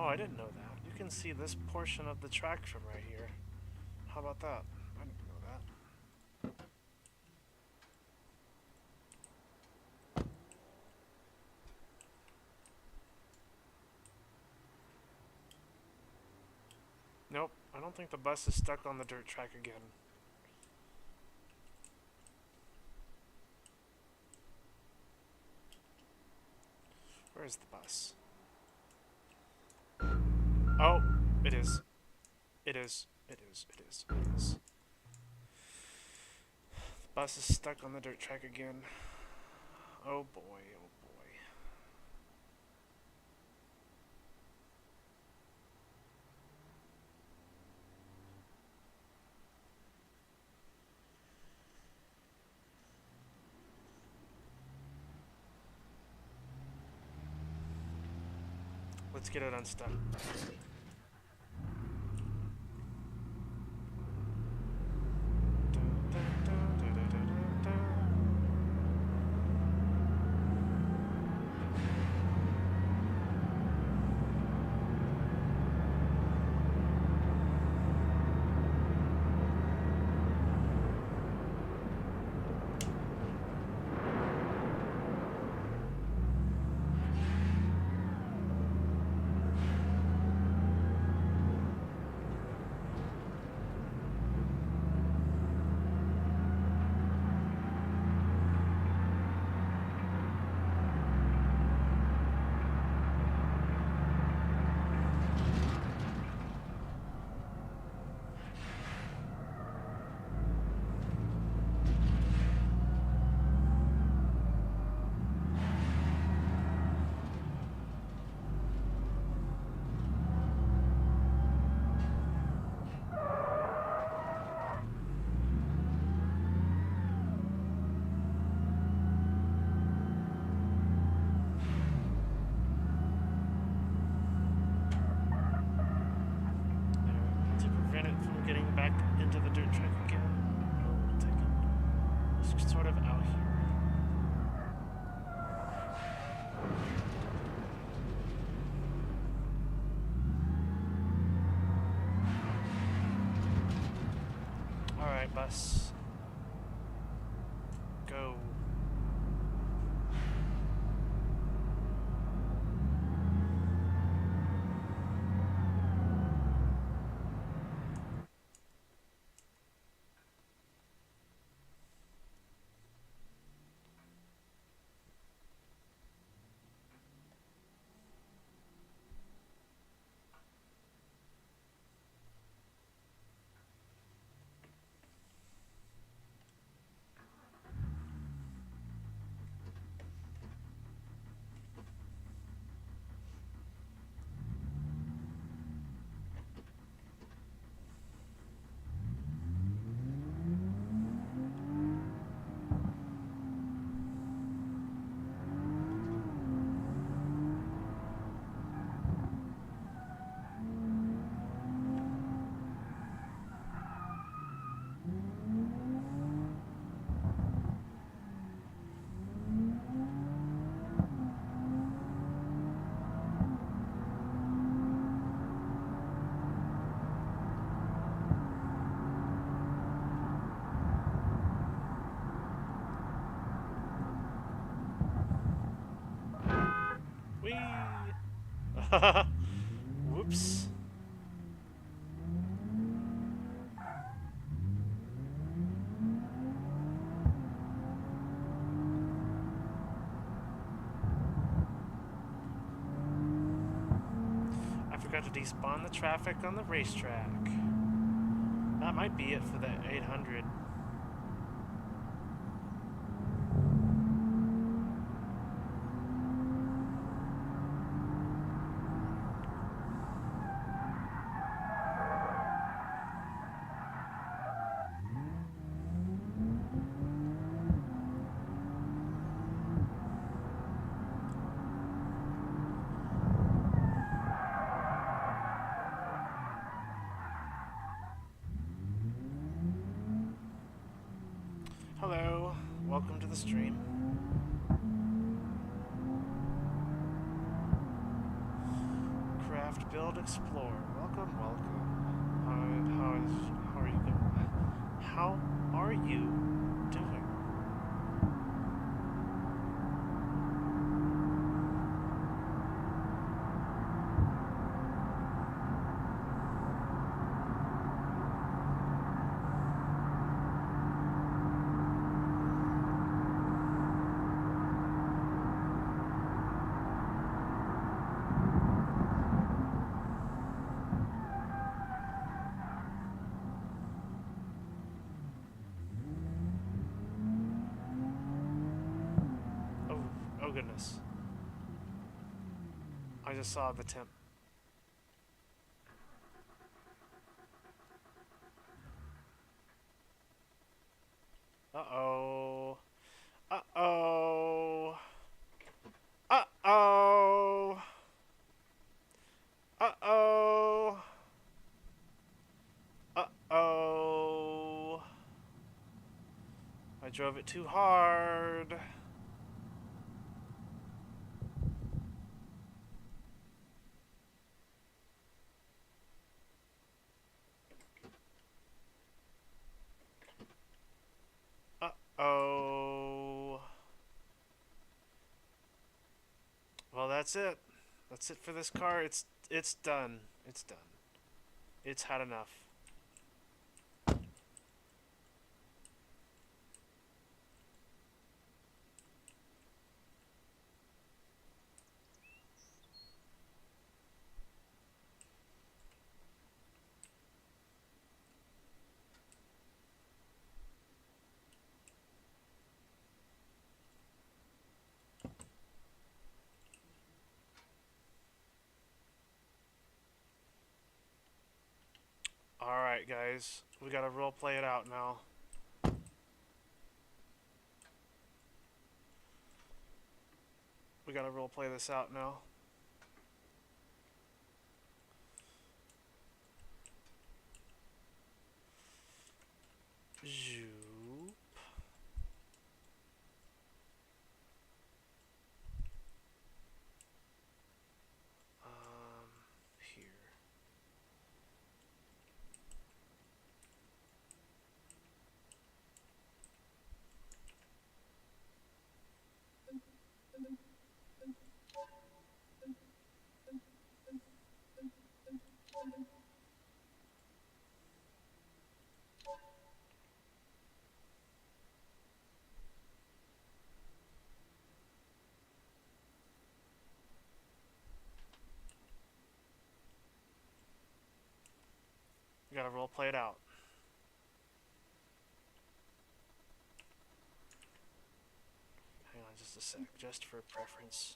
Oh, I didn't know that. You can see this portion of the track from right here. How about that? I didn't know that. Nope, I don't think the bus is stuck on the dirt track again. Where is the bus? Oh, it is. It is. It is. It is. It is. Bus is stuck on the dirt track again. Oh boy, oh boy. Let's get it unstuck. Getting back into the dirt track again. We'll take it. It's sort of out here. Alright, bus. Go. Whoops. I forgot to despawn the traffic on the racetrack. That might be it for the 800. Hello, welcome to the stream. Craft, build, explore. Welcome, welcome. How are you going? How are you doing? Oh goodness. I just saw the temp. Uh-oh. Uh-oh. Uh-oh. Uh-oh. Uh-oh. I drove it too hard. Uh-oh. Well, that's it. That's it for this car. It's done. It's done. It's had enough. Alright, guys. We gotta role play it out now. We gotta role play this out now. Zoop. Here. We gotta role play it out. Hang on just a sec, just for preferences.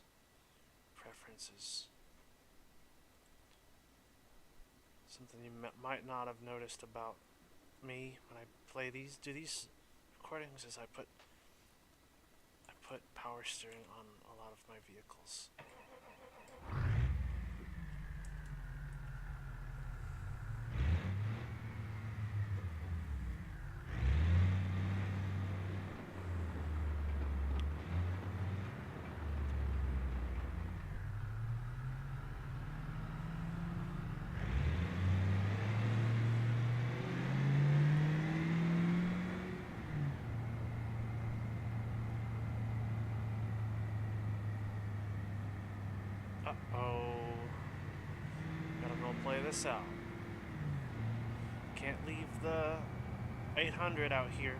Something you might not have noticed about me when I play these, do these recordings, is I put power steering on a lot of my vehicles. Uh-oh. Gotta role play this out. Can't leave the 800 out here.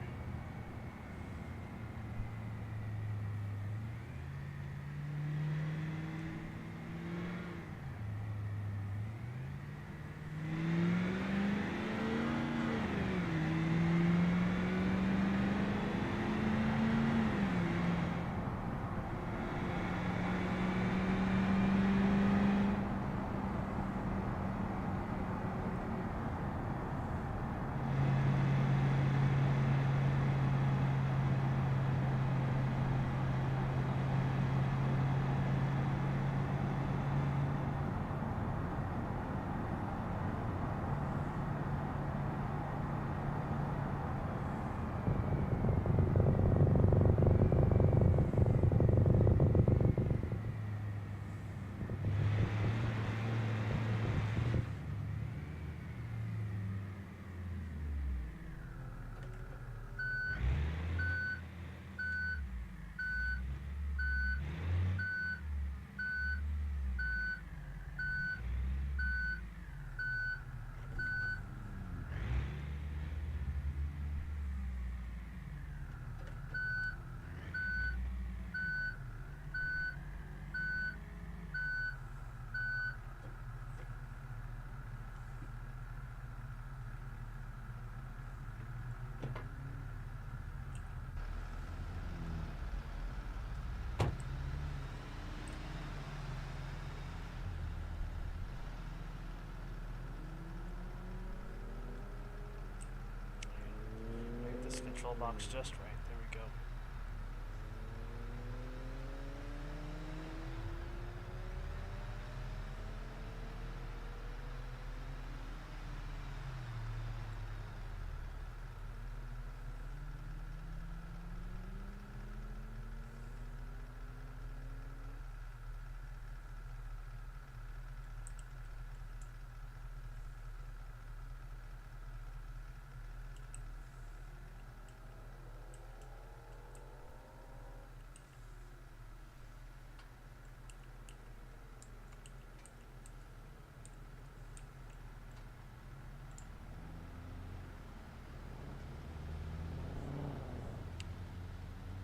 control box just right. There we go.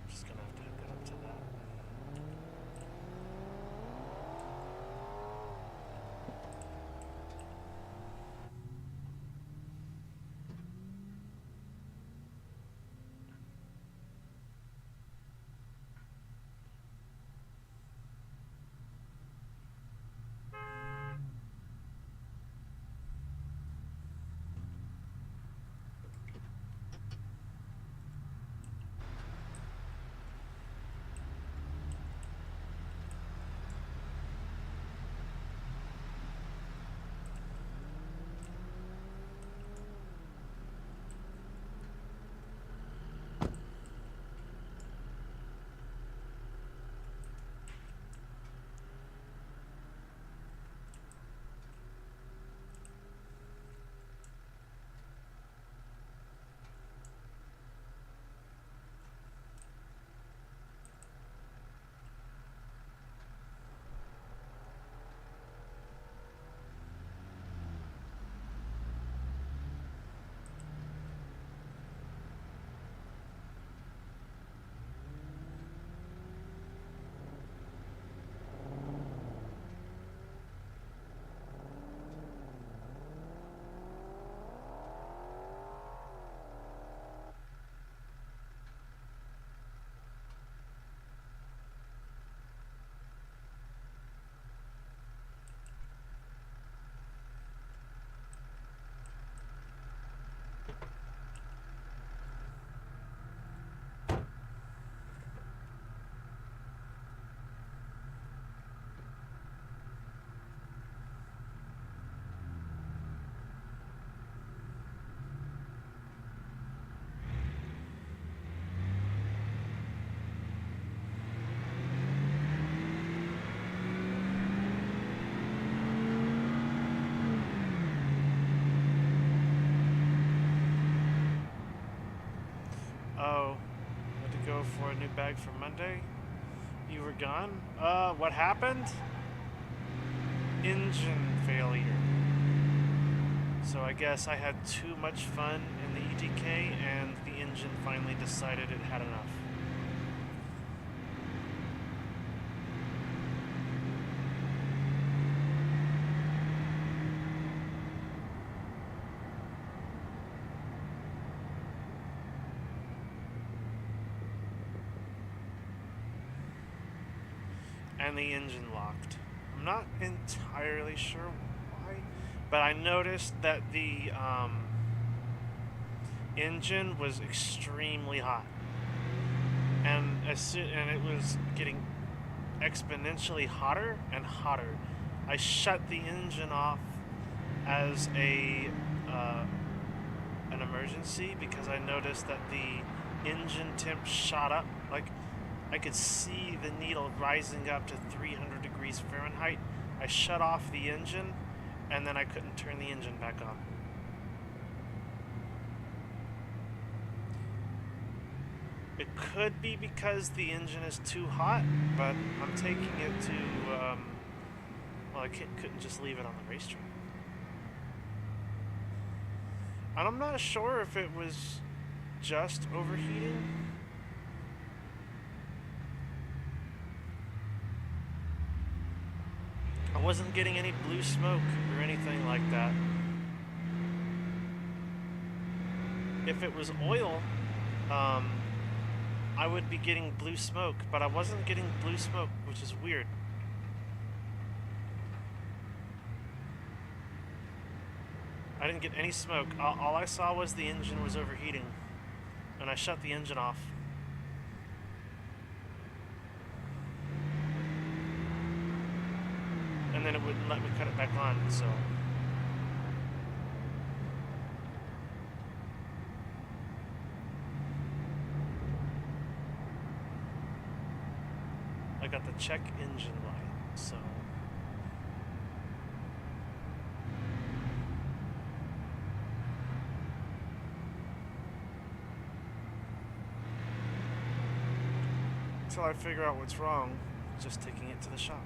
Just gonna have to hook it up to that. Oh, had to go for a new bag for Monday. You were gone? What happened? Engine failure. So I guess I had too much fun in the ETK and the engine finally decided it had enough. And the engine locked. I'm not entirely sure why, but I noticed that the engine was extremely hot, and and it was getting exponentially hotter and hotter. I shut the engine off as an emergency because I noticed that the engine temp shot up. Like, I could see the needle rising up to 300 degrees Fahrenheit. I shut off the engine, and then I couldn't turn the engine back on. It could be because the engine is too hot, but I'm taking it to, well, I couldn't just leave it on the racetrack. And I'm not sure if it was just overheating. I wasn't getting any blue smoke or anything like that. If it was oil, I would be getting blue smoke, but I wasn't getting blue smoke, which is weird. I didn't get any smoke. All I saw was the engine was overheating. And I shut the engine off. And then it wouldn't let me cut it back on, so... I got the check engine light, so... Until I figure out what's wrong, just taking it to the shop.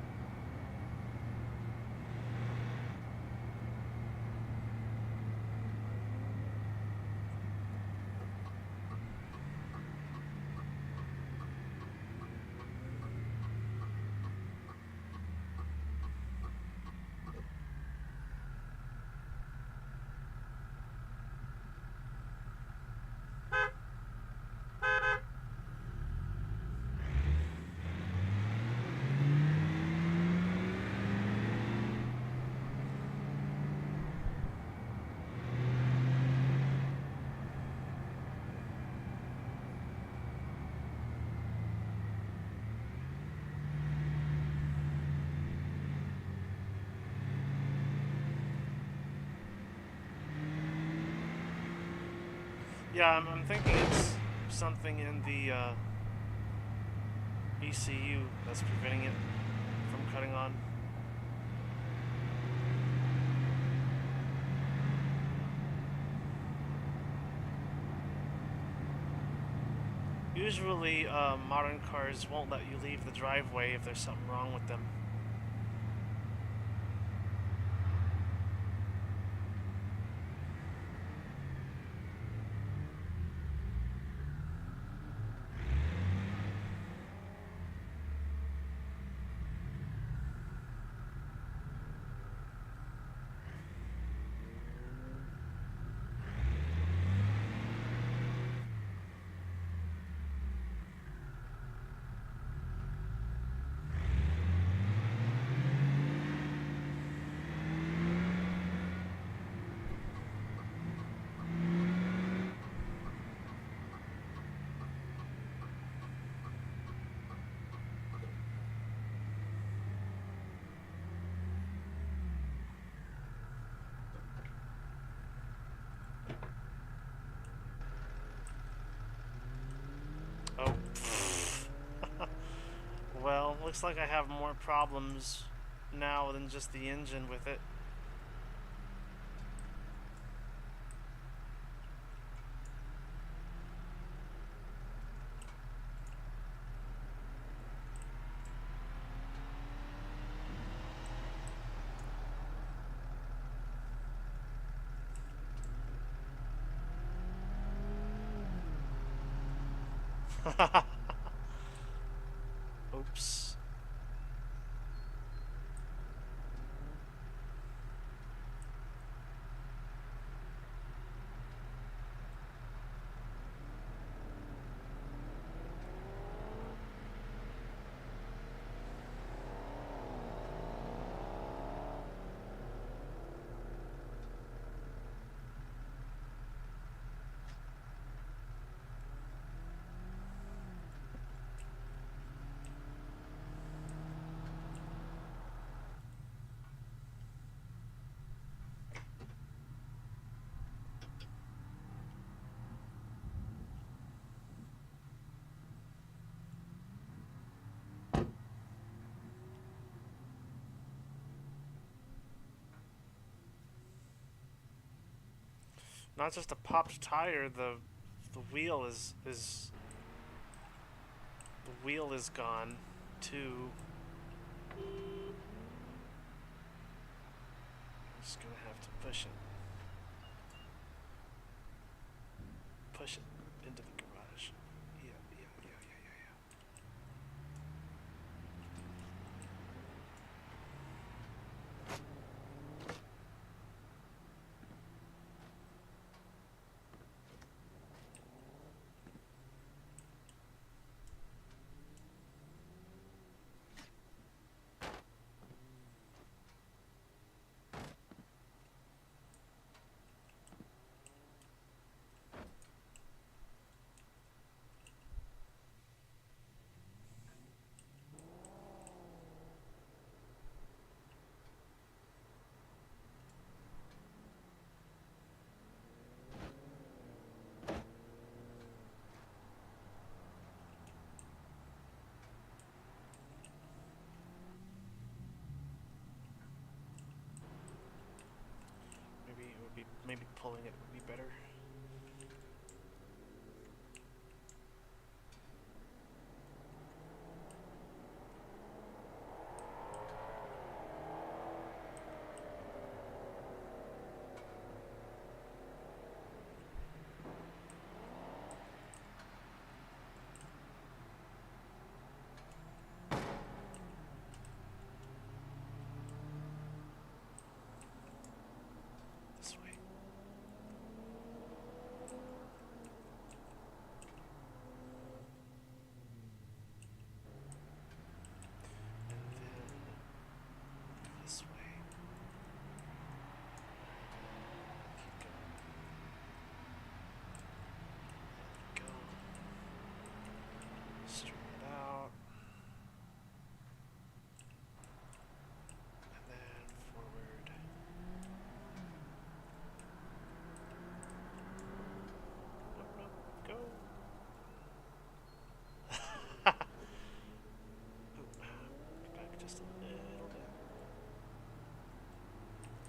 Yeah, I'm thinking it's something in the ECU that's preventing it from cutting on. Usually, modern cars won't let you leave the driveway if there's something wrong with them. Oh. Well, looks like I have more problems now than just the engine with it. Oops. Not just a popped tire, the wheel is the wheel is gone too. I'm just gonna have to push it. Push it into the garage. Yeah. refueling it would be better. This way. And then this way. Keep going. Go. Straight it out. And then forward. Nope, nope, go. Back just a little bit.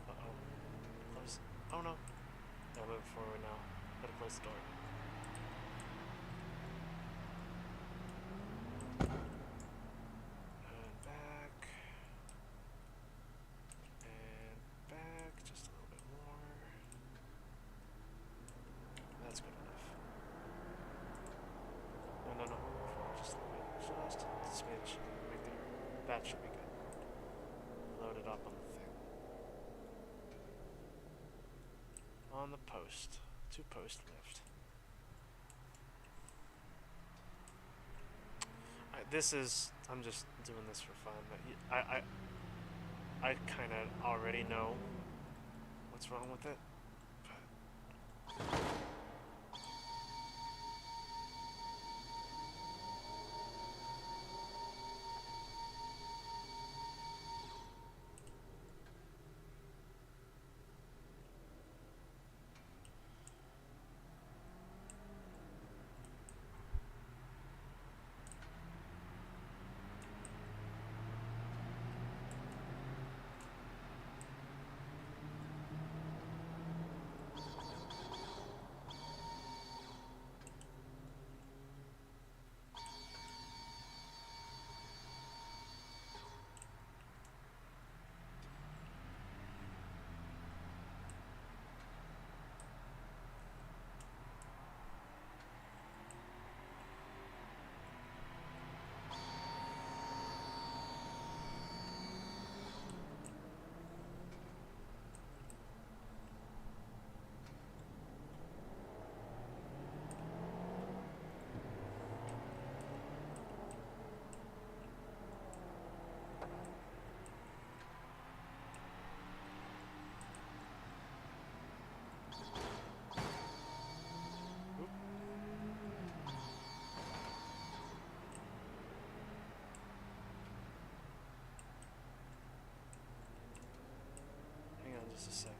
Uh-oh. Close. Oh no. No, moving forward now. Gotta close the door. And back. And back. Just a little bit more. That's good enough. No, no, no. Forward just a little bit. Just a smidge. Right there. That should be good. Load it up on the thing. On the post. To post lift. I'm just doing this for fun. I kind of already know what's wrong with it. Hang on just a sec.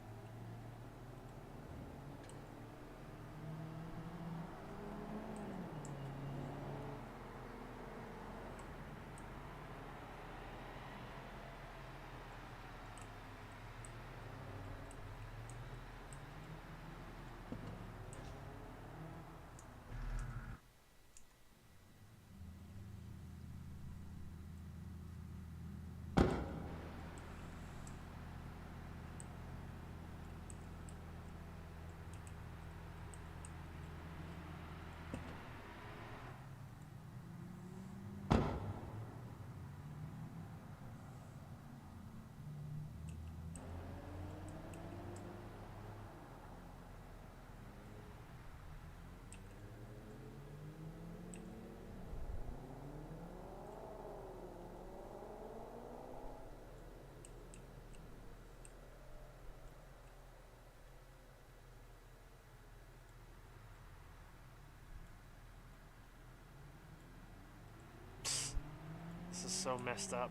This is so messed up.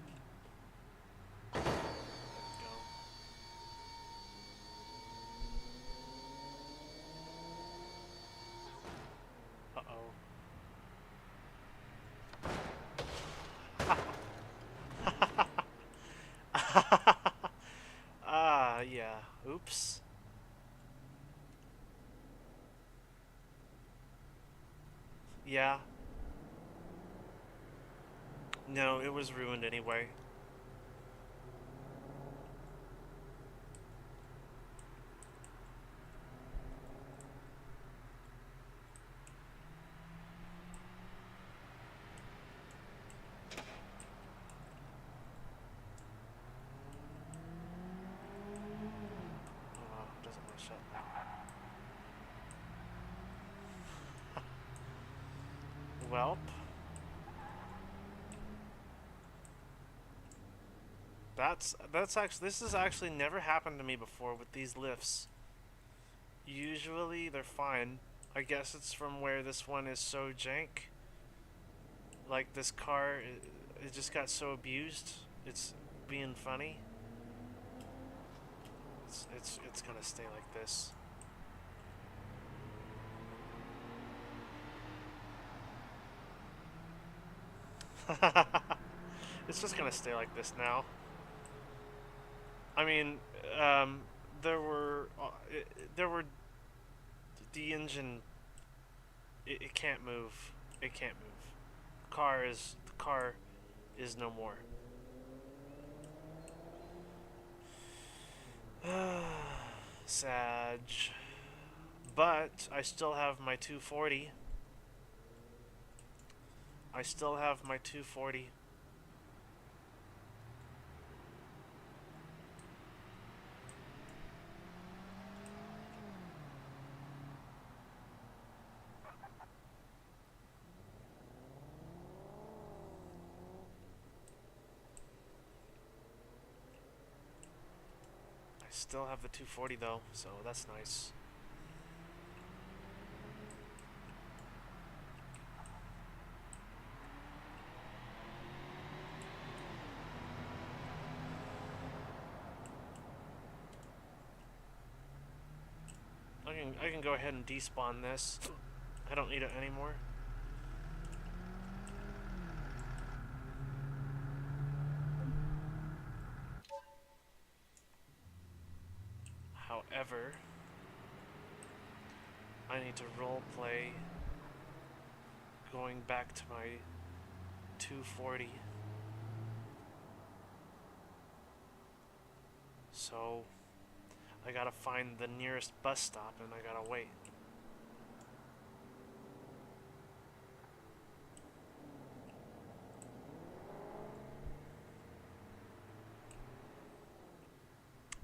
There we go. Uh-oh. Yeah. Oops. No, it was ruined anyway. Oh, it doesn't want to shut now. Welp. That's actually, this has actually never happened to me before with these lifts. Usually they're fine. I guess it's from where this one is so jank. Like this car, it just got so abused. It's being funny. It's gonna stay like this. It's just gonna stay like this now. I mean, um, there were there were the engine. It can't move. It can't move. The car is no more. Sag. But I still have my 240. I still have my 240. I still have the 240 though, so that's nice. I can go ahead and despawn this. I don't need it anymore. However, I need to roleplay going back to my 240. So I gotta find the nearest bus stop and I gotta wait.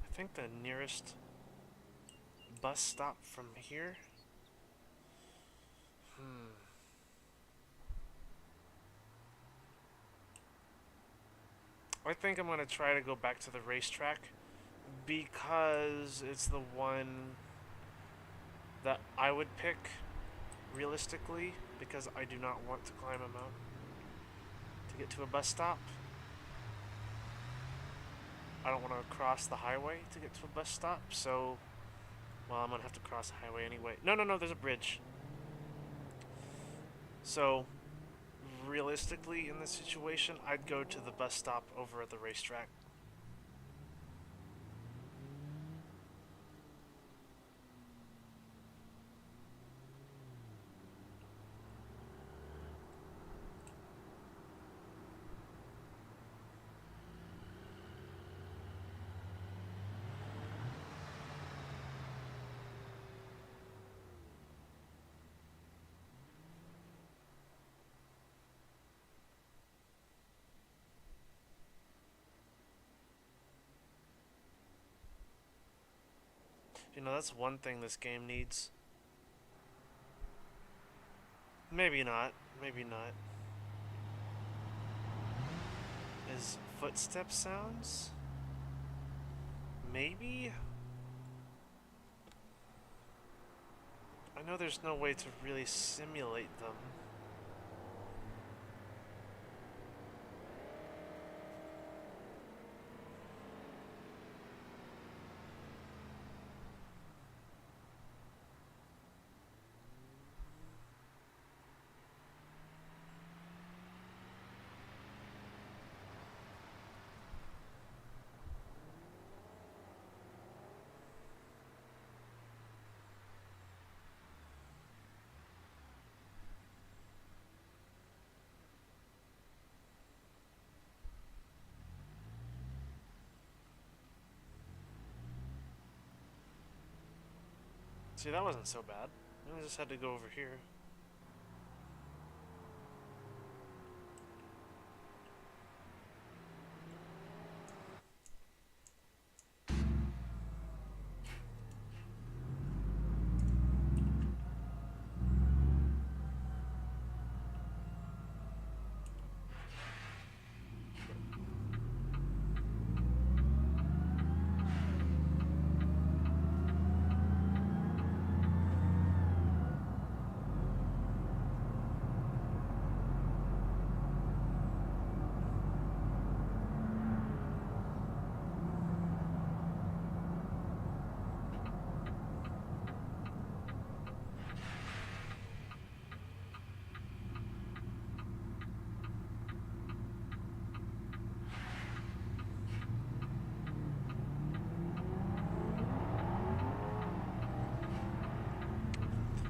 I think the nearest bus stop from here. I think I'm gonna try to go back to the racetrack because it's the one that I would pick realistically, because I do not want to climb a mountain to get to a bus stop. I don't want to cross the highway to get to a bus stop, so, well, I'm gonna have to cross the highway anyway. No, there's a bridge. So, realistically, in this situation, I'd go to the bus stop over at the racetrack. You know, that's one thing this game needs. Maybe not. Maybe not. Is footstep sounds? Maybe? I know there's no way to really simulate them. See, that wasn't so bad. I just had to go over here.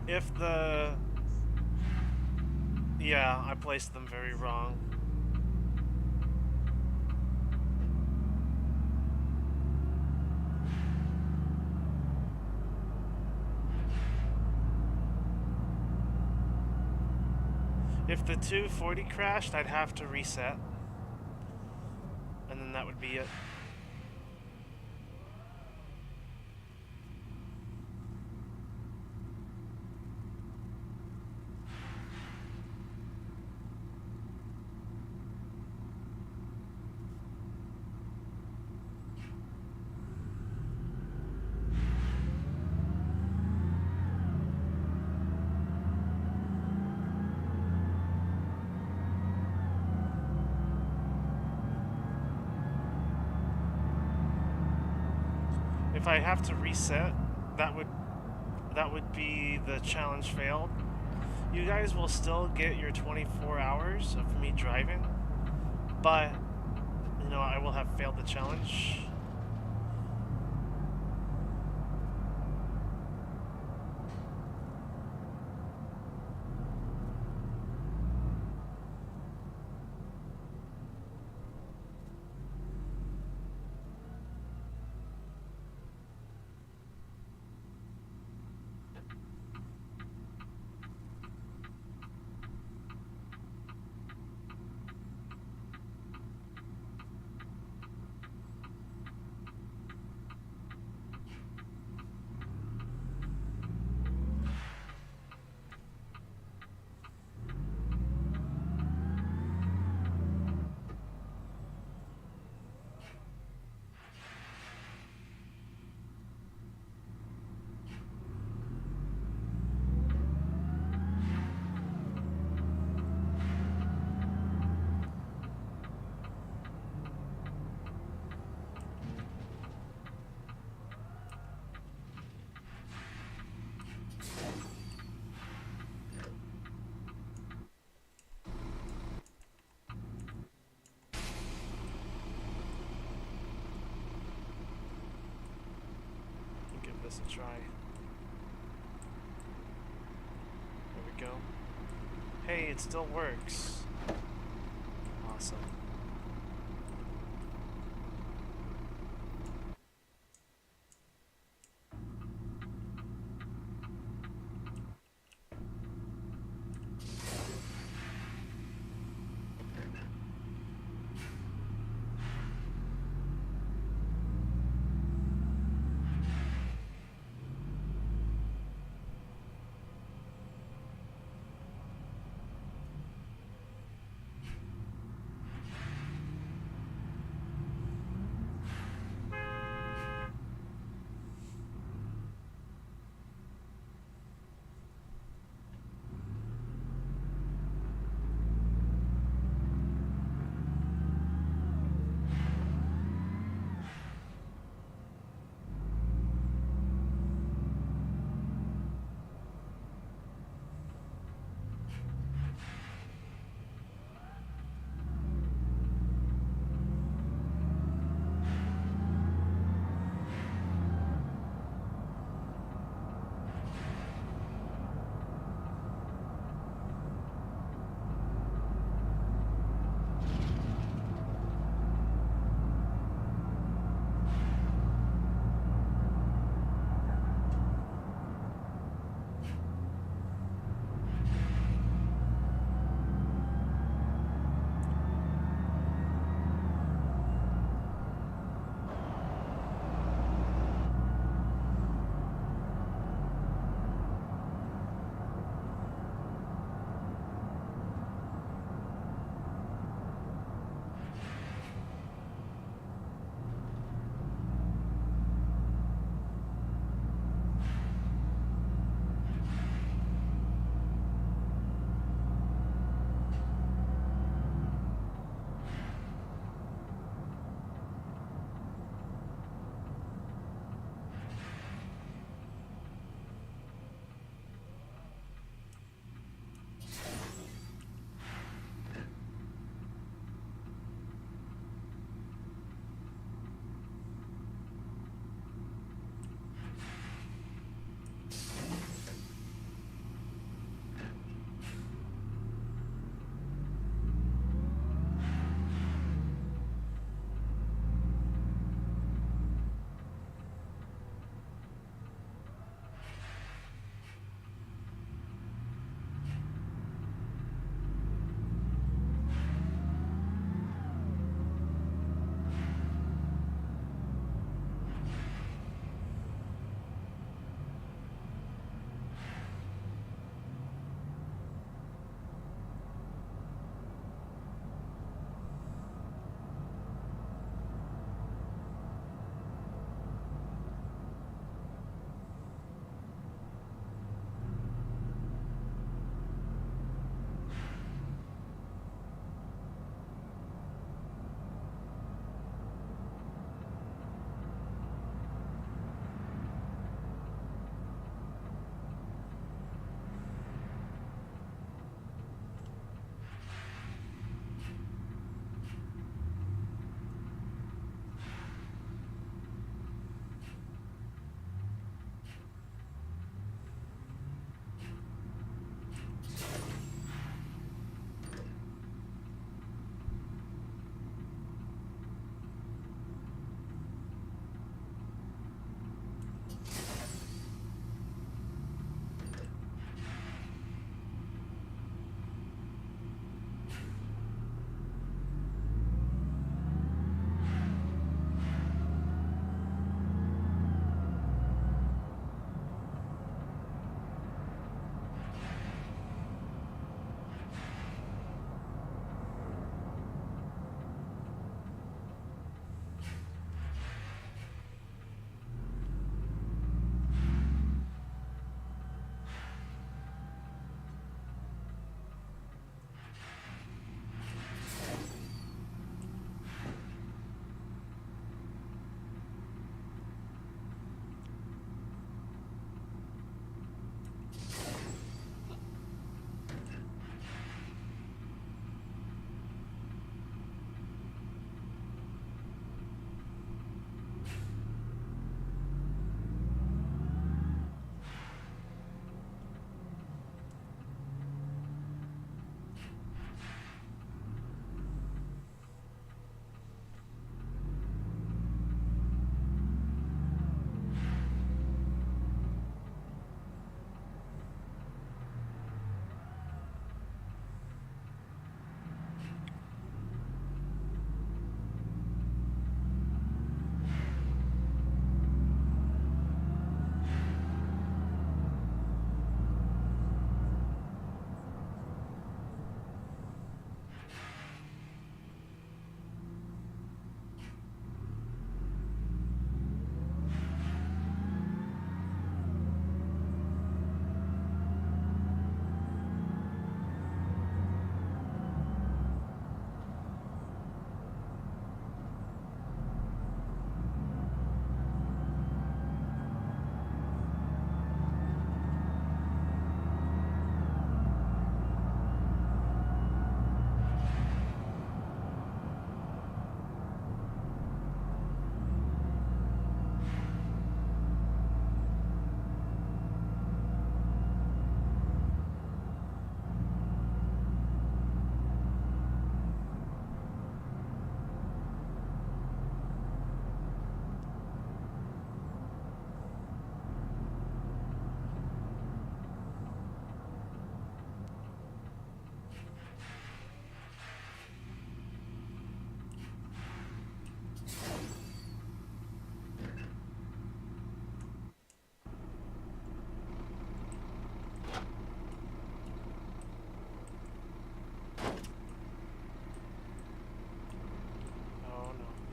If the... Yeah, I placed them very wrong. If the 240 crashed, I'd have to reset. And then that would be it. If I have to reset, that would be the challenge failed. You guys will still get your 24 hours of me driving, but you know, I will have failed the challenge. Give this a try. There we go. Hey, it still works. Awesome.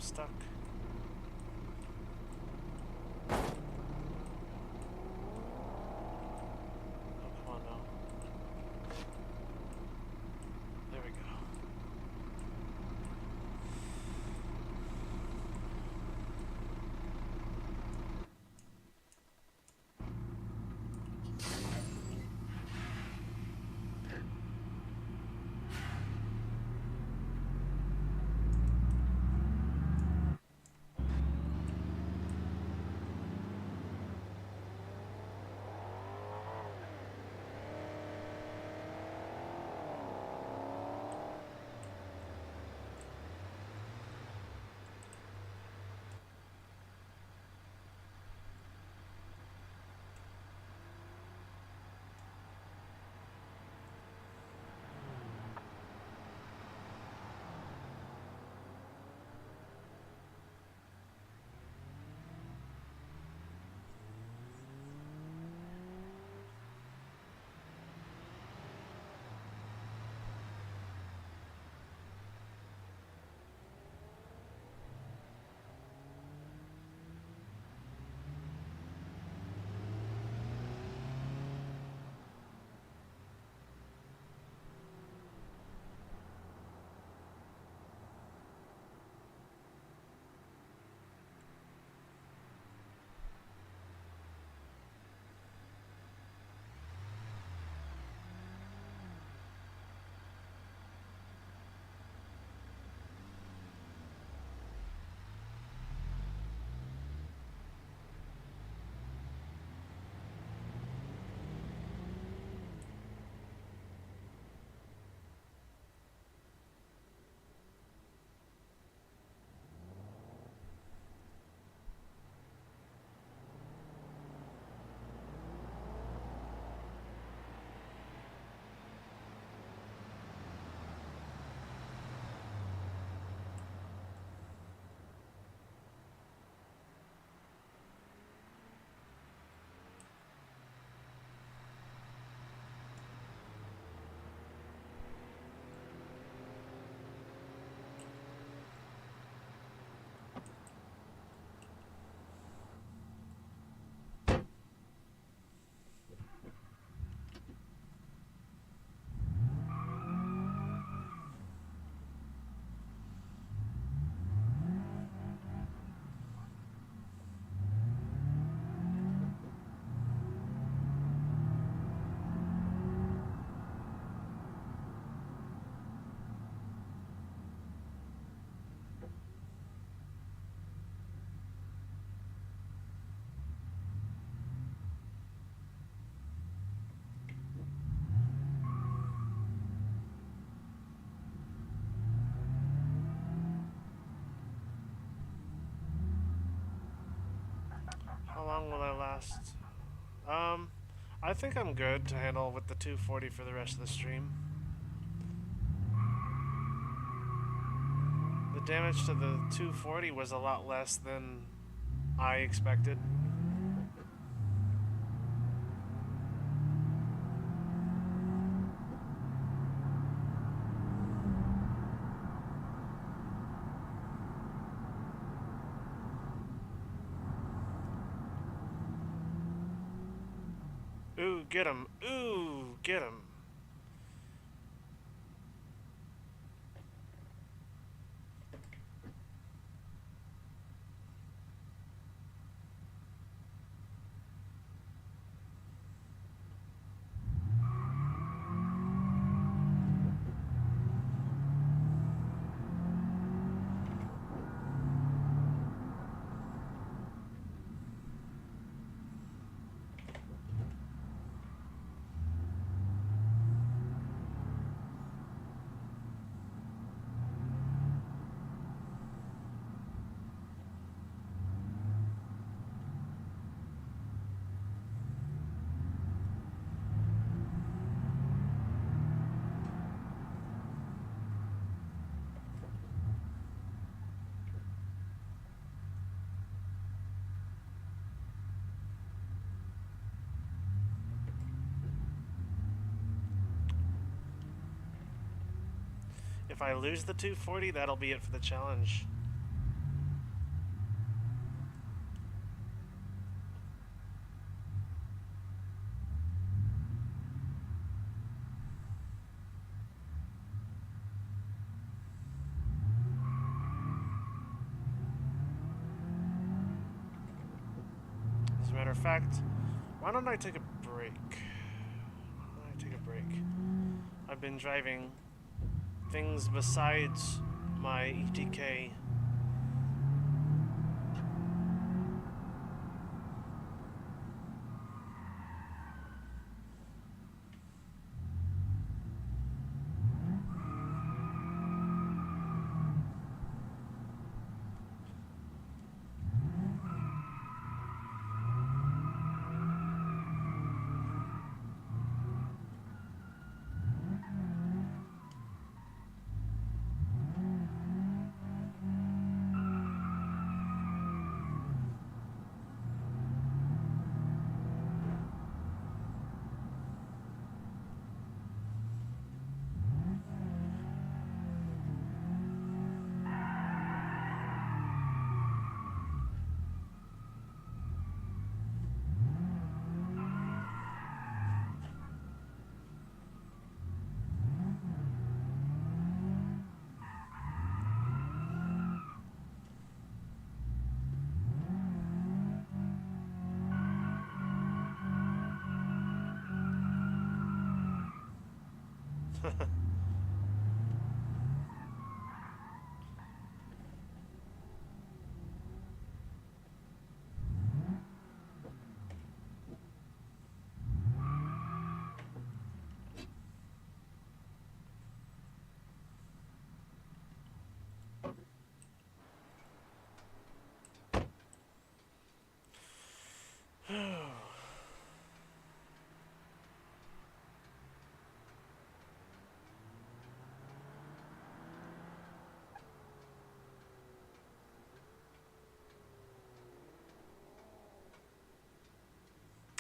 stuck. Oh, come on now. There we go. How long will I last? I think I'm good to handle with the 240 for the rest of the stream. The damage to the 240 was a lot less than I expected. Ooh, get him. Ooh, get him. If I lose the 240, that'll be it for the challenge. Matter of fact, why don't I take a break? Why don't I take a break? I've been driving things besides my ETK.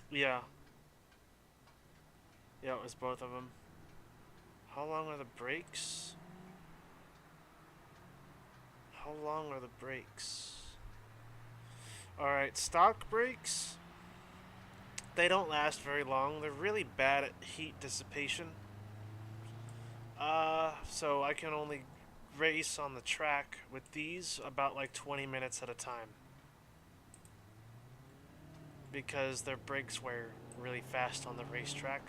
Yeah. Yeah, it was both of them. How long are the brakes? How long are the brakes? Alright, stock brakes, they don't last very long. They're really bad at heat dissipation. So I can only race on the track with these about like 20 minutes at a time. Because their brakes wear really fast on the racetrack.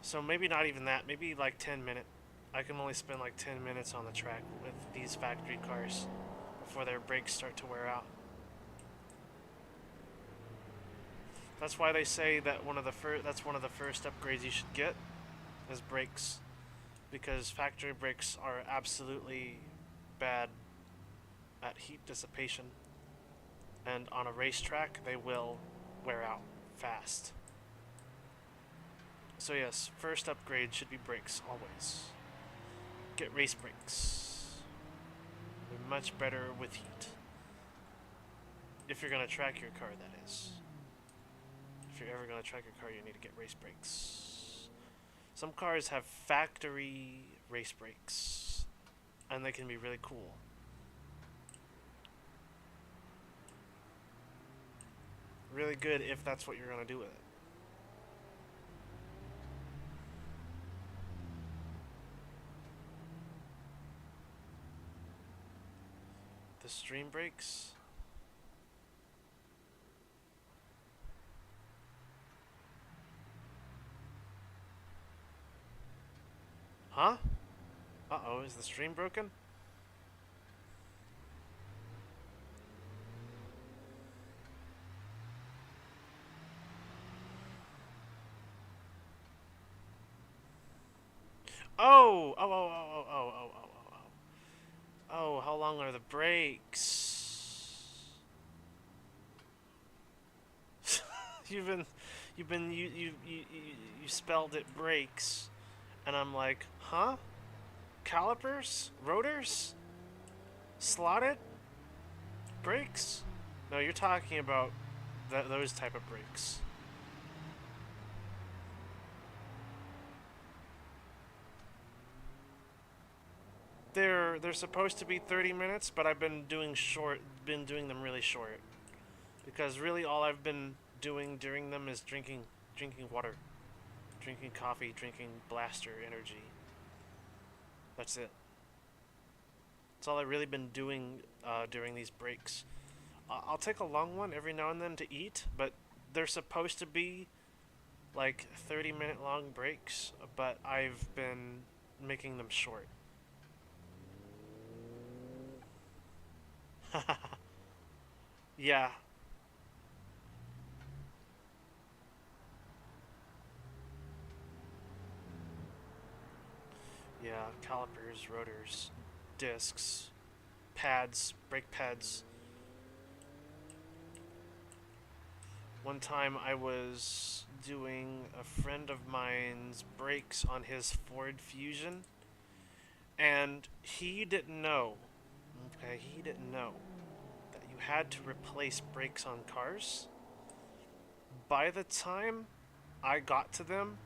So maybe not even that, maybe like 10 minutes. I can only spend like 10 minutes on the track with these factory cars before their brakes start to wear out. That's why they say that that's one of the first upgrades you should get is brakes, because factory brakes are absolutely bad at heat dissipation, and on a racetrack they will wear out fast. So yes, first upgrade should be brakes always. Get race brakes. They're much better with heat. If you're gonna track your car, that is. If you're ever gonna track your car, you need to get race brakes. Some cars have factory race brakes, and they can be really cool. Really good if that's what you're gonna do with it. The stream brakes. Huh? Uh-oh, is the stream broken? Oh! Oh, oh, oh, oh, oh, oh, oh, oh, oh. Oh, how long are the brakes? you've been, you spelled it brakes, and I'm like, huh? Calipers? Rotors? Slotted? Brakes? No, you're talking about those type of brakes. They're supposed to be 30 minutes, but I've been doing them really short, because really all I've been doing during them is drinking water, drinking coffee, drinking Blaster energy. That's it. That's all I've really been doing during these breaks. I'll take a long one every now and then to eat, but they're supposed to be like 30-minute long breaks, but I've been making them short. Yeah, yeah, calipers, rotors, discs, pads, brake pads. One time I was doing a friend of mine's brakes on his Ford Fusion, and he didn't know, okay, he didn't know that you had to replace brakes on cars. By the time I got to them,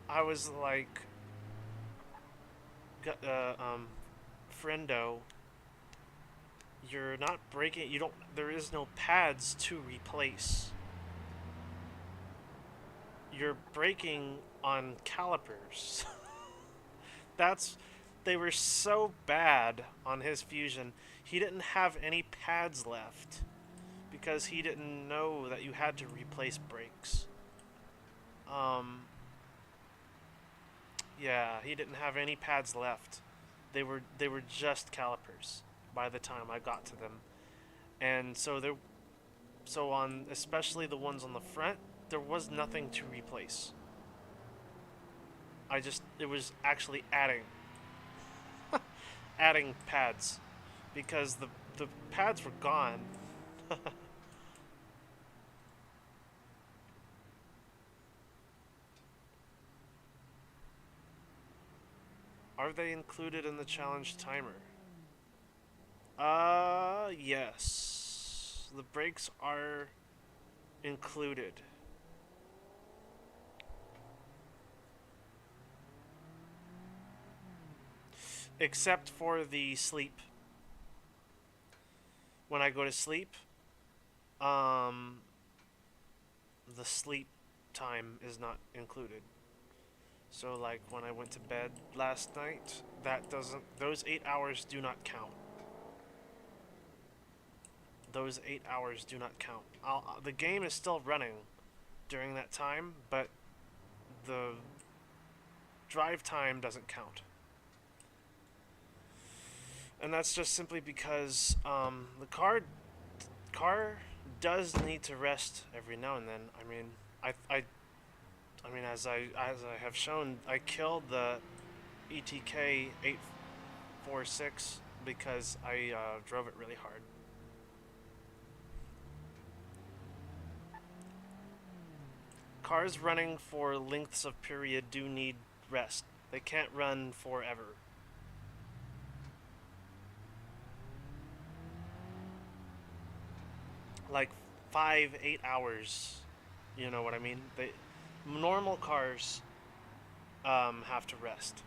I was like, friendo, you're not breaking, you don't, there is no pads to replace. You're braking on calipers. That's, they were so bad on his Fusion. He didn't have any pads left because he didn't know that you had to replace brakes. Um, yeah, he didn't have any pads left. They were just calipers by the time I got to them, and so on, especially the ones on the front, there was nothing to replace. It was actually adding pads because the pads were gone. Are they included in the challenge timer? Yes. The brakes are included. Except for the sleep. When I go to sleep, um, the sleep time is not included. So, like when I went to bed last night, that doesn't. Those 8 hours do not count. Those 8 hours do not count. The game is still running during that time, but the drive time doesn't count. And that's just simply because the car does need to rest every now and then. I mean, I mean, as I have shown, I killed the ETK 846 because I drove it really hard. Cars running for lengths of period do need rest. They can't run forever. Like 5, 8 hours. You know what I mean? Normal cars have to rest.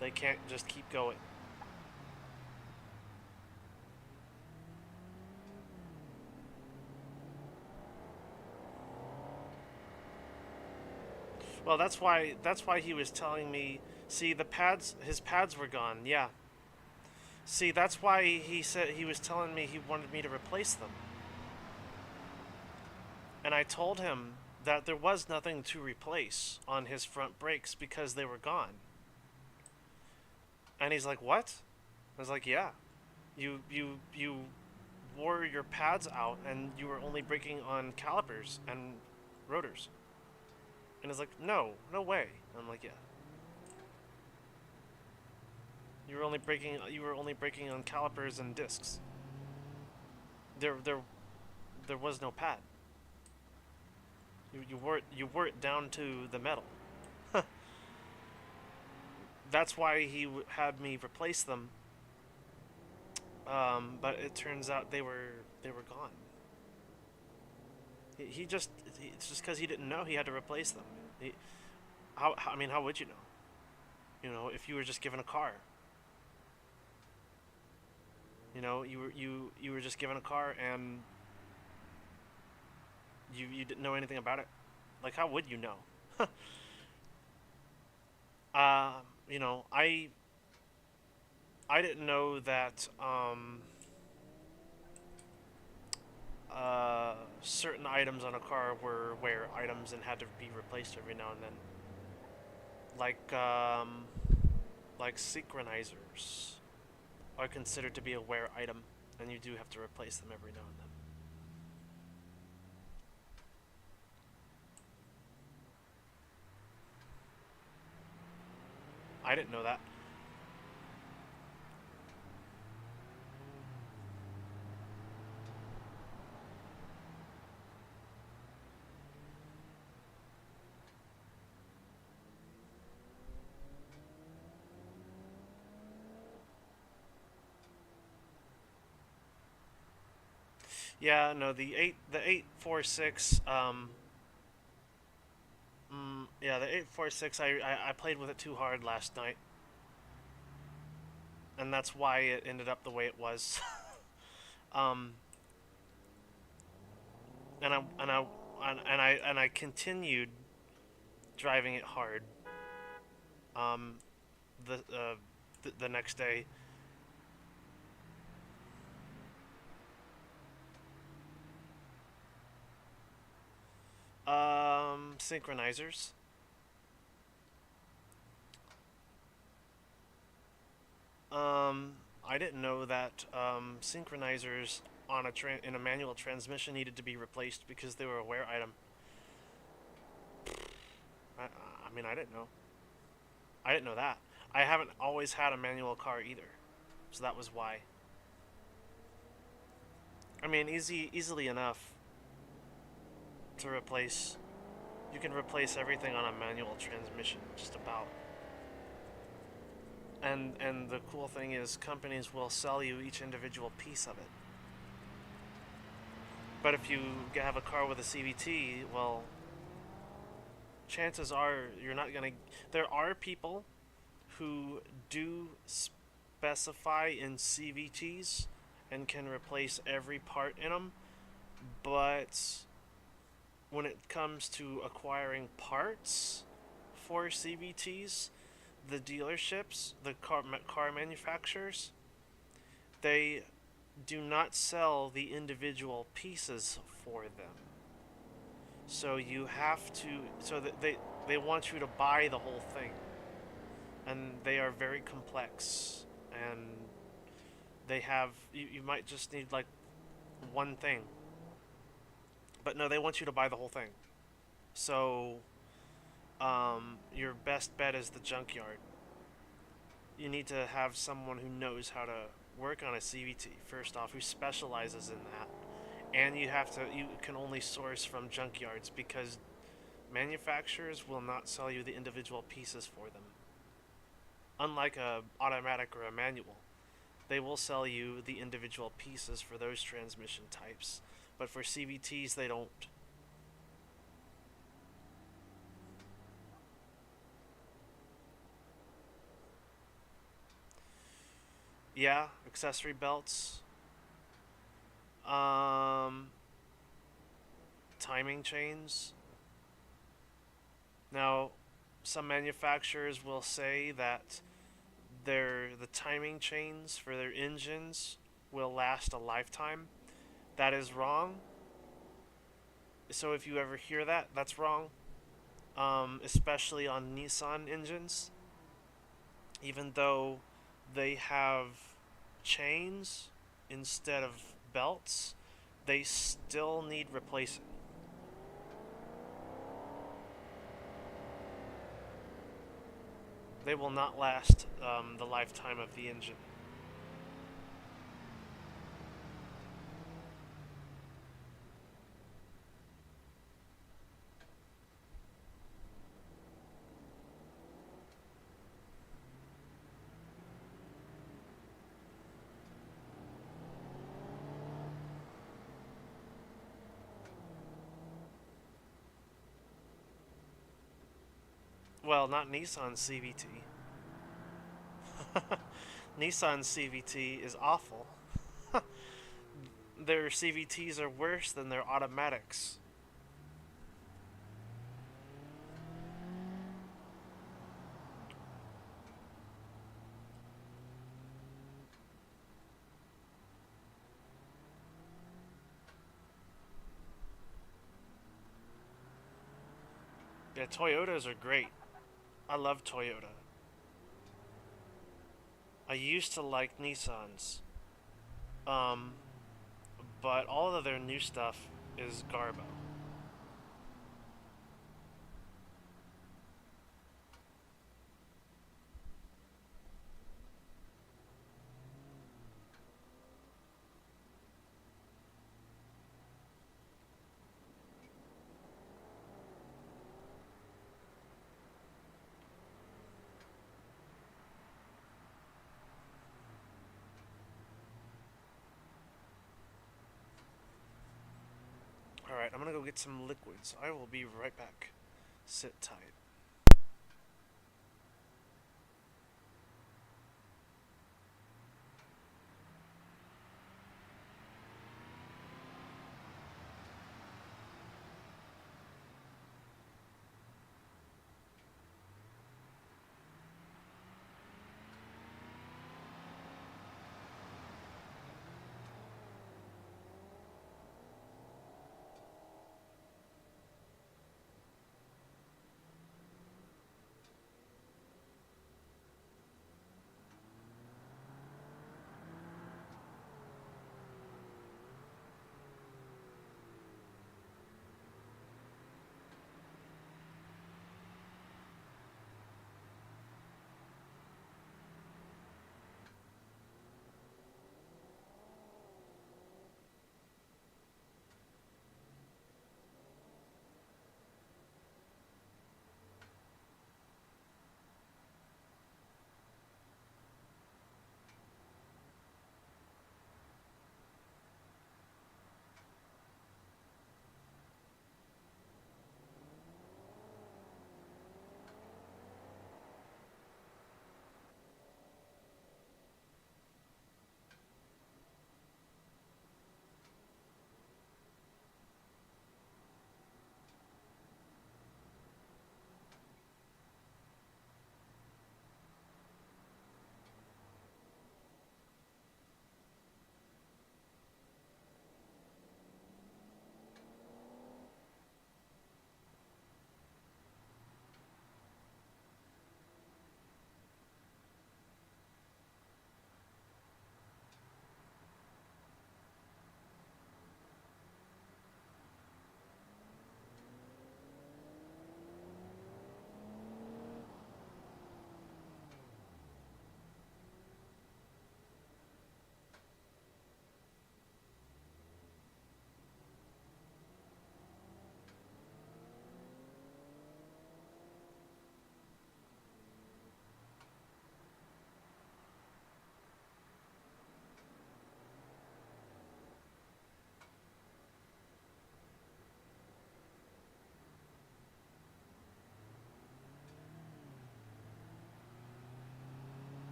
They can't just keep going. Well, that's why he was telling me. See, his pads were gone. Yeah. See, that's why he said he was telling me he wanted me to replace them. And I told him that there was nothing to replace on his front brakes because they were gone. And he's like, "What?" I was like, "Yeah. You wore your pads out and you were only braking on calipers and rotors." And he's like, "No, no way." And I'm like, "Yeah. You were only braking on calipers and discs. There was no pad. You wore it down to the metal." That's why he had me replace them. But it turns out they were gone. It's just because he didn't know he had to replace them. I mean, how would you know? You know, if you were just given a car. You know, you were just given a car and you didn't know anything about it. Like, how would you know? uh, you know, I didn't know that certain items on a car were wear items and had to be replaced every now and then, like like synchronizers are considered to be a wear item, and you do have to replace them every now and then. I didn't know that. Yeah, no, the 846 yeah, the 846 I played with it too hard last night, and that's why it ended up the way it was. um and I continued driving it hard um the the next day. Synchronizers. I didn't know that synchronizers on in a manual transmission needed to be replaced because they were a wear item. I mean, I didn't know. I didn't know that. I haven't always had a manual car either, so that was why. I mean, easily enough to replace. You can replace everything on a manual transmission, just about. And the cool thing is, companies will sell you each individual piece of it. But if you have a car with a CVT, well, chances are you're not gonna. There are people who do specify in CVTs and can replace every part in them, but when it comes to acquiring parts for CVTs, the dealerships, the car manufacturers, they do not sell the individual pieces for them. So you have to, so that they want you to buy the whole thing, and they are very complex, and they have you might just need like one thing, but no, they want you to buy the whole thing. So your best bet is the junkyard. You need to have someone who knows how to work on a CVT first off, who specializes in that, and you can only source from junkyards because manufacturers will not sell you the individual pieces for them. Unlike a automatic or a manual, they will sell you the individual pieces for those transmission types, but for CVTs they don't. Yeah, accessory belts, um, timing chains. Now, some manufacturers will say that the timing chains for their engines will last a lifetime. That is wrong. So if you ever hear that, that's wrong. Especially on Nissan engines, even though they have chains instead of belts, they still need replacing. They will not last the lifetime of the engine. Well, not Nissan CVT. Nissan CVT is awful. Their CVTs are worse than their automatics. Yeah, Toyotas are great. I love Toyota. I used to like Nissans. Um, but all of their new stuff is garbo. Alright, I'm gonna go get some liquids. I will be right back. Sit tight.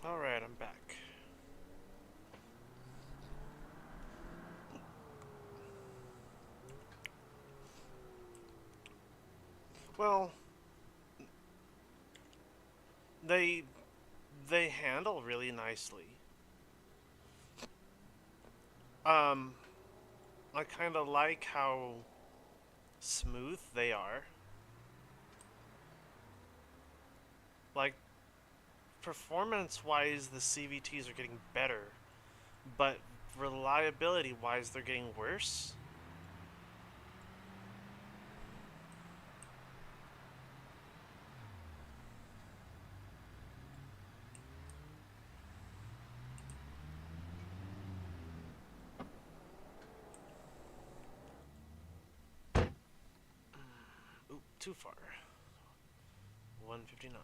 Alright, I'm back. Well, they they handle really nicely. Um, I kind of like how smooth they are. Like, performance-wise, the CVTs are getting better, but reliability-wise, they're getting worse. too far. 159.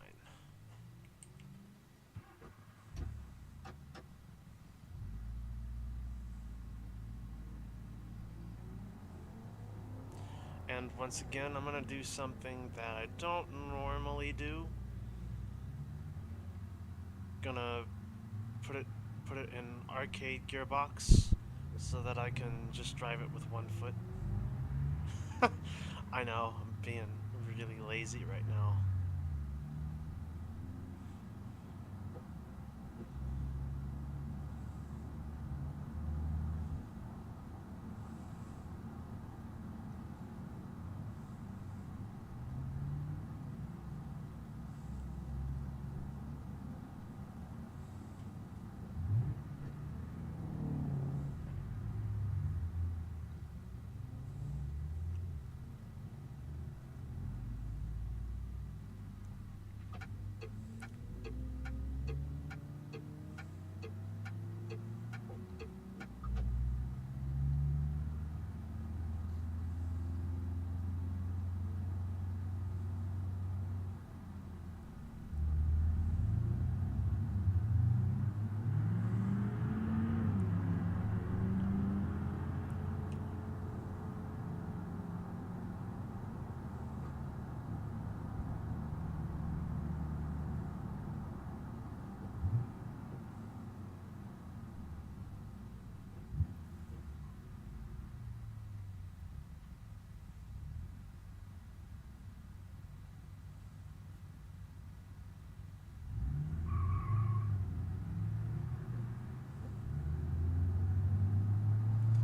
And once again, I'm gonna do something that I don't normally do. Gonna put it in arcade gearbox so that I can just drive it with one foot. I know, I'm being really lazy right now.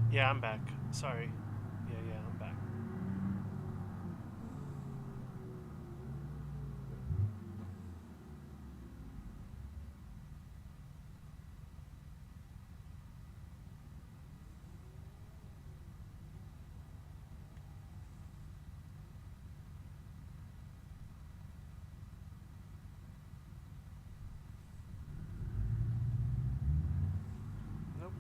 Yeah, I'm back. Sorry. Yeah, I'm back. Nope.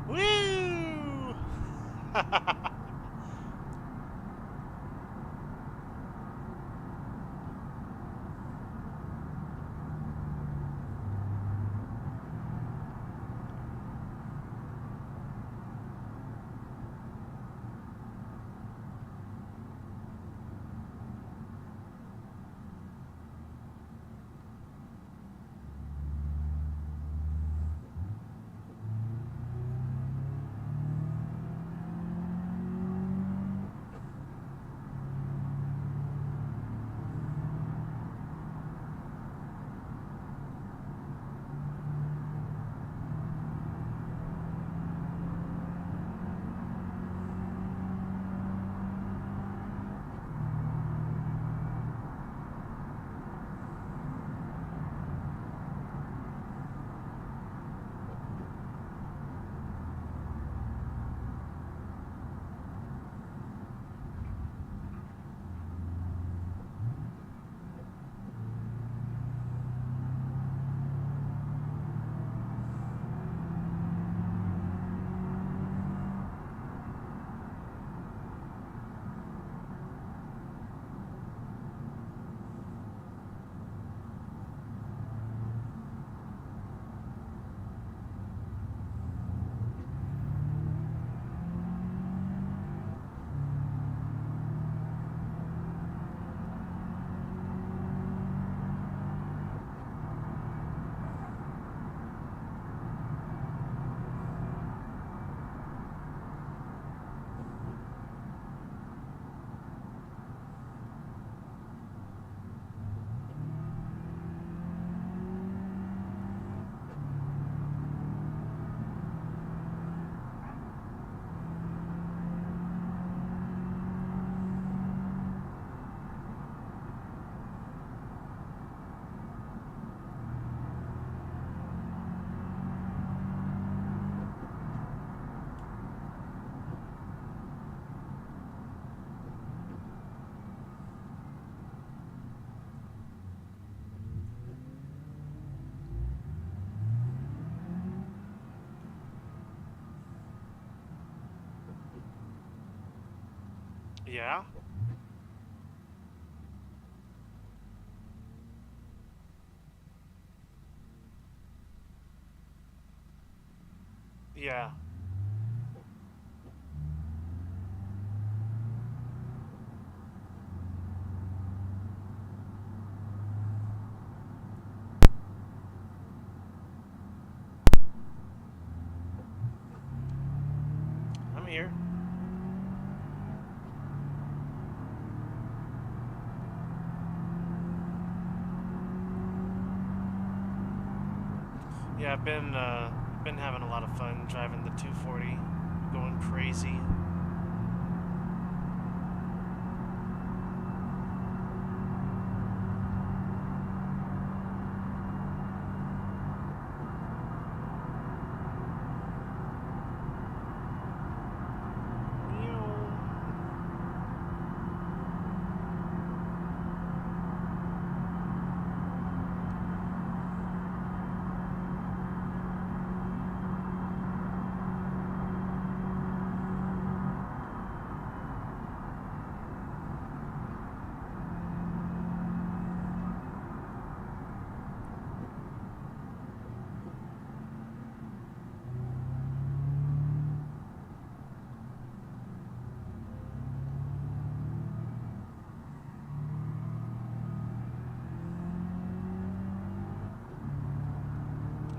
Woo! Yeah? Yeah. I'm here. Yeah, I've been having a lot of fun driving the 240, going crazy.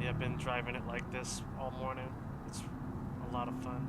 Yeah, I've been driving it like this all morning. It's a lot of fun.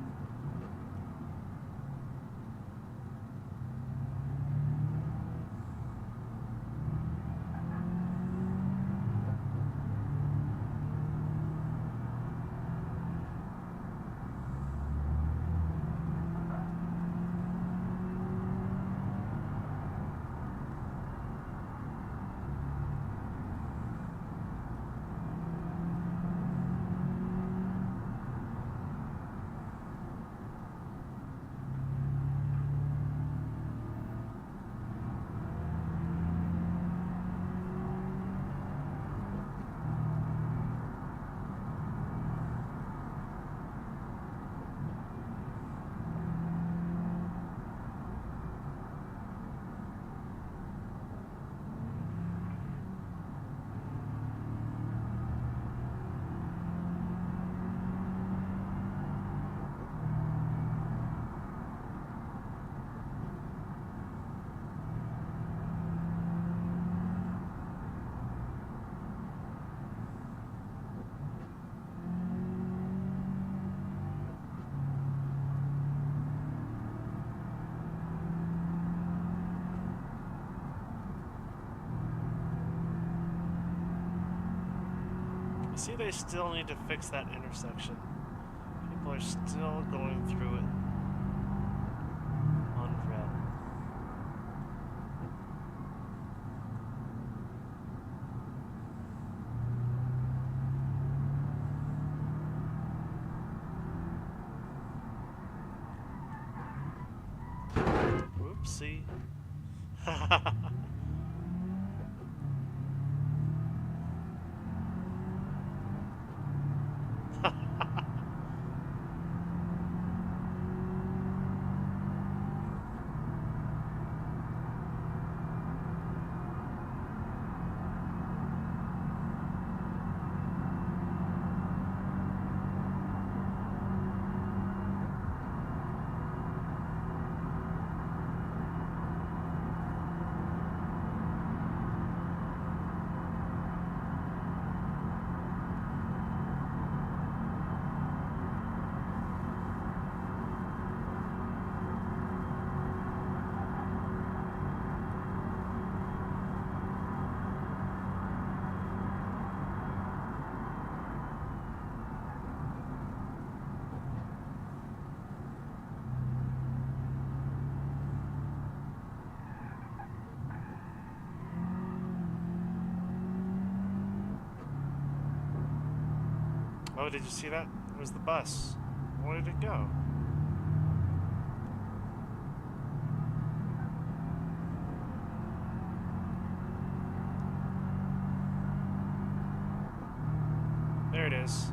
You see, they still need to fix that intersection. People are still going through it on red. Whoopsie. Oh, did you see that? It was the bus. Where did it go? There it is.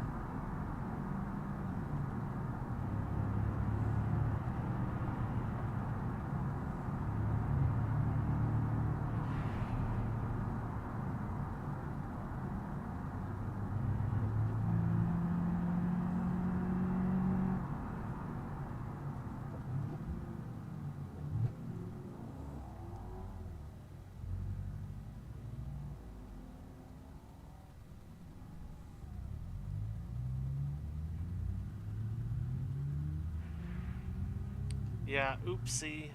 Yeah, oopsie.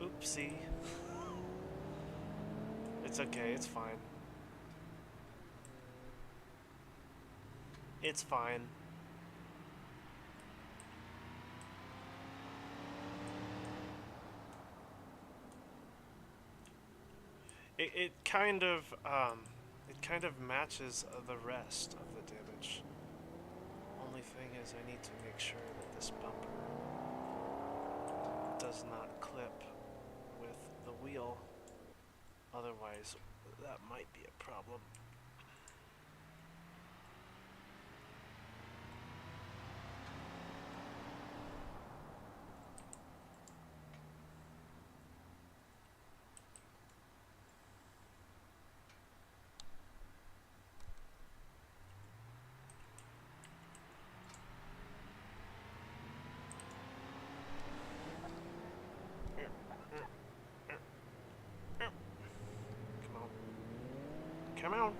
Oopsie. It's okay, it's fine. It's fine. It kind of matches the rest of the damage. Only thing is I need to make sure that this bumper does not clip with the wheel. Otherwise, that might be a problem. Come on.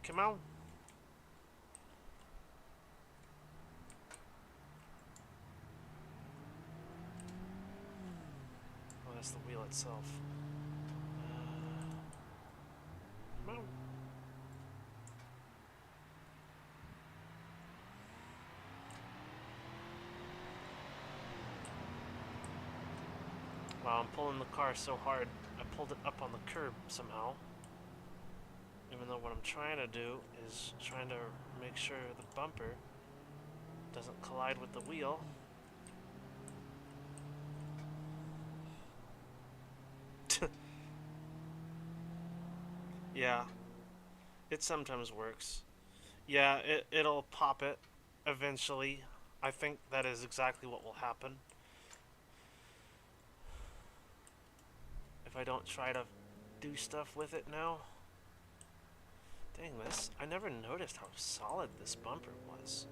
Come on. Oh, that's the wheel itself. Come on. Wow, I'm pulling the car so hard, I pulled it up on the curb somehow. Even though what I'm trying to do is trying to make sure the bumper doesn't collide with the wheel. Yeah, it sometimes works. Yeah, it'll pop it eventually. I think that is exactly what will happen if I don't try to do stuff with it now. Dang this, I never noticed how solid this bumper was.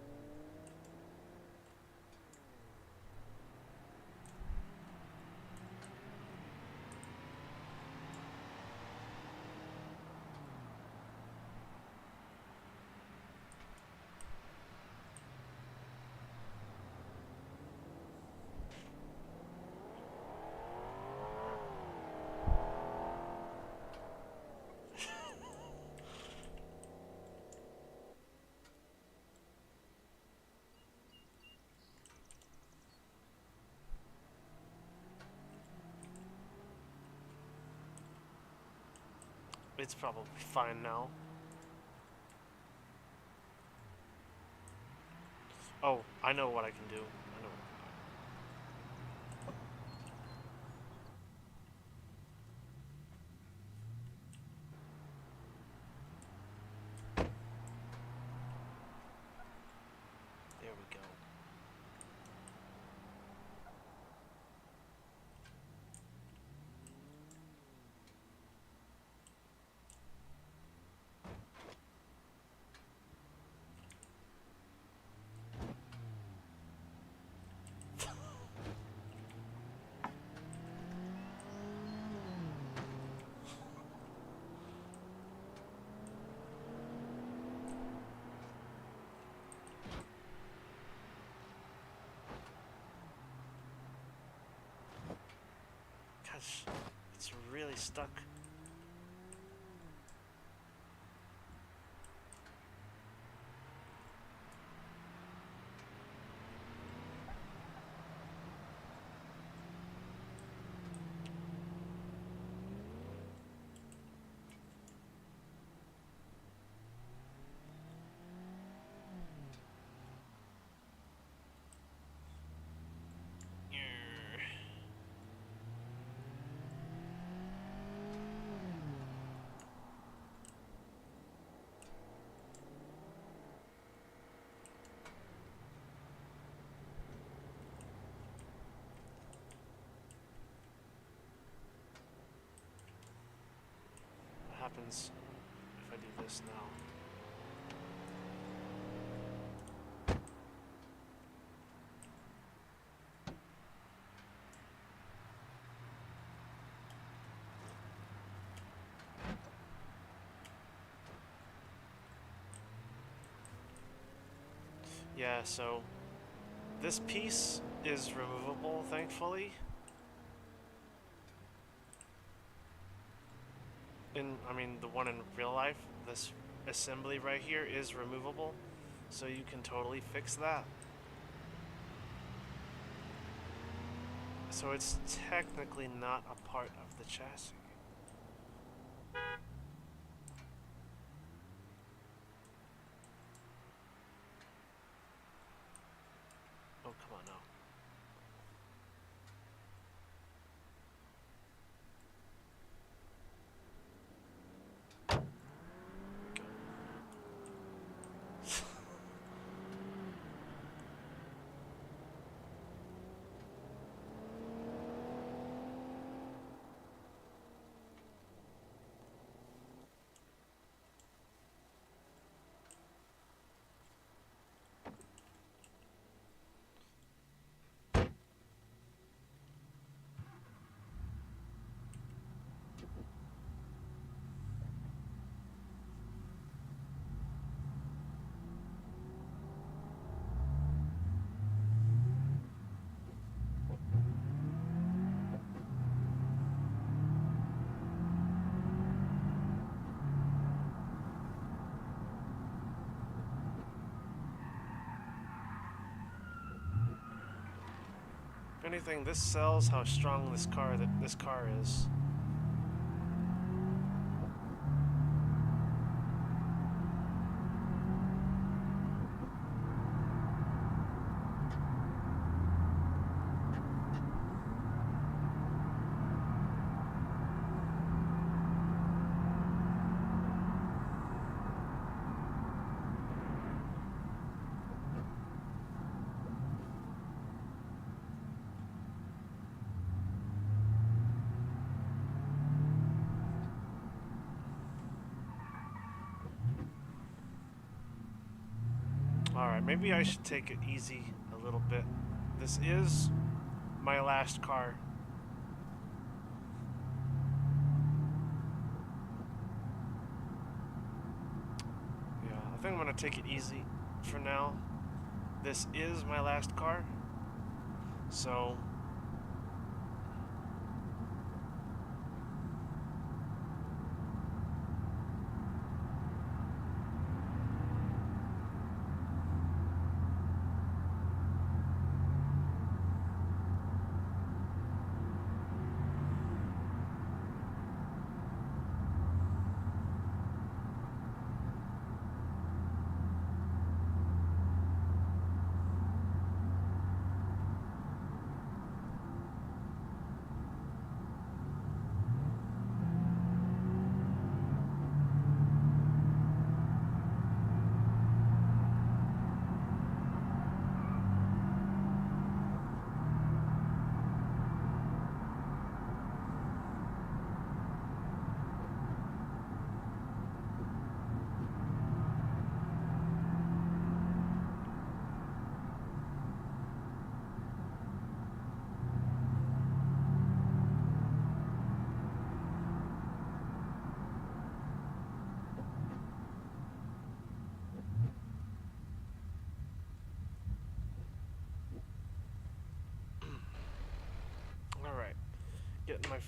It's probably fine now. Oh, I know what I can do. I know. There we go. Gosh, it's really stuck. What happens if I do this now? Yeah, so this piece is removable, thankfully. I mean, the one in real life, this assembly right here is removable, so you can totally fix that. So it's technically not a part of the chassis. Oh, come on now. If anything, this sells how strong this car is. Alright, maybe I should take it easy a little bit. This is my last car. Yeah, I think I'm gonna take it easy for now. This is my last car. So alright. Getting my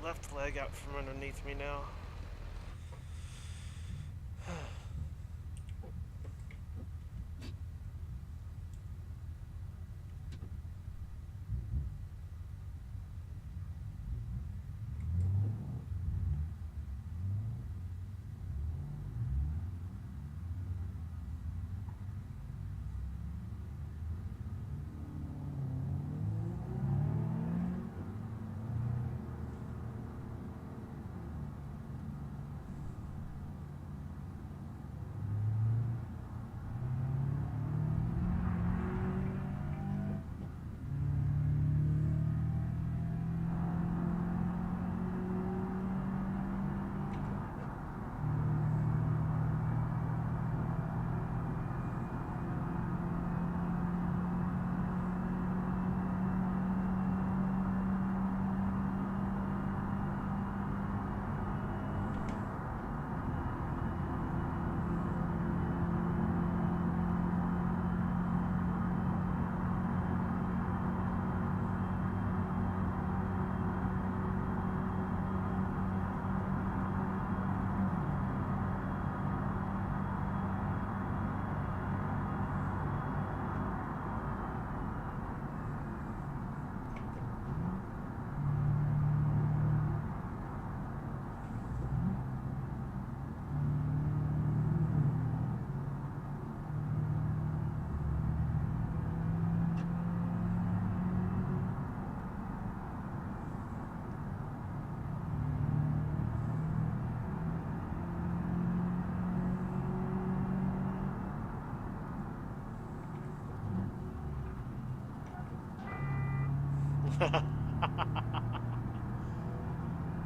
left leg out from underneath me now.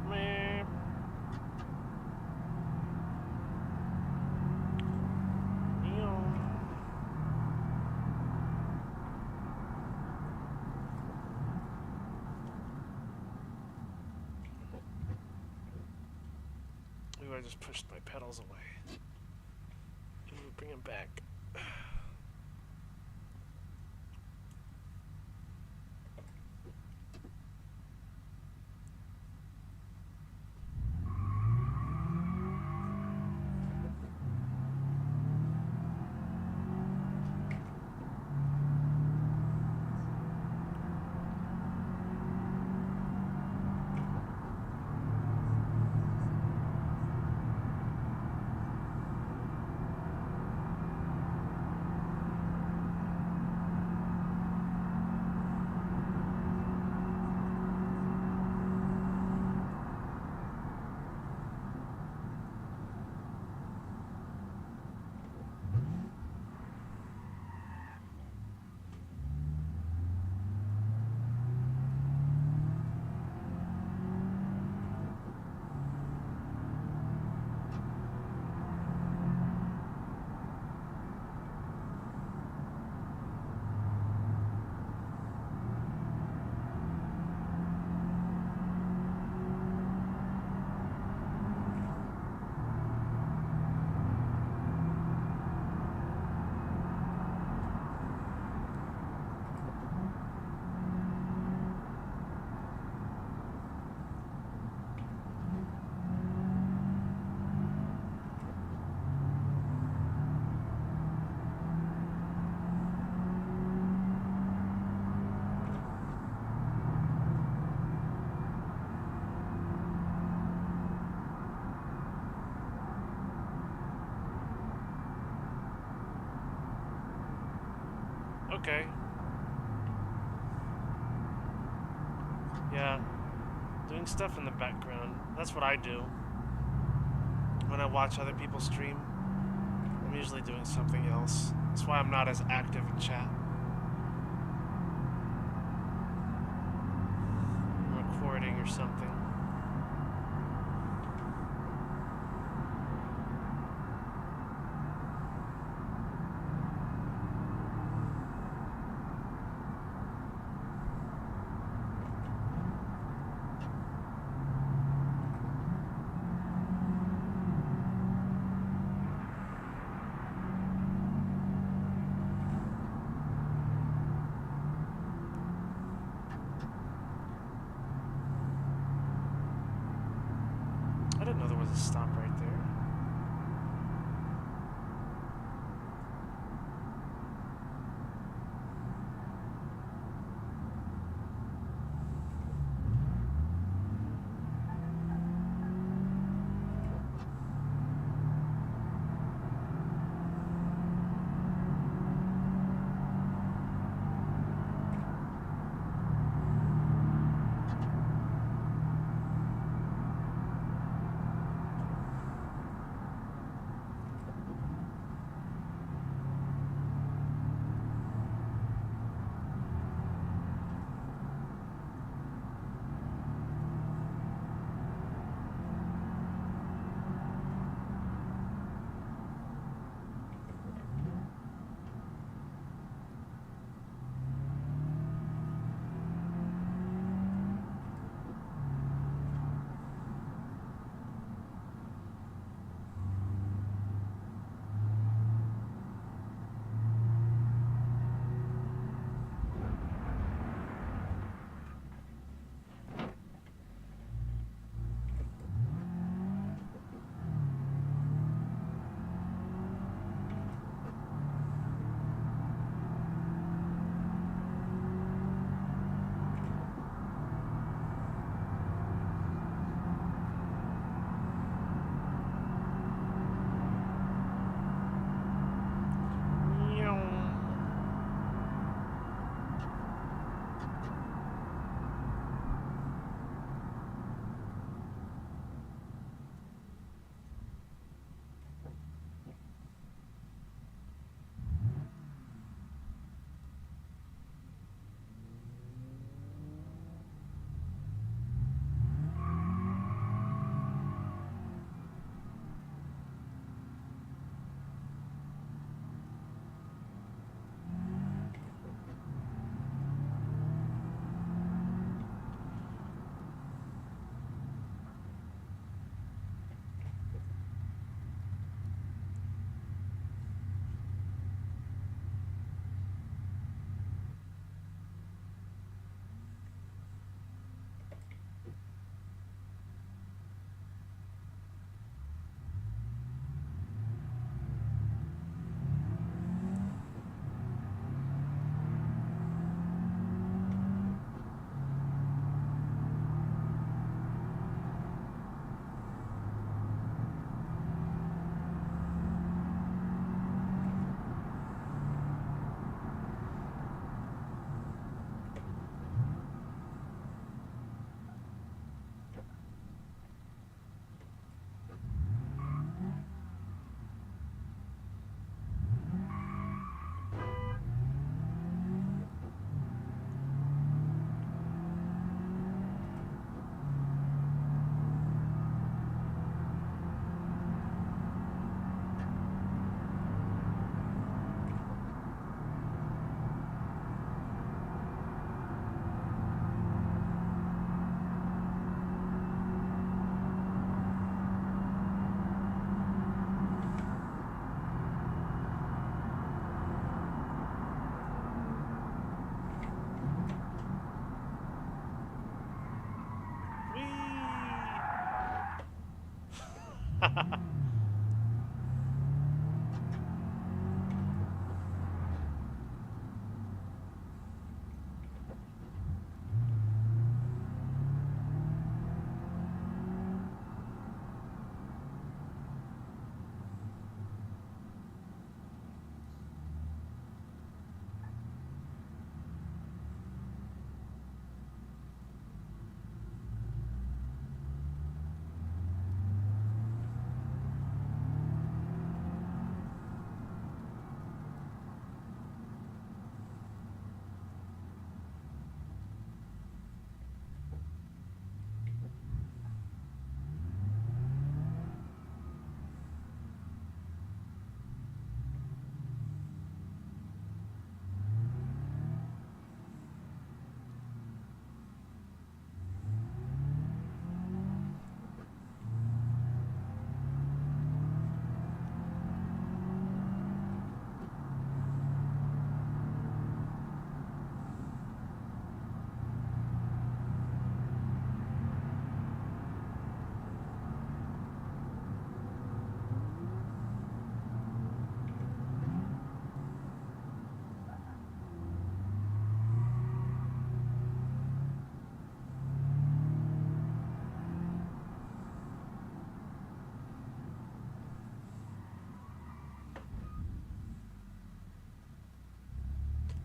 Man. Ooh, I just pushed my pedals away. Ooh, bring them back. Okay. Yeah. Doing stuff in the background. That's what I do. When I watch other people stream, I'm usually doing something else. That's why I'm not as active in chat. Recording or something. I didn't know there was a stop right there.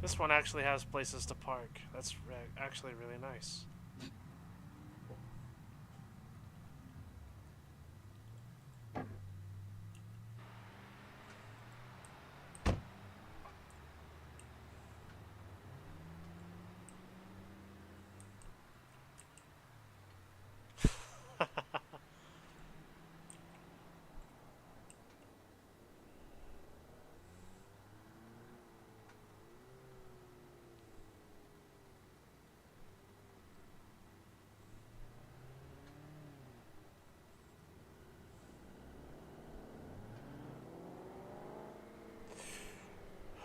This one actually has places to park. That's actually really nice.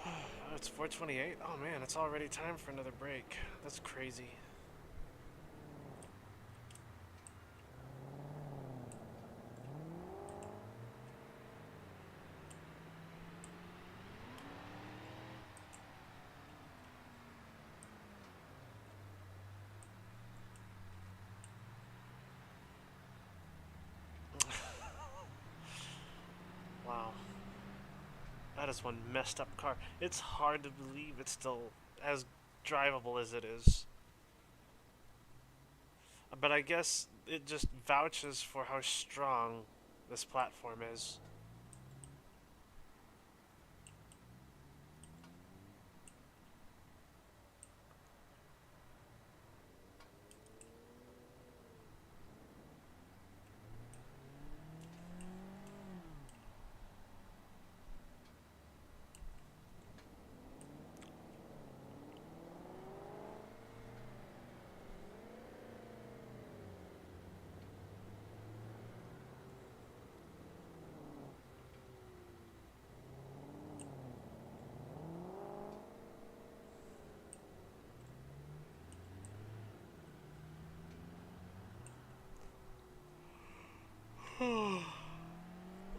Oh, it's 4:28. Oh man, it's already time for another break. That's crazy. Wow. That is one messed up car. It's hard to believe it's still as drivable as it is. But I guess it just vouches for how strong this platform is.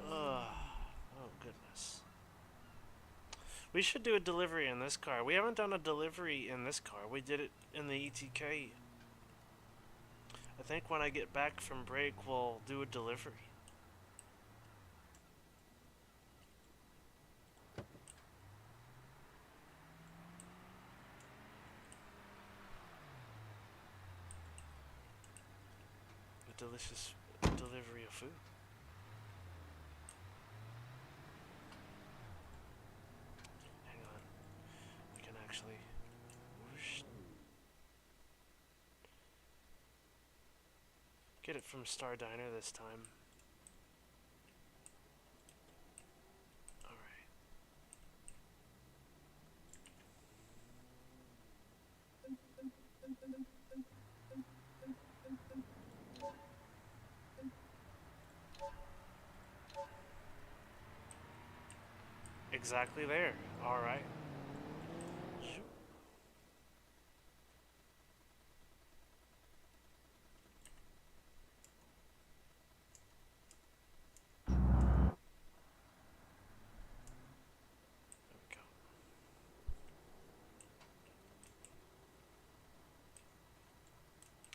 Oh, goodness. We should do a delivery in this car. We haven't done a delivery in this car. We did it in the ETK. I think when I get back from break, we'll do a delivery. A delicious delivery of food. Hang on. We can actually... whoosh, get it from Star Diner this time. Alright. Exactly there. Alright.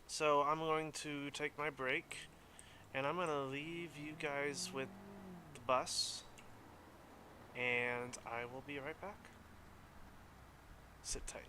So I'm going to take my break, and I'm going to leave you guys with the bus, and I will be right back. Sit tight.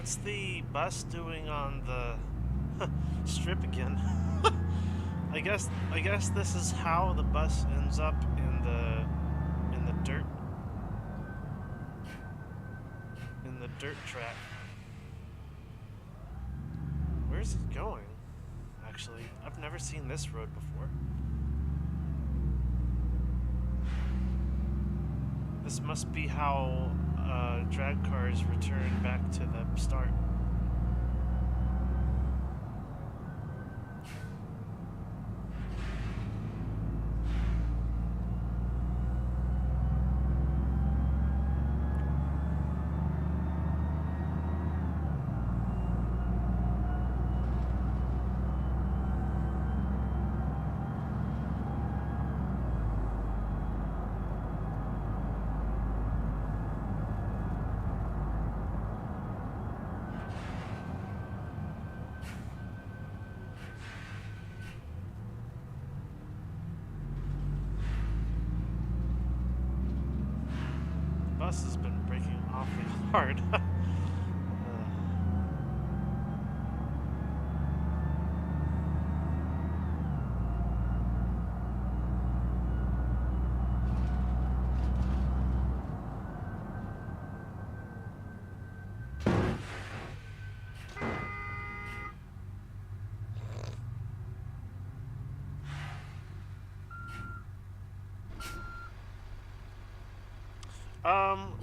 what's the bus doing on the strip again? I guess this is how the bus ends up in the dirt track. Where's it going? Actually, I've never seen this road before. This must be how drag cars return back to the start. Bus has been braking awfully hard.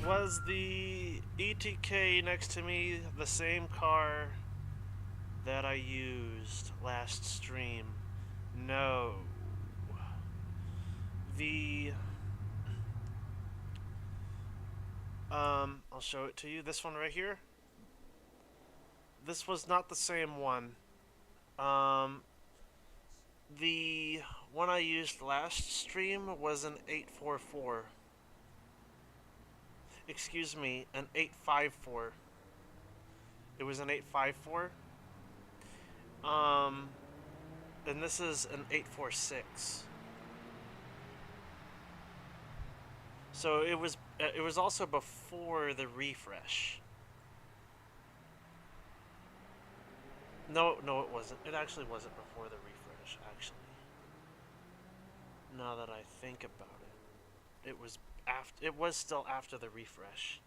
Was the ETK next to me the same car that I used last stream? No. The I'll show it to you. This one right here. This was not the same one. Um, the one I used last stream was an 844. Excuse me, an 854. It was an 854. Um, and this is an 846. So it was also before the refresh. No, it wasn't. It actually wasn't before the refresh, actually. Now that I think about it. It was still after the refresh.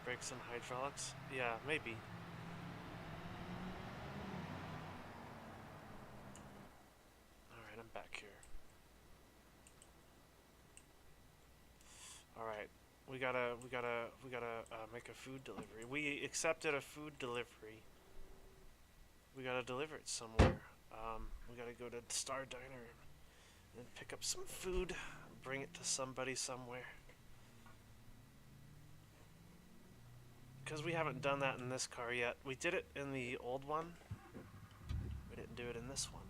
Brakes and hydraulics? Yeah, maybe. Alright, I'm back here. Alright. We gotta make a food delivery. We accepted a food delivery. We gotta deliver it somewhere. We gotta go to the Star Diner and pick up some food, bring it to somebody somewhere. Because we haven't done that in this car yet. We did it in the old one. We didn't do it in this one.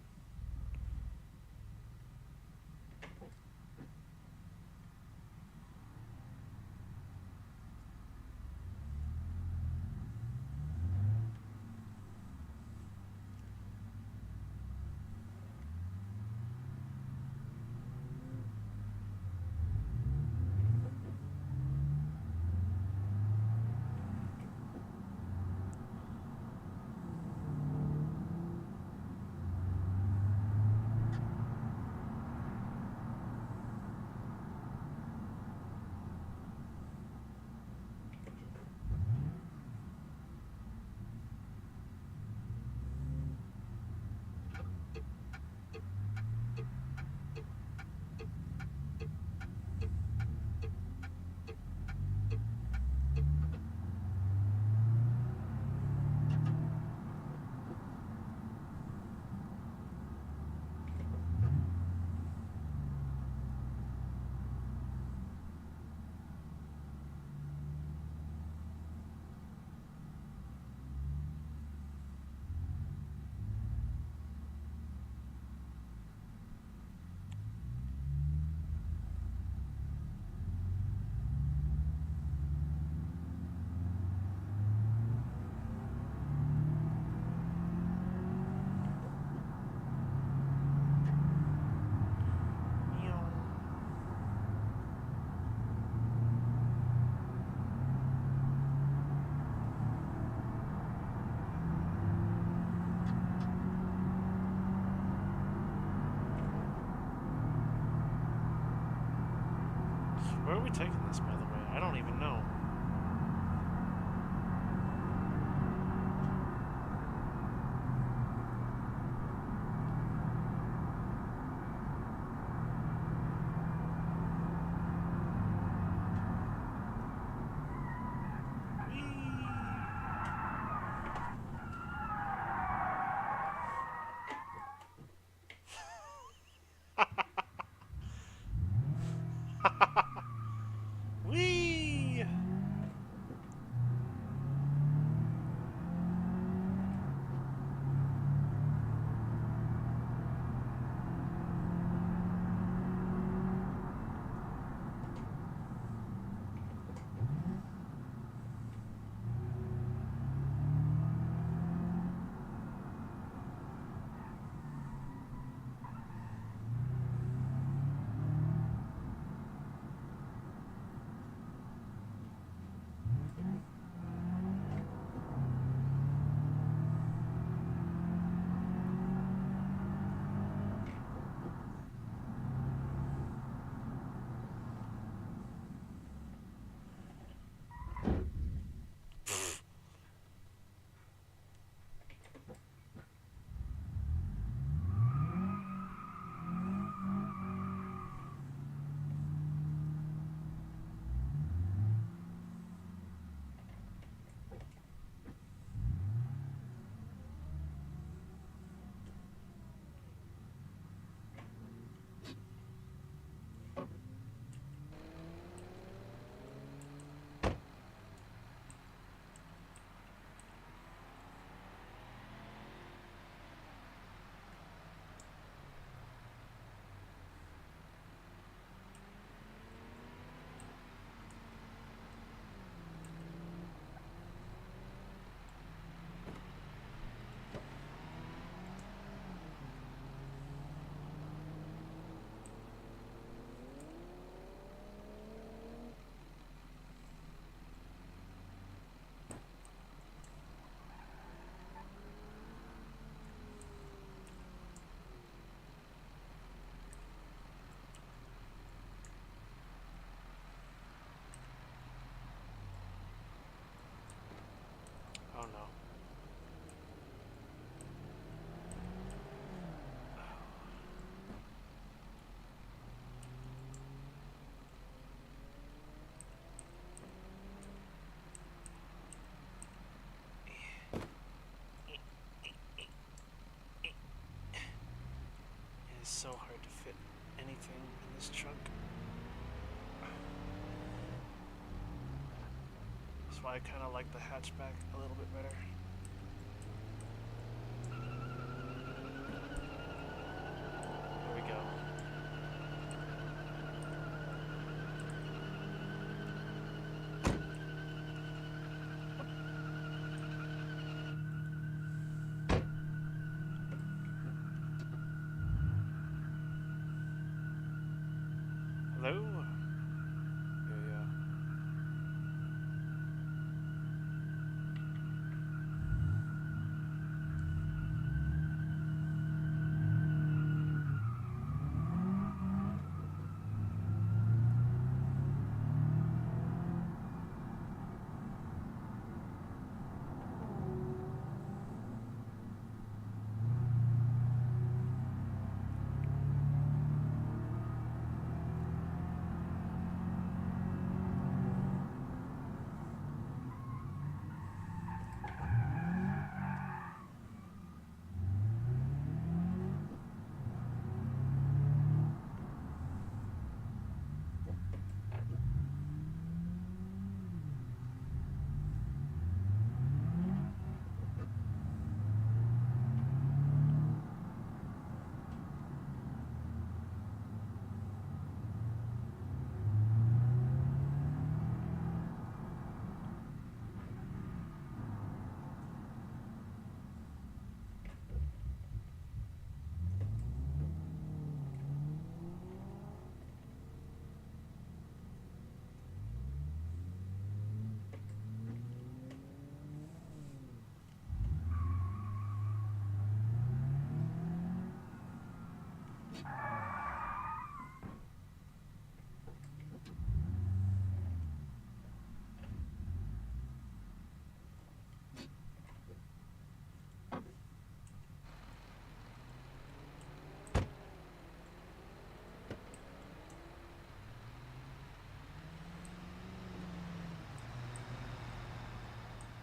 Where are we taking this, by the way? I don't even know. Whee! Oh no. It is so hard to fit anything in this truck. That's why I kind of like the hatchback a little bit better. Here we go. Hello? Yeah.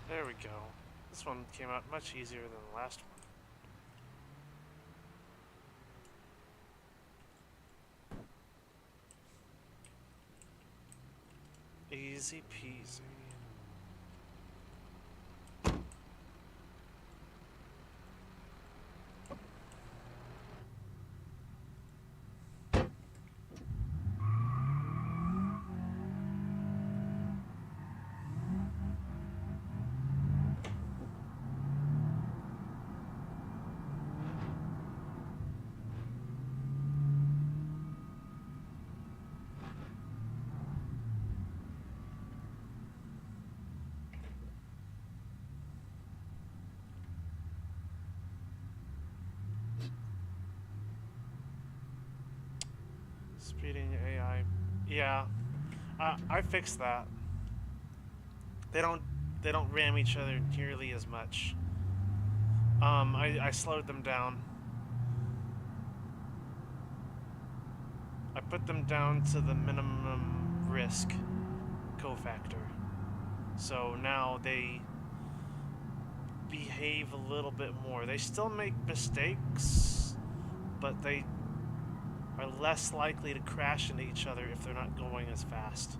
There we go. This one came out much easier than the last one. Easy peasy. Speeding AI. Yeah, I fixed that. They don't they don't ram each other nearly as much. I slowed them down. I put them down to the minimum risk cofactor. So now they behave a little bit more. They still make mistakes, but they are less likely to crash into each other if they're not going as fast.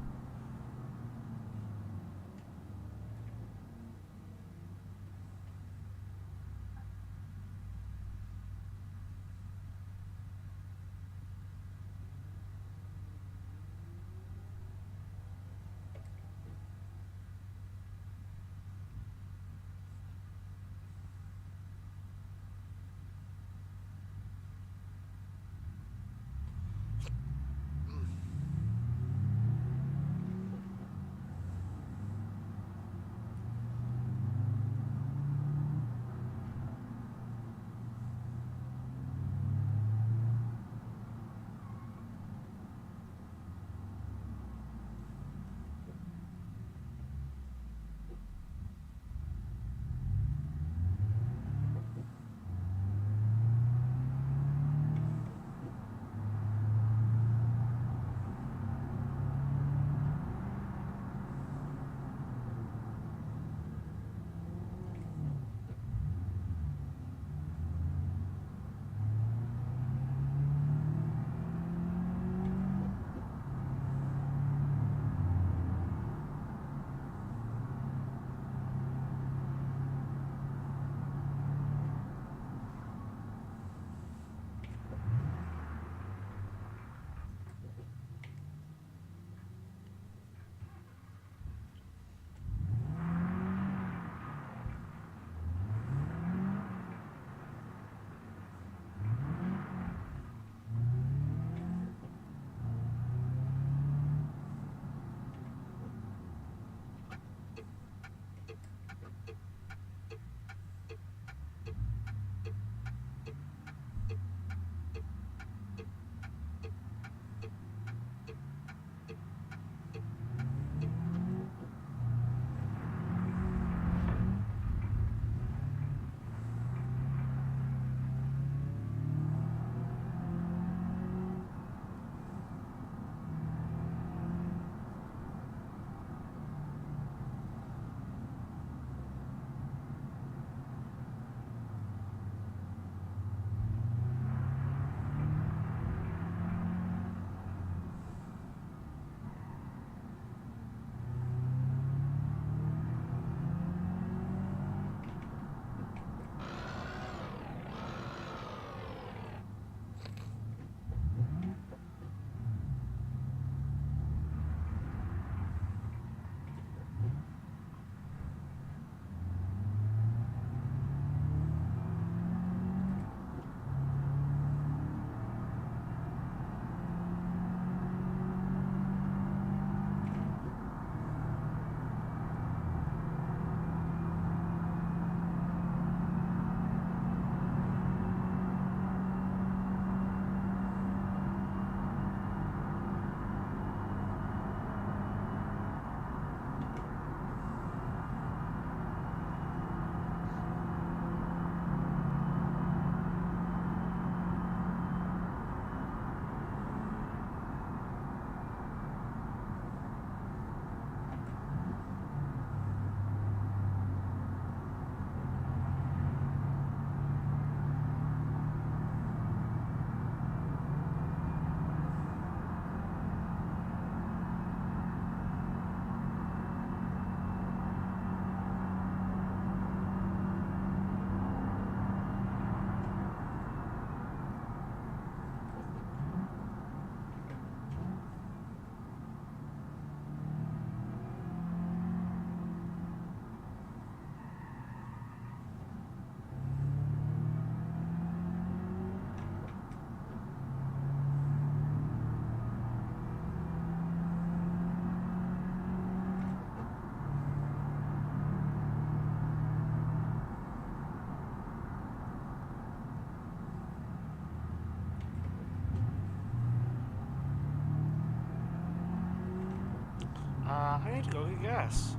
I need to go get gas.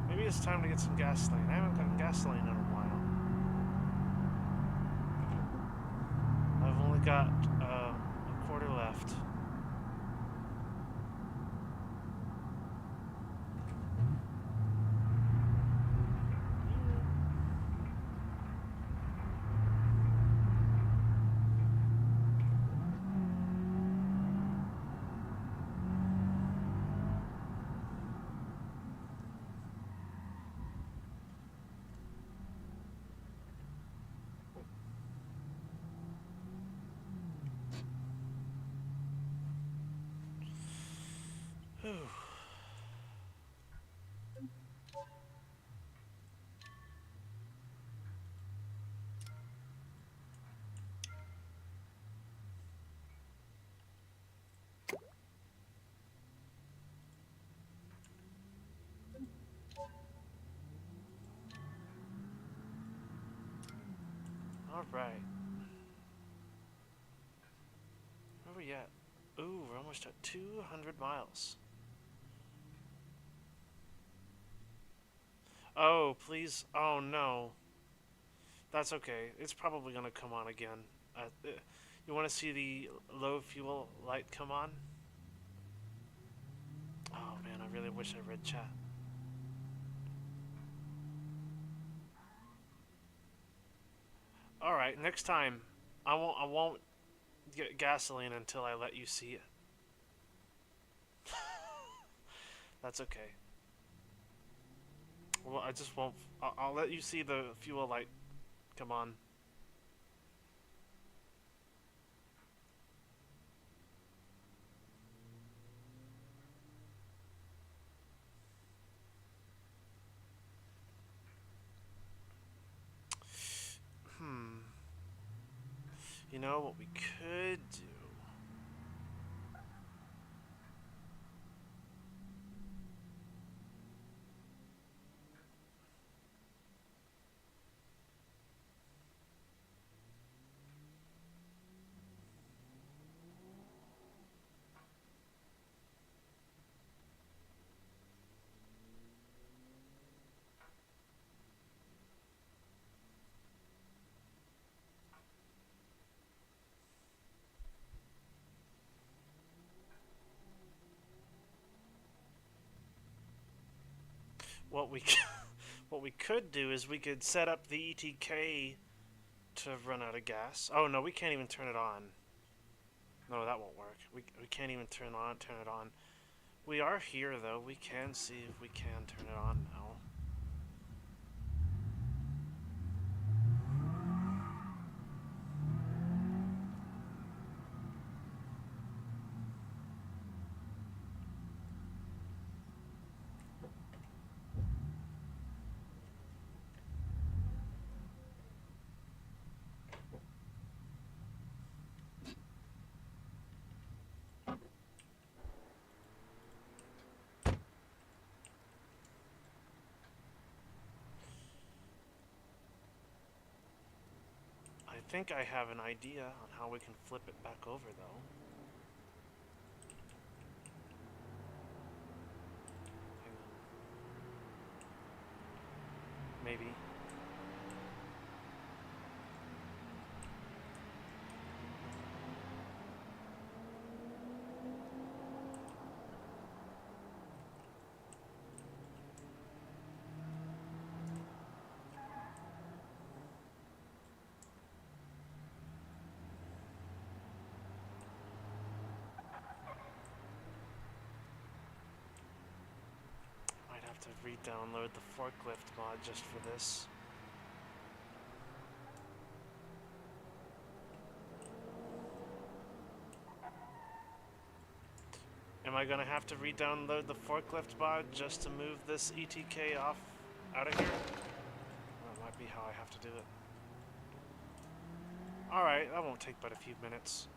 Maybe it's time to get some gasoline. I haven't gotten gasoline in a while. I've only got a quarter left. Alright. Where are we at? Ooh, we're almost at 200 miles. Oh, please. Oh, no. That's okay. It's probably going to come on again. You want to see the low fuel light come on? Oh, man, I really wish I read chat. Alright, next time. I won't get gasoline until I let you see it. That's okay. Well, I just won't. I'll let you see the fuel light come on. You know what we could do? What we what we could do is we could set up the ETK to run out of gas. Oh no, we can't even turn it on. No, that won't work. We can't even turn it on. We are here though. We can see if we can turn it on now. I think I have an idea on how we can flip it back over though. Maybe. Might have to re-download the forklift mod just for this. Am I gonna have to re-download the forklift mod just to move this ETK off out of here? That might be how I have to do it. Alright, that won't take but a few minutes.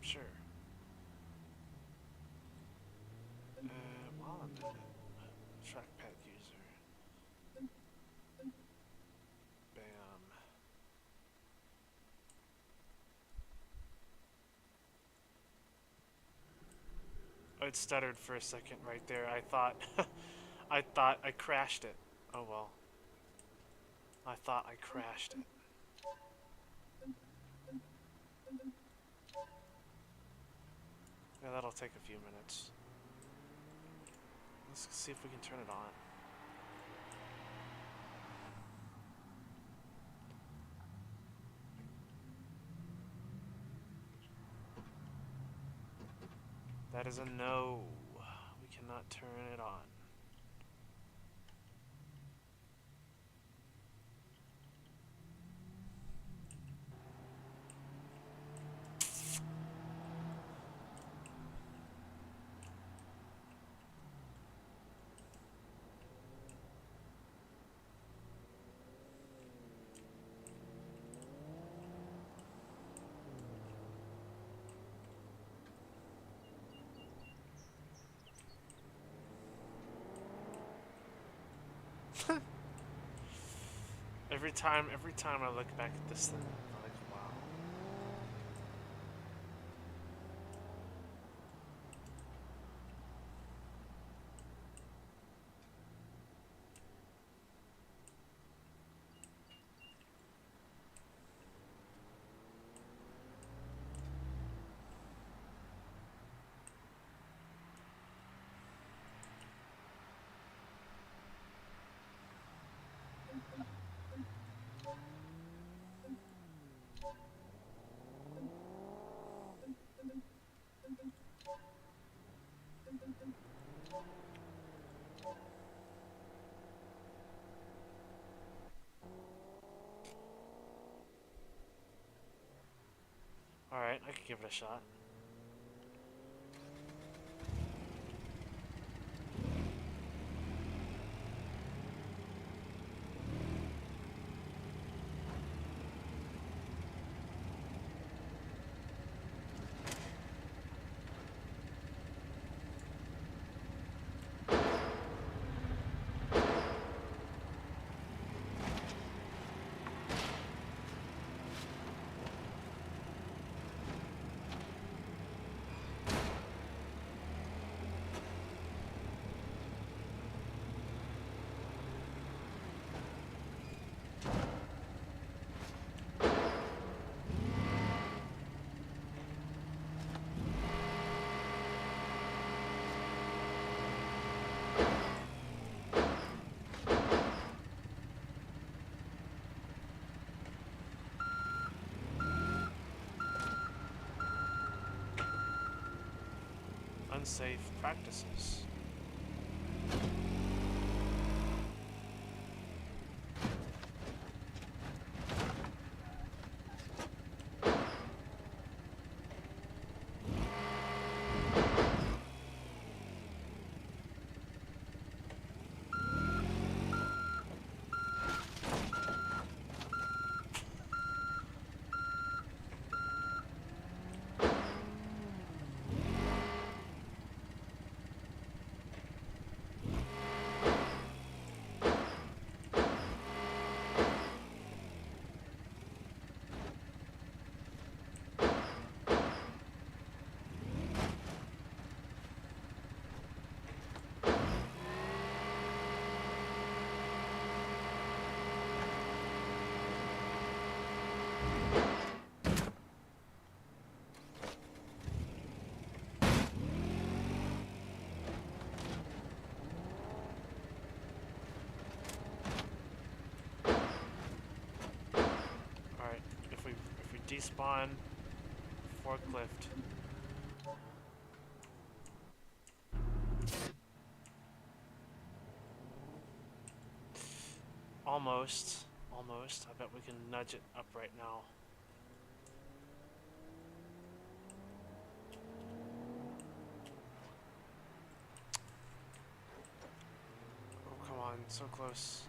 Sure. While I'm at it, trackpad user. Bam. it stuttered for a second right there. I thought I thought I crashed it. Oh well. I thought I crashed it. Yeah, that'll take a few minutes. Let's see if we can turn it on. That is a no. We cannot turn it on. Every time I look back at this thing, I'm like, wow. Alright, I could give it a shot. Unsafe practices. Despawn forklift. Almost. Almost. I bet we can nudge it up right now. Oh, come on. So close.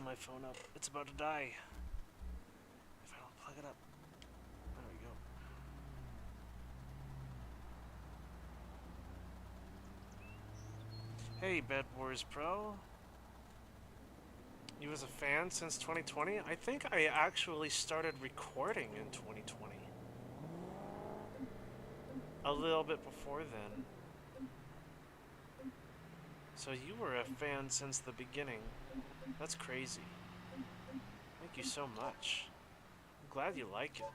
my phone up. It's about to die. If I don't plug it up. There we go. Hey, Bed Wars Pro. You was a fan since 2020? I think I actually started recording in 2020. A little bit before then. So you were a fan since the beginning. That's crazy. Thank you so much. I'm glad you like it.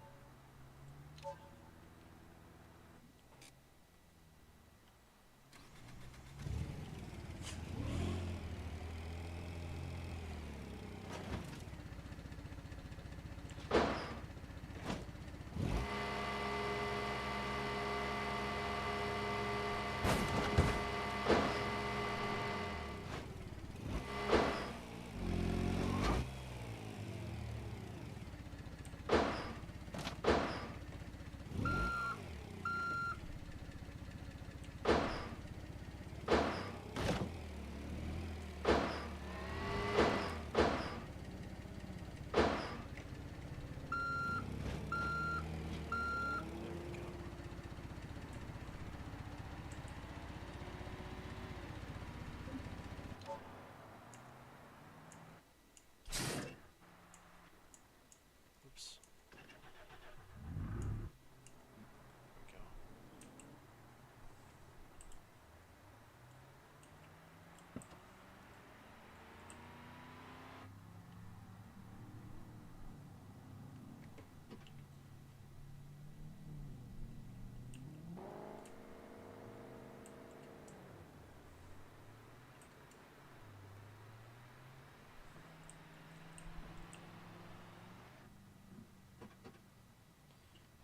Oops. There we go.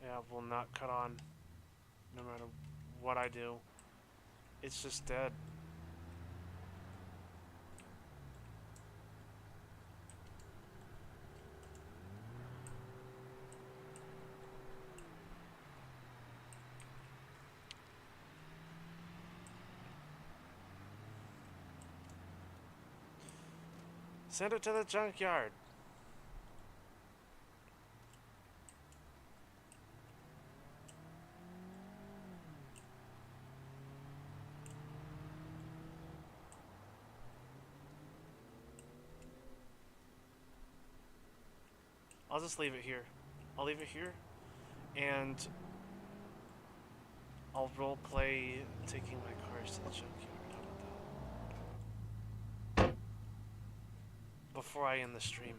Yeah, will not cut on no matter what I do. It's just dead. Send it to the junkyard. I'll just leave it here. I'll leave it here, and I'll roleplay taking my cars to the junkyard. How about that? Before I end the stream.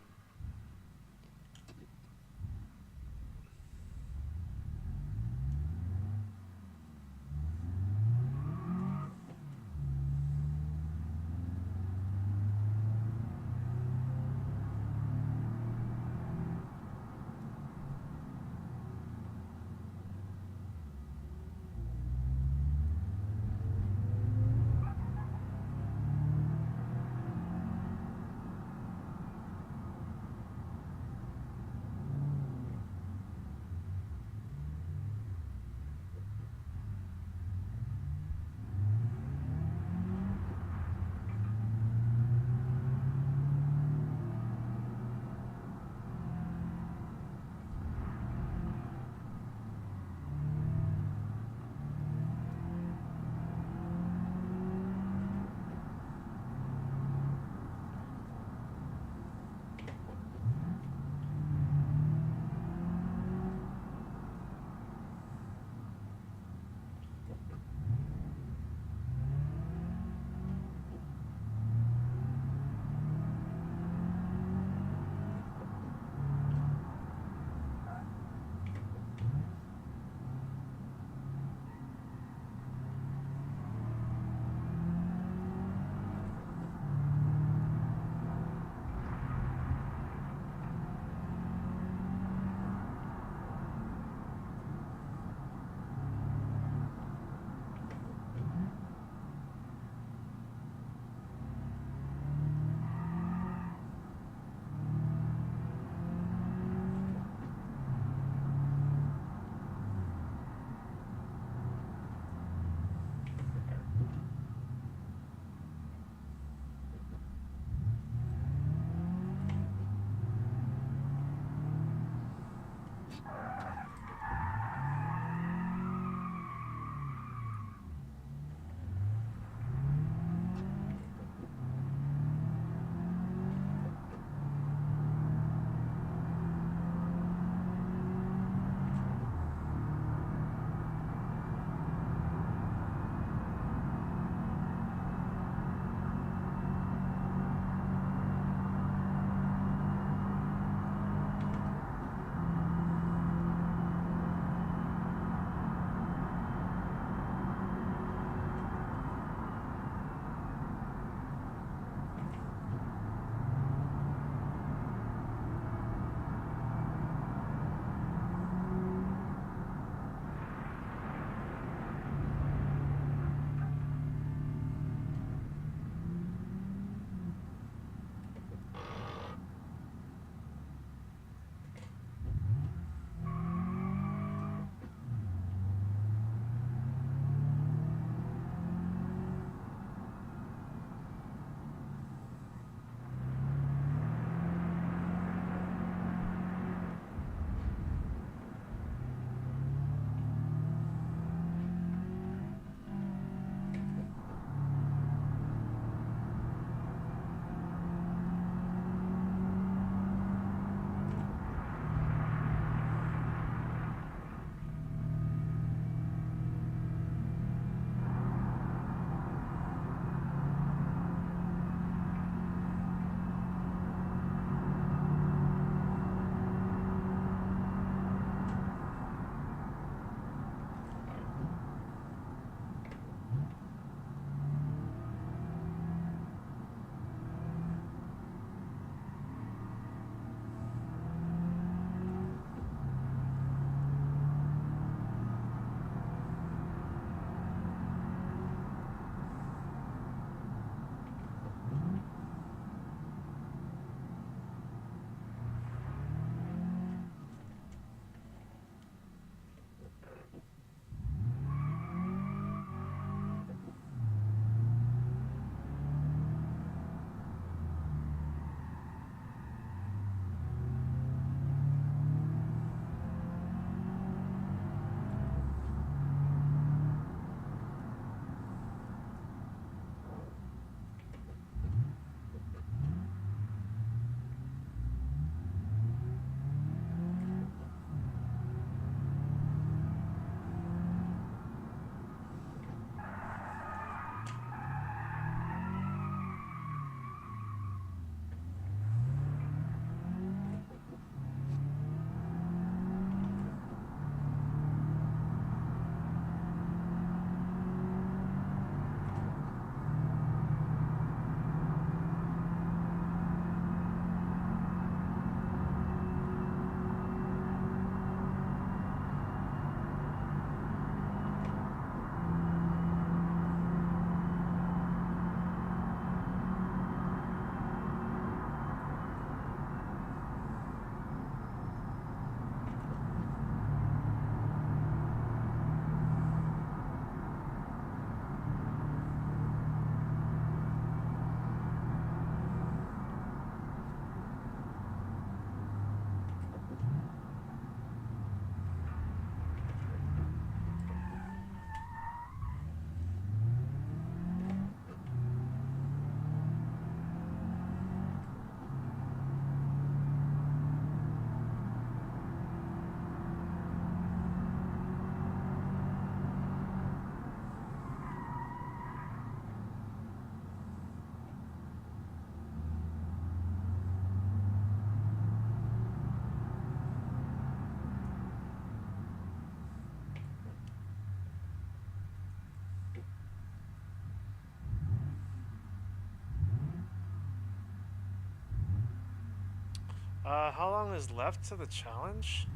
How long is left to the challenge?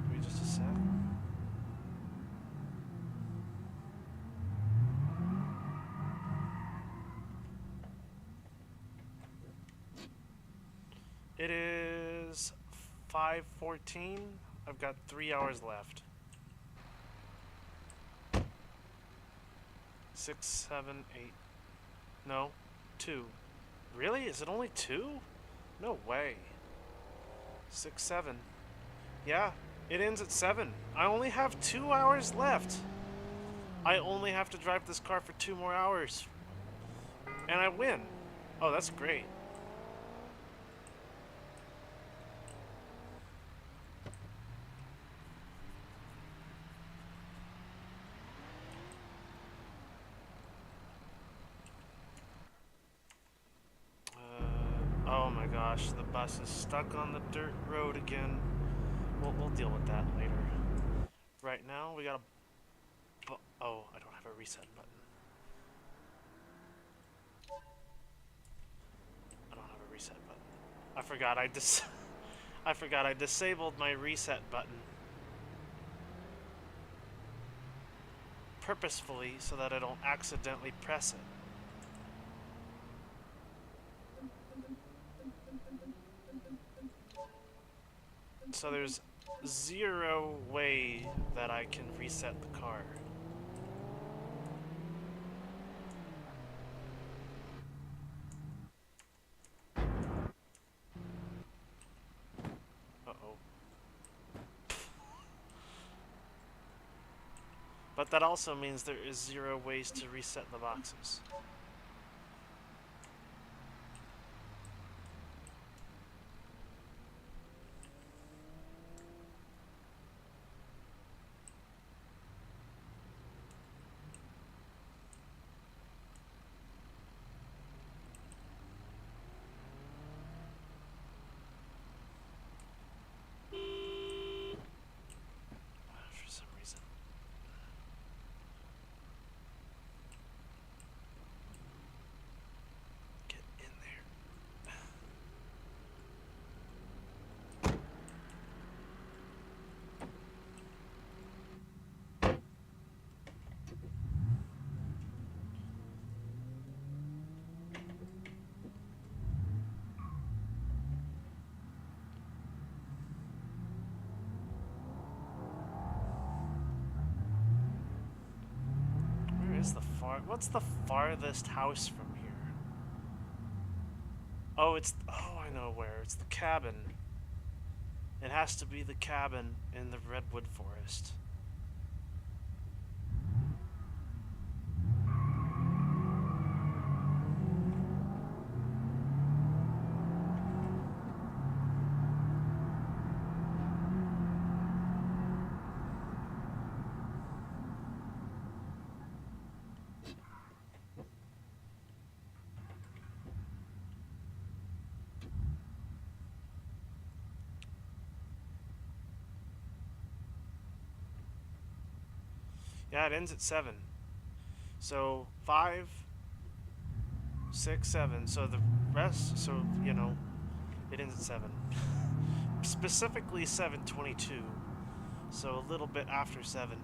Give me just a sec. It is 5:14. I've got 3 hours left. 6, 7, 8. No, 2. Really? Is it only 2? No way. 6, 7. Yeah, it ends at 7. I only have 2 hours left. I only have to drive this car for 2 more hours. And I win. Oh, that's great. Oh my gosh, the bus is stuck on the dirt road again. We'll deal with that later. Right now, we got a... Oh, I don't have a reset button. I don't have a reset button. I forgot I forgot I disabled my reset button. Purposefully, so that I don't accidentally press it. So there's 0 way that I can reset the car. Uh-oh. But that also means there is 0 ways to reset the boxes. For some reason. Get in there. Where is the what's the farthest house from here? Oh, oh, I know where. It's the cabin. It has to be the cabin in the redwood forest. Yeah, it ends at 7. So 5, 6, 7. So the rest, so, you know, it ends at 7. Specifically 7:22. So a little bit after 7.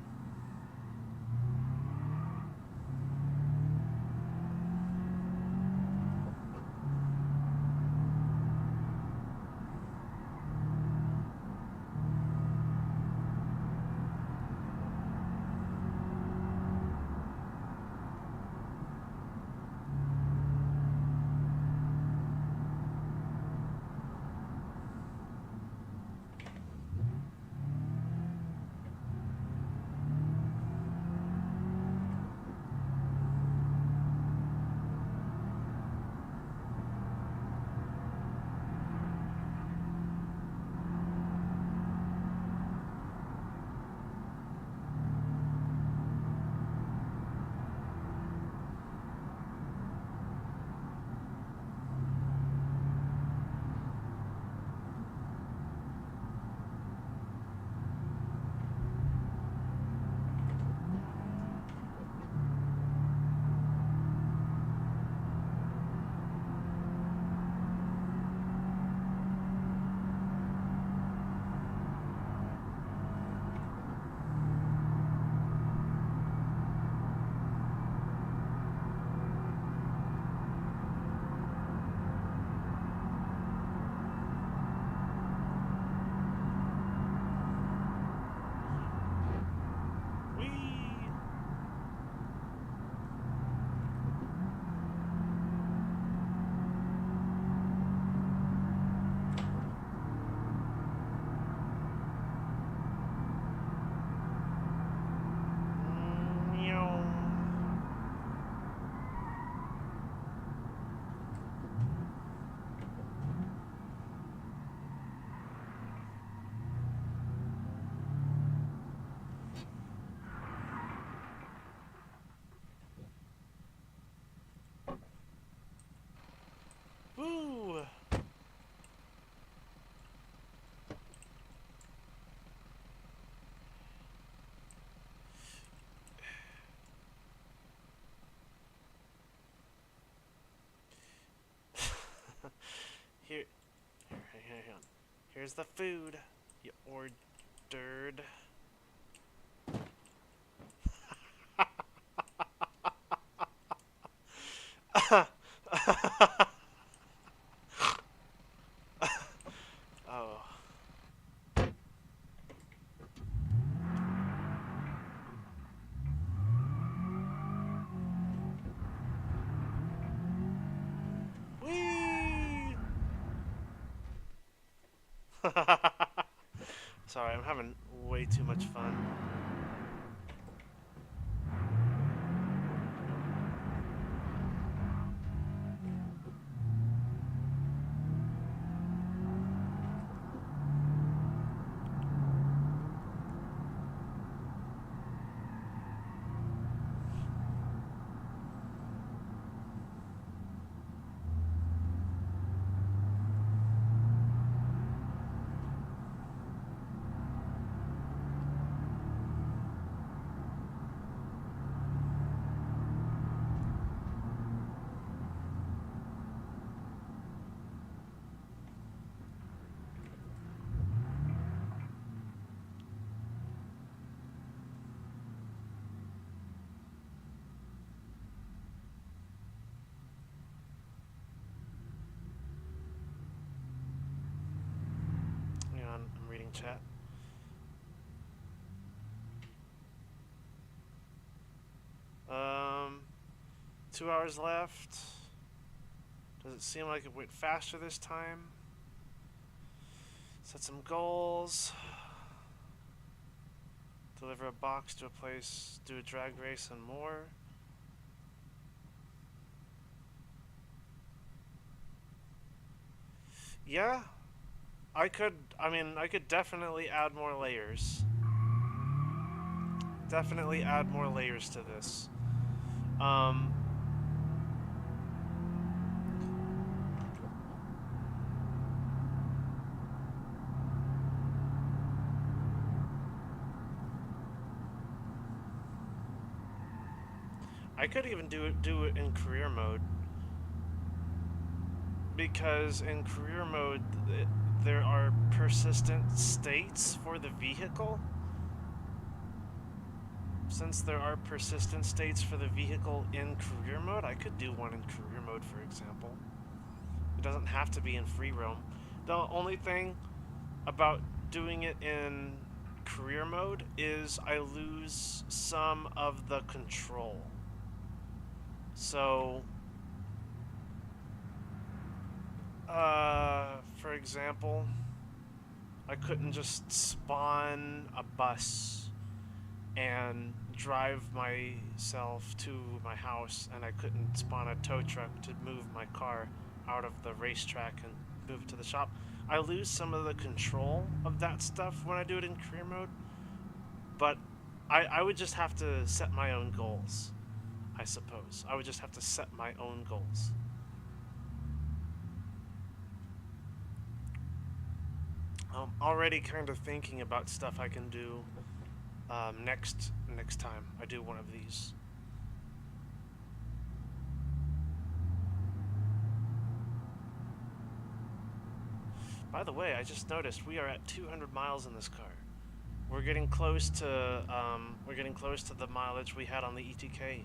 Here's the food you ordered. Oh. Whee! Sorry, I'm having way too much fun. Hang on, I'm reading chat. Um, 2 hours left. Does it seem like it went faster this time? Set some goals. Deliver a box to a place, do a drag race, and more. Yeah, I could definitely add more layers. Definitely add more layers to this. Um, I could even do it in career mode, because in career mode there are persistent states for the vehicle. Since there are persistent states for the vehicle in career mode, I could do one in career mode, for example. It doesn't have to be in free roam. The only thing about doing it in career mode is I lose some of the control. So, for example, I couldn't just spawn a bus and drive myself to my house, and I couldn't spawn a tow truck to move my car out of the racetrack and move it to the shop. I lose some of the control of that stuff when I do it in career mode, but I would just have to set my own goals, I suppose. I would just have to set my own goals. I'm already kind of thinking about stuff I can do next time I do one of these. By the way, I just noticed we are at 200 miles in this car. We're getting close to the mileage we had on the ETK.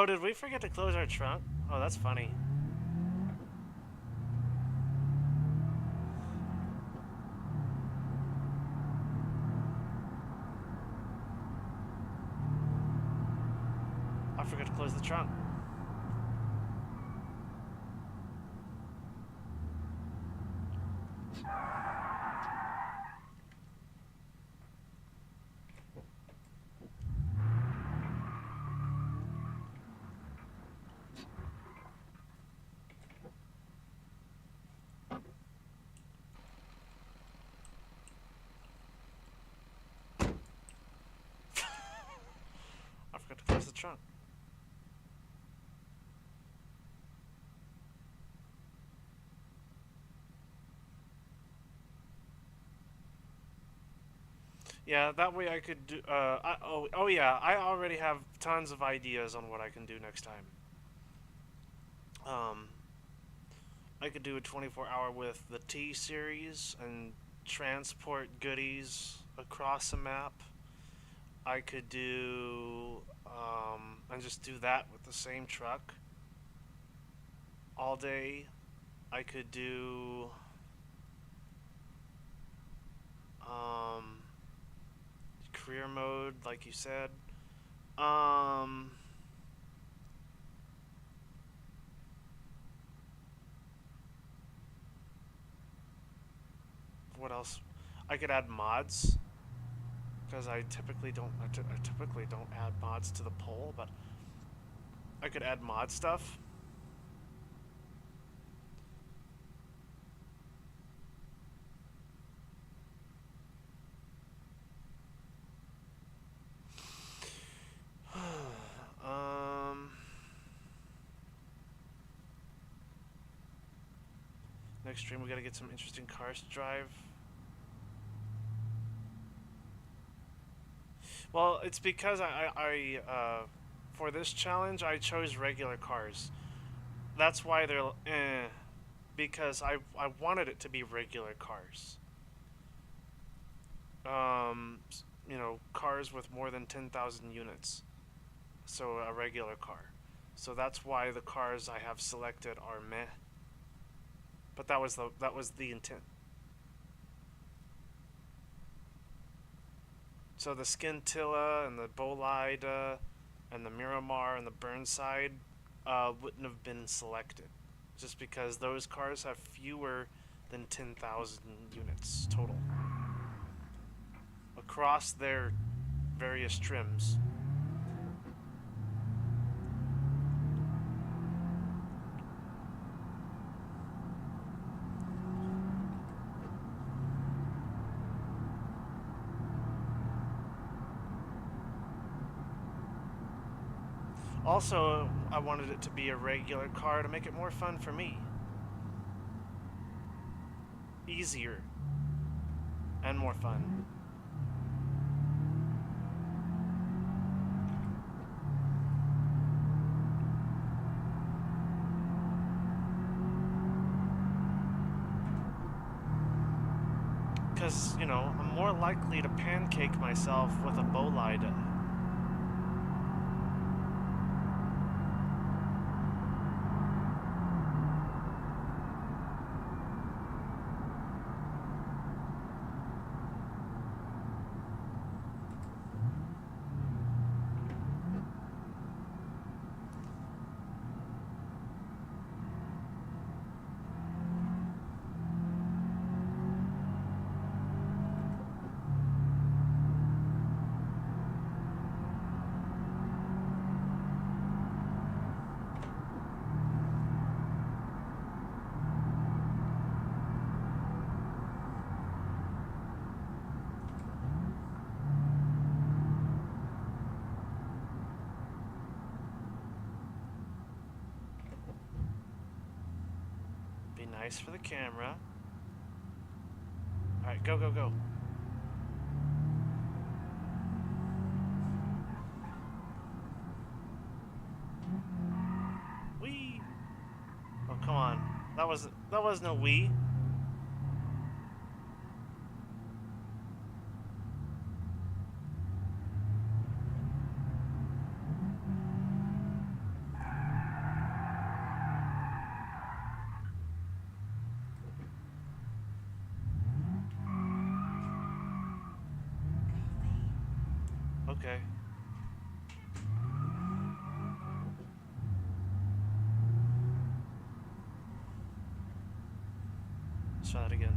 Oh, did we forget to close our trunk? Oh, that's funny. I forgot to close the trunk. I forgot to close the trunk. Yeah, that way I could do. Oh yeah, I already have tons of ideas on what I can do next time. Um, I could do a 24-hour with the T series and transport goodies across a map. I could do and just do that with the same truck all day. I could do um, career mode, like you said. Um, what else? I could add mods because I typically don't. I typically don't add mods to the poll, but I could add mod stuff. um, Next stream we gotta get some interesting cars to drive. Well, it's because for this challenge I chose regular cars. That's why they're because I wanted it to be regular cars. Um, you know, cars with more than 10,000 units. So a regular car. So that's why the cars I have selected are meh. But that was the intent. So the Scintilla and the Bolide and the Miramar and the Burnside wouldn't have been selected, just because those cars have fewer than 10,000 units total across their various trims. Also, I wanted it to be a regular car to make it more fun for me. Easier and more fun. Because, you know, I'm more likely to pancake myself with a Bolide. Be nice for the camera. Alright, go, go, go. Wee! Oh, come on. That was no wee. Okay. Let's try that again.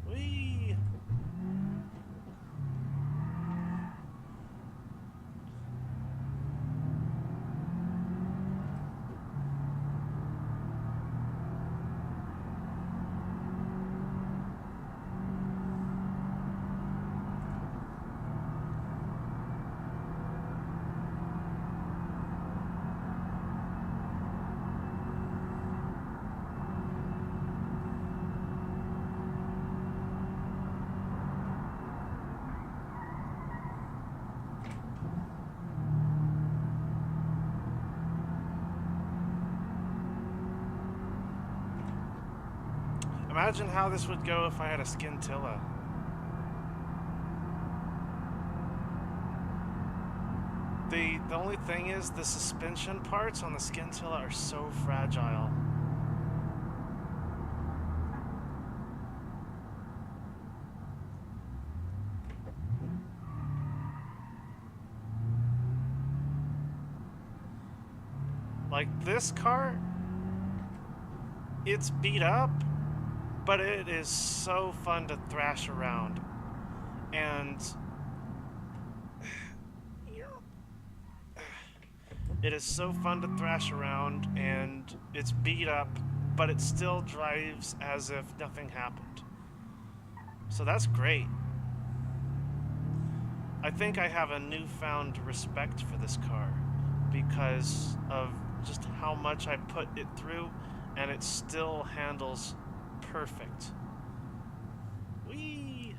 Whee! Imagine how this would go if I had a Scintilla. The only thing is the suspension parts on the Scintilla are so fragile. Like this car, it's beat up, but it is so fun to thrash around. And it is so fun to thrash around, and it's beat up, but it still drives as if nothing happened. So that's great. I think I have a newfound respect for this car because of just how much I put it through, and it still handles perfect. Whee!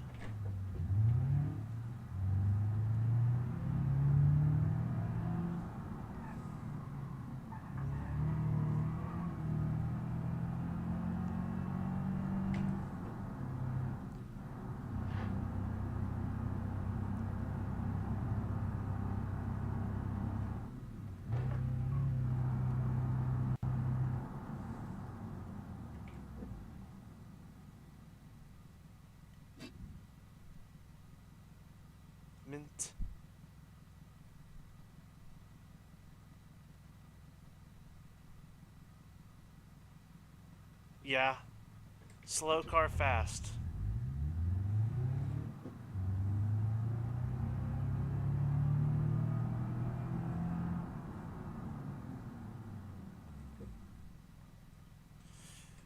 Mint. Yeah. Slow car fast.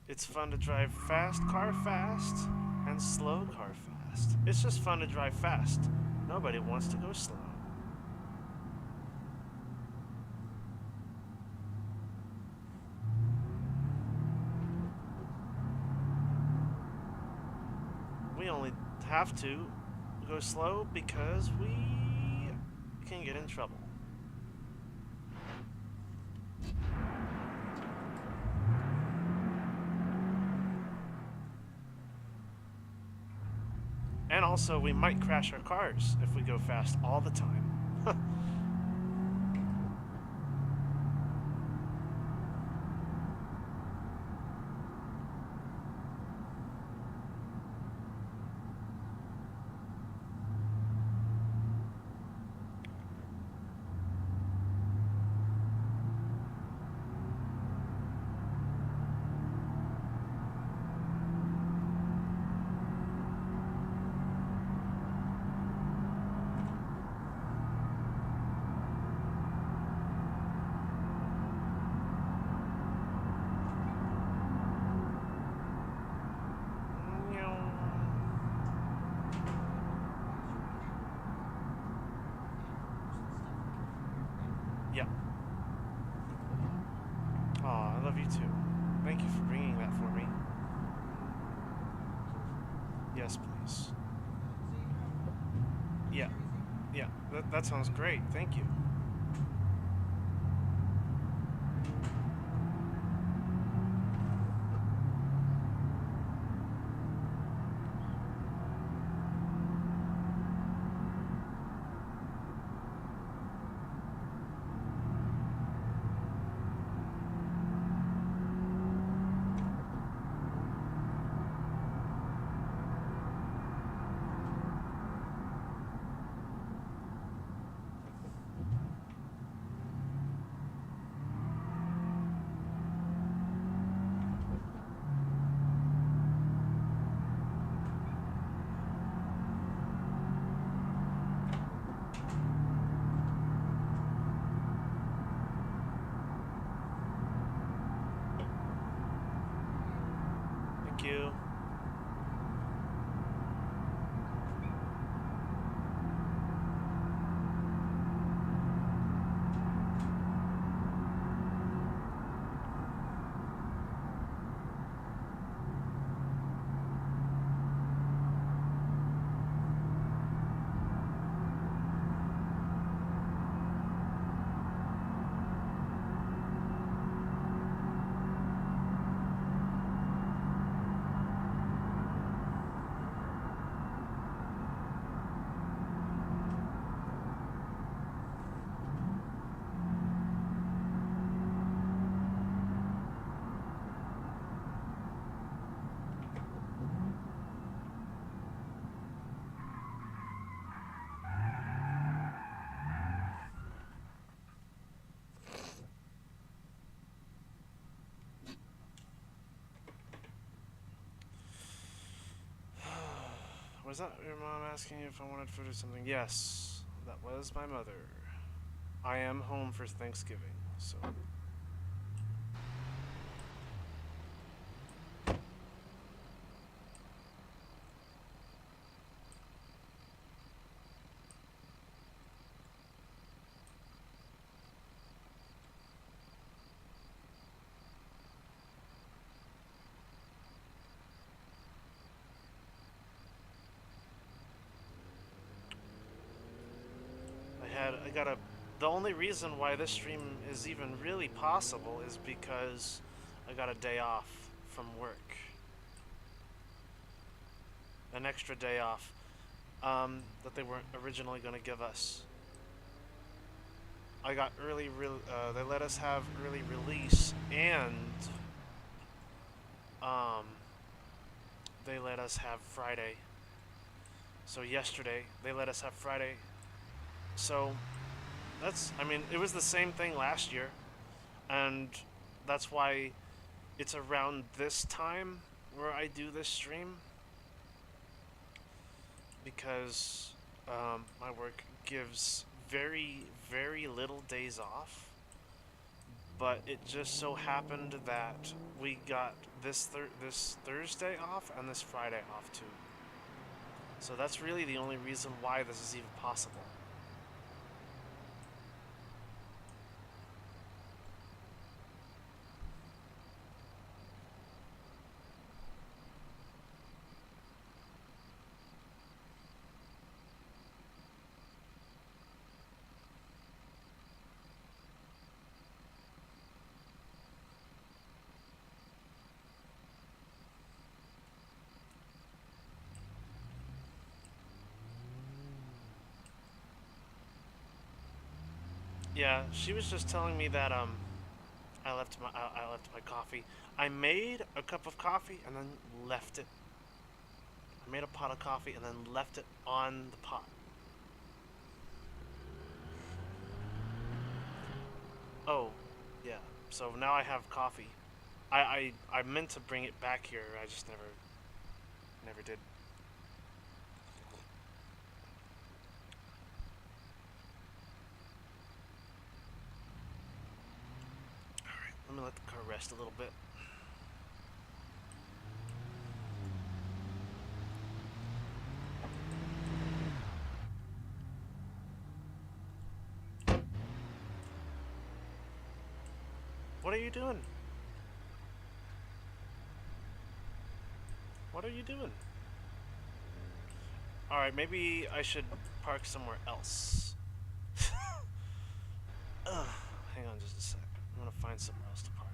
It's fun to drive fast car fast and slow car fast. It's just fun to drive fast. Nobody wants to go slow. We only have to go slow because we can get in trouble. And also, we might crash our cars if we go fast all the time. Thank you for bringing that for me. Yes, please. Yeah. Yeah, that sounds great. Thank you. Thank you. Was that your mom asking you if I wanted food or something? Yes, that was my mother. I am home for Thanksgiving, so. I got a. The only reason why this stream is even really possible is because I got a day off from work. An extra day off that they weren't originally going to give us. I got they let us have early release, and um, they let us have Friday. So yesterday they let us have Friday. So I mean, it was the same thing last year, and that's why it's around this time where I do this stream, because my work gives very, very little days off. But it just so happened that we got this Thursday off and this Friday off too. So that's really the only reason why this is even possible. Yeah, she was just telling me that I left my coffee. I made a cup of coffee and then left it. I made a pot of coffee and then left it on the pot. Oh, yeah. So now I have coffee. I meant to bring it back here. I just never did. All right, let me let the car rest a little bit. What are you doing? What are you doing? Alright, maybe I should park somewhere else. Hang on just a sec. I'm gonna find somewhere else to park.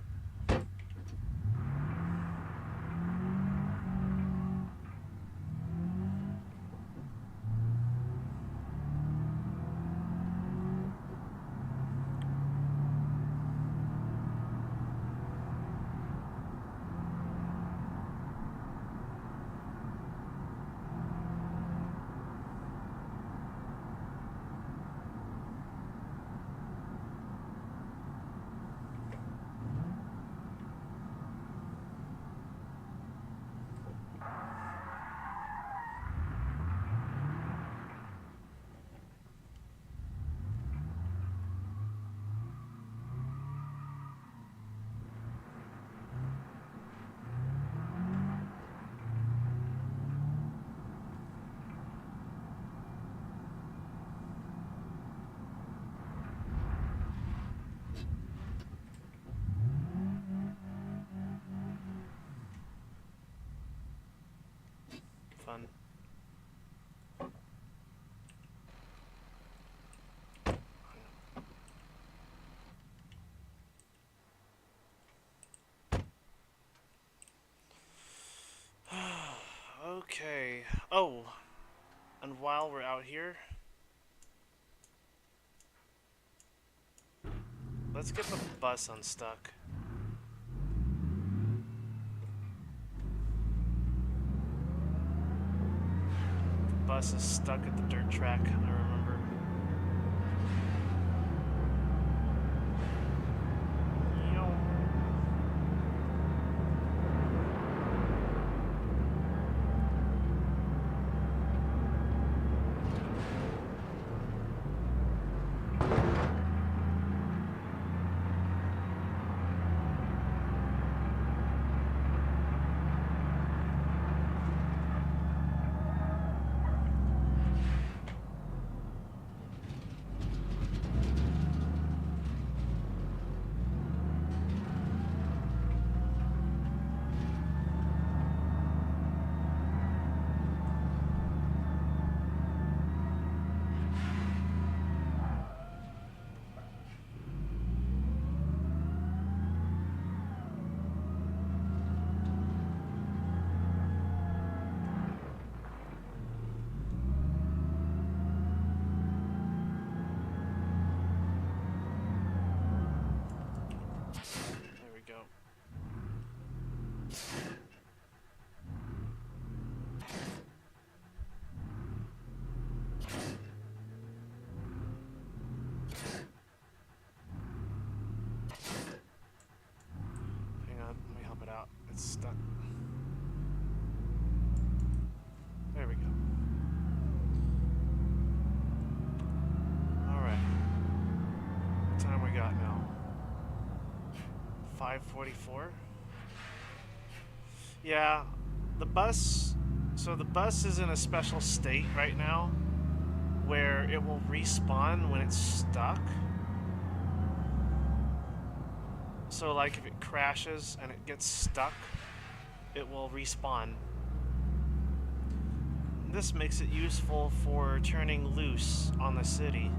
Fun. Okay. Oh, and while we're out here, let's get the bus unstuck. The bus is stuck at the dirt track, I remember. It's stuck. There we go. Alright. What time we got now? 5:44? Yeah, the bus... So the bus is in a special state right now where it will respawn when it's stuck. So like if it crashes and it gets stuck, it will respawn. This makes it useful for turning loose on the city.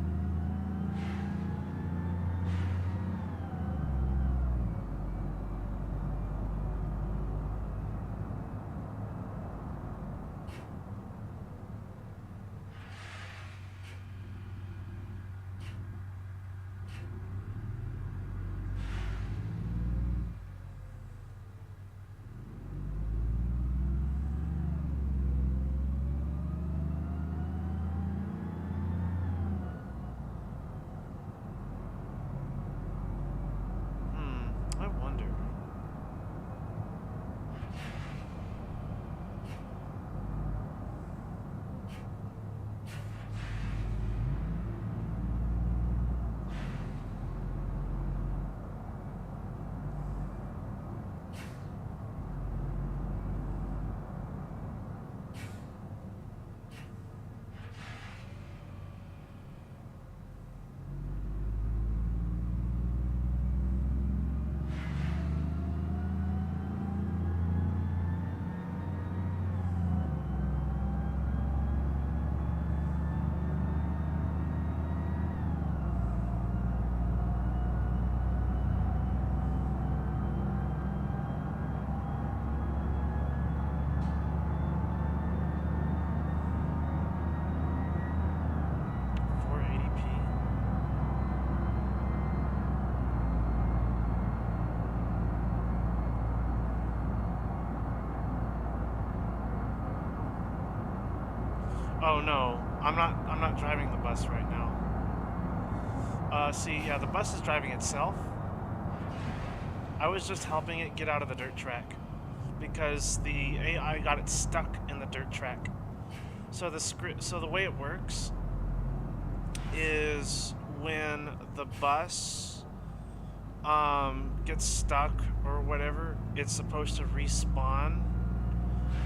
Oh no, I'm not driving the bus right now. See, yeah, the bus is driving itself. I was just helping it get out of the dirt track because the AI got it stuck in the dirt track. So the way it works is when the bus gets stuck or whatever, it's supposed to respawn.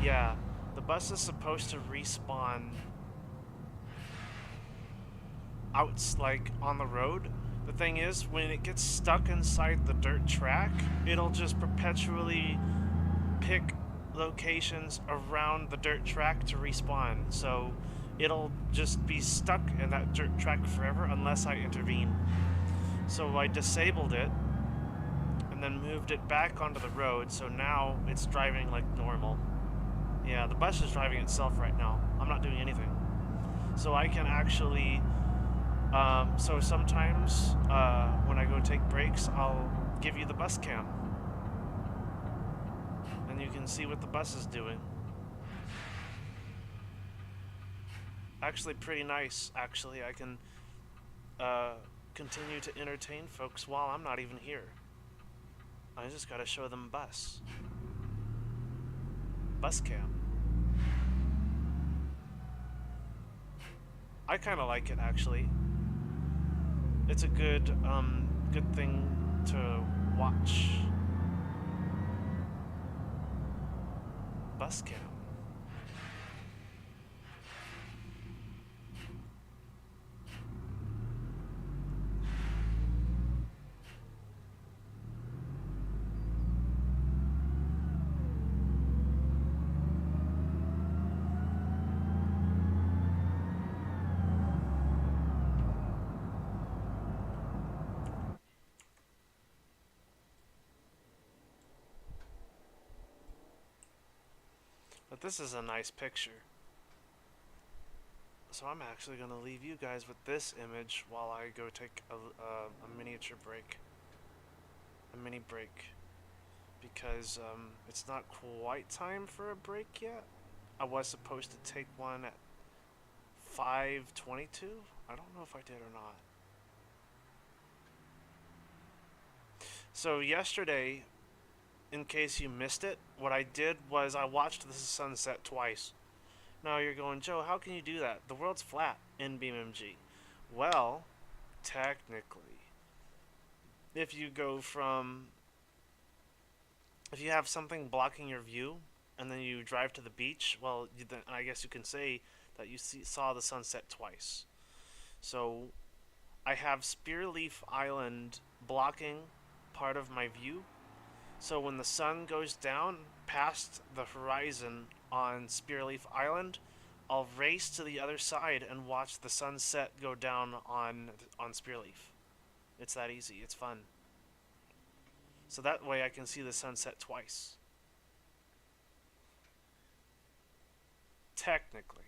Yeah, the bus is supposed to respawn out like on the road. The thing is, when it gets stuck inside the dirt track, it'll just perpetually pick locations around the dirt track to respawn. So it'll just be stuck in that dirt track forever unless I intervene. So I disabled it and then moved it back onto the road, so now it's driving like normal. Yeah, the bus is driving itself right now. I'm not doing anything. So I can actually so sometimes when I go take breaks, I'll give you the bus cam. And you can see what the bus is doing. Actually pretty nice, actually. I can continue to entertain folks while I'm not even here. I just gotta show them bus. Bus cam. I kinda like it, actually. It's a good, good thing to watch. Bus cam. But this is a nice picture. So I'm actually going to leave you guys with this image while I go take a miniature break. A mini break. Because it's not quite time for a break yet. I was supposed to take one at 5:22. I don't know if I did or not. So yesterday, in case you missed it, what I did was I watched the sunset twice. Now you're going, Joe, how can you do that? The world's flat in BeamNG. Well, technically, if you go from, if you have something blocking your view and then you drive to the beach, well, then I guess you can say that you saw the sunset twice. So I have Spearleaf Island blocking part of my view. So when the sun goes down past the horizon on Spearleaf Island, I'll race to the other side and watch the sunset go down on Spearleaf. It's that easy. It's fun. So that way I can see the sunset twice. Technically.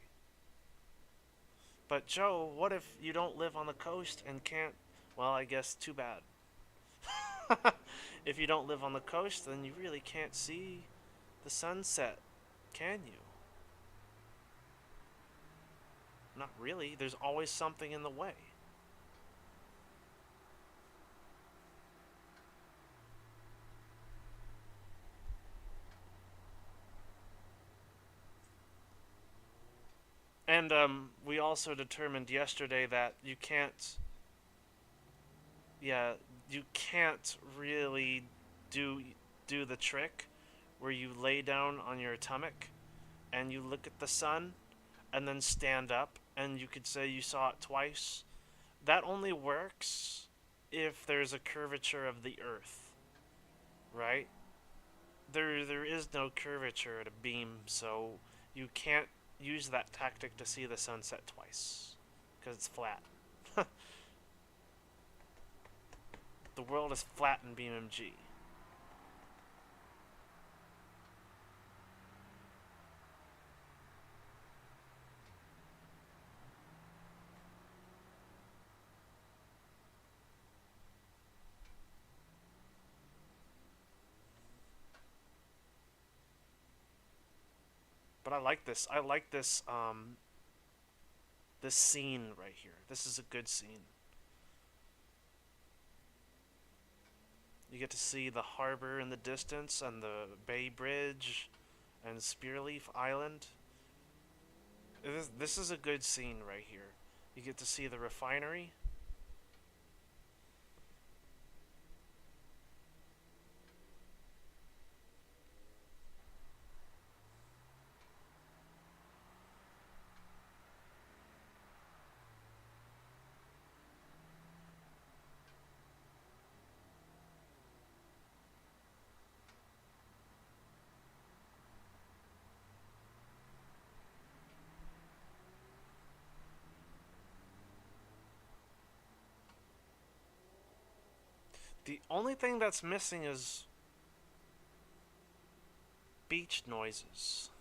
But Joe, what if you don't live on the coast and can't? Well, I guess too bad. If you don't live on the coast, then you really can't see the sunset, can you? Not really. There's always something in the way. And we also determined yesterday that you can't, yeah, you can't really do the trick where you lay down on your stomach and you look at the sun and then stand up and you could say you saw it twice. That only works if there's a curvature of the earth, right? There is no curvature at a beam, so you can't use that tactic to see the sunset twice because it's flat. The world is flat in BeamNG. But I like this. I like this this scene right here. This is a good scene. You get to see the harbor in the distance and the Bay Bridge and Spearleaf Island. This is a good scene right here. You get to see the refinery. The only thing that's missing is beach noises.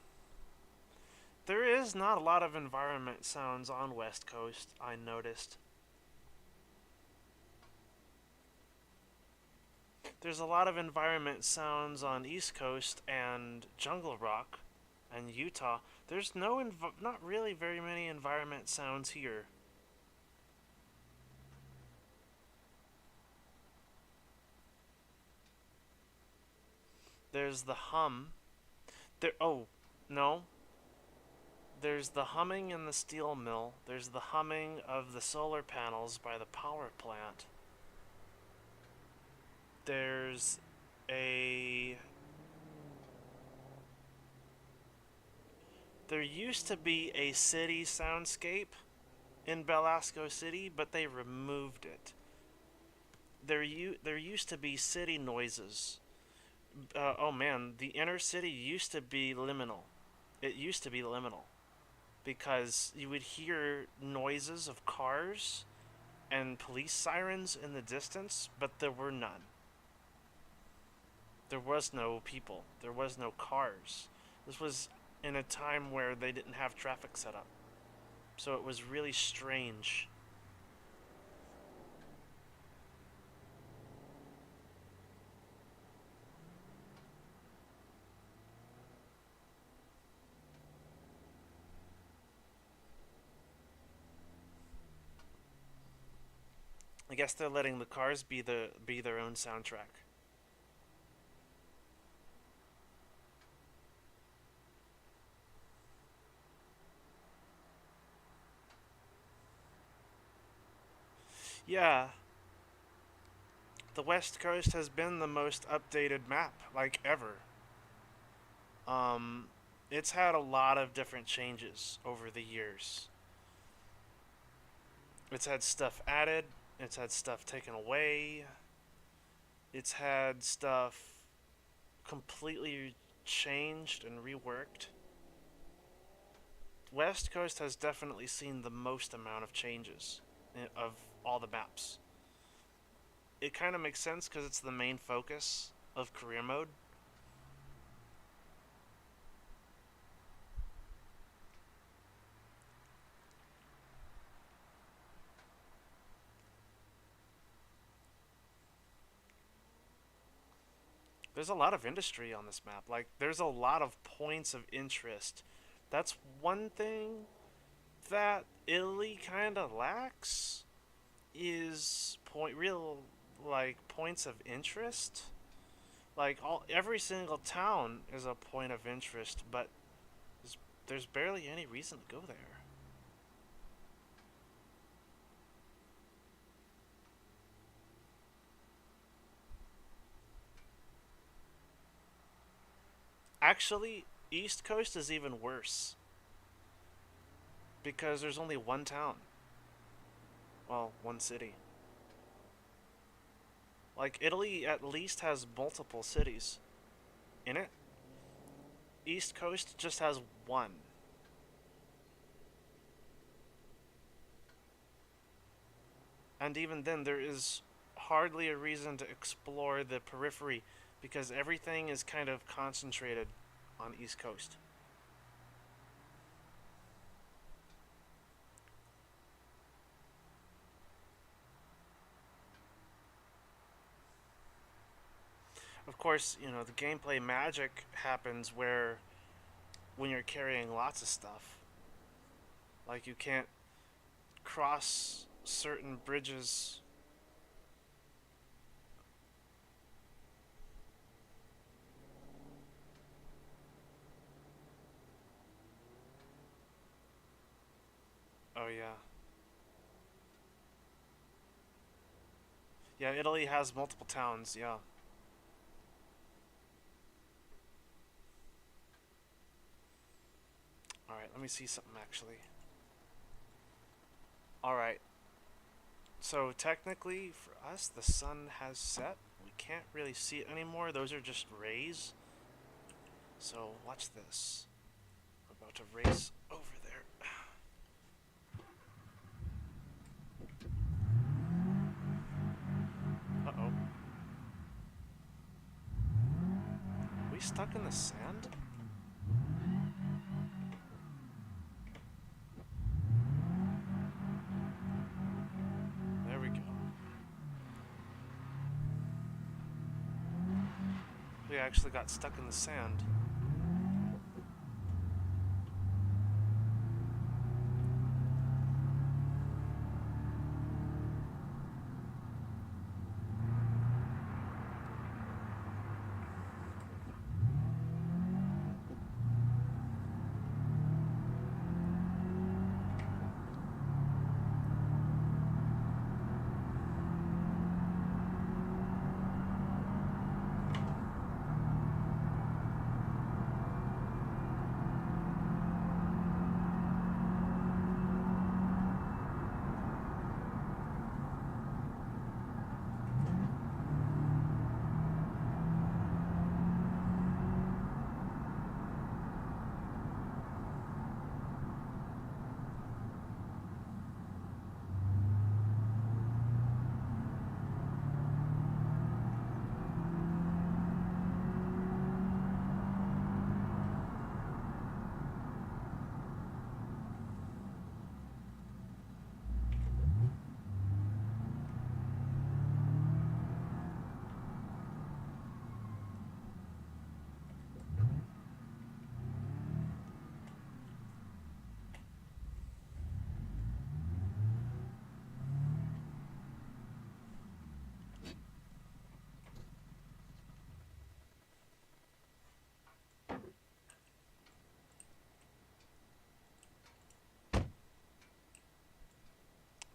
There is not a lot of environment sounds on West Coast, I noticed. There's a lot of environment sounds on East Coast and Jungle Rock and Utah. There's not really very many environment sounds here. There's the hum. No. There's the humming in the steel mill. There's the humming of the solar panels by the power plant. There's a... There used to be a city soundscape in Belasco City, but they removed it. There used to be city noises. Oh man, the inner city used to be liminal. It used to be liminal because you would hear noises of cars and police sirens in the distance, but there were none. There was no people. There was no cars. This was in a time where they didn't have traffic set up. So it was really strange. I guess they're letting the cars be their own soundtrack. Yeah, the West Coast has been the most updated map, like ever. Um, it's had a lot of different changes over the years. It's had stuff added, it's had stuff taken away, it's had stuff completely changed and reworked. West Coast has definitely seen the most amount of changes of all the maps. It kind of makes sense because it's the main focus of career mode. There's a lot of industry on this map. Like, there's a lot of points of interest. That's one thing that Italy kind of lacks is points of interest. Like every single town is a point of interest, but there's barely any reason to go there. Actually, East Coast is even worse because there's only one town. Well, one city. Like Italy at least has multiple cities in it. East Coast just has one. And even then, there is hardly a reason to explore the periphery because everything is kind of concentrated on East Coast. Of course, the gameplay magic happens when you're carrying lots of stuff. Like you can't cross certain bridges. Oh yeah. Yeah, Italy has multiple towns, yeah. Alright, let me see something actually. Alright, so technically for us the sun has set. We can't really see it anymore. Those are just rays. So watch this. We're about to race over there. Uh-oh. We stuck in the sand? There we go. We actually got stuck in the sand.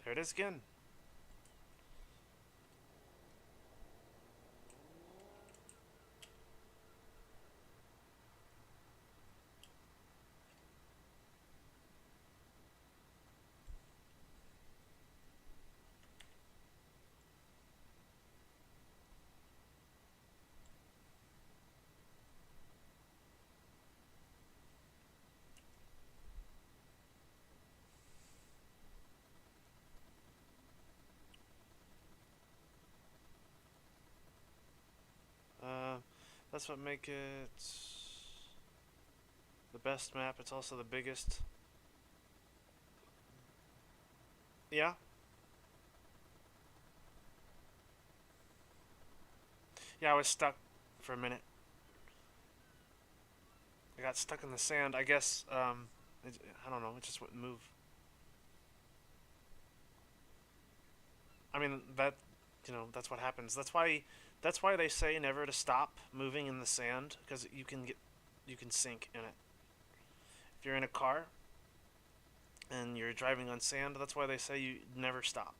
There it is again. Uh, that's what make it the best map. It's also the biggest. Yeah. Yeah, I was stuck for a minute. I got stuck in the sand. I guess, I don't know, it just wouldn't move. I mean, that's what happens. That's why they say never to stop moving in the sand, because you can sink in it. If you're in a car and you're driving on sand, that's why they say you never stop.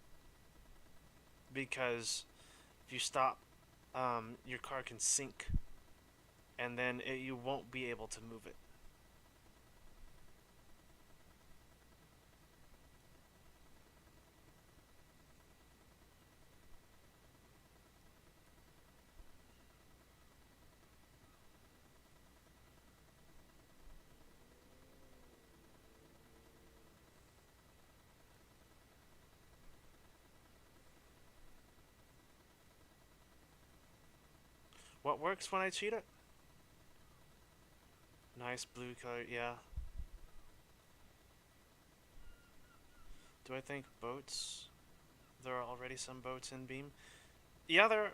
Because if you stop, your car can sink, and then you won't be able to move it. What works when I cheat it? Nice blue color, yeah. Do I think boats? There are already some boats in Beam. Yeah, they're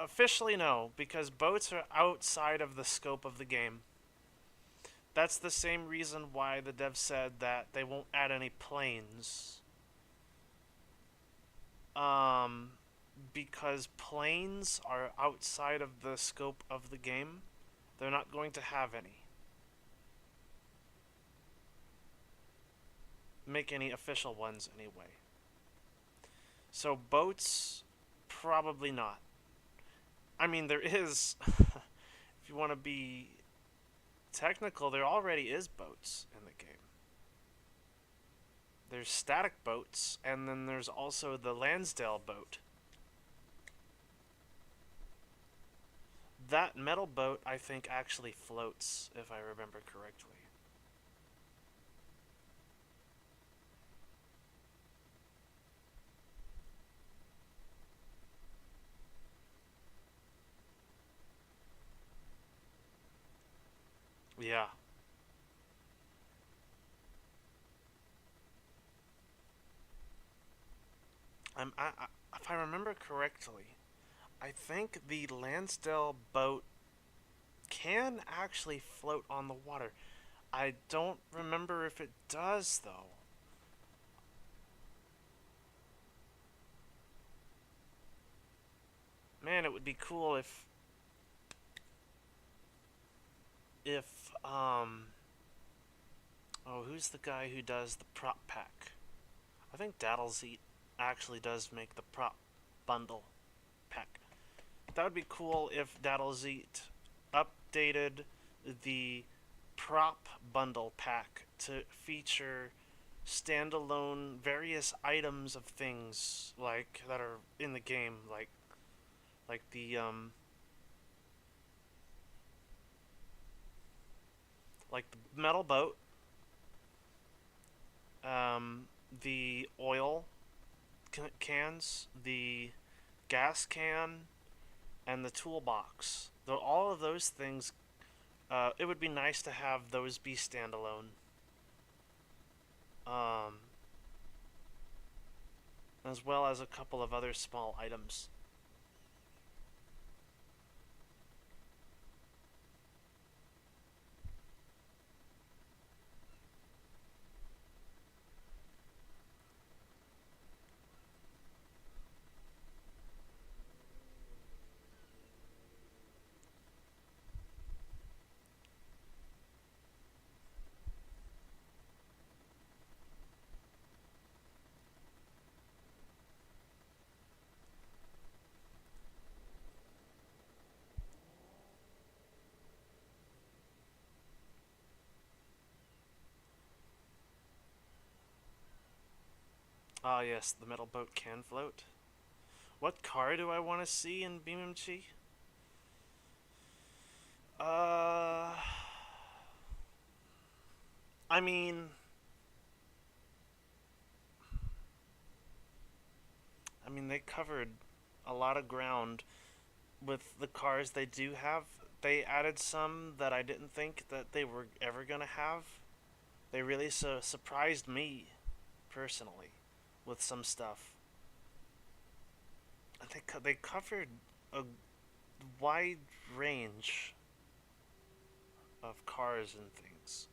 officially no, because boats are outside of the scope of the game. That's the same reason why the devs said that they won't add any planes. Um, because planes are outside of the scope of the game, they're not going to have any. Make any official ones anyway. So boats, probably not. I mean, there is, if you want to be technical, there already is boats in the game. There's static boats, and then there's also the Lansdale boat. That metal boat, I think, actually floats, if I remember correctly. Yeah. If I remember correctly, I think the Lansdale boat can actually float on the water. I don't remember if it does, though. Man, it would be cool if oh, who's the guy who does the prop pack? I think Daddles Eat actually does make the prop bundle pack. That would be cool if Daddles Eat updated the prop bundle pack to feature standalone various items of things like that are in the game, like the metal boat, um, the oil cans, the gas can, and the toolbox. Though all of those things, it would be nice to have those be standalone. Um, as well as a couple of other small items. Ah, yes, the metal boat can float. What car do I want to see in BeamNG? Uh, I mean, they covered a lot of ground with the cars they do have. They added some that I didn't think that they were ever gonna have. They really surprised me personally with some stuff. They covered a wide range of cars and things.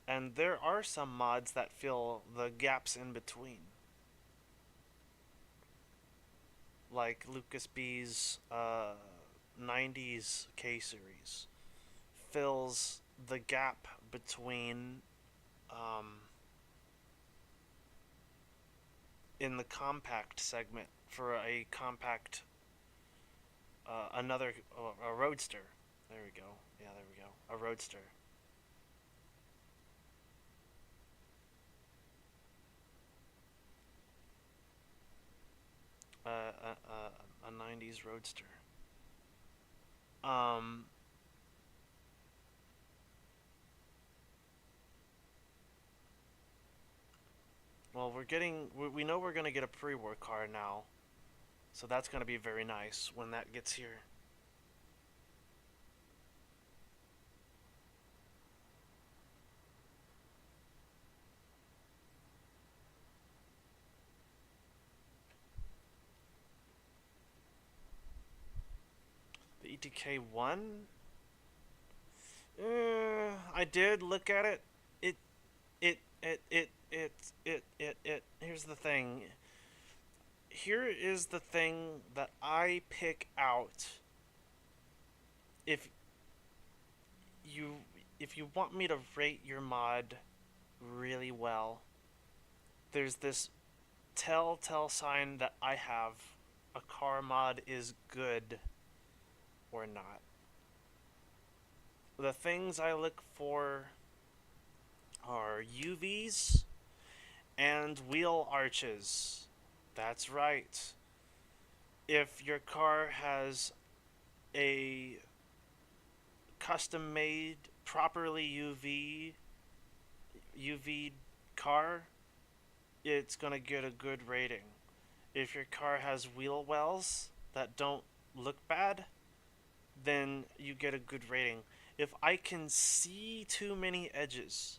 And there are some mods that fill the gaps in between. Like Lucas B's 90s K series fills the gap between um, in the compact segment for a compact another a roadster. There we go. Yeah, there we go. A roadster. A 90s roadster. Um, well, we know we're gonna get a pre-war car now, so that's gonna be very nice when that gets here. The ETK one. I did look at it. It Here's the thing. Here is the thing that I pick out. If you if you want me to rate your mod really well, there's this telltale sign that I have a car mod is good or not. The things I look for are UVs and wheel arches. That's right. If your car has a custom made, properly UV car, it's going to get a good rating. If your car has wheel wells that don't look bad, then you get a good rating. If I can see too many edges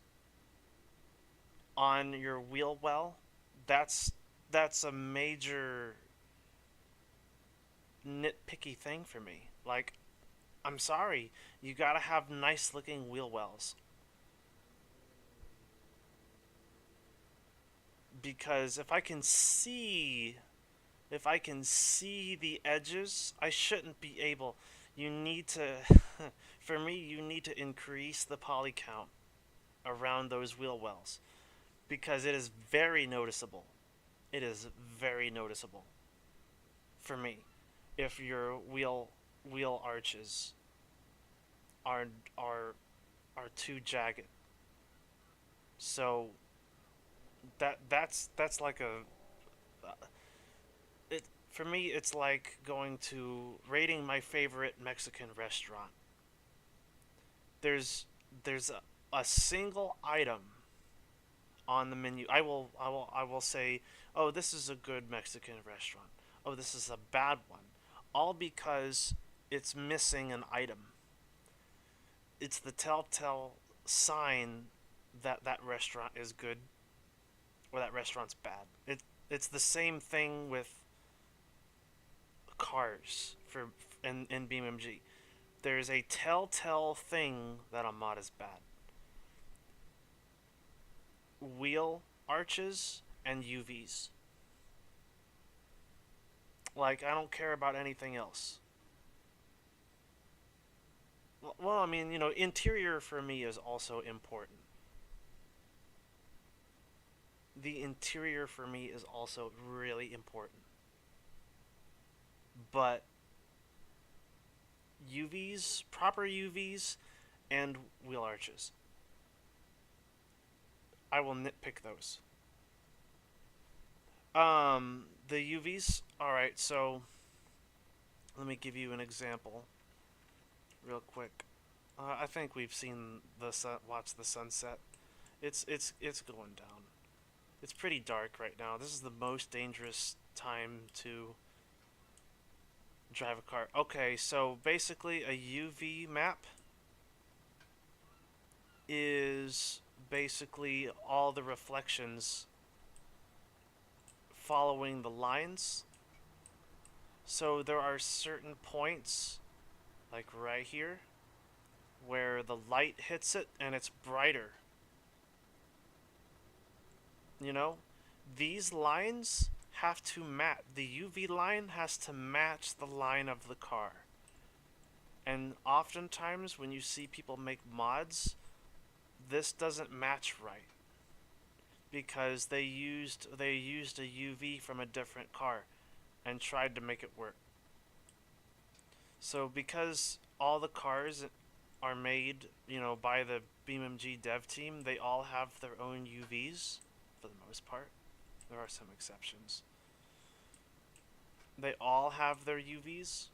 on your wheel well, that's that's a major nitpicky thing for me. Like, I'm sorry, you gotta have nice looking wheel wells. Because if I can see the edges, I shouldn't be able. You need to, for me, you need to increase the poly count around those wheel wells because it is very noticeable. It is very noticeable for me if your wheel arches are are are too jagged. So that's like a it for me. It's like going to rating my favorite Mexican restaurant. There's a single item on the menu. I will say, oh, this is a good Mexican restaurant. Oh, this is a bad one. All because it's missing an item. It's the telltale sign that that restaurant is good or that restaurant's bad. It's the same thing with cars in BeamNG. There's a telltale thing that a mod is bad. Wheel arches and UVs. Like, I don't care about anything else. Well, I mean, interior for me is also important. The interior for me is also really important. But UVs, proper UVs, and wheel arches. I will nitpick those. The UVs. All right, so let me give you an example, real quick. I think we've seen the sun. Watch the sunset. It's going down. It's pretty dark right now. This is the most dangerous time to drive a car. Okay, so basically a UV map is basically all the reflections following the lines. So there are certain points, like right here, where the light hits it and it's brighter. You know, these lines have to match. The UV line has to match the line of the car. And oftentimes when you see people make mods, this doesn't match right because they used a UV from a different car and tried to make it work. So because all the cars are made, by the BeamNG dev team, they all have their own UVs for the most part. There are some exceptions. They all have their UVs,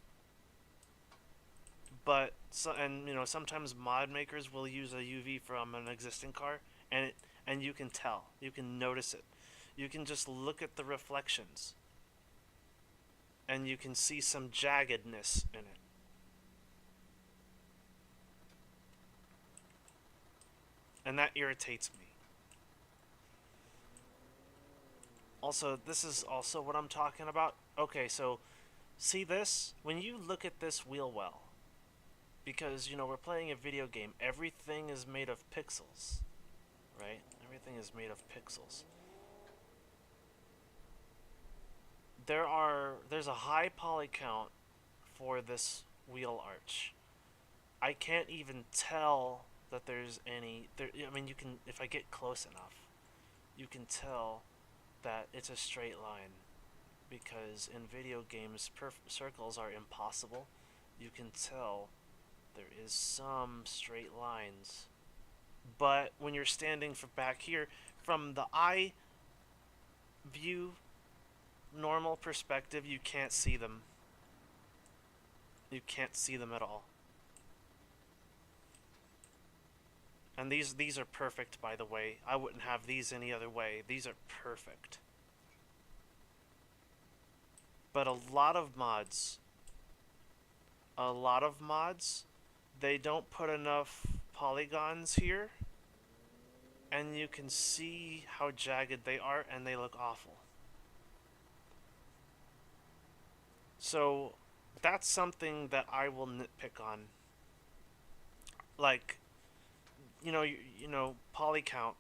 but sometimes mod makers will use a UV from an existing car, and you can tell, you can notice it. You can just look at the reflections, and you can see some jaggedness in it. And that irritates me. Also, this is also what I'm talking about. Okay, so see this? When you look at this wheel well, because we're playing a video game, everything is made of pixels, right? Everything is made of pixels. There's a high poly count for this wheel arch. I can't even tell that there's any there. I mean, you can, if I get close enough, you can tell that it's a straight line, because in video games circles are impossible. You can tell there is some straight lines, but when you're standing from back here, from the eye view, normal perspective, you can't see them. You can't see them at all. And these are perfect, by the way. I wouldn't have these any other way. These are perfect. But a lot of mods, they don't put enough polygons here, and you can see how jagged they are, and they look awful. So that's something that I will nitpick on. Like, poly count.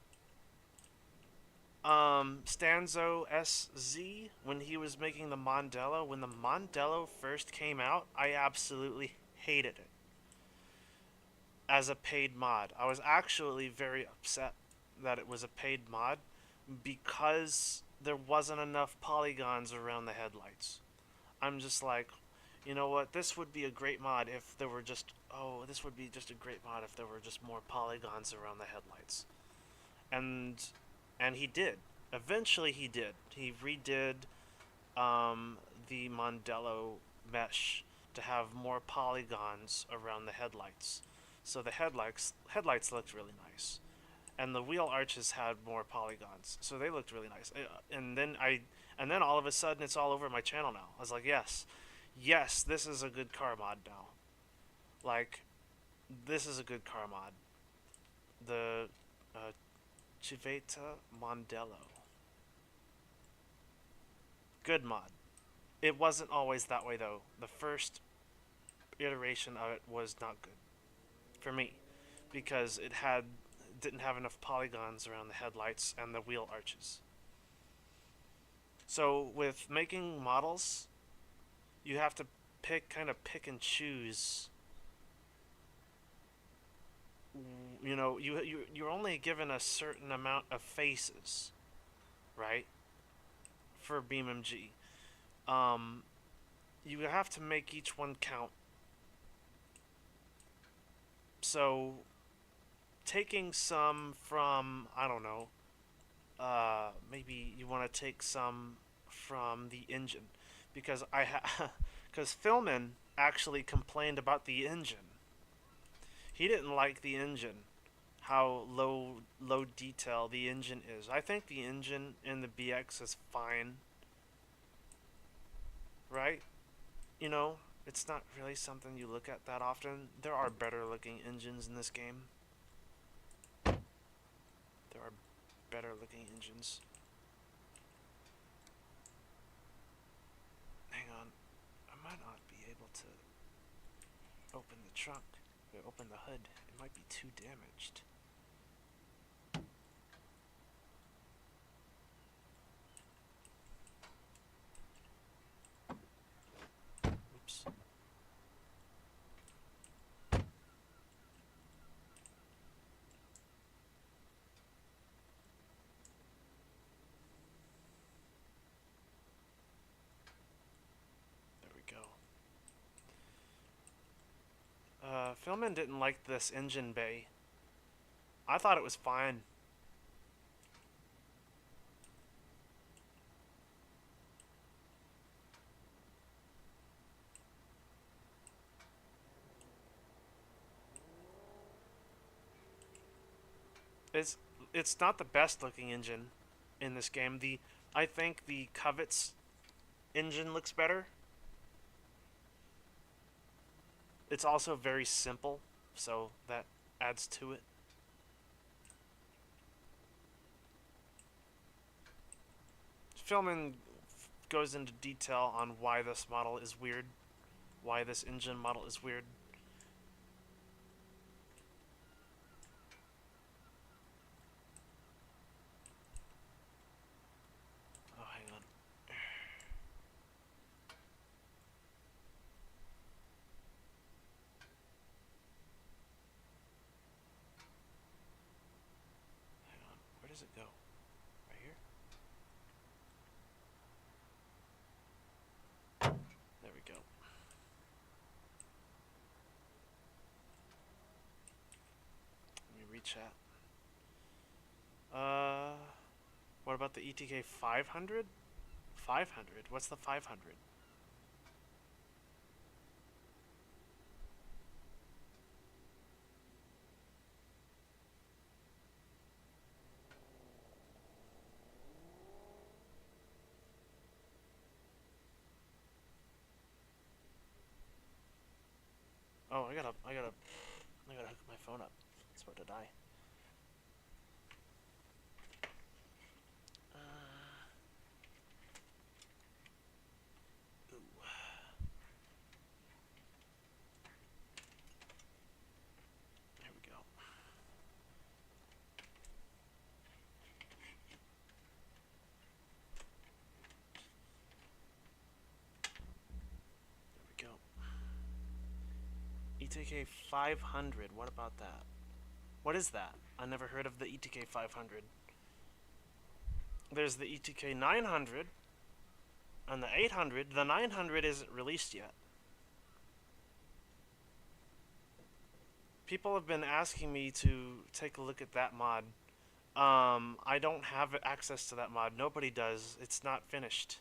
Stanzo SZ, when he was making the Mondello, when the Mondello first came out, I absolutely hated it as a paid mod. I was actually very upset that it was a paid mod, because there wasn't enough polygons around the headlights. I'm just like, you know what, this would be a great mod if there were just, this would be just a great mod if there were just more polygons around the headlights. And he did. Eventually he did. He redid the Mondello mesh to have more polygons around the headlights. So the headlights looked really nice. And the wheel arches had more polygons. So they looked really nice. And then all of a sudden it's all over my channel now. I was like, yes. Yes, this is a good car mod now. Like, this is a good car mod. The Civetta Mondello. Good mod. It wasn't always that way though. The first iteration of it was not good for me, because didn't have enough polygons around the headlights and the wheel arches. So with making models, you have to pick and choose. You're only given a certain amount of faces, right? For BeamNG. You have to make each one count. So taking some from, I don't know, maybe you want to take some from the engine, because because Philman actually complained about the engine. He didn't like the engine, how low detail the engine is. I think the engine in the BX is fine, right? It's not really something you look at that often. There are better looking engines in this game. There are better looking engines. Hang on. I might not be able to open the trunk. Open the hood. It might be too damaged. Oops. There we go. Philman didn't like this engine bay. I thought it was fine. It's not the best looking engine in this game. I think the Covet's engine looks better. It's also very simple, so that adds to it. Philman goes into detail on why this model is weird, why this engine model is weird. does it go? Right here? There we go. Let me rechat. What about the ETK 500? 500? What's the 500? Oh, I gotta hook my phone up. It's about to die. Ooh. There we go. There we go. ETK 500. What about that? What is that? I never heard of the ETK 500. There's the ETK 900 and the 800. The 900 isn't released yet. People have been asking me to take a look at that mod. I don't have access to that mod. Nobody does. It's not finished.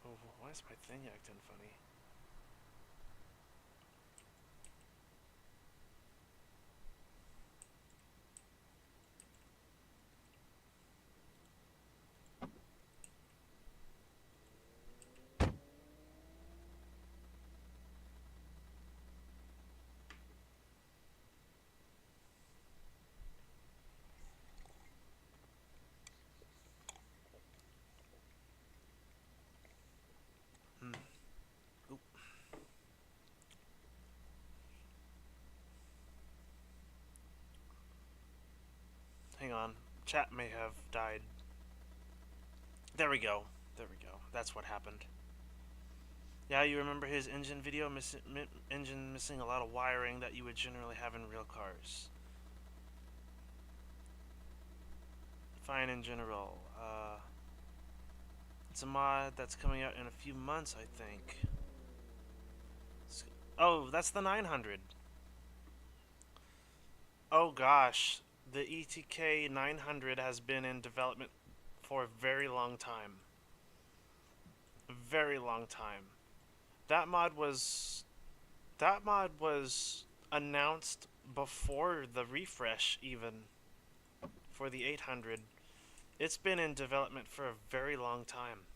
Oh, why is my thing acting funny? Oop. Hang on. Chat may have died. There we go. There we go. That's what happened. Yeah, you remember his engine video? Engine missing a lot of wiring that you would generally have in real cars. Fine in general. It's a mod that's coming out in a few months, I think. Oh, that's the 900. Oh gosh, the ETK 900 has been in development for a very long time. A very long time. That mod was announced before the refresh even for the 800. It's been in development for a very long time.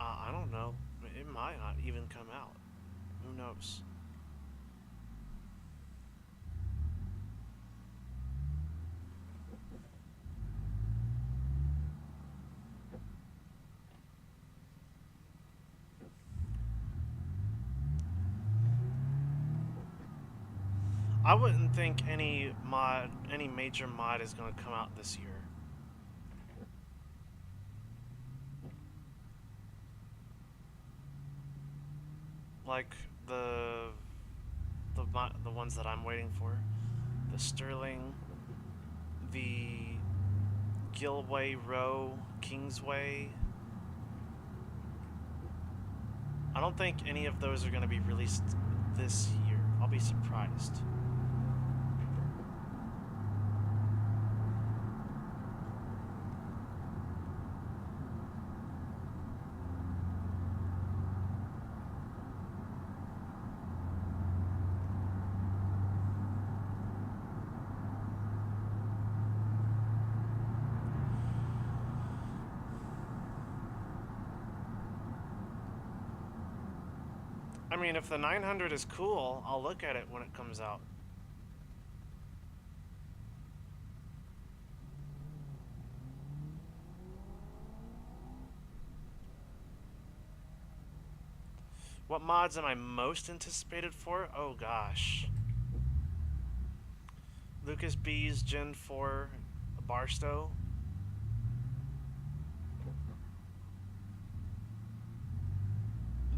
I don't know. It might not even come out. Who knows? I wouldn't think any major mod is going to come out this year. Like the ones that I'm waiting for, the Sterling, the Gilway Row, Kingsway. I don't think any of those are going to be released this year. I'll be surprised. I mean, if the 900 is cool, I'll look at it when it comes out. What mods am I most anticipated for? Oh gosh. Lucas B's Gen 4 Barstow.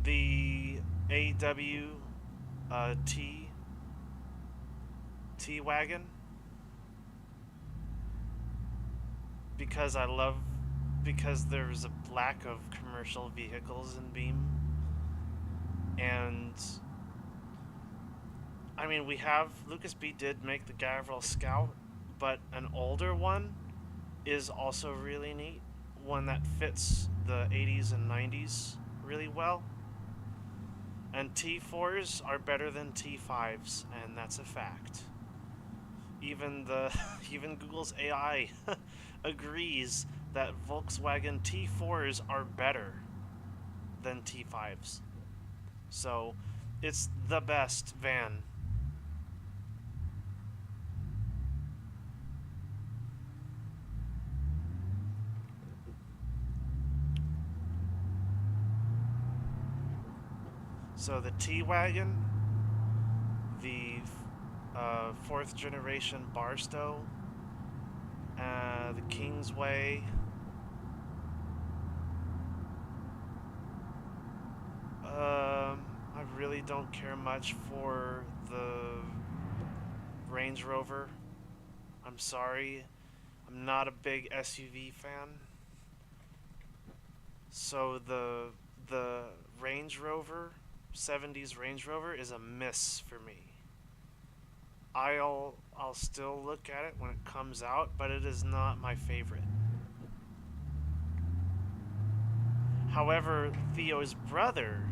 The AW T-Wagon. Because there's a lack of commercial vehicles in Beam. And I mean, Lucas B did make the Gavril Scout, but an older one is also really neat. One that fits the 80s and 90s really well. And T4s are better than T5s, and that's a fact. Even Google's AI agrees that Volkswagen T4s are better than T5s. So, it's the best van. So the T-Wagon, the 4th generation Barstow, the Kingsway, I really don't care much for the Range Rover. I'm sorry, I'm not a big SUV fan. So the Range Rover, 70s Range Rover, is a miss for me. I'll still look at it when it comes out, but it is not my favorite. However, Theo's brother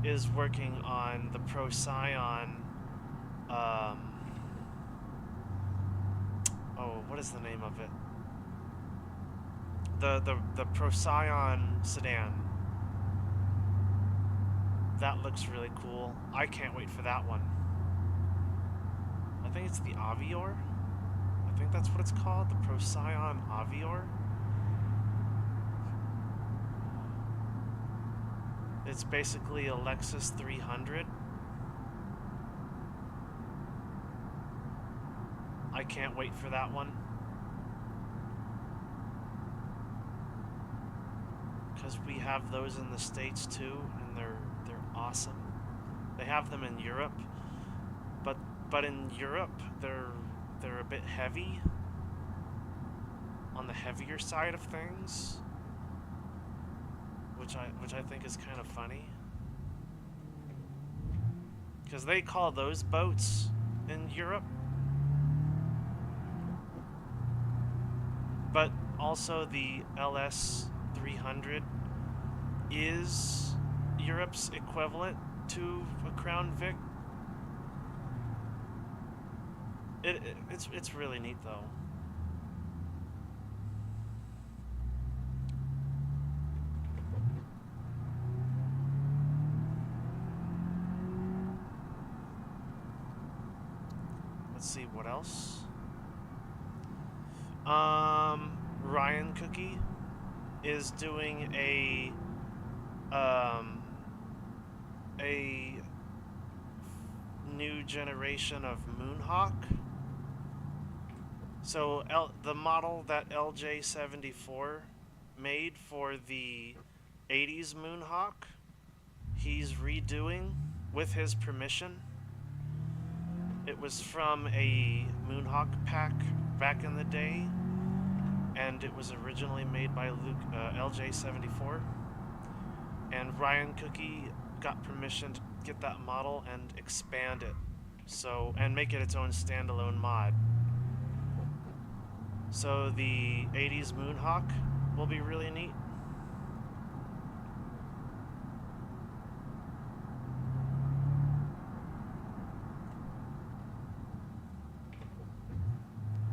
is working on the Procyon. What is the name of it? The Procyon sedan. That looks really cool. I can't wait for that one. I think it's the Avior. I think that's what it's called, the Procyon Avior. It's basically a Lexus 300. I can't wait for that one. Because we have those in the States too, and they're awesome. They have them in Europe, but in Europe they're a bit heavy, on the heavier side of things, which I think is kind of funny. Because they call those boats in Europe. But also the LS 300 is Europe's equivalent to a Crown Vic. It's really neat though. Let's see what else. Ryan Cookie is doing a new generation of Moonhawk. So the model that LJ74 made for the 80s Moonhawk, he's redoing with his permission. It was from a Moonhawk pack back in the day, and it was originally made by LJ74. And Ryan Cookie got permission to get that model and expand it, and make it its own standalone mod. So the 80s Moonhawk will be really neat.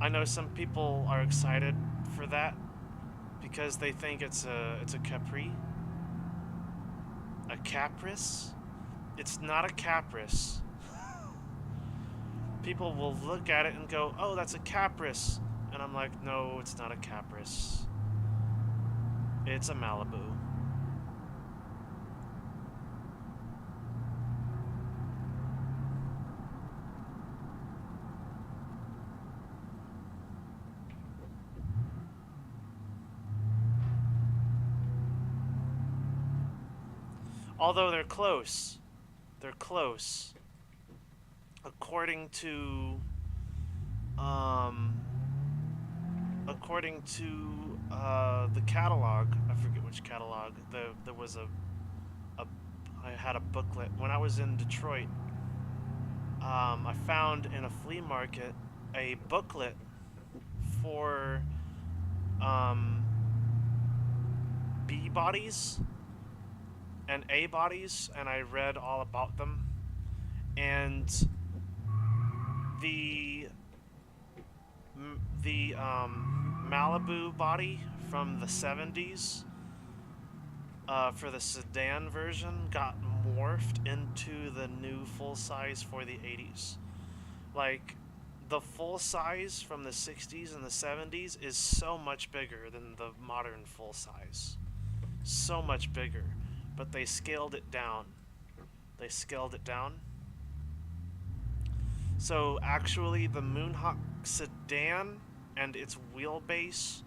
I know some people are excited for that because they think it's a Capri. A Caprice? It's not a Caprice. People will look at it and go, "Oh, that's a Caprice." And I'm like, "No, it's not a Caprice. It's a Malibu." Although they're close. They're close. According to the catalog, I forget which catalog. There was I had a booklet when I was in Detroit. I found in a flea market a booklet for B bodies and A bodies, and I read all about them. And the Malibu body from the 70s for the sedan version got morphed into the new full size for the 80s. Like, the full size from the 60s and the 70s is so much bigger than the modern full size. So much bigger. But they scaled it down. They scaled it down. So actually the Moonhawk sedan and its wheelbase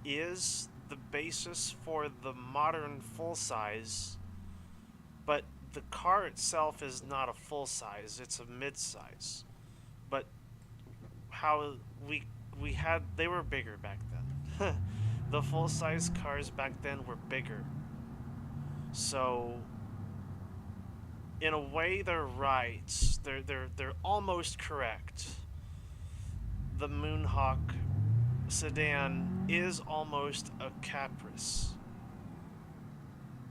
is the basis for the modern full size, but the car itself is not a full size, it's a mid-size. But how they were bigger back then. The full size cars back then were bigger. So in a way they're right. They're almost correct. The Moonhawk sedan is almost a Caprice.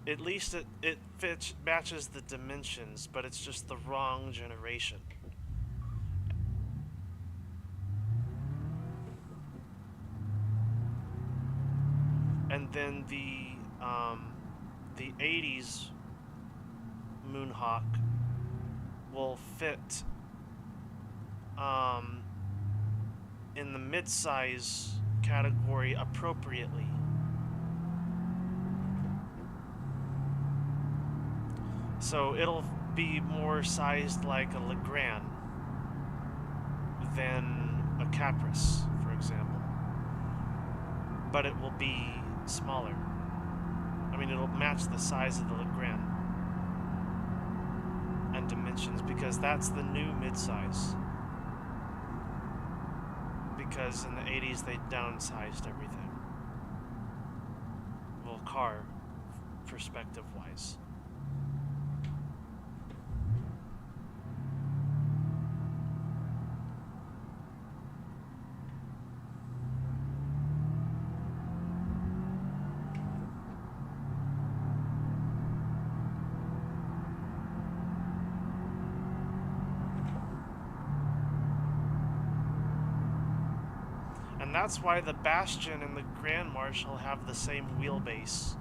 At least it matches the dimensions, but it's just the wrong generation. And then the 80s Moonhawk will fit in the mid-size category appropriately. So it'll be more sized like a Legrand than a Caprice, for example. But it will be smaller. I mean, it'll match the size of the Legrand and dimensions, because that's the new midsize. Because in the 80s they downsized everything. Well, car perspective-wise. And that's why the Bastion and the Grand Marshal have the same wheelbase.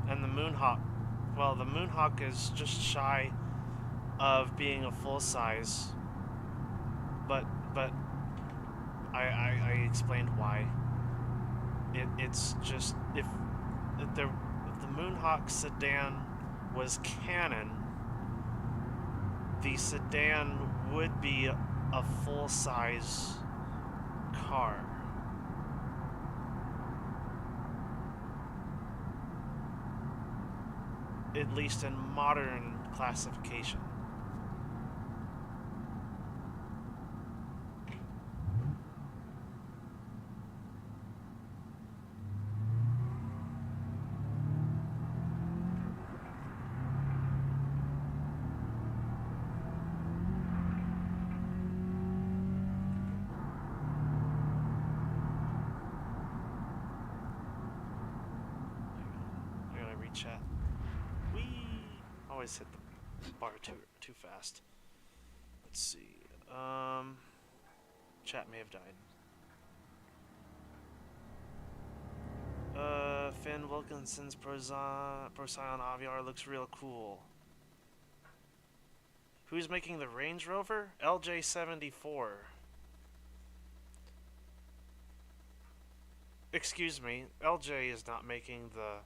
And the Moonhawk, well, the Moonhawk is just shy of being a full size. But I explained why. It's just if the Moonhawk sedan was canon, the sedan would be a full size car. At least in modern classification. Chat. We always hit the bar too fast. Let's see. Chat may have died. Finn Wilkinson's Procyon Aviar looks real cool. Who's making the Range Rover? LJ74. Excuse me, LJ is not making the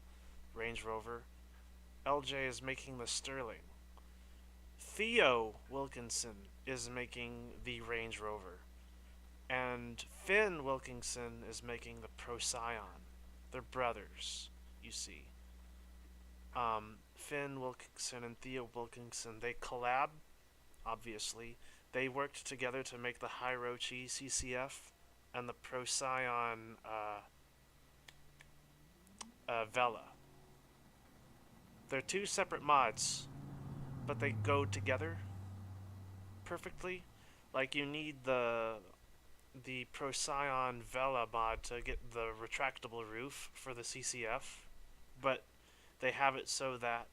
Range Rover. LJ is making the Sterling. Theo Wilkinson is making the Range Rover. And Finn Wilkinson is making the Procyon. They're brothers, you see. Finn Wilkinson and Theo Wilkinson, they collab, obviously. They worked together to make the Hirochi CCF and the Procyon Vela. They're two separate mods, but they go together perfectly. Like you need the Procyon Vela mod to get the retractable roof for the CCF, but they have it so that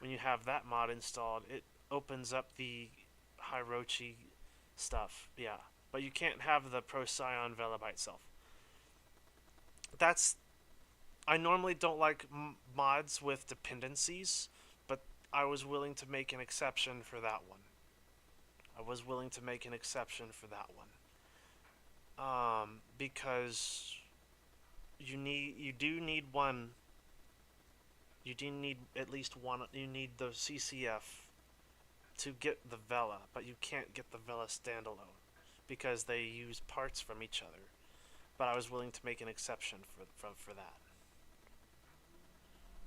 when you have that mod installed, it opens up the Hirochi stuff. Yeah, but you can't have the Procyon Vela by itself. That's I normally don't like mods with dependencies, but I was willing to make an exception for that one. I was willing to make an exception for that one. Because you do need one. You do need at least one. You need the CCF to get the Vela, but you can't get the Vela standalone because they use parts from each other. But I was willing to make an exception for that.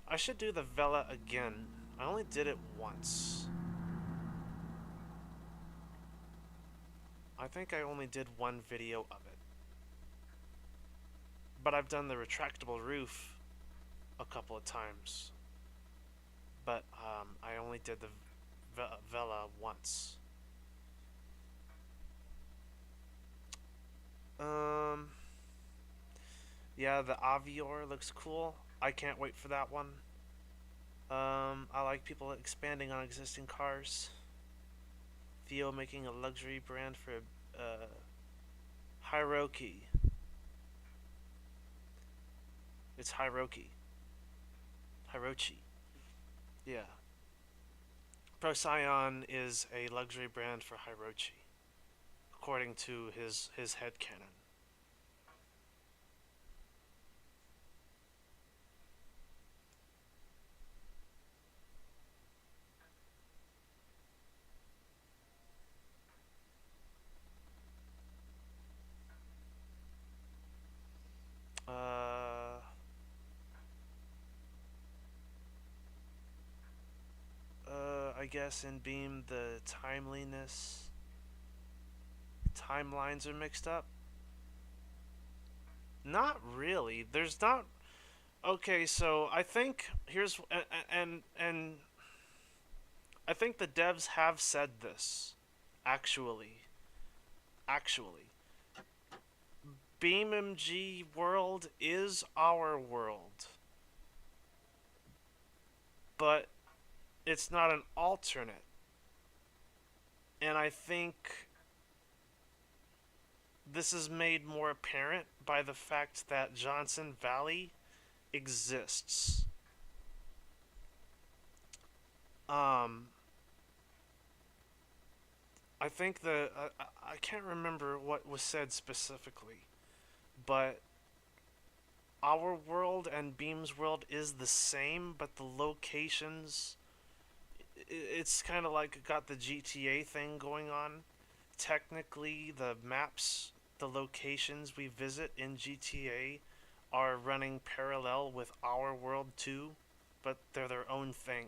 I should do the Vela again. I only did it once. I think I only did one video of it. But I've done the retractable roof a couple of times. But I only did the Vela once. Yeah, the Avior looks cool. I can't wait for that one. I like people expanding on existing cars. Theo making a luxury brand for Hiroki. It's Hiroki. Hirochi. Yeah. Procyon is a luxury brand for Hirochi, according to his headcanon. I guess in Beam the timelines are mixed up. Not really. There's not. Okay, so I think here's and I think the devs have said this. Actually, actually, BeamNG world is our world, but it's not an alternate. And I think this is made more apparent by the fact that Johnson Valley exists. Um, I think I can't remember what was said specifically, but our world and Beam's world is the same, but the locations. It's kind of like got the GTA thing going on. Technically, the maps, the locations we visit in GTA are running parallel with our world too, but they're their own thing.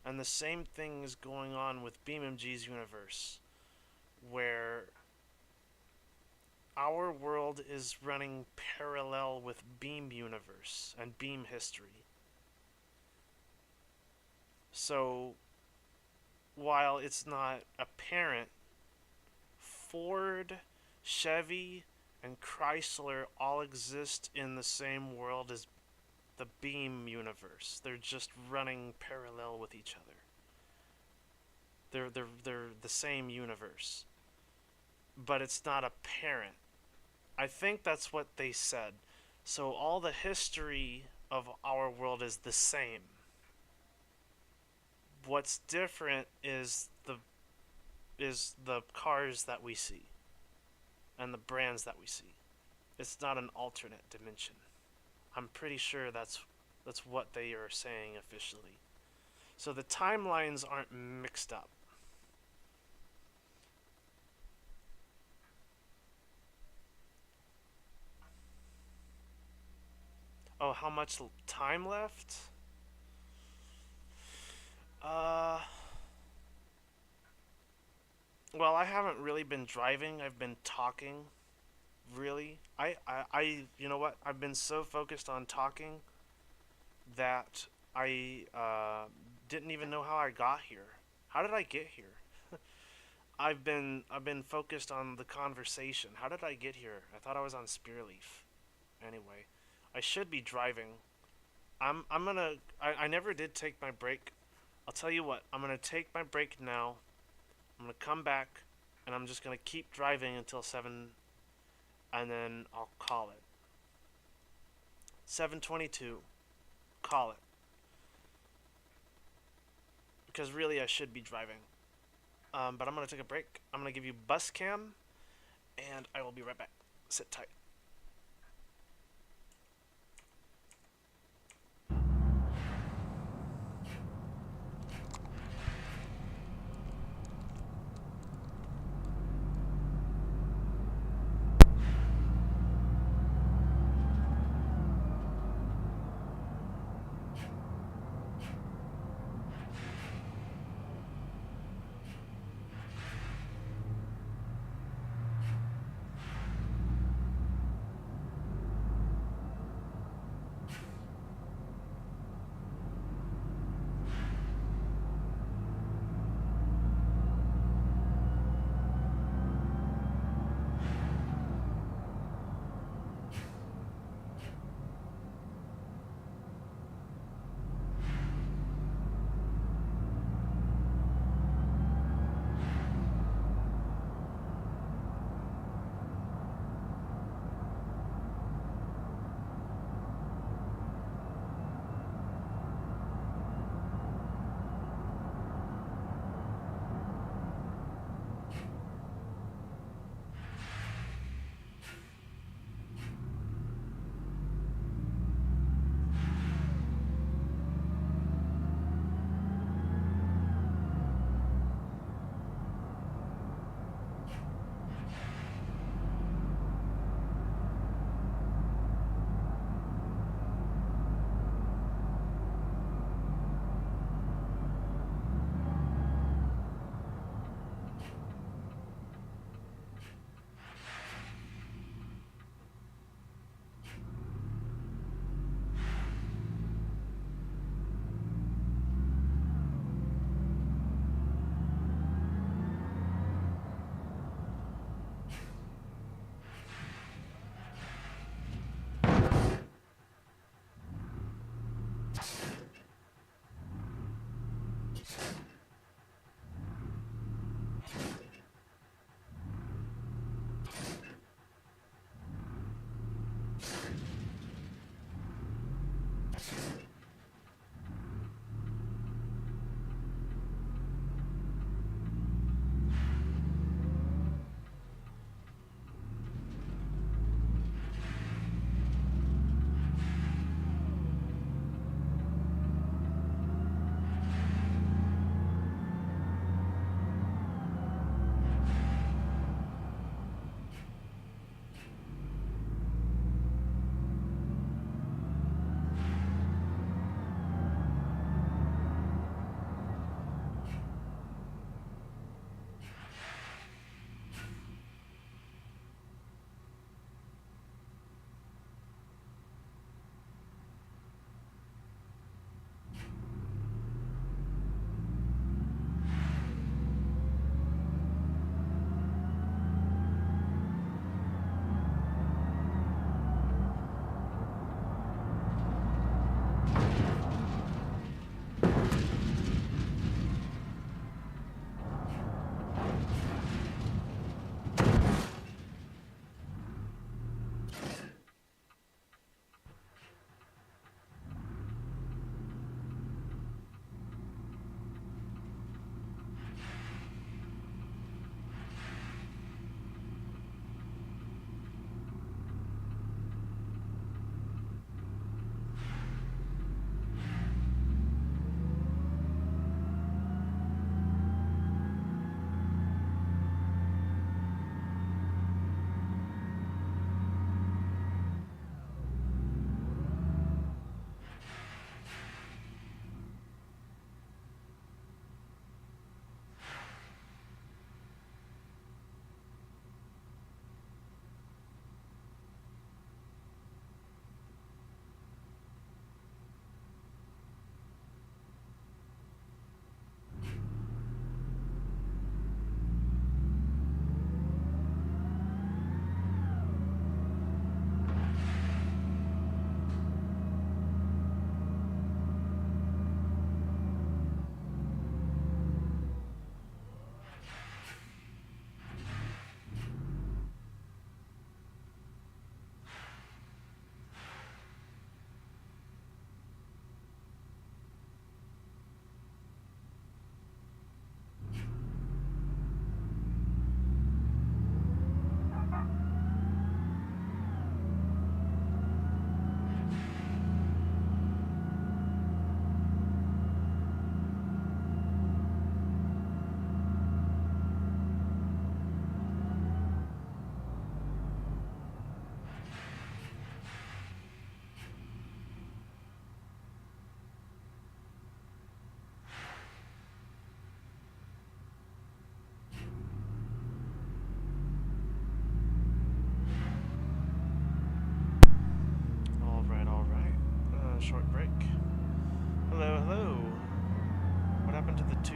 And the same thing is going on with BeamNG's universe, where our world is running parallel with Beam universe and Beam history. So, while it's not apparent, Ford, Chevy, and Chrysler all exist in the same world as the Beam universe. They're just running parallel with each other. They're the same universe. But it's not apparent. I think that's what they said. So all the history of our world is the same. What's different is the cars that we see and the brands that we see. It's not an alternate dimension. I'm pretty sure that's what they are saying officially. So the timelines aren't mixed up. Oh, how much time left? Uh, well, I haven't really been driving. I've been talking. Really, you know what? I've been so focused on talking that I didn't even know how I got here. How did I get here? I've been focused on the conversation. How did I get here? I thought I was on Spearleaf. Anyway, I should be driving. I'm gonna. I never did take my break. I'll tell you what. I'm gonna take my break now. I'm gonna come back, and I'm just gonna keep driving until 7, and then I'll call it. 7:22. Call it. Because really, I should be driving. But I'm gonna take a break. I'm gonna give you bus cam, and I will be right back. Sit tight.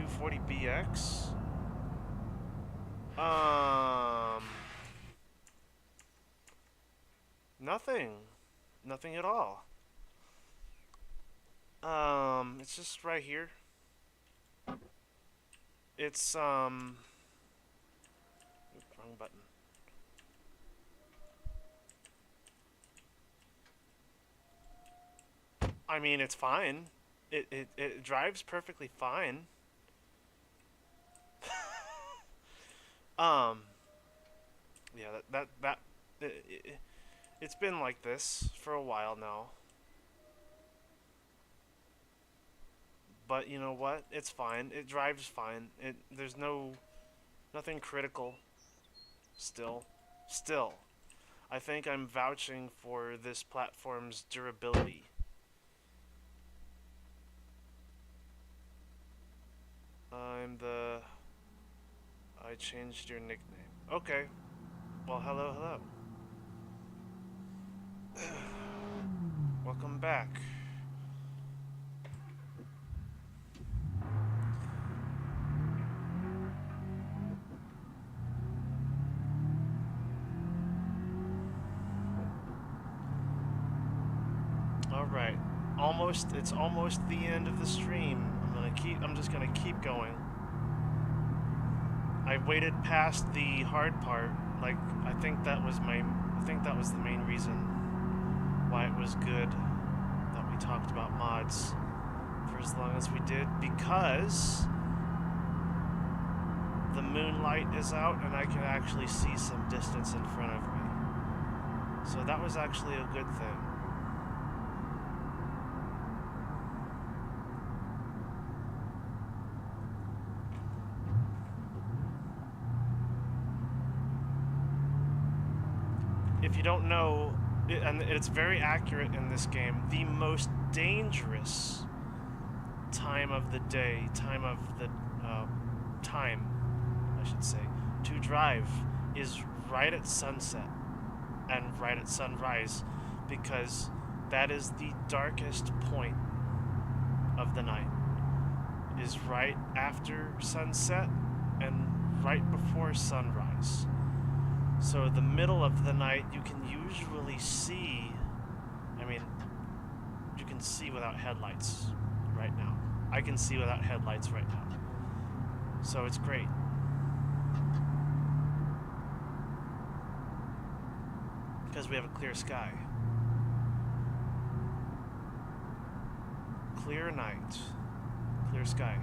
240BX. Nothing. Nothing at all. It's just right here. It's, wrong button. I mean, it's fine. It drives perfectly fine. Um, yeah, it's been like this for a while now. But you know what? It's fine. It drives fine. There's nothing critical. Still. I think I'm vouching for this platform's durability. I changed your nickname. Okay. Well, hello. Welcome back. Alright. It's almost the end of the stream. I'm just gonna keep going. I waited past the hard part. Like, I think that was the main reason why it was good that we talked about mods for as long as we did, because the moonlight is out and I can actually see some distance in front of me. So that was actually a good thing. If you don't know, and it's very accurate in this game, the most dangerous time of the day, time, I should say, to drive is right at sunset and right at sunrise, because that is the darkest point of the night, is right after sunset and right before sunrise. So the middle of the night, you can usually see, you can see without headlights right now. I can see without headlights right now. So it's great. Because we have a clear sky. Clear night. Clear sky.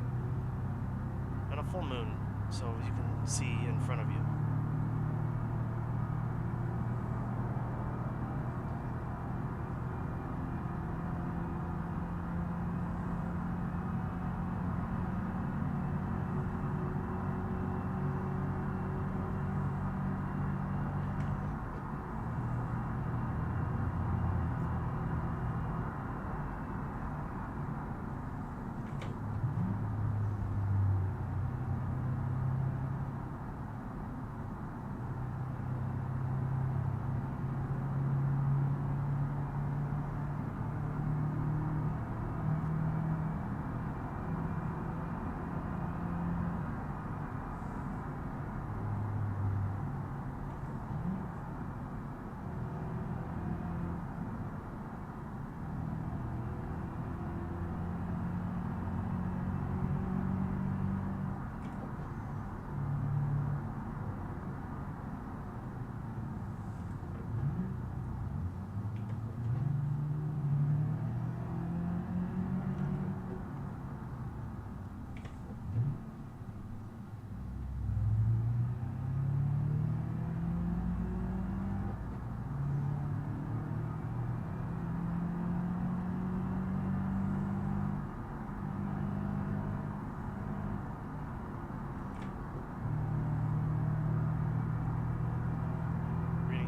And a full moon, so you can see in front of you.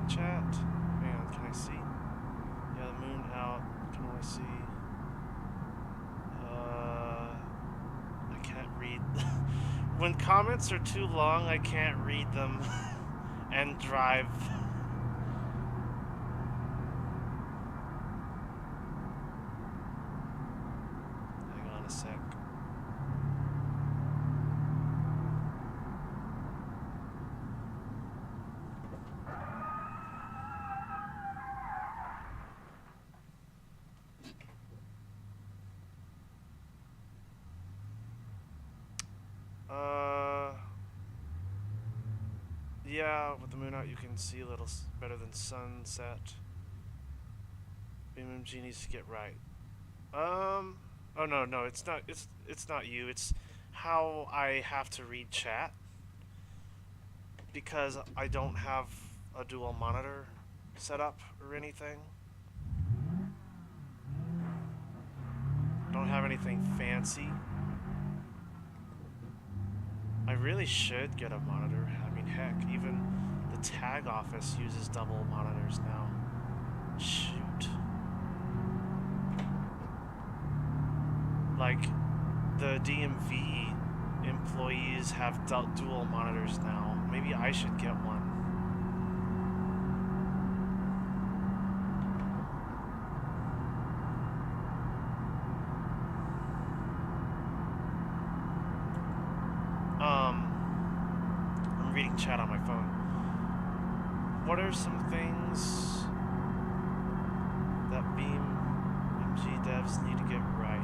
Chat. Hang on, can I see? Yeah, the moon out. Can only see. I can't read. When comments are too long, I can't read them and drive. Hang on a sec. Uh, yeah, with the moon out, you can see a little better than sunset. BeamNG needs to get right. Oh no, no, it's not. It's not you. It's how I have to read chat because I don't have a dual monitor set up or anything. Don't have anything fancy. I really should get a monitor. I mean, heck, even the tag office uses double monitors now. Shoot. Like, the DMV employees have dual monitors now. Maybe I should get one. I'm reading chat on my phone. What are some things that BeamNG devs need to get right?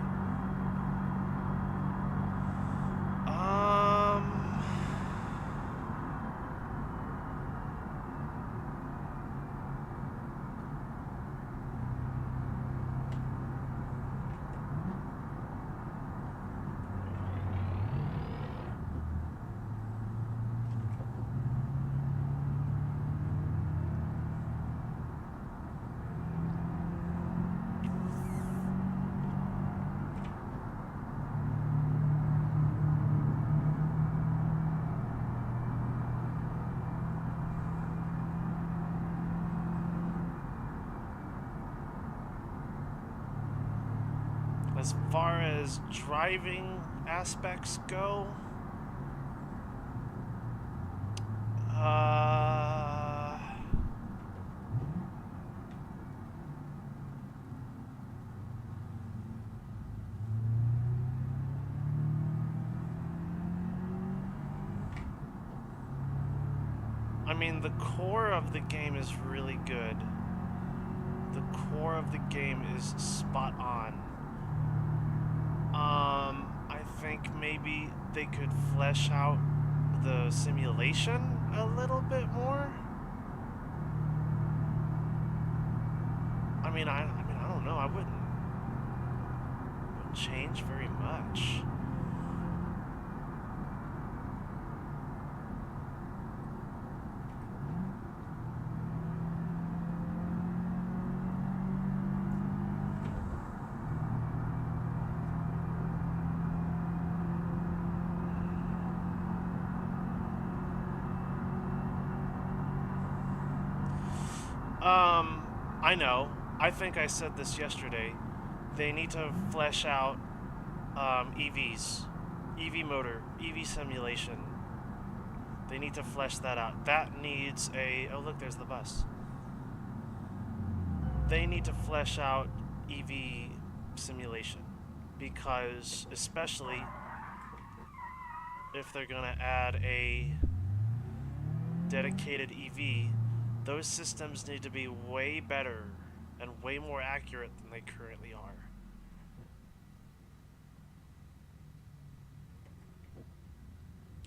As far as driving aspects go, I mean, the core of the game is really good. The core of the game is spot on. I think maybe they could flesh out the simulation a little bit more. I mean, I don't know. I wouldn't change very much. I know. I think I said this yesterday. They need to flesh out EVs, EV motor, EV simulation. They need to flesh that out. That needs a... Oh, look, there's the bus. They need to flesh out EV simulation because, especially if they're going to add a dedicated EV, those systems need to be way better and way more accurate than they currently are.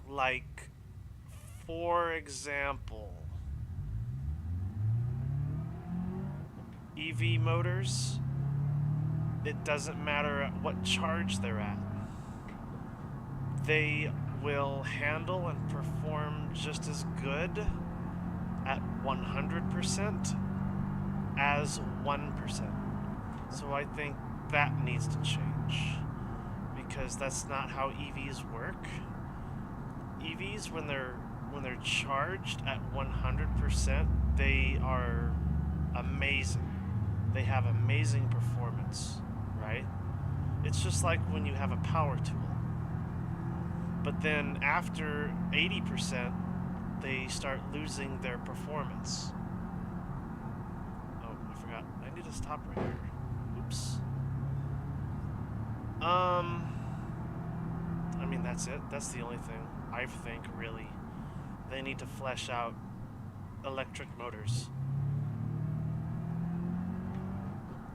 Like, for example, EV motors, it doesn't matter at what charge they're at. They will handle and perform just as good at 100% as 1%. So I think that needs to change because that's not how EVs work. EVs, when they're charged at 100%, they are amazing. They have amazing performance, right? It's just like when you have a power tool. But then after 80%, they start losing their performance. Oh, I forgot. I need to stop right here. Oops. I mean, that's it. That's the only thing I think, really. They need to flesh out electric motors.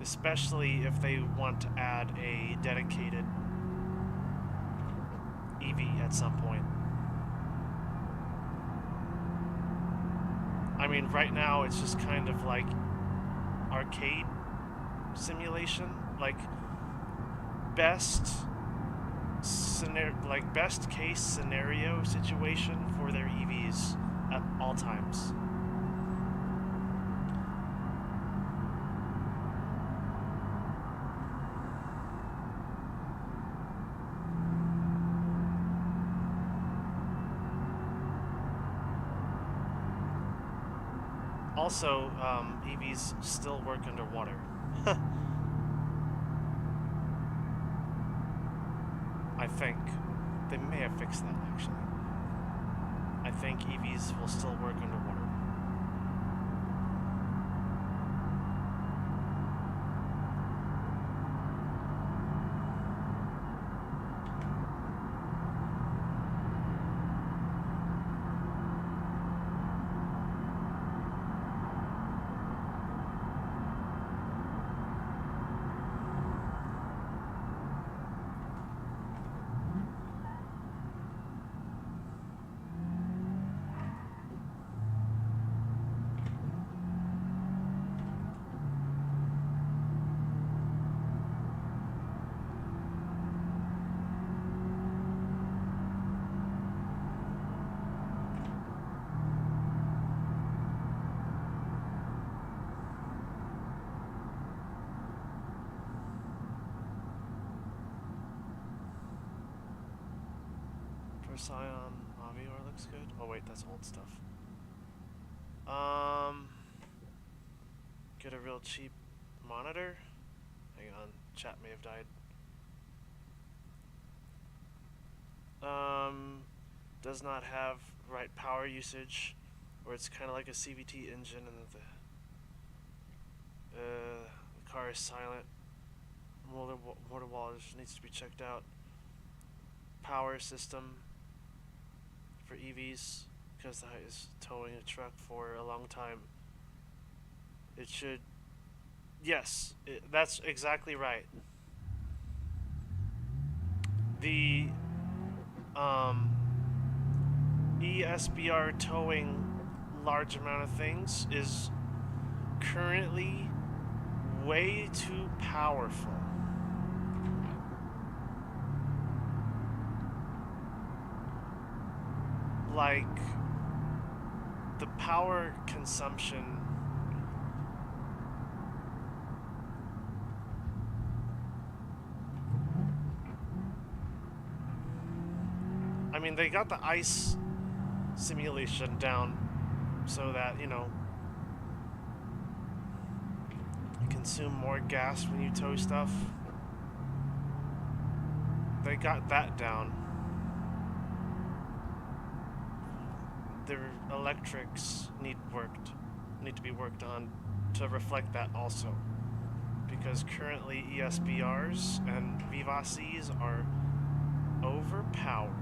Especially if they want to add a dedicated EV at some point. I mean, right now it's just kind of like arcade simulation, like best case scenario situation for their EVs at all times. Also, EVs still work underwater. I think. They may have fixed that, actually. I think EVs will still work underwater. Scion Avior looks good. Oh wait, that's old stuff. Get a real cheap monitor. Hang on, chat may have died. Does not have right power usage, or it's kind of like a CVT engine, and the car is silent. Motor wall just needs to be checked out. Power system for EVs, because that is towing a truck for a long time. It should, yes, that's exactly right. The ESBR towing large amount of things is currently way too powerful. Like, the power consumption I mean, they got the ice simulation down so that, you know, you consume more gas when you tow stuff. They got that down. Their electrics need to be worked on to reflect that also, because currently ESBRs and Vivaces are overpowered.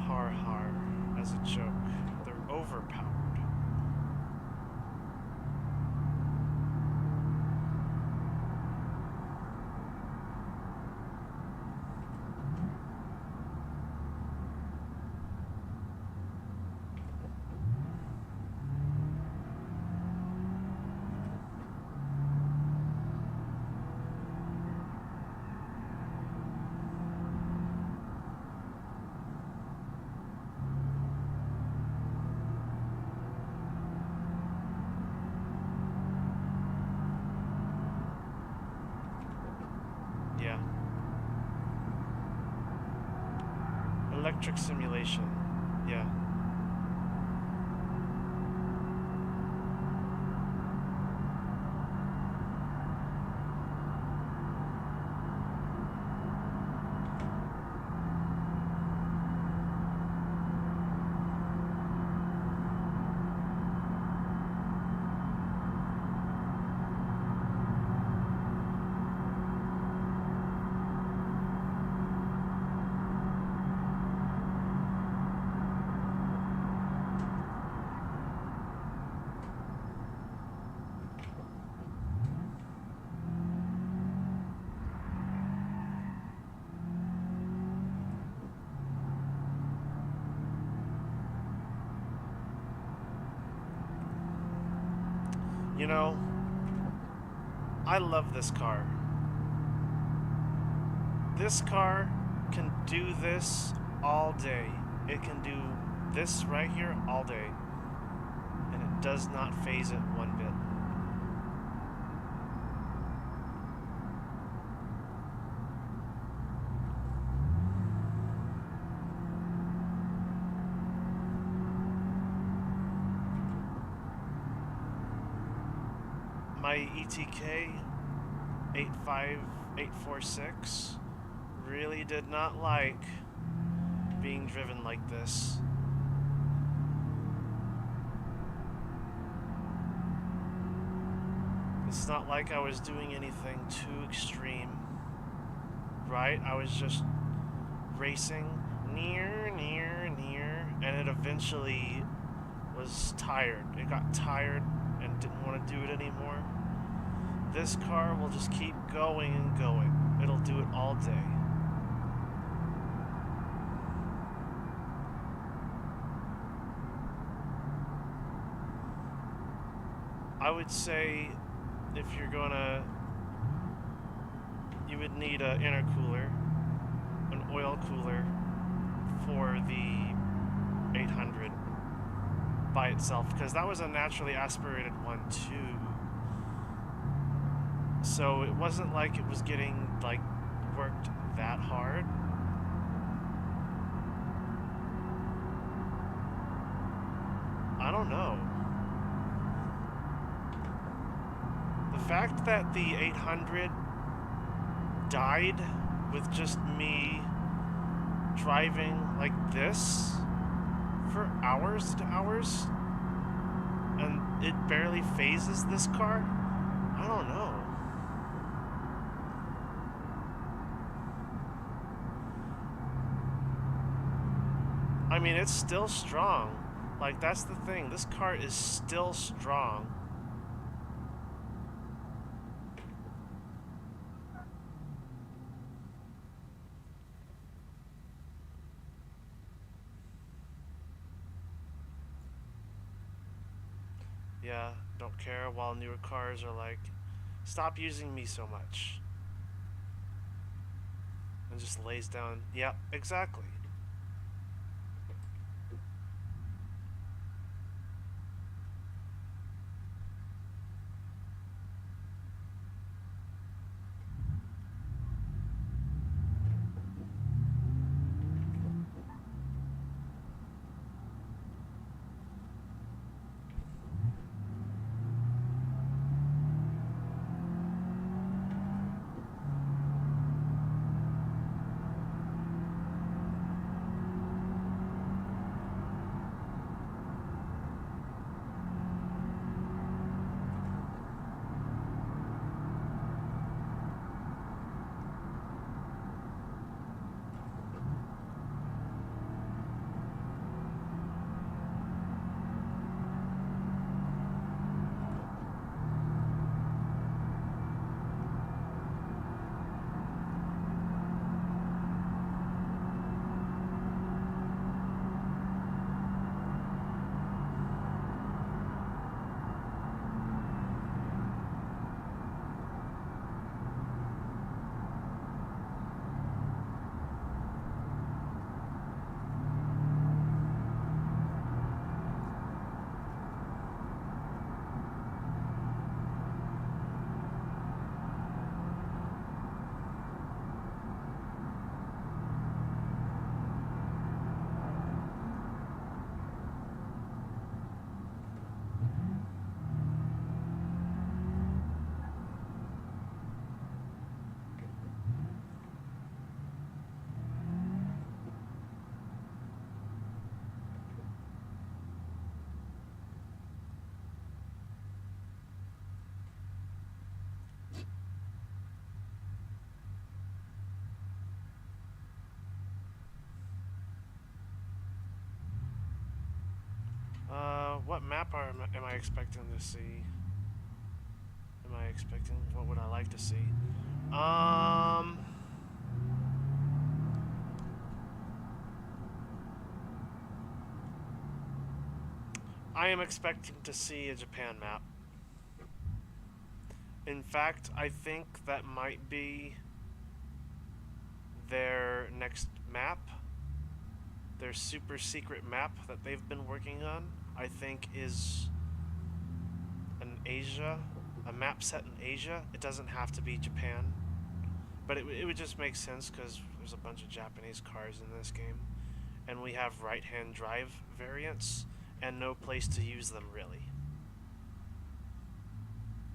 Har har, as a joke. They're overpowered. Yeah. Electric simulation. Yeah. You know, I love this car. This car can do this all day. It can do this right here all day. And it does not phase it one bit. My ETK 85846 really did not like being driven like this. It's not like I was doing anything too extreme, right? I was just racing near, and it eventually was tired. It got tired and didn't want to do it anymore. This car will just keep going and going. It'll do it all day. I would say if you're gonna, you would need an intercooler, an oil cooler for the 800 by itself, because that was a naturally aspirated one too. So it wasn't like it was getting like worked that hard. I don't know. The fact that the 800 died with just me driving like this for hours to hours, and it barely phases this car, I don't know. I mean, it's still strong. Like, that's the thing. This car is still strong. Yeah, don't care, while newer cars are like, stop using me so much. And just lays down. Yeah, exactly. What map am I expecting to see? What would I like to see? I am expecting to see a Japan map. In fact, I think that might be their next map. Their super secret map that they've been working on, I think, is an Asia, a map set in Asia. It doesn't have to be Japan, but it would just make sense because there's a bunch of Japanese cars in this game, and we have right-hand drive variants and no place to use them really.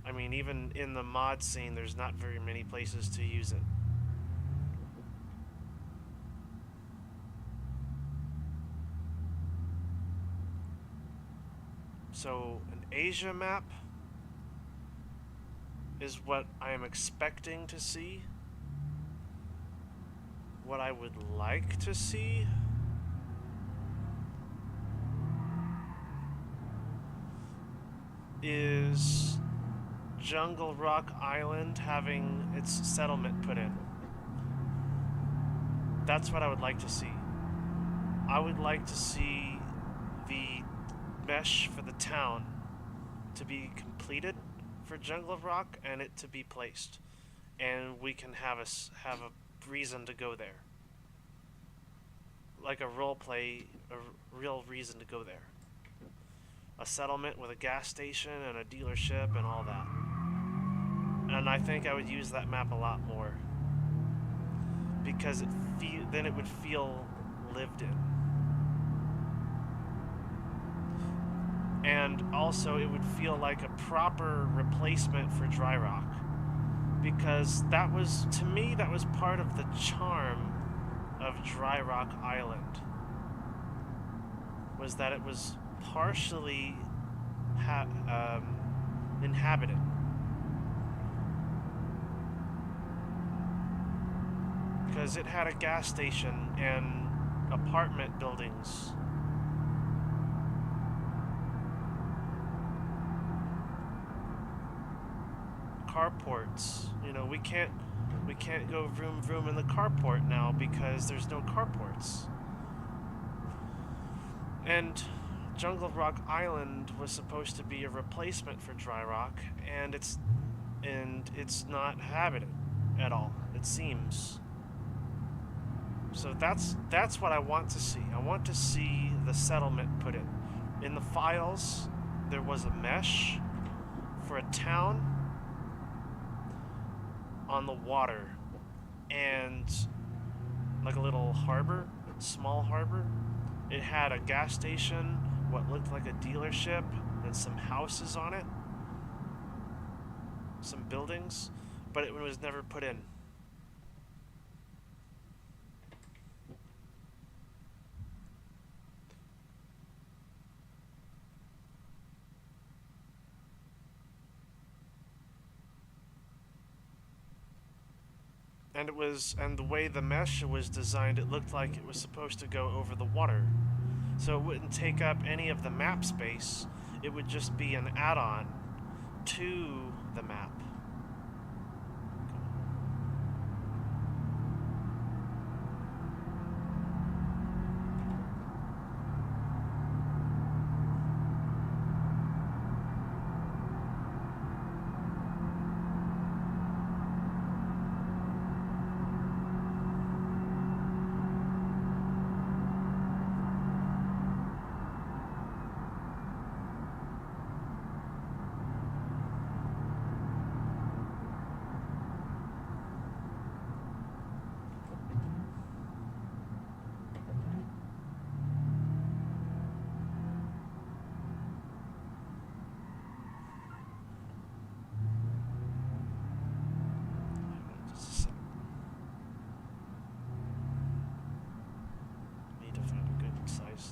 I mean, even in the mod scene, there's not very many places to use it. So, an Asia map is what I am expecting to see. What I would like to see is Jungle Rock Island having its settlement put in. That's what I would like to see. I would like to see the mesh for the town to be completed for Jungle Rock and it to be placed, and we can have a reason to go there, like a role play, a real reason to go there. A settlement with a gas station and a dealership and all that. And I think I would use that map a lot more because then it would feel lived in. And also it would feel like a proper replacement for Dry Rock, because that was, to me, that was part of the charm of Dry Rock Island, was that it was partially inhabited. Because it had a gas station and apartment buildings. Carports. You know, we can't go vroom vroom in the carport now because there's no carports. And Jungle Rock Island was supposed to be a replacement for Dry Rock, and it's not habited at all, it seems. So that's what I want to see. I want to see the settlement put in. In the files, there was a mesh for a town on the water and like a little harbor, small harbor. It had a gas station, what looked like a dealership, and some houses on it, some buildings, but it was never put in. And the way the mesh was designed, it looked like it was supposed to go over the water. So it wouldn't take up any of the map space. It would just be an add-on to the map.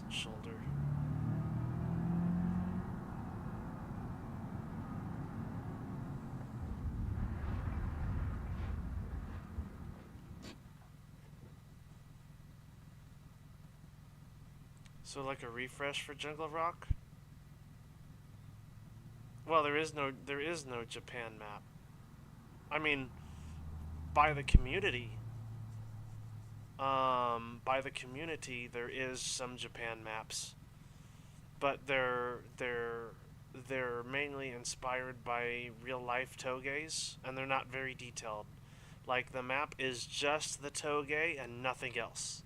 Shoulder. So like a refresh for Jungle Rock? Well, there is no Japan map. I mean, by the community. By the community, there is some Japan maps, but they're they're mainly inspired by real life togeis, and they're not very detailed. Like, the map is just the toge and nothing else.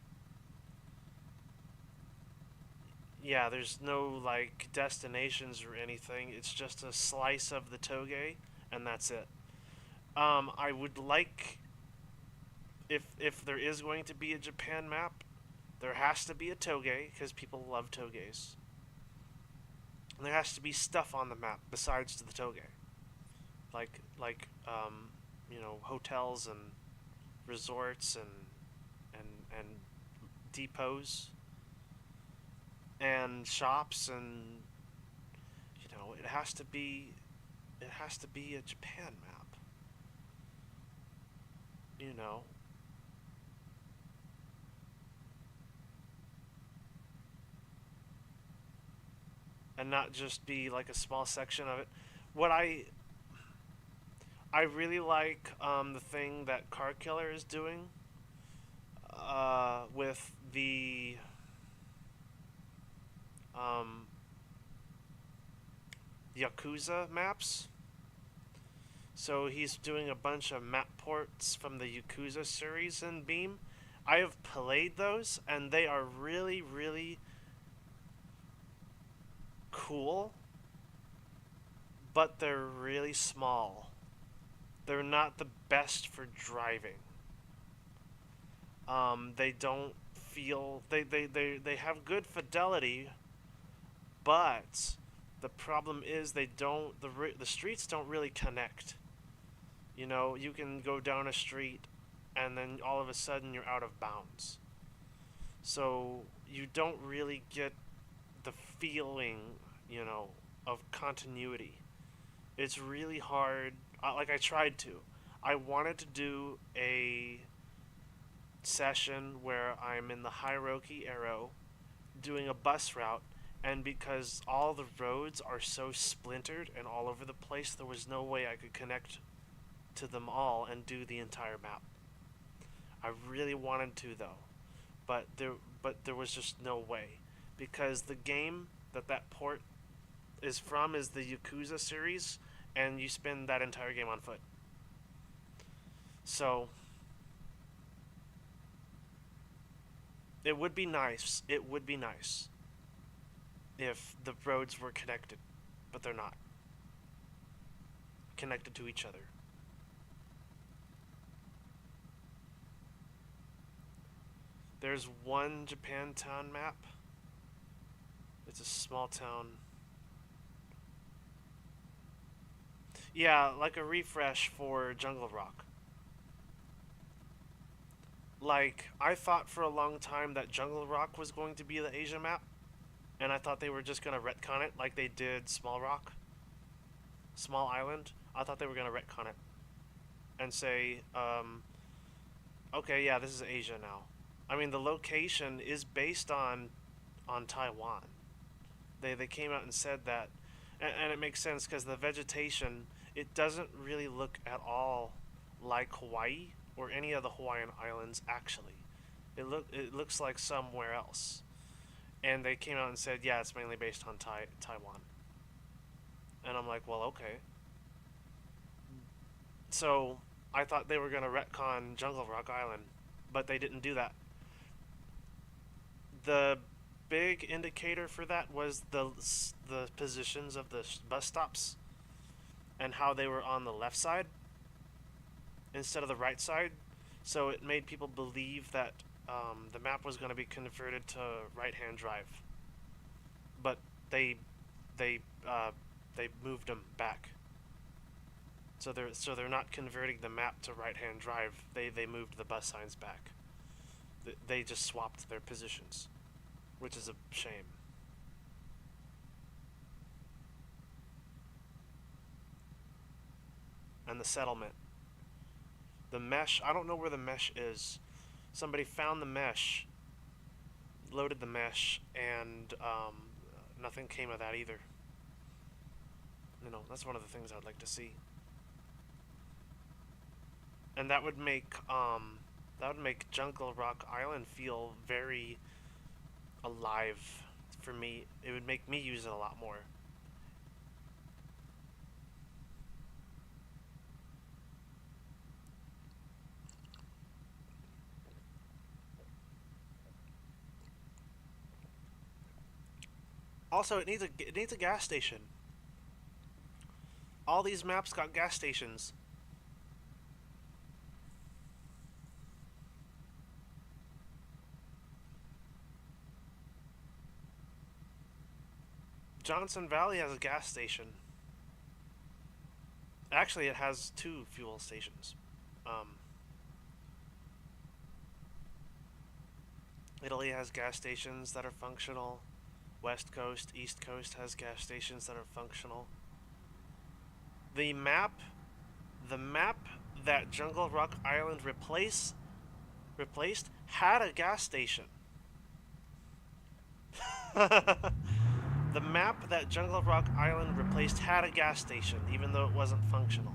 Yeah, there's no, like, destinations or anything. It's just a slice of the toge, and that's it. I would like, if there is going to be a Japan map, there has to be a toge, because people love toges. And there has to be stuff on the map besides the toge. Like, hotels and resorts and depots and shops, and it has to be a Japan map. You know, and not just be like a small section of it. What I really like the thing that Car Killer is doing with the um, Yakuza maps. So he's doing a bunch of map ports from the Yakuza series in Beam. I have played those, and they are really, really cool, but they're really small. They're not the best for driving. They don't feel they have good fidelity, but the problem is the streets don't really connect. You can go down a street, and then all of a sudden you're out of bounds. So you don't really get the feeling, you know, of continuity. It's really hard. Like, I tried to. I wanted to do a session where I'm in the Hierarchy Arrow doing a bus route, and because all the roads are so splintered and all over the place, there was no way I could connect to them all and do the entire map. I really wanted to, though, but there was just no way, because the game that port is from is the Yakuza series, and you spend that entire game on foot. So it would be nice. It would be nice if the roads were connected, but they're not connected to each other. There's one Japantown map. It's a small town. Yeah, like a refresh for Jungle Rock. Like, I thought for a long time that Jungle Rock was going to be the Asia map, and I thought they were just going to retcon it like they did Small Island. I thought they were going to retcon it and say, okay, yeah, this is Asia now. I mean, the location is based on Taiwan. They came out and said that, and it makes sense because the vegetation, it doesn't really look at all like Hawaii or any of the Hawaiian islands. Actually, it looks like somewhere else. And they came out and said, yeah, it's mainly based on Taiwan. And I'm like, well, okay. So I thought they were gonna retcon Jungle Rock Island, but they didn't do that. The big indicator for that was the positions of the bus stops and how they were on the left side instead of the right side. So it made people believe that the map was going to be converted to right-hand drive, but they they uh, they moved them back. So they're not converting the map to right-hand drive. They moved the bus signs back. They just swapped their positions, which is a shame. And the settlement, the mesh. I don't know where the mesh is. Somebody found the mesh, loaded the mesh, and nothing came of that either. That's one of the things I'd like to see. And that would make Jungle Rock Island feel very alive for me. It would make me use it a lot more. Also, it needs a gas station. All these maps got gas stations. Johnson Valley has a gas station. Actually, it has 2 fuel stations. Um, Italy has gas stations that are functional. West Coast, East Coast has gas stations that are functional. The map, the map that Jungle Rock Island replaced had a gas station. The map that Jungle Rock Island replaced had a gas station, even though it wasn't functional.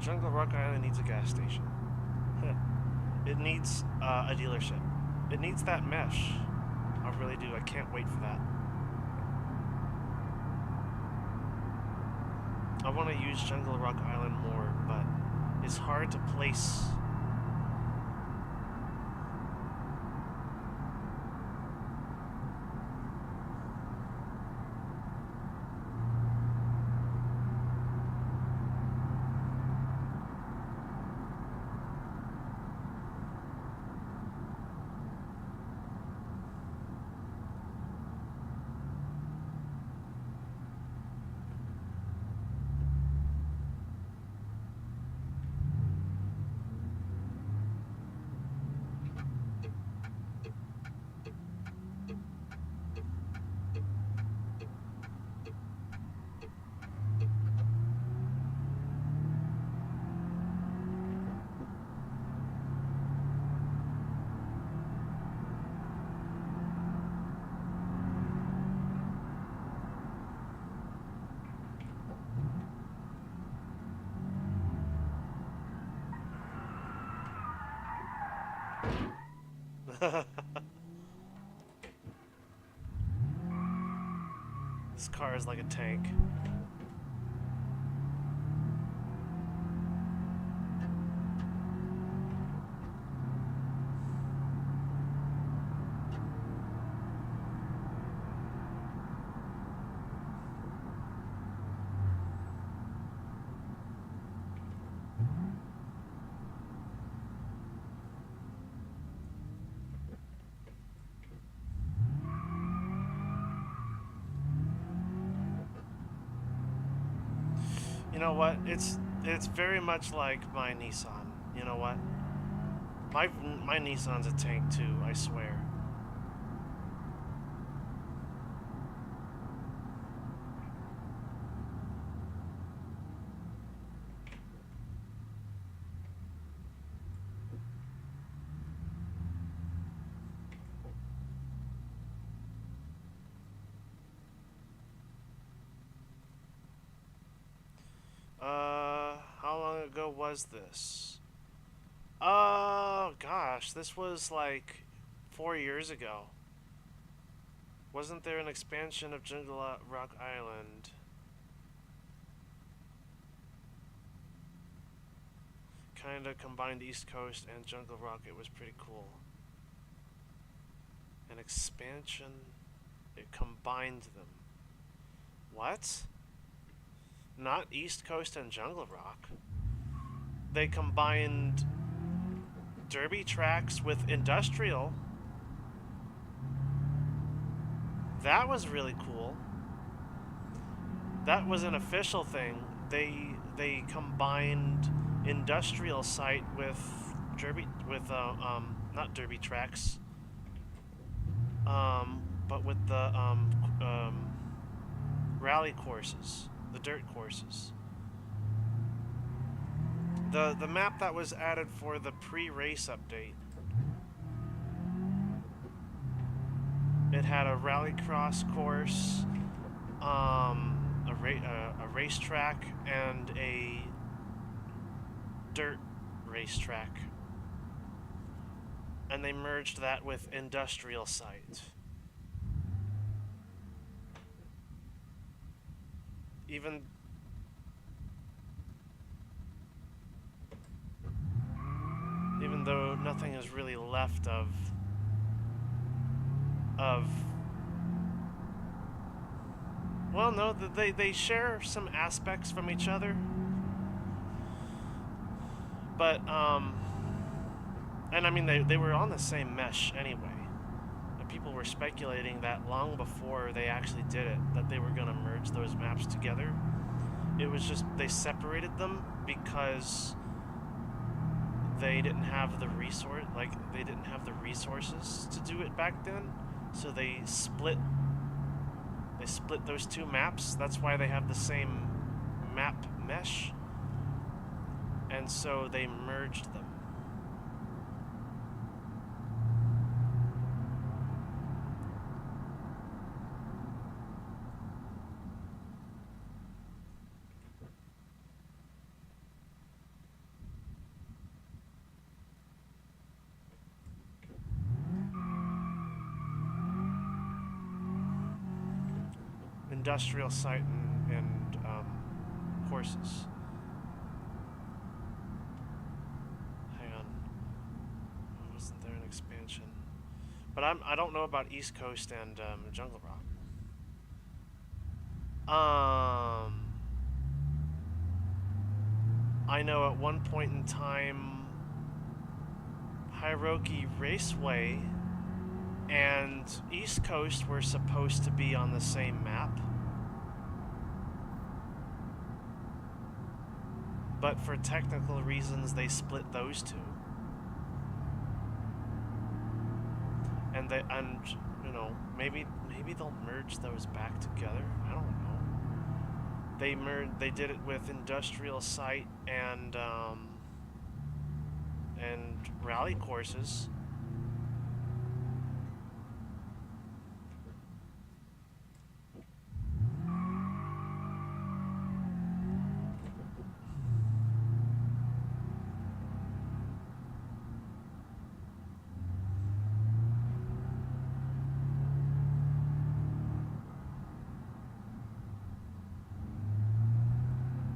Jungle Rock Island needs a gas station. It needs a dealership. It needs that mesh. I really do. I can't wait for that. I want to use Jungle Rock Island more, but it's hard to place. This car is like a tank. You know what? It's very much like my Nissan. You know what? My Nissan's a tank too, I swear. How long ago was this? Oh gosh, this was like 4 years ago. Wasn't there an expansion of Jungle Rock Island? Kinda combined East Coast and Jungle Rock. It was pretty cool. An expansion. It combined them. What? Not East Coast and Jungle Rock. They combined derby tracks with industrial. That was really cool. That was an official thing. They combined industrial site with not derby tracks. But with the rally courses, the dirt courses. The map that was added for the pre-race update. It had a rallycross course, a racetrack, and a dirt racetrack. And they merged that with industrial site. Even though nothing is really left of well, no, they share some aspects from each other, but and I mean they were on the same mesh anyway, and people were speculating that long before they actually did it, that they were going to merge those maps together. It was just they separated them because they didn't have the resources to do it back then, so they split those two maps. That's why they have the same map mesh, and so they merged them. Industrial site and horses. Hang on. Wasn't there an expansion? But I don't know about East Coast and Jungle Rock. I know at one point in time, Hiroki Raceway and East Coast were supposed to be on the same map. But for technical reasons, they split those two. And you know, maybe they'll merge those back together. I don't know. They did it with industrial site and rally courses.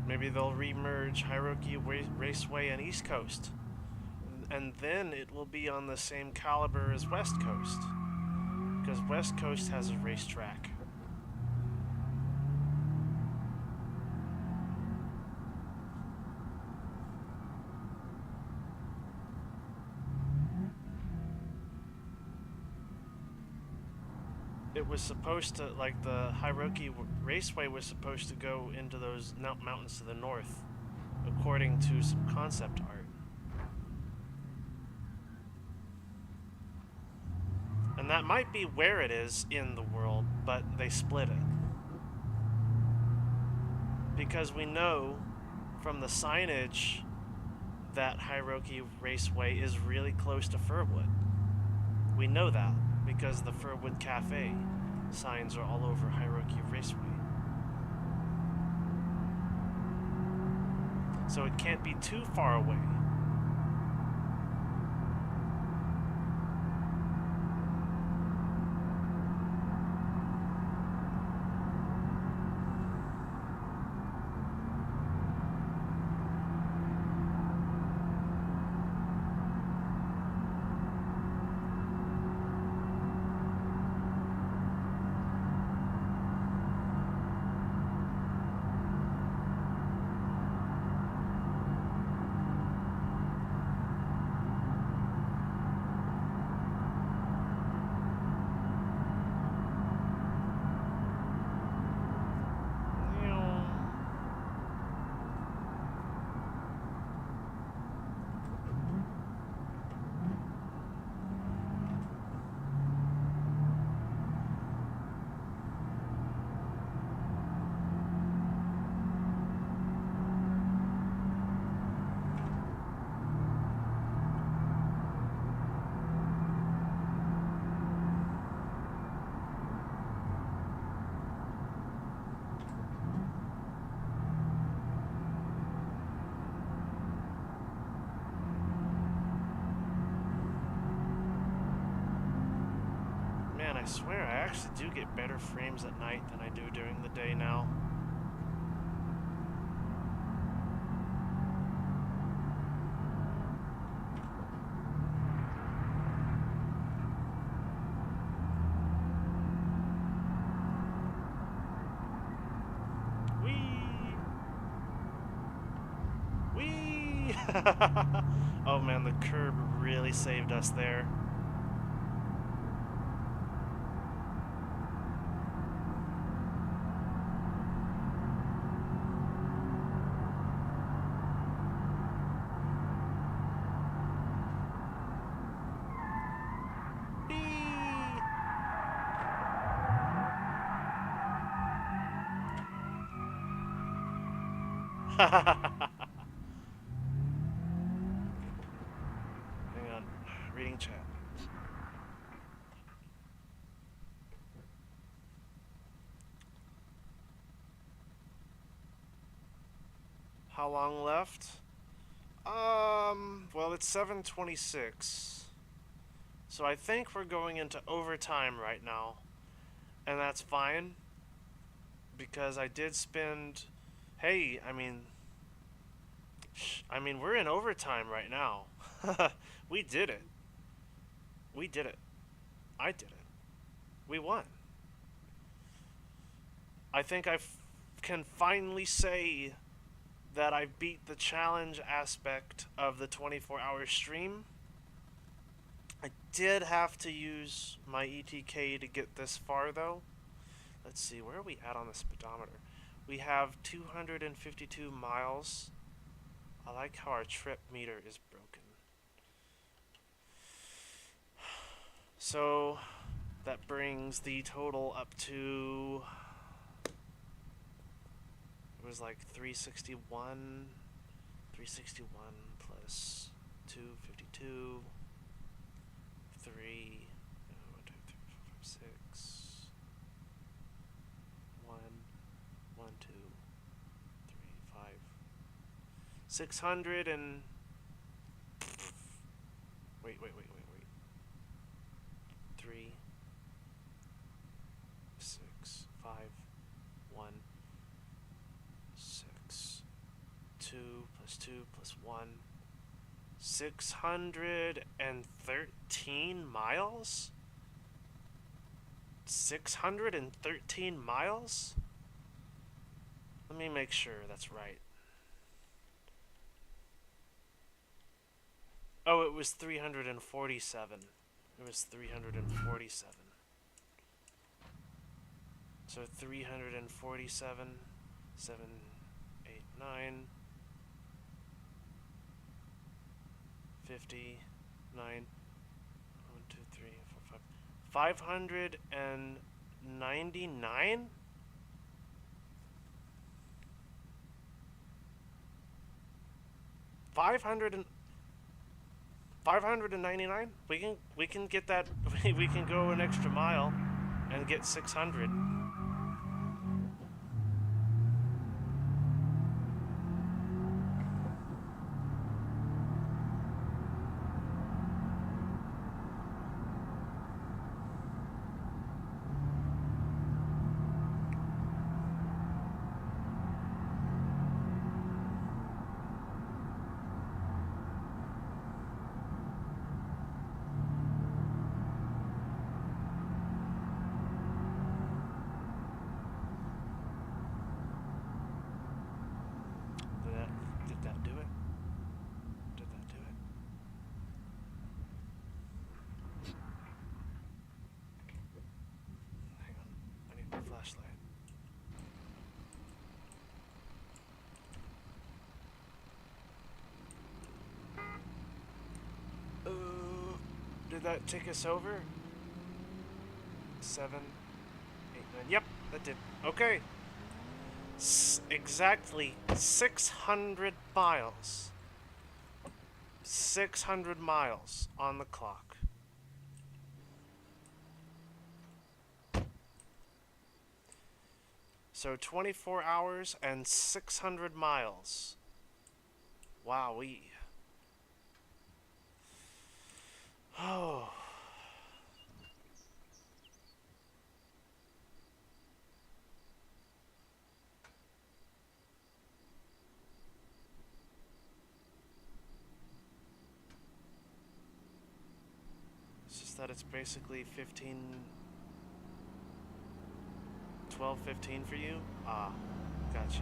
Maybe they'll remerge Hiroki Raceway and East Coast. And then it will be on the same caliber as West Coast. Because West Coast has a racetrack. It was supposed to, like, the Hiroki Raceway was supposed to go into those mountains to the north, according to some concept art. And that might be where it is in the world, but they split it. Because we know from the signage that Hiroki Raceway is really close to Firwood. We know that because the Firwood Cafe signs are all over Hiroki Raceway. So it can't be too far away. I swear, I actually do get better frames at night than I do during the day now. Whee! Oh man, the curb really saved us there. Hang on, reading chat. How long left? Well, it's 7:26. So I think we're going into overtime right now. And that's fine. Because I did spend... Hey, we're in overtime right now. We did it. We did it. I did it. We won. I think can finally say that I beat the challenge aspect of the 24-hour stream. I did have to use my ETK to get this far, though. Let's see, where are we at on the speedometer? We have 252 miles. I like how our trip meter is broken. So, that brings the total up to... It was like 361 plus 252, 3, 1, 2, 3, 4, 5, 6, 1, 1, 2, 3, 5, 600 and... Wait. 3, 6, 5, 1, 6, 2 plus 2 plus 1, 613 miles? 613 miles? Let me make sure that's right. Oh, it was 347. It was 347. So 347, 7, 8, 9, 50, 9, 1, 2, 3, 4, 5. 599? 599? We can get that. We can go an extra mile and get 600. Did that do it? Did that do it? Hang on, I need my flashlight. Did that take us over? 7, 8, 9. Yep, that did. Okay. Exactly 600 miles. 600 miles on the clock. So 24 hours and 600 miles. Wowee. Oh. that it's basically 15, 12, 15 for you? Ah, gotcha.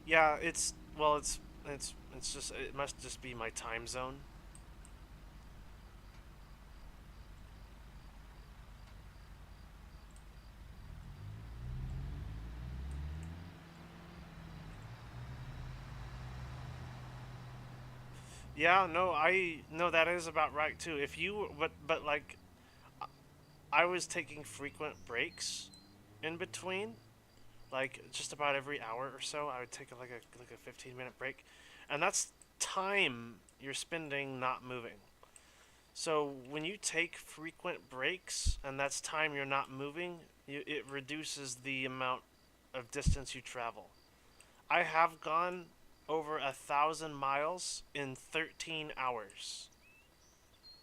Yeah, well, it's just it must just be my time zone. Yeah, no, I no, that is about right too. If you but like I was taking frequent breaks in between, like just about every hour or so. I would take like a 15-minute break, and that's time you're spending not moving. So when you take frequent breaks and that's time you're not moving, it reduces the amount of distance you travel. I have gone over 1,000 miles in 13 hours,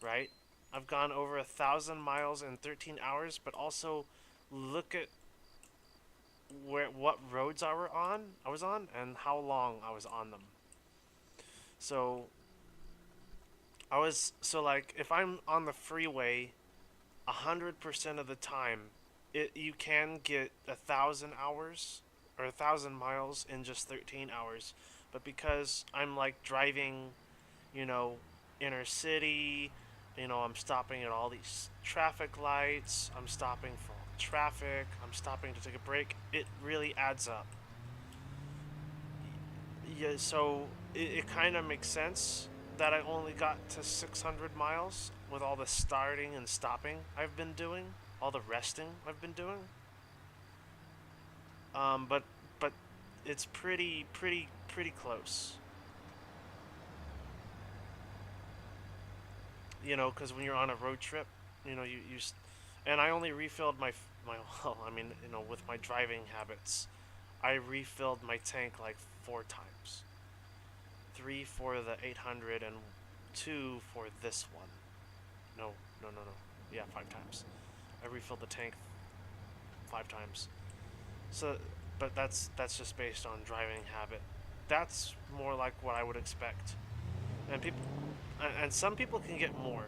right? I've gone over 1,000 miles in 13 hours, but also look at what roads I was on, and how long I was on them. So like if I'm on the freeway 100% of the time, you can get 1,000 hours or 1,000 miles in just 13 hours. But because I'm like driving, you know, inner city, I'm stopping at all these traffic lights, I'm stopping for traffic, I'm stopping to take a break, it really adds up. Yeah, so it kind of makes sense that I only got to 600 miles with all the starting and stopping I've been doing, all the resting I've been doing. But but it's pretty close. Because when you're on a road trip, and I only refilled my well, I mean, with my driving habits, I refilled my tank like 4 times. Three for the 800 and two for this one. No, no. Yeah, 5 times. I refilled the tank 5 times. So, but that's just based on driving habit. That's more like what I would expect. And some people can get more.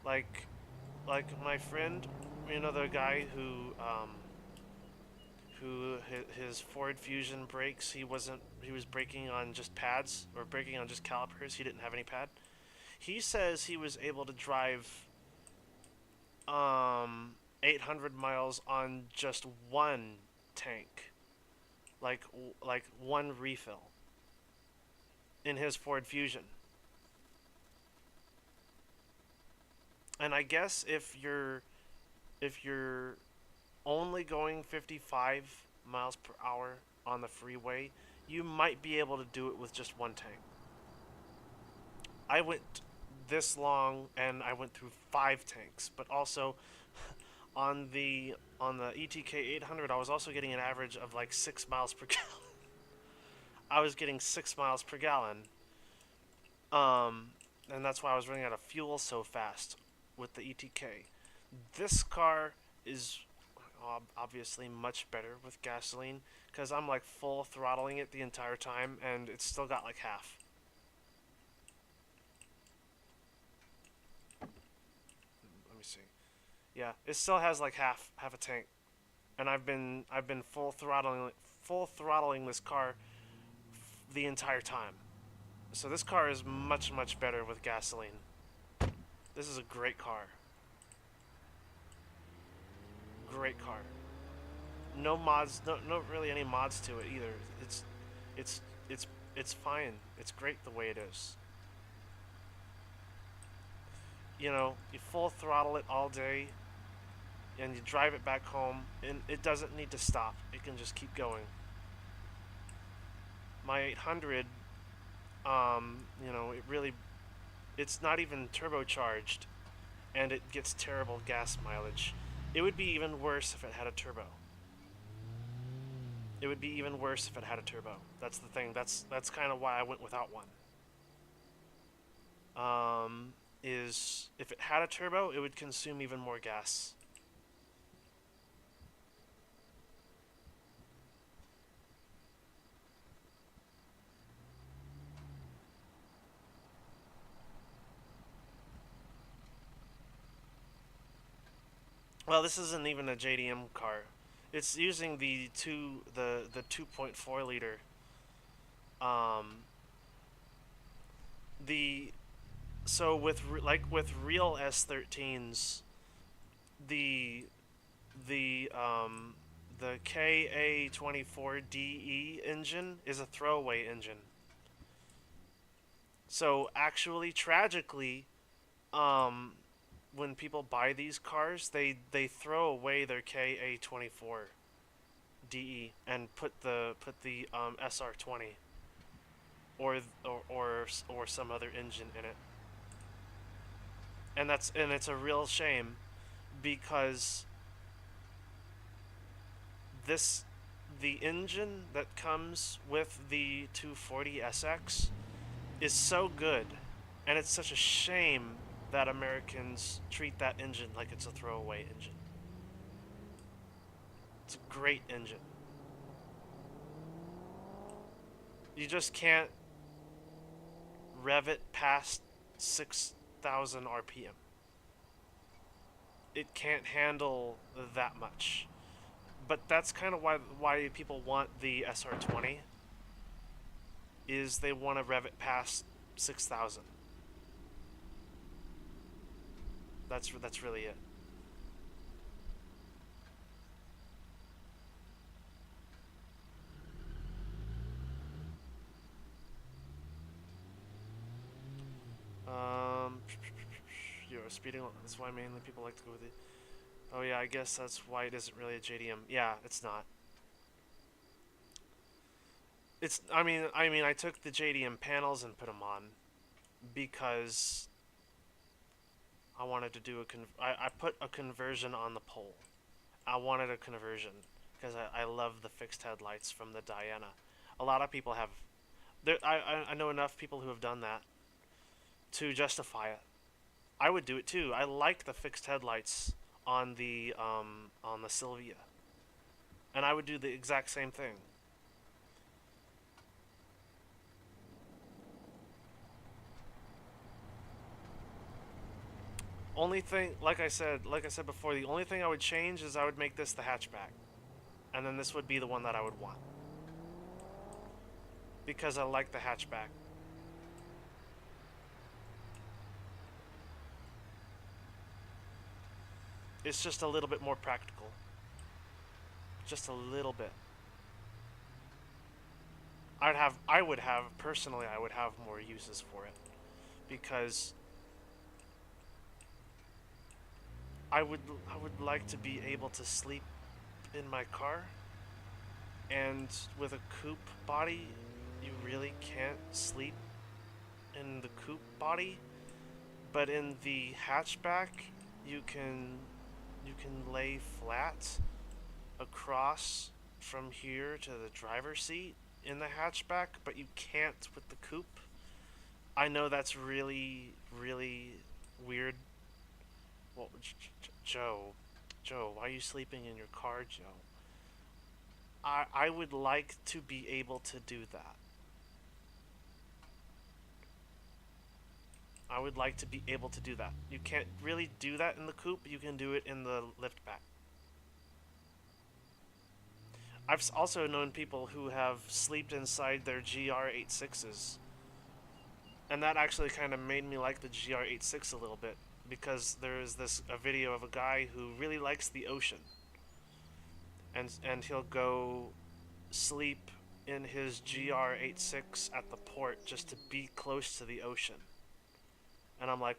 Like, my friend, the guy who his Ford Fusion brakes, he was braking on just pads or braking on just calipers. He didn't have any pad. He says he was able to drive 800 miles on just one tank, like one refill in his Ford Fusion. And I guess if you're only going 55 miles per hour on the freeway, you might be able to do it with just one tank. I went this long and I went through 5 tanks, but also on the ETK 800, I was also getting an average of like 6 miles per gallon. I was getting 6 miles per gallon, um, and that's why I was running out of fuel so fast with the ETK. This car is obviously much better with gasoline because I'm like full throttling it the entire time, and it's still got like half. Let me see. Yeah, it still has like half a tank, and I've been full throttling this car the entire time. So this car is much better with gasoline. This is a great car. Great car. No mods, no really any mods to it either. It's it's it's fine. It's great the way it is. You full throttle it all day and you drive it back home and it doesn't need to stop. It can just keep going. My 800, it's not even turbocharged and it gets terrible gas mileage. It would be even worse if it had a turbo. It would be even worse if it had a turbo. That's the thing. That's kind of why I went without one. Is if it had a turbo, it would consume even more gas. Well, this isn't even a JDM car. It's using the 2.4 liter. Um, the so with real S13s, the the KA24DE engine is a throwaway engine. So actually, tragically, um, when people buy these cars, they throw away their KA24DE and put the SR20 or some other engine in it, and it's a real shame because this the engine that comes with the 240SX is so good, and it's such a shame that Americans treat that engine like it's a throwaway engine. It's a great engine. You just can't rev it past 6,000 RPM. It can't handle that much. But that's kind of why people want the SR20 is they want to rev it past 6,000. That's really it. Um, you're speeding. That's why mainly people like to go with it. Oh yeah, I guess that's why it isn't really a JDM. Yeah, it's not. It's. I took the JDM panels and put them on because I wanted to do I put a conversion on the pole. I wanted a conversion because I love the fixed headlights from the Diana. A lot of people have. I know enough people who have done that to justify it. I would do it too. I like the fixed headlights on the Sylvia, and I would do the exact same thing. Only thing, like I said before, the only thing I would change is I would make this the hatchback, and then this would be the one that I would want because I like the hatchback. It's just a little bit more practical, just a little bit. I would have personally, I would have more uses for it because I would like to be able to sleep in my car, and with a coupe body, you really can't sleep in the coupe body, but in the hatchback, you can you can lay flat across from here to the driver's seat in the hatchback, but you can't with the coupe. I know that's really weird. Well, Joe, why are you sleeping in your car, Joe? I would like to be able to do that. I would like to be able to do that. You can't really do that in the coupe. You can do it in the liftback. I've also known people who have slept inside their GR86s, and that actually kind of made me like the GR86 a little bit because there is this a video of a guy who really likes the ocean, and he'll go sleep in his GR86 at the port just to be close to the ocean. And I'm like,